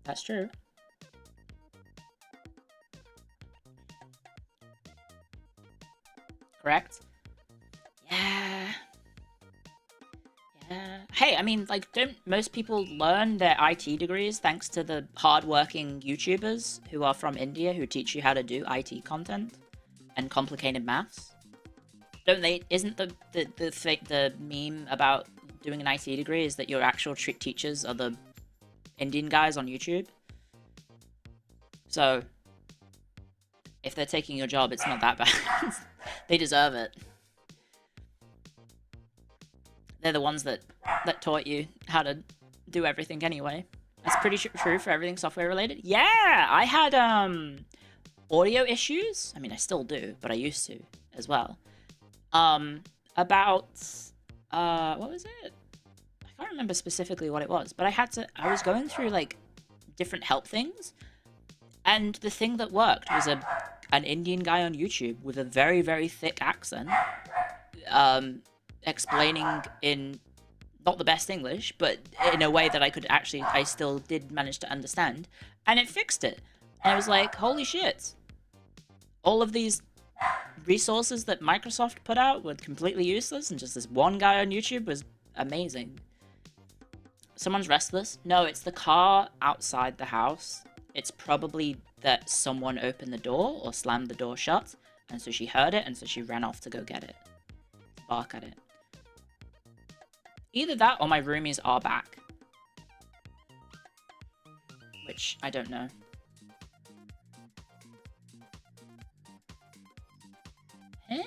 That's true. Correct? Yeah. Yeah. Hey, I mean, like, don't most people learn their IT degrees thanks to the hard-working YouTubers who are from India who teach you how to do IT content and complicated maths? Don't they? Isn't the meme about doing an IT degree is that your actual teachers are the Indian guys on YouTube? So, if they're taking your job, it's not that bad. They deserve it. They're the ones that taught you how to do everything anyway. That's pretty true for everything software related. Yeah, I had audio issues. I mean, I still do, but I used to as well. About what was it? I can't remember specifically what it was, but I was going through like different help things, and the thing that worked was an Indian guy on YouTube with a very, very thick accent, explaining in not the best English, but in a way that I still did manage to understand, and it fixed it. And I was like, holy shit. All of these resources that Microsoft put out were completely useless, and just this one guy on YouTube was amazing. Someone's restless? No, it's the car outside the house. It's probably that someone opened the door or slammed the door shut, and so she heard it, and so she ran off to go get it. Bark at it. Either that or my roomies are back. Which, I don't know. Huh?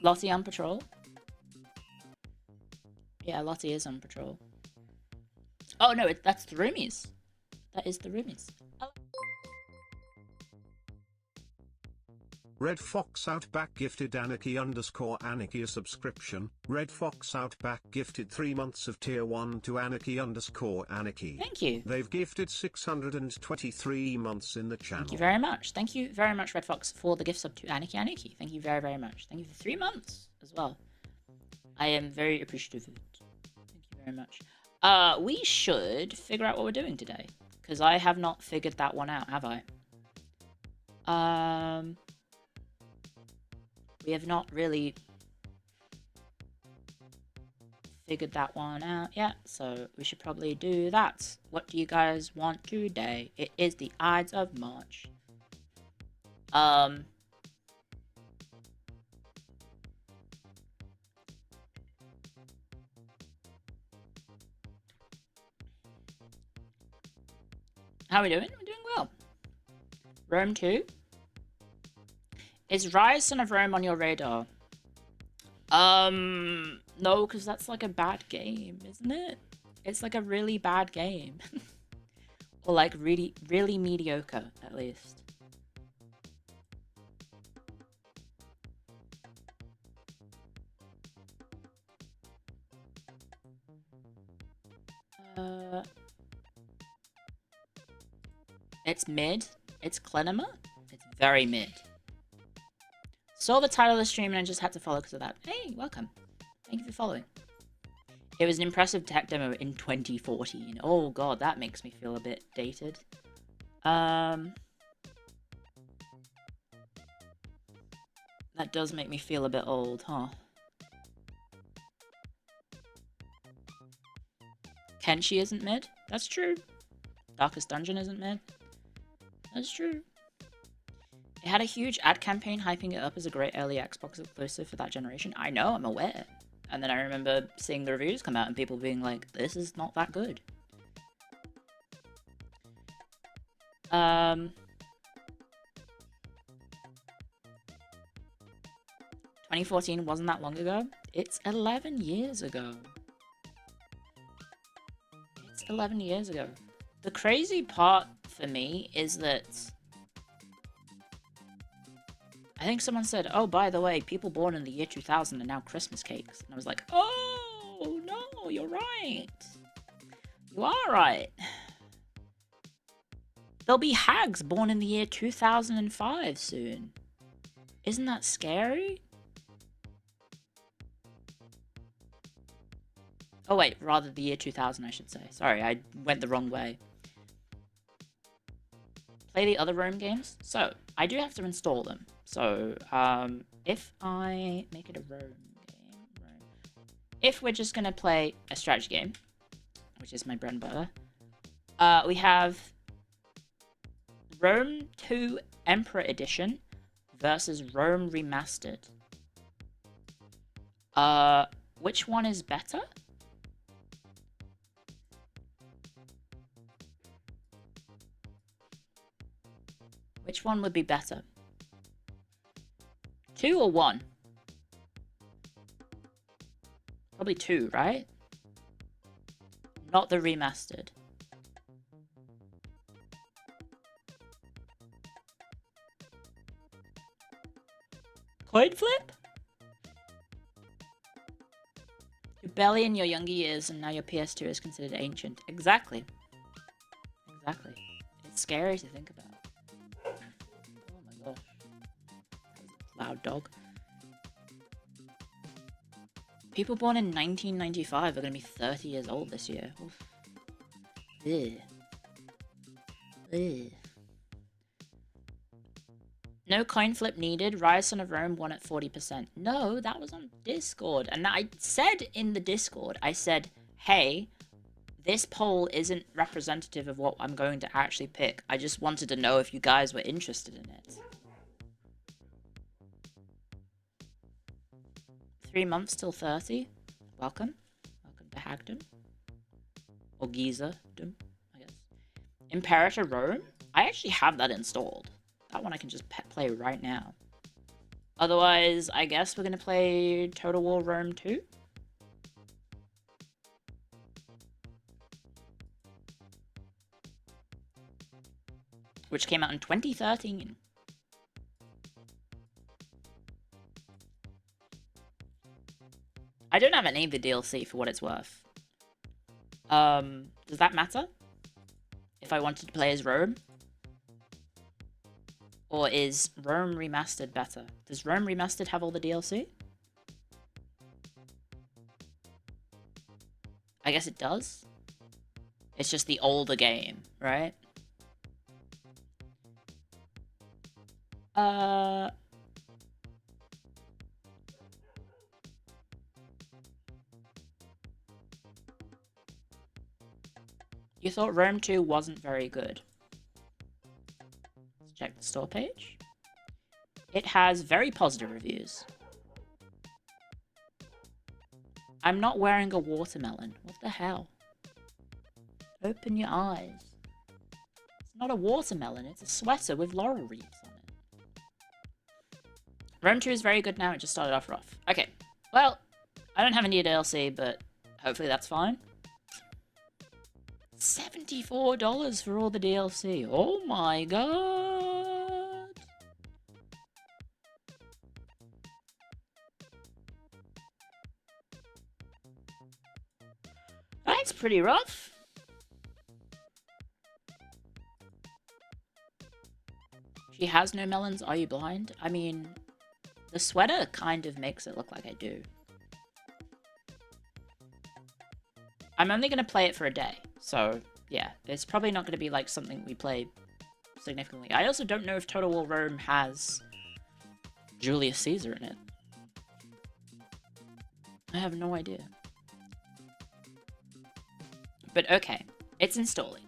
Lottie on patrol? Yeah, Lottie is on patrol. Oh no, that's the roomies. That is the roomies. Red Fox Outback gifted Anarchy a subscription. Red Fox Outback gifted 3 months of tier 1 to Anarchy. Thank you. They've gifted 623 months in the channel. Thank you very much. Thank you very much, Red Fox, for the gift sub to Anarchy. Thank you very, very much. Thank you for 3 months as well. I am very appreciative of it. Thank you very much. We should figure out what we're doing today, because I have not figured that one out, have I? We have not really figured that one out yet, so we should probably do that. What do you guys want today? It is the Ides of March. How are we doing? We're doing well. Rome 2. Is Rise Son of Rome on your radar? No, because that's like a bad game, isn't it? It's like a really bad game. Or like really, really mediocre, at least. It's mid. It's Clenema. It's very mid. Saw the title of the stream and I just had to follow because of that. Hey, welcome. Thank you for following. It was an impressive tech demo in 2014. Oh god, that makes me feel a bit dated. That does make me feel a bit old, huh? Kenshi isn't mid? That's true. Darkest Dungeon isn't mid? That's true. It had a huge ad campaign hyping it up as a great early Xbox exclusive for that generation. I know, I'm aware. And then I remember seeing the reviews come out and people being like, this is not that good. 2014 wasn't that long ago. It's 11 years ago. It's 11 years ago. The crazy part for me is that I think someone said, oh, by the way, people born in the year 2000 are now Christmas cakes. And I was like, oh, no, you're right. You are right. There'll be hags born in the year 2005 soon. Isn't that scary? Oh, wait, rather the year 2000, I should say. Sorry, I went the wrong way. Play the other Rome games? So, I do have to install them. So, if I make it a Rome game, if we're just gonna play a strategy game, which is my bread and butter, we have Rome 2 Emperor Edition versus Rome Remastered. Which one is better? Which one would be better? 2 or 1? Probably 2, right? Not the remastered. Coin flip? You're barely in your younger years and now your PS2 is considered ancient. Exactly. Exactly. It's scary to think about. Oh my gosh. Loud dog. People born in 1995 are going to be 30 years old this year. Oof. Ugh. Ugh. No coin flip needed. Rise Son of Rome won at 40%. No, that was on Discord. And I said in the Discord, I said, hey, this poll isn't representative of what I'm going to actually pick. I just wanted to know if you guys were interested in it. 3 months till 30. Welcome. Welcome to Hagdom. Or Giza-dom, I guess. Imperator Rome? I actually have that installed. That one I can just play right now. Otherwise, I guess we're going to play Total War Rome 2. Which came out in 2013. I don't have any of the DLC for what it's worth. Does that matter? If I wanted to play as Rome? Or is Rome Remastered better? Does Rome Remastered have all the DLC? I guess it does. It's just the older game, right? You thought Rome 2 wasn't very good. Let's check the store page. It has very positive reviews. I'm not wearing a watermelon. What the hell? Open your eyes. It's not a watermelon, it's a sweater with laurel wreaths on it. Rome 2 is very good now, it just started off rough. Okay, well, I don't have any DLC, but hopefully that's fine. $74 for all the DLC. Oh my god. That's pretty rough. She has no melons, are you blind? I mean, the sweater kind of makes it look like I do. I'm only going to play it for a day, so yeah, it's probably not going to be like something we play significantly. I also don't know if Total War Rome has Julius Caesar in it. I have no idea. But okay, it's installing.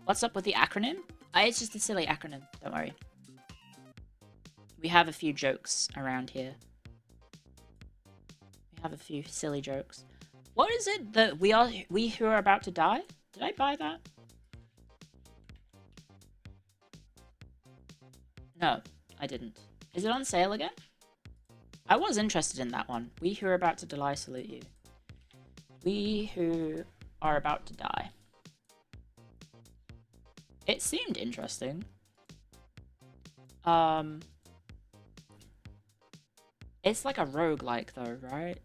What's up with the acronym? It's just a silly acronym, don't worry. We have a few jokes around here. We have a few silly jokes. What is it that we who are about to die? Did I buy that? No, I didn't. Is it on sale again? I was interested in that one. We who are about to die salute you. We who are about to die. It seemed interesting. It's like a roguelike though, right?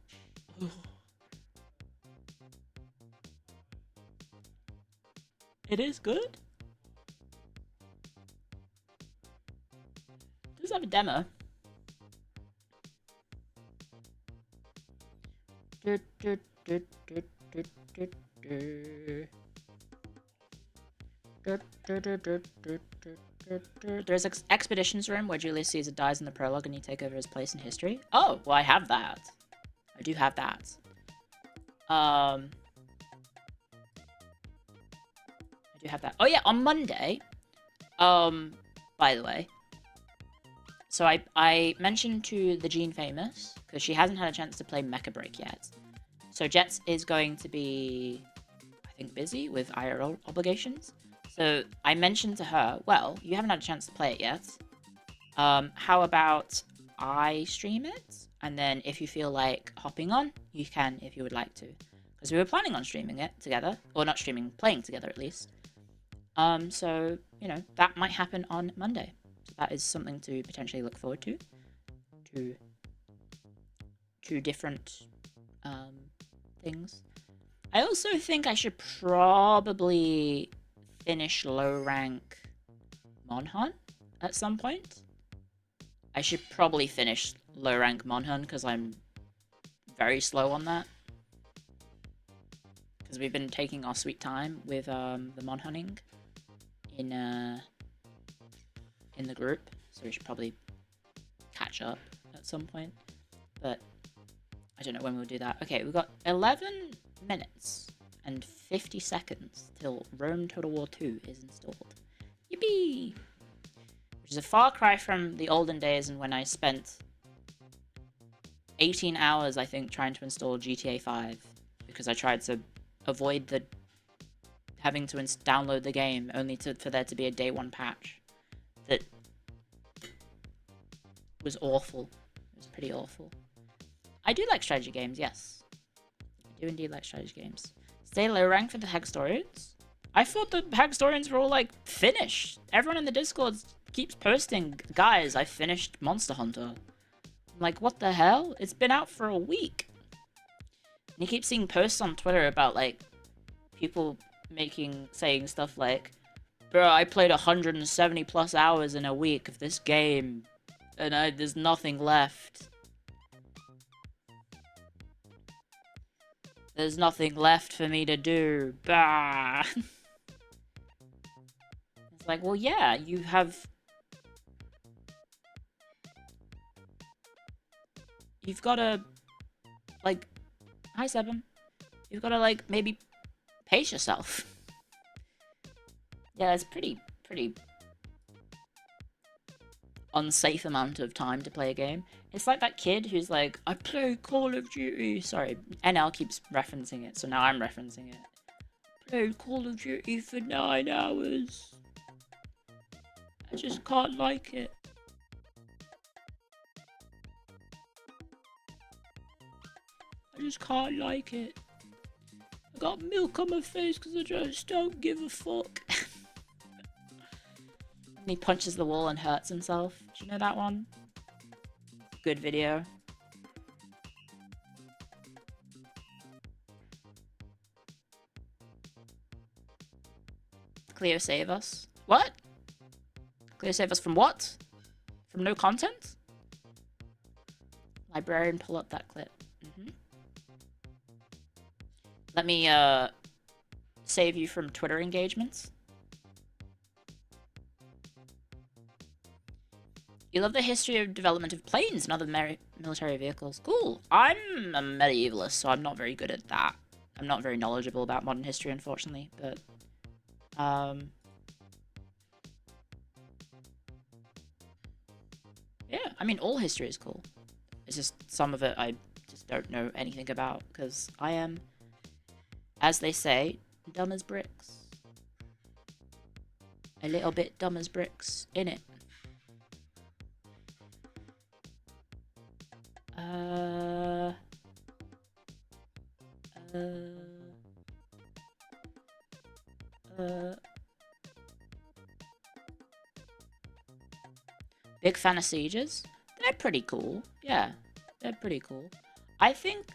It is good? Does have a demo. There's expeditions room where Julius Caesar dies in the prologue and you take over his place in history. Oh, well I have that. I do have that. I do have that. Oh yeah, on Monday, by the way, so I mentioned to the Gene Famous, because she hasn't had a chance to play Mecha Break yet. So Jets is going to be, I think, busy with IRL obligations. So I mentioned to her, well, you haven't had a chance to play it yet. How about I stream it? And then if you feel like hopping on, you can if you would like to. Because we were planning on streaming it together. Or not streaming, playing together at least. So, you know, that might happen on Monday. So that is something to potentially look forward to. Two different things. I also think I should probably finish low rank Monhun at some point. I should probably finish low rank Monhun because I'm very slow on that. Because we've been taking our sweet time with the Monhunning in the group, so we should probably catch up at some point. But I don't know when we'll do that. Okay, we've got 11 minutes and 50 seconds till Rome Total War 2 is installed. Yippee! Which is a far cry from the olden days and when I spent 18 hours, I think, trying to install GTA 5 because I tried to avoid the having to download the game only for there to be a day one patch that was awful. It was pretty awful. I do like strategy games, yes. I do indeed like strategy games. Stay low rank for the Hextorians? I thought the Hextorians were all, like, finished. Everyone in the Discord keeps posting, guys, I finished Monster Hunter. I'm like, what the hell? It's been out for a week. And you keep seeing posts on Twitter about, like, people saying stuff like, bro, I played 170 plus hours in a week of this game, and there's nothing left. There's nothing left for me to do. Bah! It's like, well, yeah, you've gotta, like, hi, Seven. You've gotta, like, maybe pace yourself. Yeah, it's pretty unsafe amount of time to play a game. It's like that kid who's like, I play Call of Duty. Sorry, NL keeps referencing it, so now I'm referencing it. Played Call of Duty for 9 hours. I just can't like it. I just can't like it. I got milk on my face because I just don't give a fuck. And he punches the wall and hurts himself. Do you know that one? Good video. Cleo save us. What? Cleo save us from what? From no content? Librarian, pull up that clip. Let me save you from Twitter engagements. You love the history of development of planes and other military vehicles. Cool. I'm a medievalist, so I'm not very good at that. I'm not very knowledgeable about modern history, unfortunately, but... yeah, I mean, all history is cool. It's just some of it I just don't know anything about, because I am, as they say, dumb as bricks. A little bit dumb as bricks, innit? Big fan of sieges? They're pretty cool. Yeah, they're pretty cool. I think...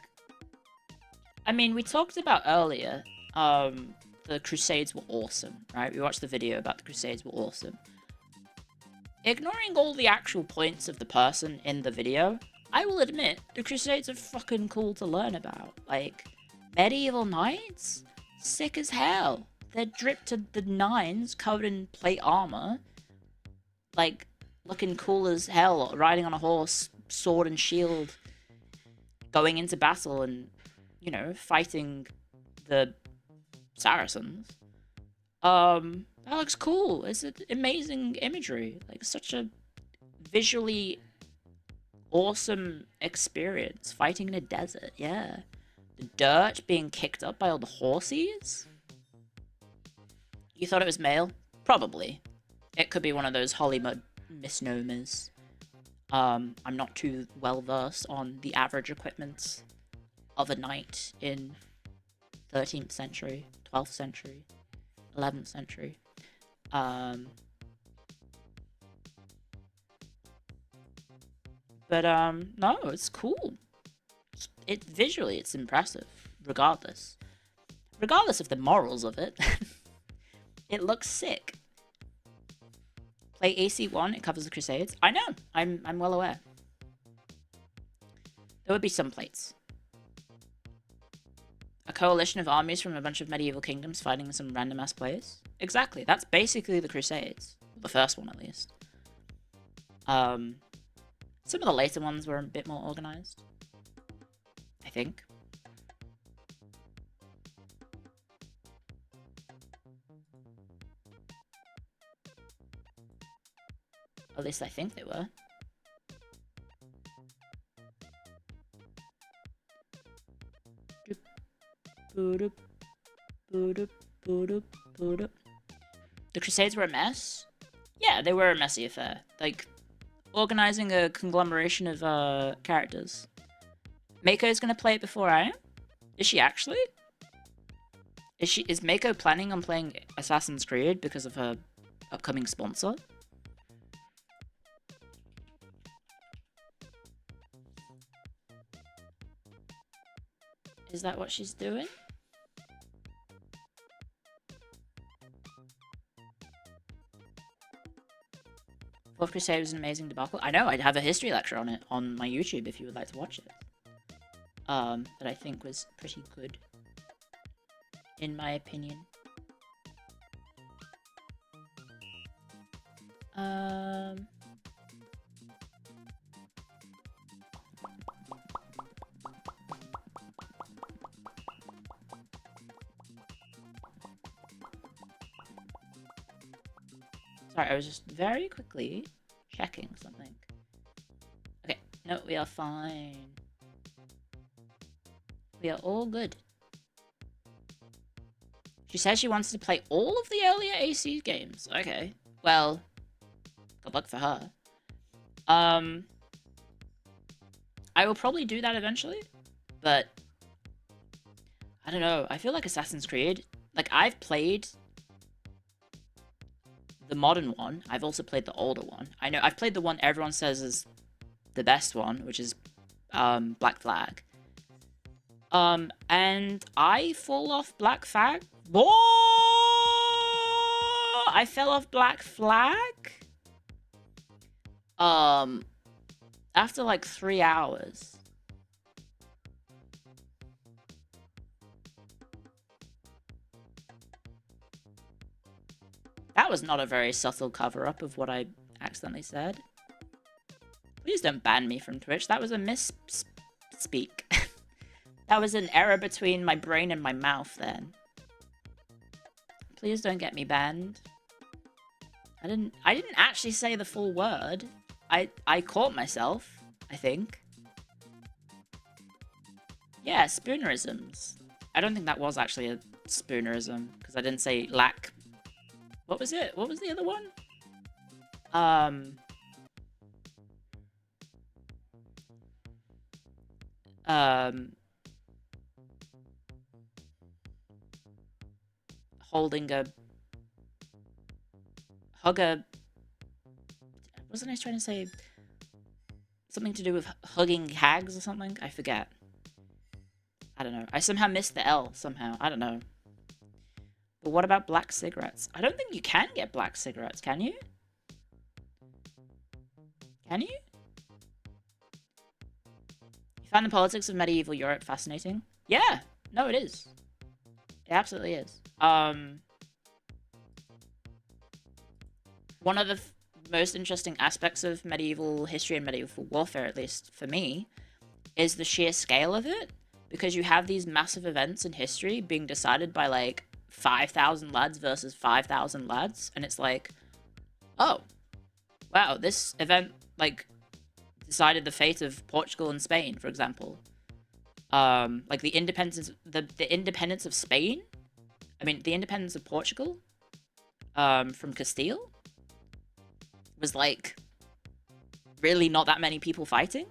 I mean, we talked about earlier, the Crusades were awesome, right? We watched the video about the Crusades were awesome. Ignoring all the actual points of the person in the video, I will admit, the Crusades are fucking cool to learn about. Like, medieval knights? Sick as hell. They're dripped to the nines, covered in plate armor. Like, looking cool as hell, riding on a horse, sword and shield, going into battle and, you know, fighting the Saracens. That looks cool. It's an amazing imagery. Like, such a visually awesome experience. Fighting in a desert, yeah. The dirt being kicked up by all the horses. You thought it was male? Probably. It could be one of those Hollywood misnomers. I'm not too well versed on the average equipment of a knight in 13th century, 12th century, 11th century. But no, it's cool. Visually, it's impressive, regardless of the morals of it. It looks sick. Play AC1, it covers the Crusades. I know, I'm well aware. There would be some plates. A coalition of armies from a bunch of medieval kingdoms fighting in some random-ass place. Exactly, that's basically the Crusades. The first one, at least. Some of the later ones were a bit more organized, I think. At least I think they were. The Crusades were a mess? Yeah, they were a messy affair. Like, organizing a conglomeration of characters. Mako's gonna play it before I am? Is she actually? Is Mako planning on playing Assassin's Creed because of her upcoming sponsor? Is that what she's doing? Fourth Crusade was an amazing debacle. I know, I'd have a history lecture on it on my YouTube if you would like to watch it. That I think was pretty good, in my opinion. Sorry, I was just very quickly checking something. Okay, no, we are fine. We are all good. She says she wants to play all of the earlier AC games. Okay, well, good luck for her. I will probably do that eventually, but I don't know. I feel like Assassin's Creed, like, I've played the modern one. I've also played the older one. I know I've played the one everyone says is the best one, which is Black Flag. And I fall off Black Flag. I fell off Black Flag. After like 3 hours. That was not a very subtle cover-up of what I accidentally said. Please don't ban me from Twitch. That was a misspeak. That was an error between my brain and my mouth then. Please don't get me banned. I didn't actually say the full word. I caught myself, I think. Yeah, spoonerisms. I don't think that was actually a spoonerism, because I didn't say lack. What was it? What was the other one? Holding a... Wasn't I trying to say something to do with hugging hags or something? I forget. I don't know. I somehow missed the L somehow. I don't know. But what about black cigarettes? I don't think you can get black cigarettes, can you? Can you? You find the politics of medieval Europe fascinating? Yeah! No, it is. It absolutely is. One of the most interesting aspects of medieval history and medieval warfare, at least for me, is the sheer scale of it. Because you have these massive events in history being decided by, like, 5,000 lads versus 5,000 lads. And it's like, oh, wow, this event, like, decided the fate of Portugal and Spain, for example. Like, the independence of Spain? I mean, the independence of Portugal? From Castile? Was, like, really not that many people fighting.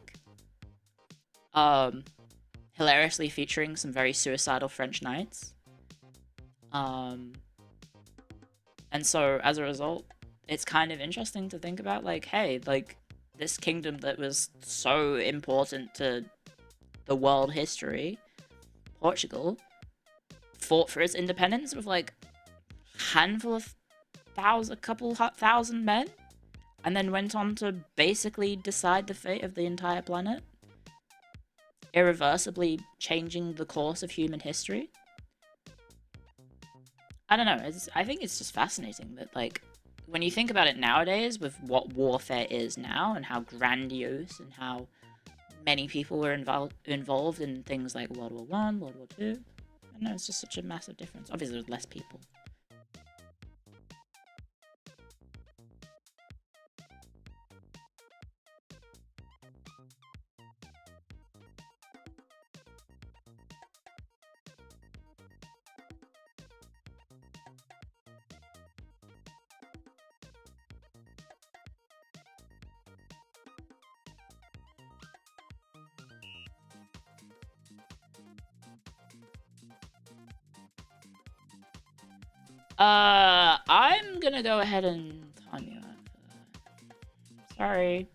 Hilariously featuring some very suicidal French knights. And so, as a result, it's kind of interesting to think about, like, hey, like, this kingdom that was so important to the world history, Portugal, fought for its independence with, like, a couple thousand men, and then went on to basically decide the fate of the entire planet, irreversibly changing the course of human history. I don't know, I think it's just fascinating that, like, when you think about it nowadays with what warfare is now and how grandiose and how many people were involved in things like World War I, World War II, I don't know, it's just such a massive difference. Obviously, there's less people. I'm gonna go ahead and time you out for that. Sorry.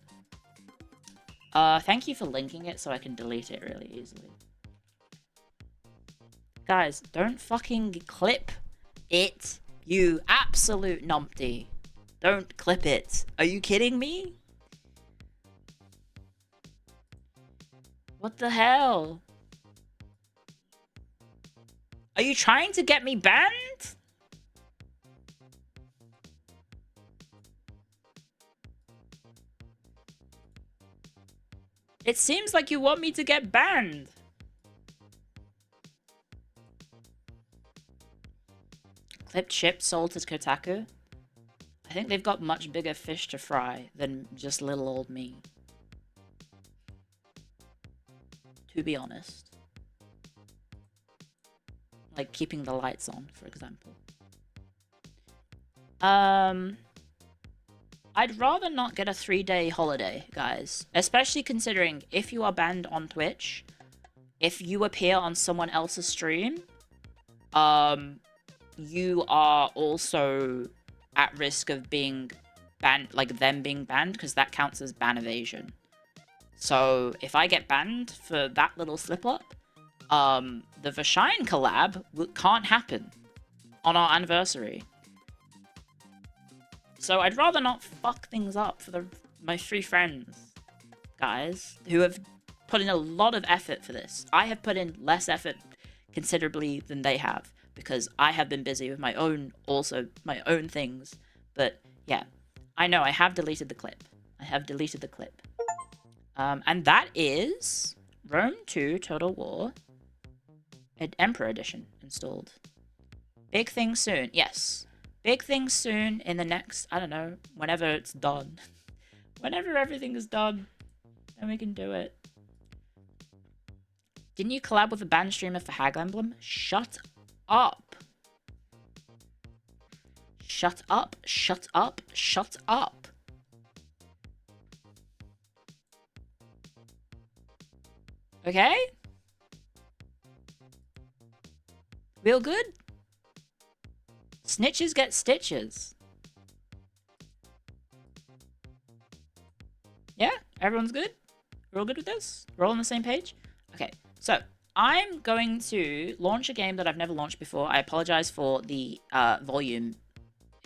Thank you for linking it so I can delete it really easily. Guys, don't fucking clip it, you absolute numpty. Don't clip it. Are you kidding me? What the hell? Are you trying to get me banned? It seems like you want me to get banned. Clipped ship sold to Kotaku. I think they've got much bigger fish to fry than just little old me. To be honest. Like keeping the lights on, for example. I'd rather not get a 3-day holiday, guys. Especially considering if you are banned on Twitch, if you appear on someone else's stream, you are also at risk of being banned, like them being banned, because that counts as ban evasion. So if I get banned for that little slip up, the Vashine collab can't happen on our anniversary. So I'd rather not fuck things up for my 3 friends, guys, who have put in a lot of effort for this. I have put in less effort considerably than they have, because I have been busy with my own things. But yeah, I know I have deleted the clip. And that is Rome 2 Total War Emperor Edition installed. Big thing soon, yes. Big things soon in the next, I don't know, whenever it's done. Whenever everything is done, then we can do it. Didn't you collab with a band streamer for Hag Emblem? Shut up. Shut up, shut up, shut up. Okay? Real good? Snitches get stitches. Yeah? Everyone's good? We're all good with this? We're all on the same page? Okay, so I'm going to launch a game that I've never launched before. I apologize for the volume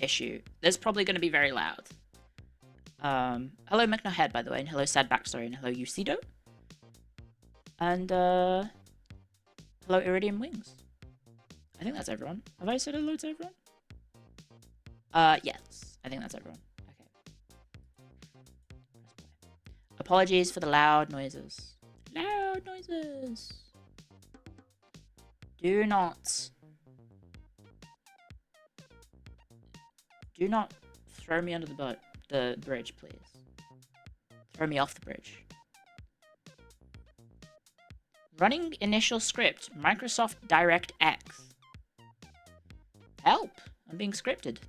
issue. This is probably going to be very loud. Hello McNahead, by the way, and hello Sad Backstory, and hello Ucido. And hello Iridium Wings. I think that's everyone. Have I said hello to everyone? Yes. I think that's everyone. Okay. Apologies for the loud noises. Loud noises! Do not throw me under the bridge, please. Throw me off the bridge. Running initial script, Microsoft DirectX. Help! I'm being scripted.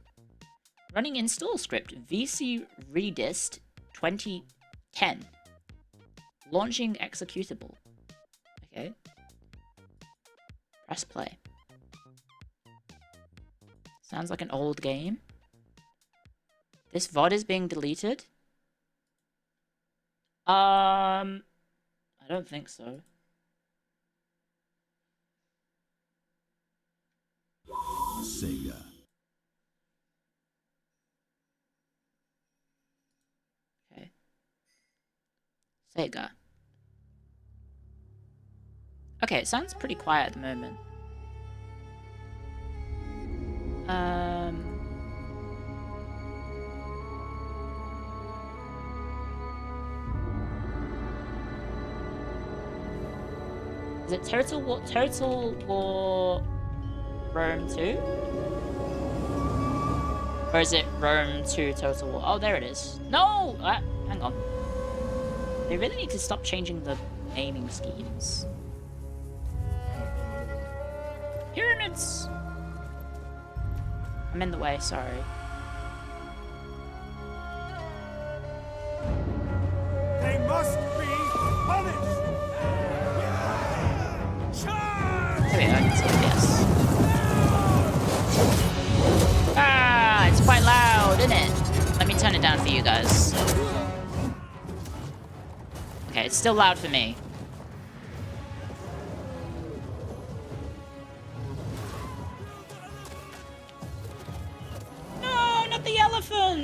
Running install script, VC Redist 2010. Launching executable. Okay. Press play. Sounds like an old game. This VOD is being deleted? I don't think so. Sega. Okay. Sega. Okay, it sounds pretty quiet at the moment. Is it Total War Rome 2? Or is it Rome 2 Total War? Oh, there it is. No! Hang on. They really need to stop changing the naming schemes. Pyramids! I'm in the way, sorry. They must be punished! There we go, I can see it, yes. Ah, it's quite loud, isn't it? Let me turn it down for you guys. Okay, it's still loud for me.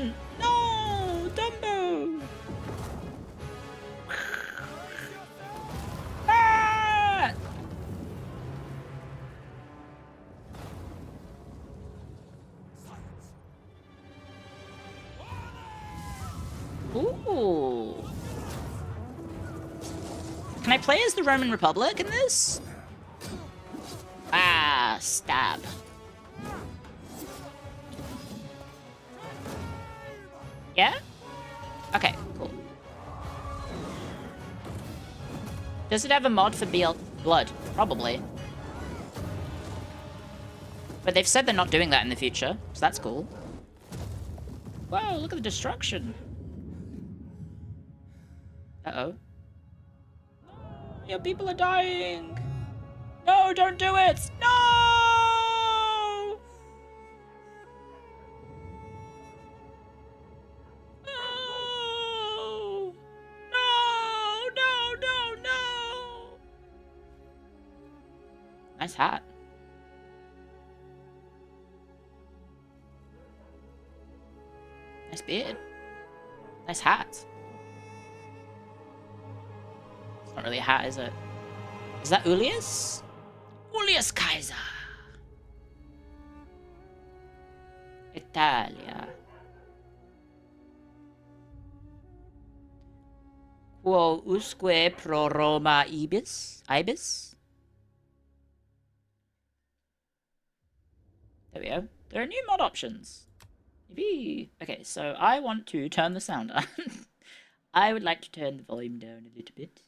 Run! No! Dumbo! Ah! Ooh. Can I play as the Roman Republic in this? Ah, stab. Yeah? Okay, cool. Does it have a mod for blood? Probably. But they've said they're not doing that in the future, so that's cool. Wow, look at the destruction. Uh-oh. Your people are dying! No, don't do it! No! No! No! No! No! No! Nice hat. Nice beard. Nice hat. It's not really a hat, is it? Is that Julius? Julius Caesar! Italia. Quo usque pro Roma ibis? Ibis? There we go. There are new mod options. Yippee. Okay, so I want to turn the sound on. I would like to turn the volume down a little bit.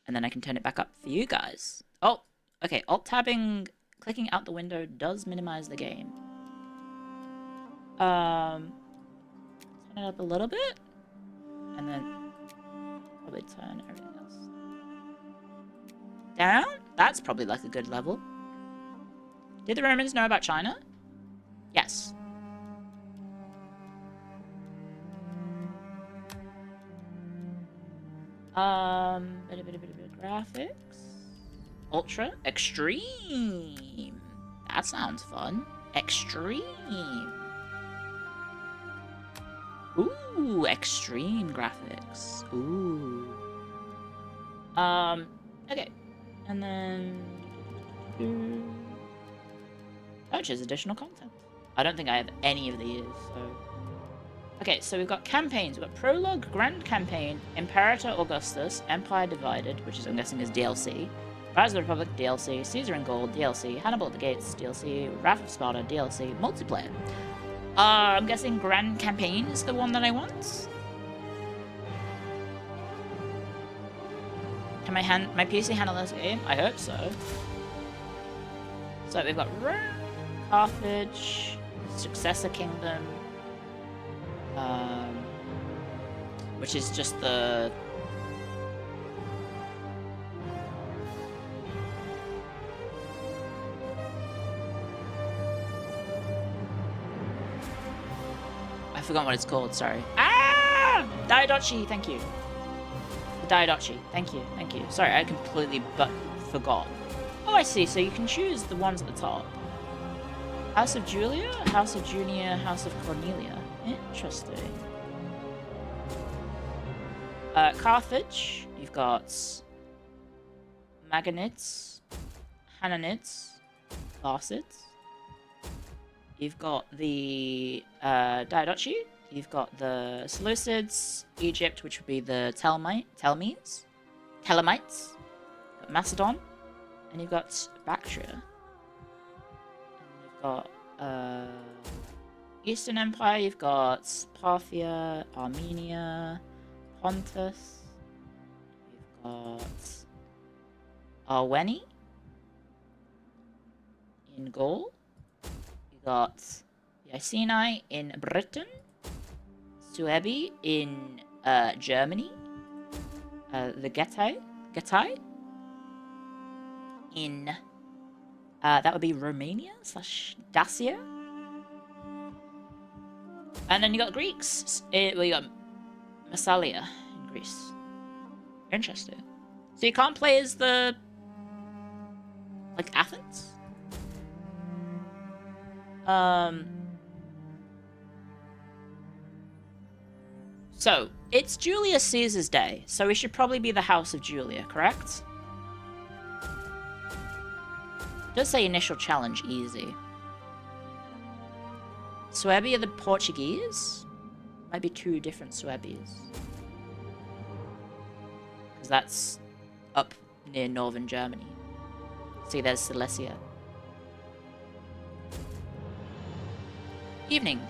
And then I can turn it back up for you guys. Oh, okay. Alt-tabbing, clicking out the window does minimize the game. Turn it up a little bit. And then probably turn everything else down. That's probably like a good level. Did the Romans know about China? Yes. Bit of graphics. Ultra. Extreme. That sounds fun. Extreme. Ooh, extreme graphics. Ooh. Okay. And then... purchase additional content. I don't think I have any of these, so... Okay, so we've got campaigns. We've got Prologue, Grand Campaign, Imperator Augustus, Empire Divided, which is, I'm guessing, is DLC. Rise of the Republic, DLC. Caesar in Gold, DLC. Hannibal at the Gates, DLC. Wrath of Sparta, DLC. Multiplayer. I'm guessing Grand Campaign is the one that I want. Can my PC handle this game? I hope so. So we've got Rome, Carthage, Successor Kingdom, which is just the... I forgot what it's called, sorry. Ah! Daidochi, thank you. The Daidochi, thank you, thank you. Sorry, I completely forgot. Oh, I see, so you can choose the ones at the top. House of Julia, House of Junia, House of Cornelia. Interesting. Carthage, you've got Maganids, Hananids, Barcids. You've got the Diadochi, you've got the Seleucids, Egypt, which would be the Telemites, Macedon, and you've got Bactria. And you've got Eastern Empire, you've got Parthia, Armenia, Pontus, you've got Arweni in Gaul, you've got the Iceni in Britain, Suebi in Germany, the Getai in that would be Romania / Dacia. And then you got Greeks. Well, you got Massalia in Greece. Interesting. So you can't play as the... like, Athens? So, it's Julius Caesar's day, so we should probably be the House of Julia, correct? It does say initial challenge easy. Suebi are the Portuguese? Might be two different Suebis. Because that's up near northern Germany. See, there's Silesia. Evening.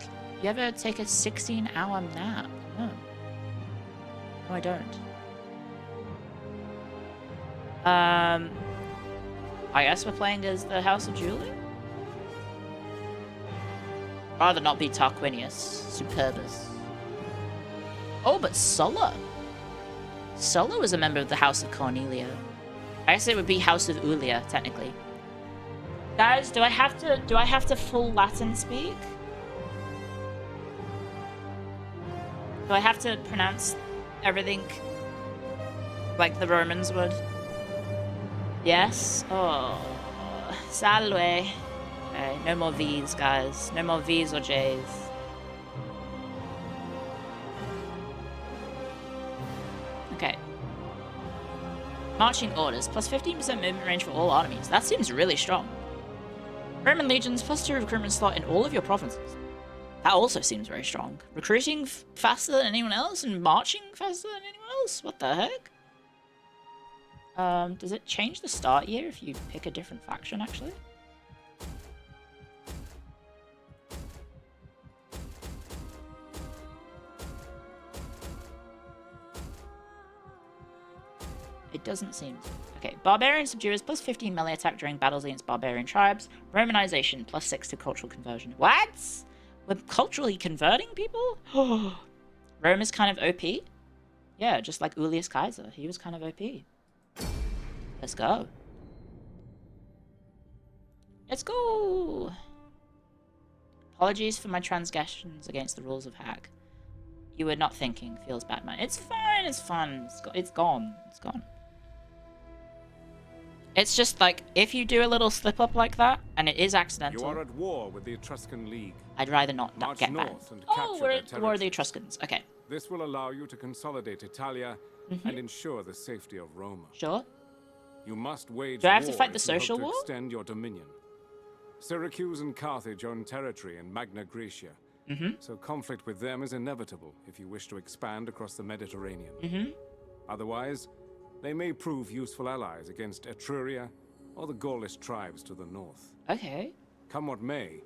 You ever take a 16-hour nap? No. No, I don't. I guess we're playing as the House of Julia? Rather not be Tarquinius. Superbus. Oh, but Sulla. Sulla was a member of the House of Cornelia. I guess it would be House of Ulia, technically. Guys, do I have to full Latin speak? Do I have to pronounce everything like the Romans would? Yes? Oh. Salve. Okay, no more V's, guys. No more V's or J's. Okay. Marching orders. Plus 15% movement range for all armies. That seems really strong. Roman legions. Plus 2 recruitment slot in all of your provinces. That also seems very strong. Recruiting faster than anyone else and marching faster than anyone else? What the heck? Does it change the start year if you pick a different faction, actually? It doesn't seem to. Okay, Barbarian Subduers, plus 15 melee attack during battles against barbarian tribes. Romanization, plus 6 to cultural conversion. What? We're culturally converting people? Rome is kind of OP? Yeah, just like Julius Caesar. He was kind of OP. Let's go. Let's go! Apologies for my transgressions against the rules of Hag. You were not thinking. Feels bad, man. It's fine, it's fun. It's gone. It's gone. It's just like, if you do a little slip up like that, and it is accidental... You are at war with the Etruscan League. I'd rather not get banned. Oh, we're at war with the Etruscans. Okay. This will allow you to consolidate Italia and ensure the safety of Roma. Sure. You must wage Do I have to war fight the if you hope social to war? extend your dominion. Syracuse and Carthage own territory in Magna Graecia, so conflict with them is inevitable if you wish to expand across the Mediterranean. Otherwise, they may prove useful allies against Etruria or the Gaulish tribes to the north. Okay. Come what may,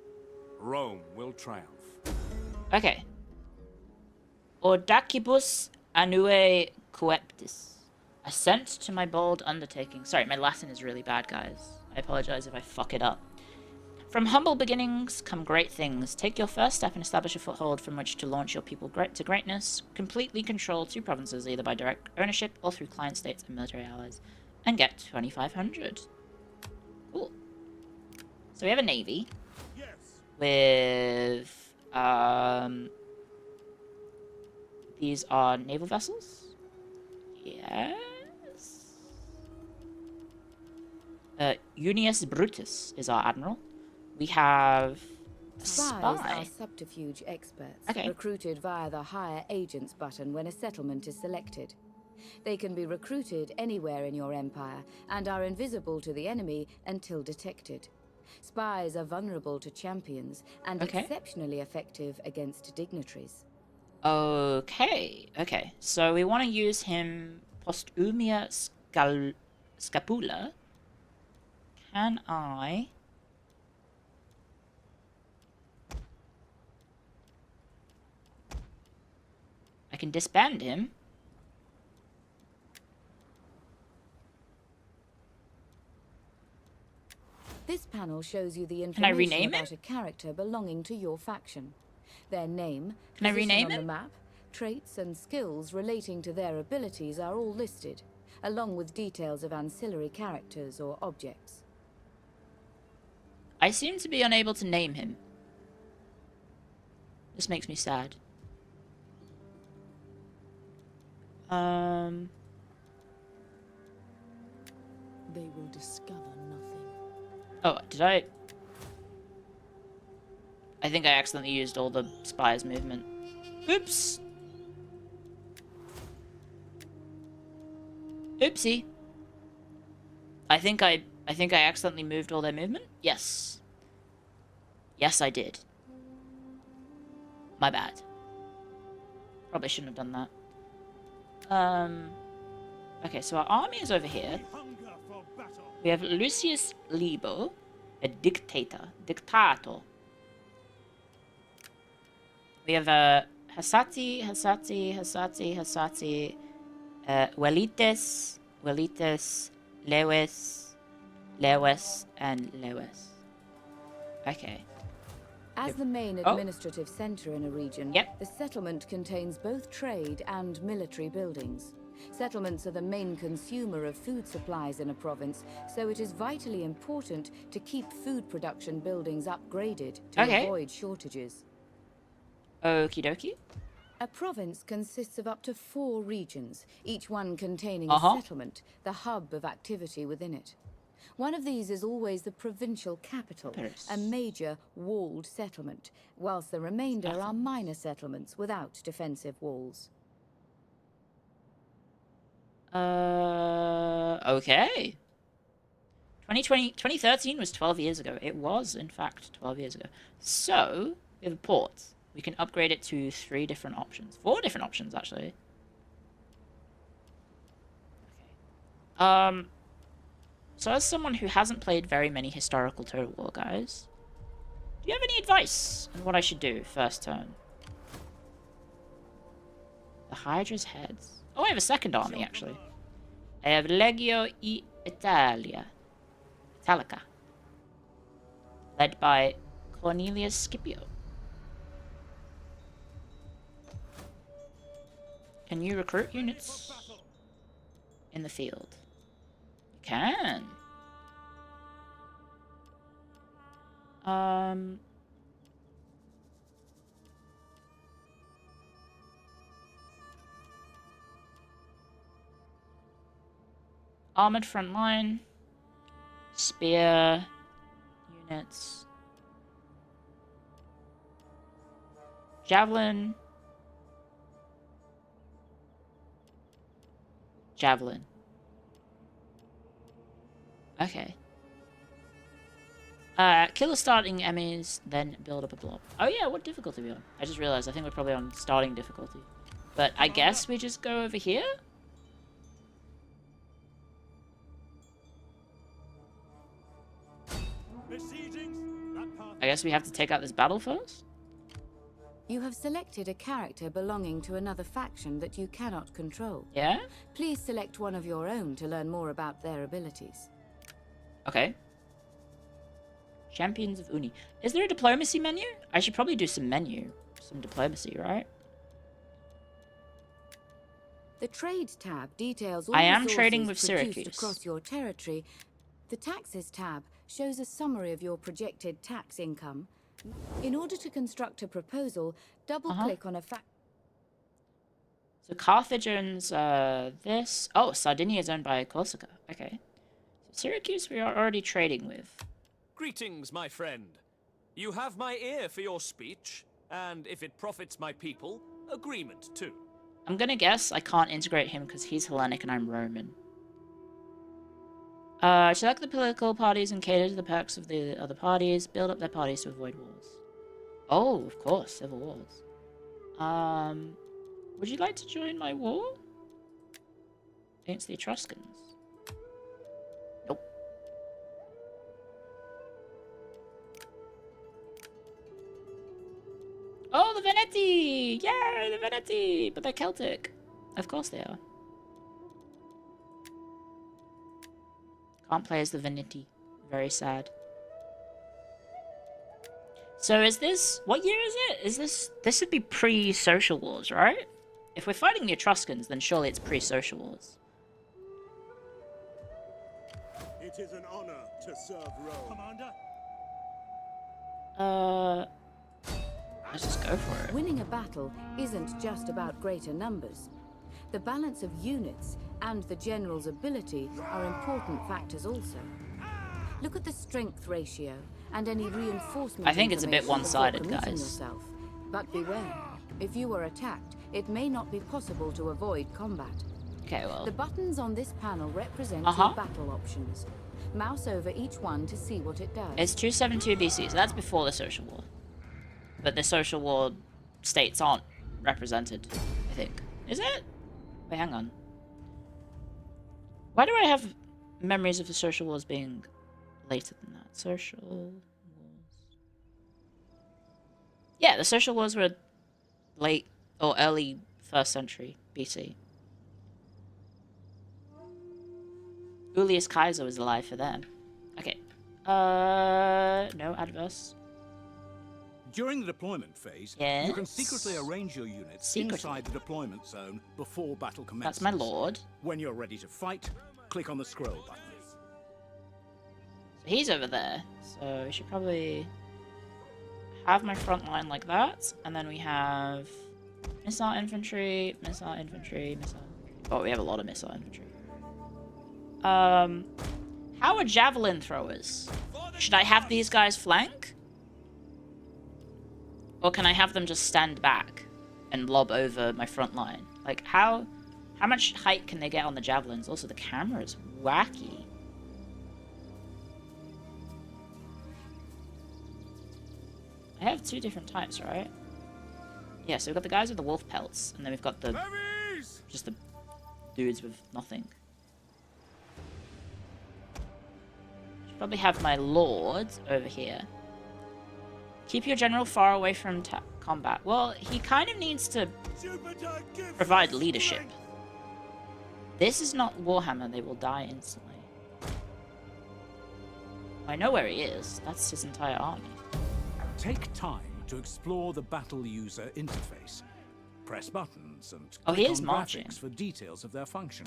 Rome will triumph. Okay. Audacibus annue coeptis. Assent to my bold undertaking. Sorry, my Latin is really bad, guys. I apologize if I fuck it up. From humble beginnings come great things. Take your first step and establish a foothold from which to launch your people to greatness. Completely control 2 provinces, either by direct ownership or through client states and military allies. And get 2,500. Cool. So we have a navy. Yes. With, these are naval vessels? Yes. Junius Brutus is our admiral. We have a Spies spy. are subterfuge experts, Okay. recruited via the Hire Agents button when a settlement is selected. They can be recruited anywhere in your empire and are invisible to the enemy until detected. Spies are vulnerable to champions and Okay. exceptionally effective against dignitaries. Okay, okay. So we want to use him postumia scapula. Can I... I can disband him. This panel shows you the I information rename about him? a character belonging to your faction. Their name, Can I position rename on him? the map, traits and skills relating to their abilities are all listed, along with details of ancillary characters or objects. I seem to be unable to name him. This makes me sad. They will discover nothing. Oh, did I... I think I accidentally used all the spies movement. Oops! Oopsie. I think I accidentally moved all their movement. Yes. Yes, I did. My bad. Probably shouldn't have done that. Okay, so our army is over here. We have Lucius Libo, a dictator. We have Hasati, Welites, Lewis, and Lewis. Okay. As the main administrative center in a region, the settlement contains both trade and military buildings. Settlements are the main consumer of food supplies in a province, so it is vitally important to keep food production buildings upgraded to avoid shortages. Okie dokie. A province consists of up to 4 regions, each one containing a settlement, the hub of activity within it. One of these is always the provincial capital, a major walled settlement, whilst the remainder are minor settlements without defensive walls. Okay. 2013 was 12 years ago. It was, in fact, 12 years ago. So, we have a port. We can upgrade it to 3 different options. 4 different options, actually. Okay. So as someone who hasn't played very many historical Total War, guys, do you have any advice on what I should do first turn? The Hydra's heads. Oh, I have a second army, actually. I have Legio Italica, led by Cornelius Scipio. Can you recruit units in the field? You can. Armored front line, spear units, javelin, Okay. Kill the starting enemies, then build up a blob. Oh yeah, what difficulty are we on? I just realized, I think we're probably on starting difficulty. But I guess we just go over here? I guess we have to take out this battle first? You have selected a character belonging to another faction that you cannot control. Yeah? Please select one of your own to learn more about their abilities. Okay. Champions of Uni. Is there a diplomacy menu? I should probably do some diplomacy, right? The Trade tab details all I am resources trading with produced Syracuse. across your territory. The Taxes tab shows a summary of your projected tax income. In order to construct a proposal, double-click on a fact. So Carthage owns this. Oh, Sardinia is owned by Corsica. Okay. So Syracuse we are already trading with. Greetings, my friend. You have my ear for your speech, and if it profits my people, agreement too. I'm gonna guess I can't integrate him because he's Hellenic and I'm Roman. Select the political parties and cater to the perks of the other parties. Build up their parties to avoid wars. Oh, of course, civil wars. Would you like to join my war? Against the Etruscans? Nope. Oh, the Veneti! Yay, the Veneti! But they're Celtic. Of course they are. Can't play as the Veneti. Very sad. So is this... What year is it? Is this... This would be pre-Social Wars, right? If we're fighting the Etruscans, then surely it's pre-Social Wars. It is an honor to serve Rome. Commander? Let's just go for it. Winning a battle isn't just about greater numbers. The balance of units and the general's ability are important factors also. Look at the strength ratio and any reinforcement. I think it's a bit information before one-sided, committing guys. yourself. But beware, if you are attacked, it may not be possible to avoid combat. Okay, well. The buttons on this panel represent Uh-huh. your battle options. Mouse over each one to see what it does. It's 272 BC, so that's before the Social War. But the Social War states aren't represented, I think. Is it? Wait, hang on. Why do I have memories of the Social Wars being later than that? Social Wars. Yeah, the Social Wars were late or early 1st century BC. Julius Caesar was alive for them. Okay. No, adverse. During the deployment phase, Yes? you can secretly arrange your units Secretly. inside the deployment zone before battle commences. That's my lord. When you're ready to fight, click on the scroll button. So he's over there. So we should probably have my front line like that. And then we have missile infantry, missile infantry, missile infantry. Oh, we have a lot of missile infantry. How are javelin throwers? Should I have these guys flank? Or can I have them just stand back and lob over my front line? Like, how much height can they get on the javelins? Also, the camera is wacky. I have 2 different types, right? Yeah, so we've got the guys with the wolf pelts, and then we've got the... just the dudes with nothing. Should probably have my lords over here. Keep your general far away from combat. Well, he kind of needs to provide leadership. This is not Warhammer. They will die instantly. I know where he is. That's his entire army. Take time to explore the battle user interface. Press buttons and Oh, he click is on marching. graphics for details of their function.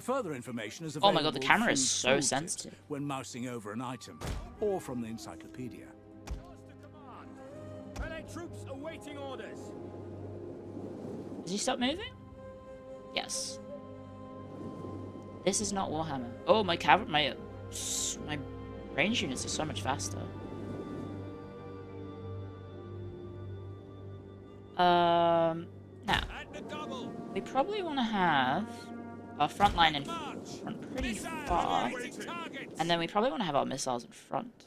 Further information is Oh available my god, the camera is through so tooltips sensitive. when mousing over an item, or from the encyclopedia. Troops awaiting orders. Does he stop moving? Yes. This is not Warhammer. Oh, my range units are so much faster. Now, we probably want to have our front line in front pretty far, and then we probably want to have our missiles in front.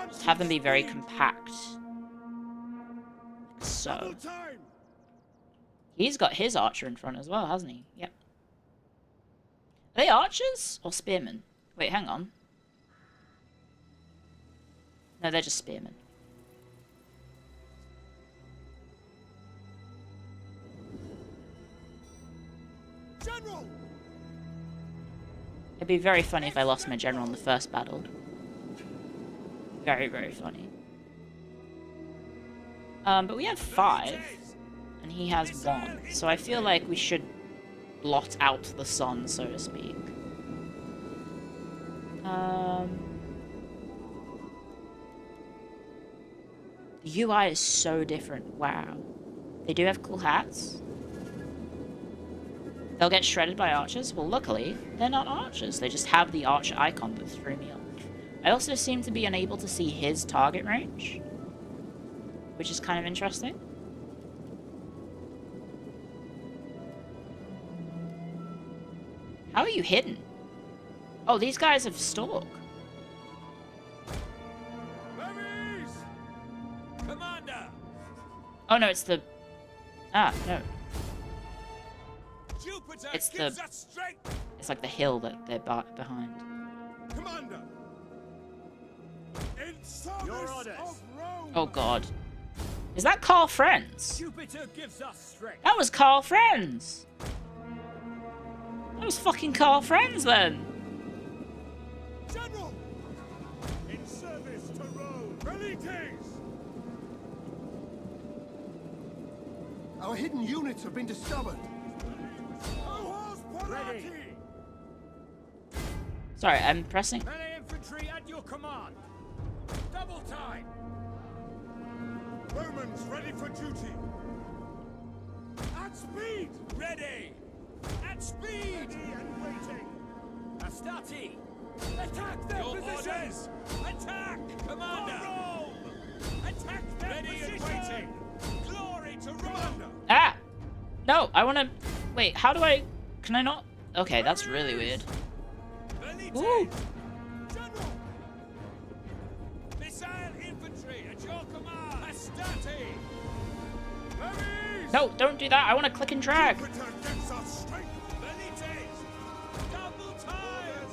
Just have them be very compact. Like so. He's got his archer in front as well, hasn't he? Yep. Are they archers or spearmen? Wait, hang on. No, they're just spearmen. General! It'd be very funny if I lost my general in the first battle. Very, very funny. But we have 5, and he has 1. So I feel like we should blot out the sun, so to speak. The UI is so different. Wow. They do have cool hats. They'll get shredded by archers. Well, luckily, they're not archers. They just have the archer icon that threw me off. I also seem to be unable to see his target range, which is kind of interesting. How are you hidden? Oh, these guys have stalk. Commander! Oh no, it's the... Ah, no. Jupiter It's gives the- us strength! It's like the hill that they're behind. Commander! In service Your orders. of Rome! Oh god. Is that Carl Friends? Jupiter gives us strength! That was Carl Friends! That was fucking Carl Friends then! General! In service to Rome! Velites! Our hidden units have been discovered. Cohors Parati! Sorry, I'm pressing... Melee infantry at your command! Double time! Romans ready for duty! At speed! Ready! At speed! Ready and waiting! Astati! Attack their Your positions! orders! Attack! Commander! For Rome! Attack their Ready and position! waiting! Glory to Rome! Commander! Ah! No, I wanna... Wait, how do I... Can I not... Okay, that's really weird. Ooh! General! Missile infantry at your command! Hastati! No, don't do that. I want to click and drag. Velites! Double tires!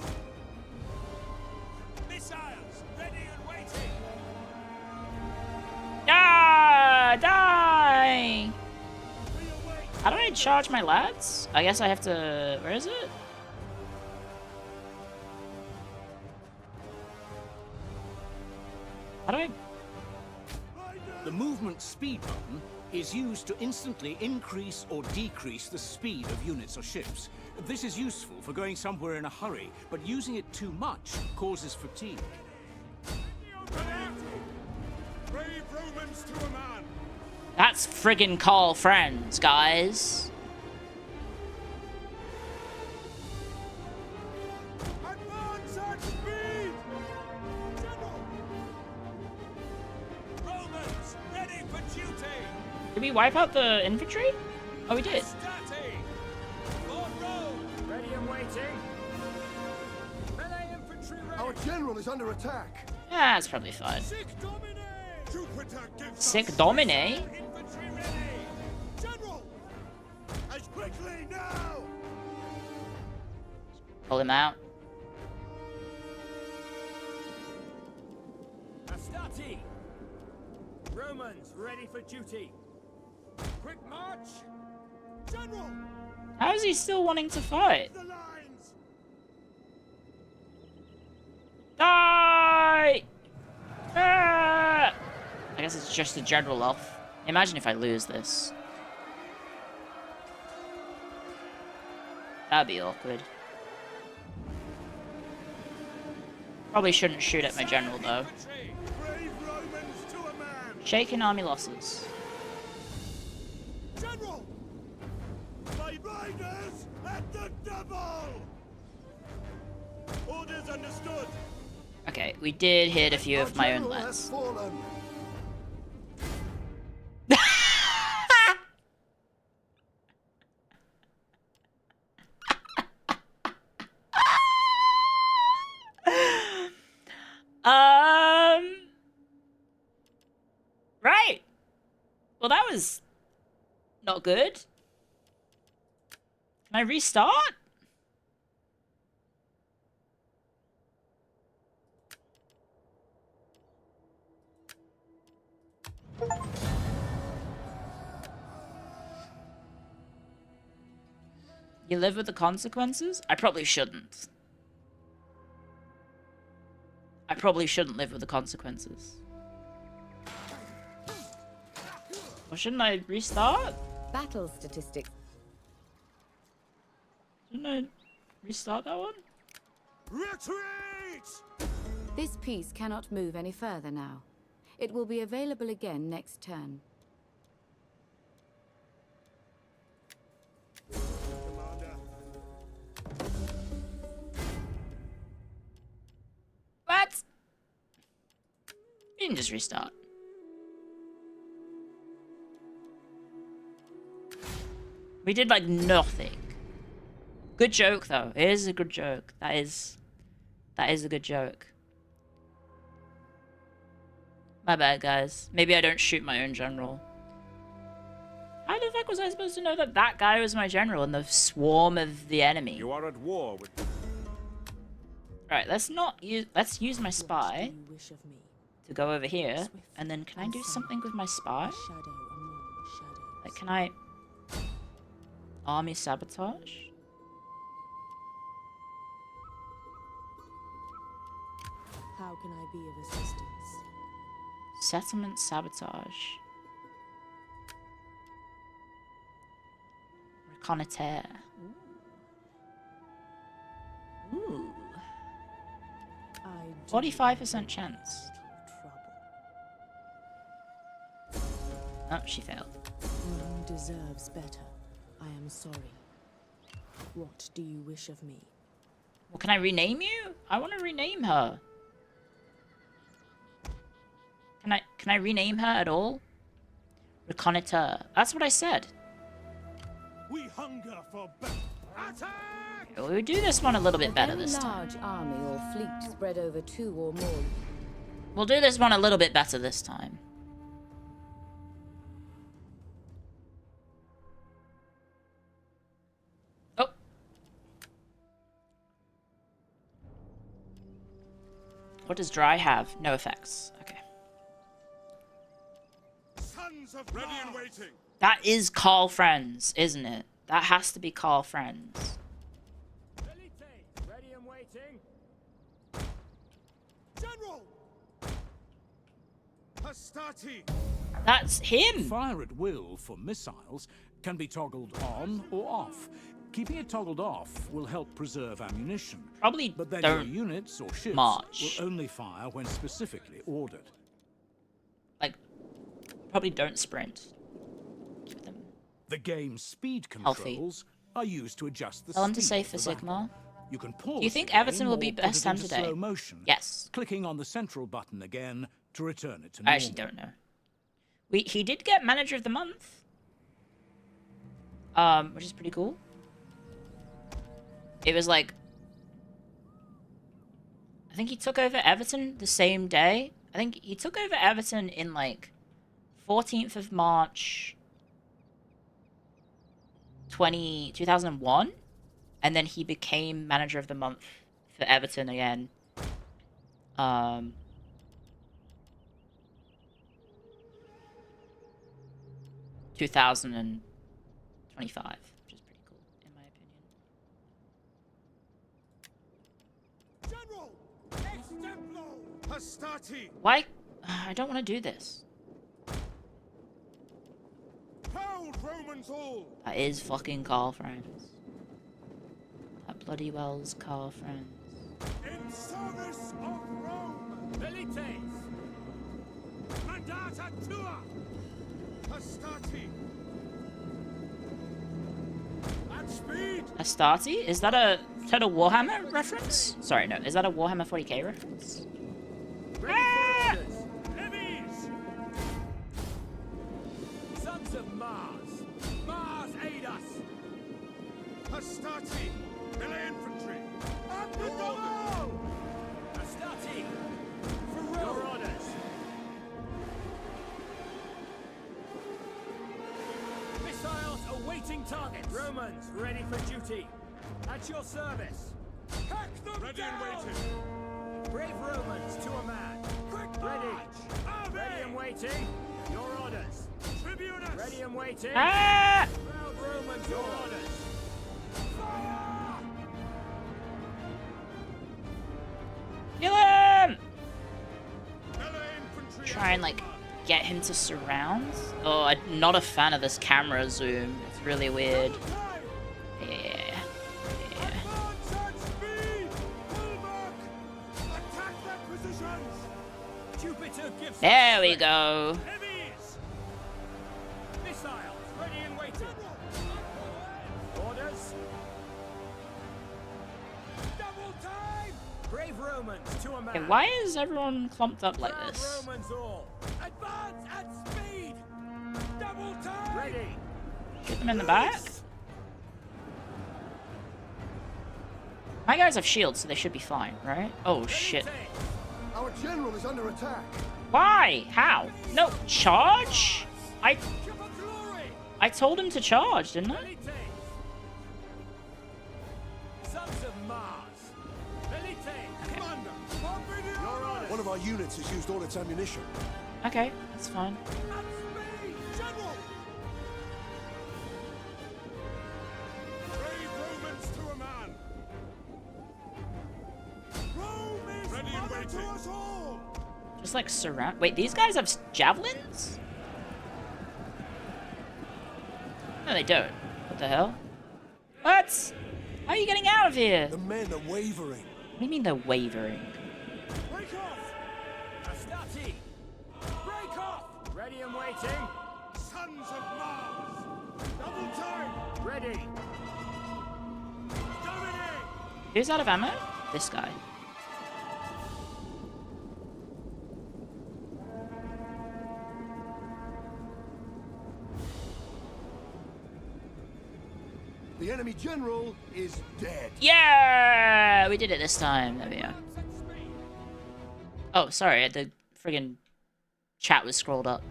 Missiles ready and waiting! Ah! Die! How do I charge my lads? I guess I have to... Where is it? How do I... The movement speed button is used to instantly increase or decrease the speed of units or ships. This is useful for going somewhere in a hurry, but using it too much causes fatigue. Brave Romans to a man! That's friggin' call friends, guys. Advance at speed! General! Romans ready for duty! Did we wipe out the infantry? Oh, we did. Hastati! For Rome! Ready and waiting! Melee infantry ready! Our general is under attack. Yeah, that's probably fine. Sic Domine! Jupiter gives Sick us Domine? Infantry ready! General! As quickly now! Pull him out. Hastati! Romans ready for duty! Quick march! General! How is he still wanting to fight? The lines! Die! Ah! I guess it's just a general off. Imagine if I lose this. That'd be awkward. Probably shouldn't shoot at my general though. Infantry! Brave Romans to a man! Shaking army losses. General! My riders at the double! Orders understood! Okay, we did hit a few Our of my own general has lads. fallen. Right. Well, that was not good. Can I restart? You live with the consequences? I probably shouldn't. I probably shouldn't live with the consequences. Or shouldn't I restart? Battle statistics. Shouldn't I restart that one? Retreat! This piece cannot move any further now. It will be available again next turn. Commander. What? You can just restart. We did like nothing. Good joke though. It is a good joke. That is a good joke. My bad, guys. Maybe I don't shoot my own general. How the fuck was I supposed to know that that guy was my general in the swarm of the enemy? You are at war with... Right, let's use my spy You wish of me. to go over here, and then can I do something with my spy? Shadow among shadows. Like, can I army sabotage? How can I be of assistance? Settlement sabotage. Reconnoiter. Ooh. I do 45% chance. trouble. Oh, she failed. Rome deserves better. I am sorry. What do you wish of me? Well, can I rename you? I want to rename her. Can I rename her at all? Reconnoiter. That's what I said. We hunger for battle. Attack! We'll do this one a little bit better A very this time. large army or fleet spread over 2 or more. We'll do this one a little bit better this time. Oh. What does dry have? No effects. Okay. Sons of ready and waiting. That is Carl Friends, isn't it? That has to be Carl Friends. Ready and waiting. General! Hastati! That's him! Fire at will for missiles can be toggled on or off. Keeping it toggled off will help preserve ammunition. Probably But then your don't units or ships march. will only fire when specifically ordered. Like, probably don't sprint. Keep them. The game's speed Healthy. controls are used to adjust the Tell him speed to save of for the battle. Sigma. You can pause Do you think the game Everton will be or put best it time into today? slow motion, Yes. clicking on the central button again to return it to I normal. actually don't know. He did get Manager of the Month. Which is pretty cool. It was like... I think he took over Everton the same day. I think he took over Everton in like 14th of March 2001. And then he became Manager of the Month for Everton again. 2025, which is pretty cool, in my opinion. General! Extemplo! Hastati! Why? I don't want to do this. Proud Romans all! That is fucking Carl Friends. That bloody well's Carl Friends. In service of Rome! Milites! Mandata tua! Hastati! At speed! Astarte? Is that a Warhammer reference? Sorry, no. Is that a Warhammer 40k reference? Ah! Levies! Sons of Mars! Mars aid us! Hastati! Melee infantry! At the double! Astati! For your orders! Missiles awaiting targets! Romans ready for duty! At your service! Hack them ready down! and waiting! Brave Romans to a man! Quick Ready! march! Ready and waiting! Your orders! Tribunus! Ready and waiting! Ah! Proud Romans, your orders! Fire! Kill him! Melee infantry! Try and like get him to surround. Oh, I'm not a fan of this camera zoom. It's really weird. Yeah. Advance at speed! Pull back! Attack their positions! Jupiter gives There us we strength. go. Levies! Missiles ready and waiting! Orders! Double time! Brave Romans to a man! Okay, why is everyone clumped up like Proud this? Romans all! Advance at speed! Double time! Ready! Shoot them in the back? My guys have shields, so they should be fine, right? Oh, shit. Our general is under attack. Why? How? No, charge? Give a glory! I told him to charge, didn't I? Milites! Sons of Mars! Milites! Commander! Bombardier! Your orders! One of our units has used all its ammunition. Okay, that's fine. At speed! General! Brave Romans to a man! Rome is ready and waiting to us all! Just like surround. Wait, these guys have javelins? No, they don't. What the hell? What? How are you getting out of here? The men are wavering. What do you mean they're wavering? Break off! Astati! Break off! Ready and waiting! Sons of Mars! Double time! Ready! Dominate! Who's out of ammo? This guy. The enemy general is dead. Yeah! We did it this time. There we go. Oh, sorry. The friggin' chat was scrolled up.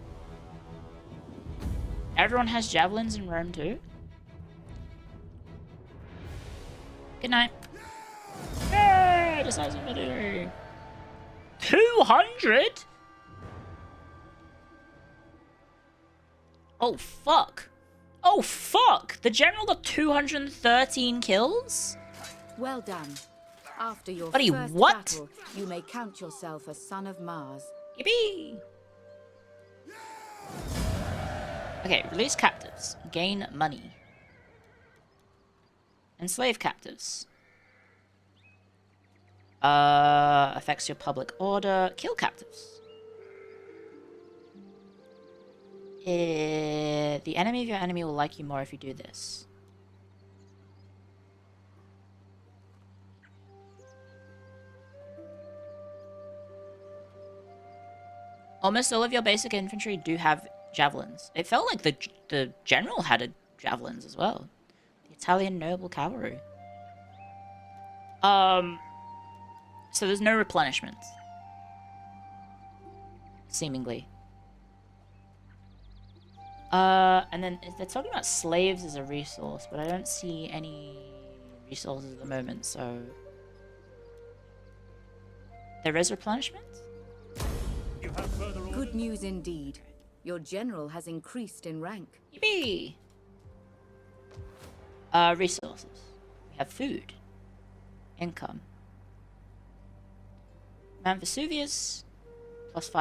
Everyone has javelins in Rome too? Good night. Yeah! Decisive victory. 200? Oh, fuck. Oh, fuck! The general got 213 kills? Well done. After your Buddy, first what? battle, you may count yourself a son of Mars. Yippee! Okay, release captives. Gain money. Enslave captives. Affects your public order. Kill captives. The enemy of your enemy will like you more if you do this. Almost all of your basic infantry do have javelins. It felt like the general had javelins as well. The Italian noble cavalry. So there's no replenishment. Seemingly. And then they're talking about slaves as a resource, but I don't see any resources at the moment, so... There is replenishment? Good news indeed. Your general has increased in rank. Yippee! Resources. We have food. Income. Mount Vesuvius. +5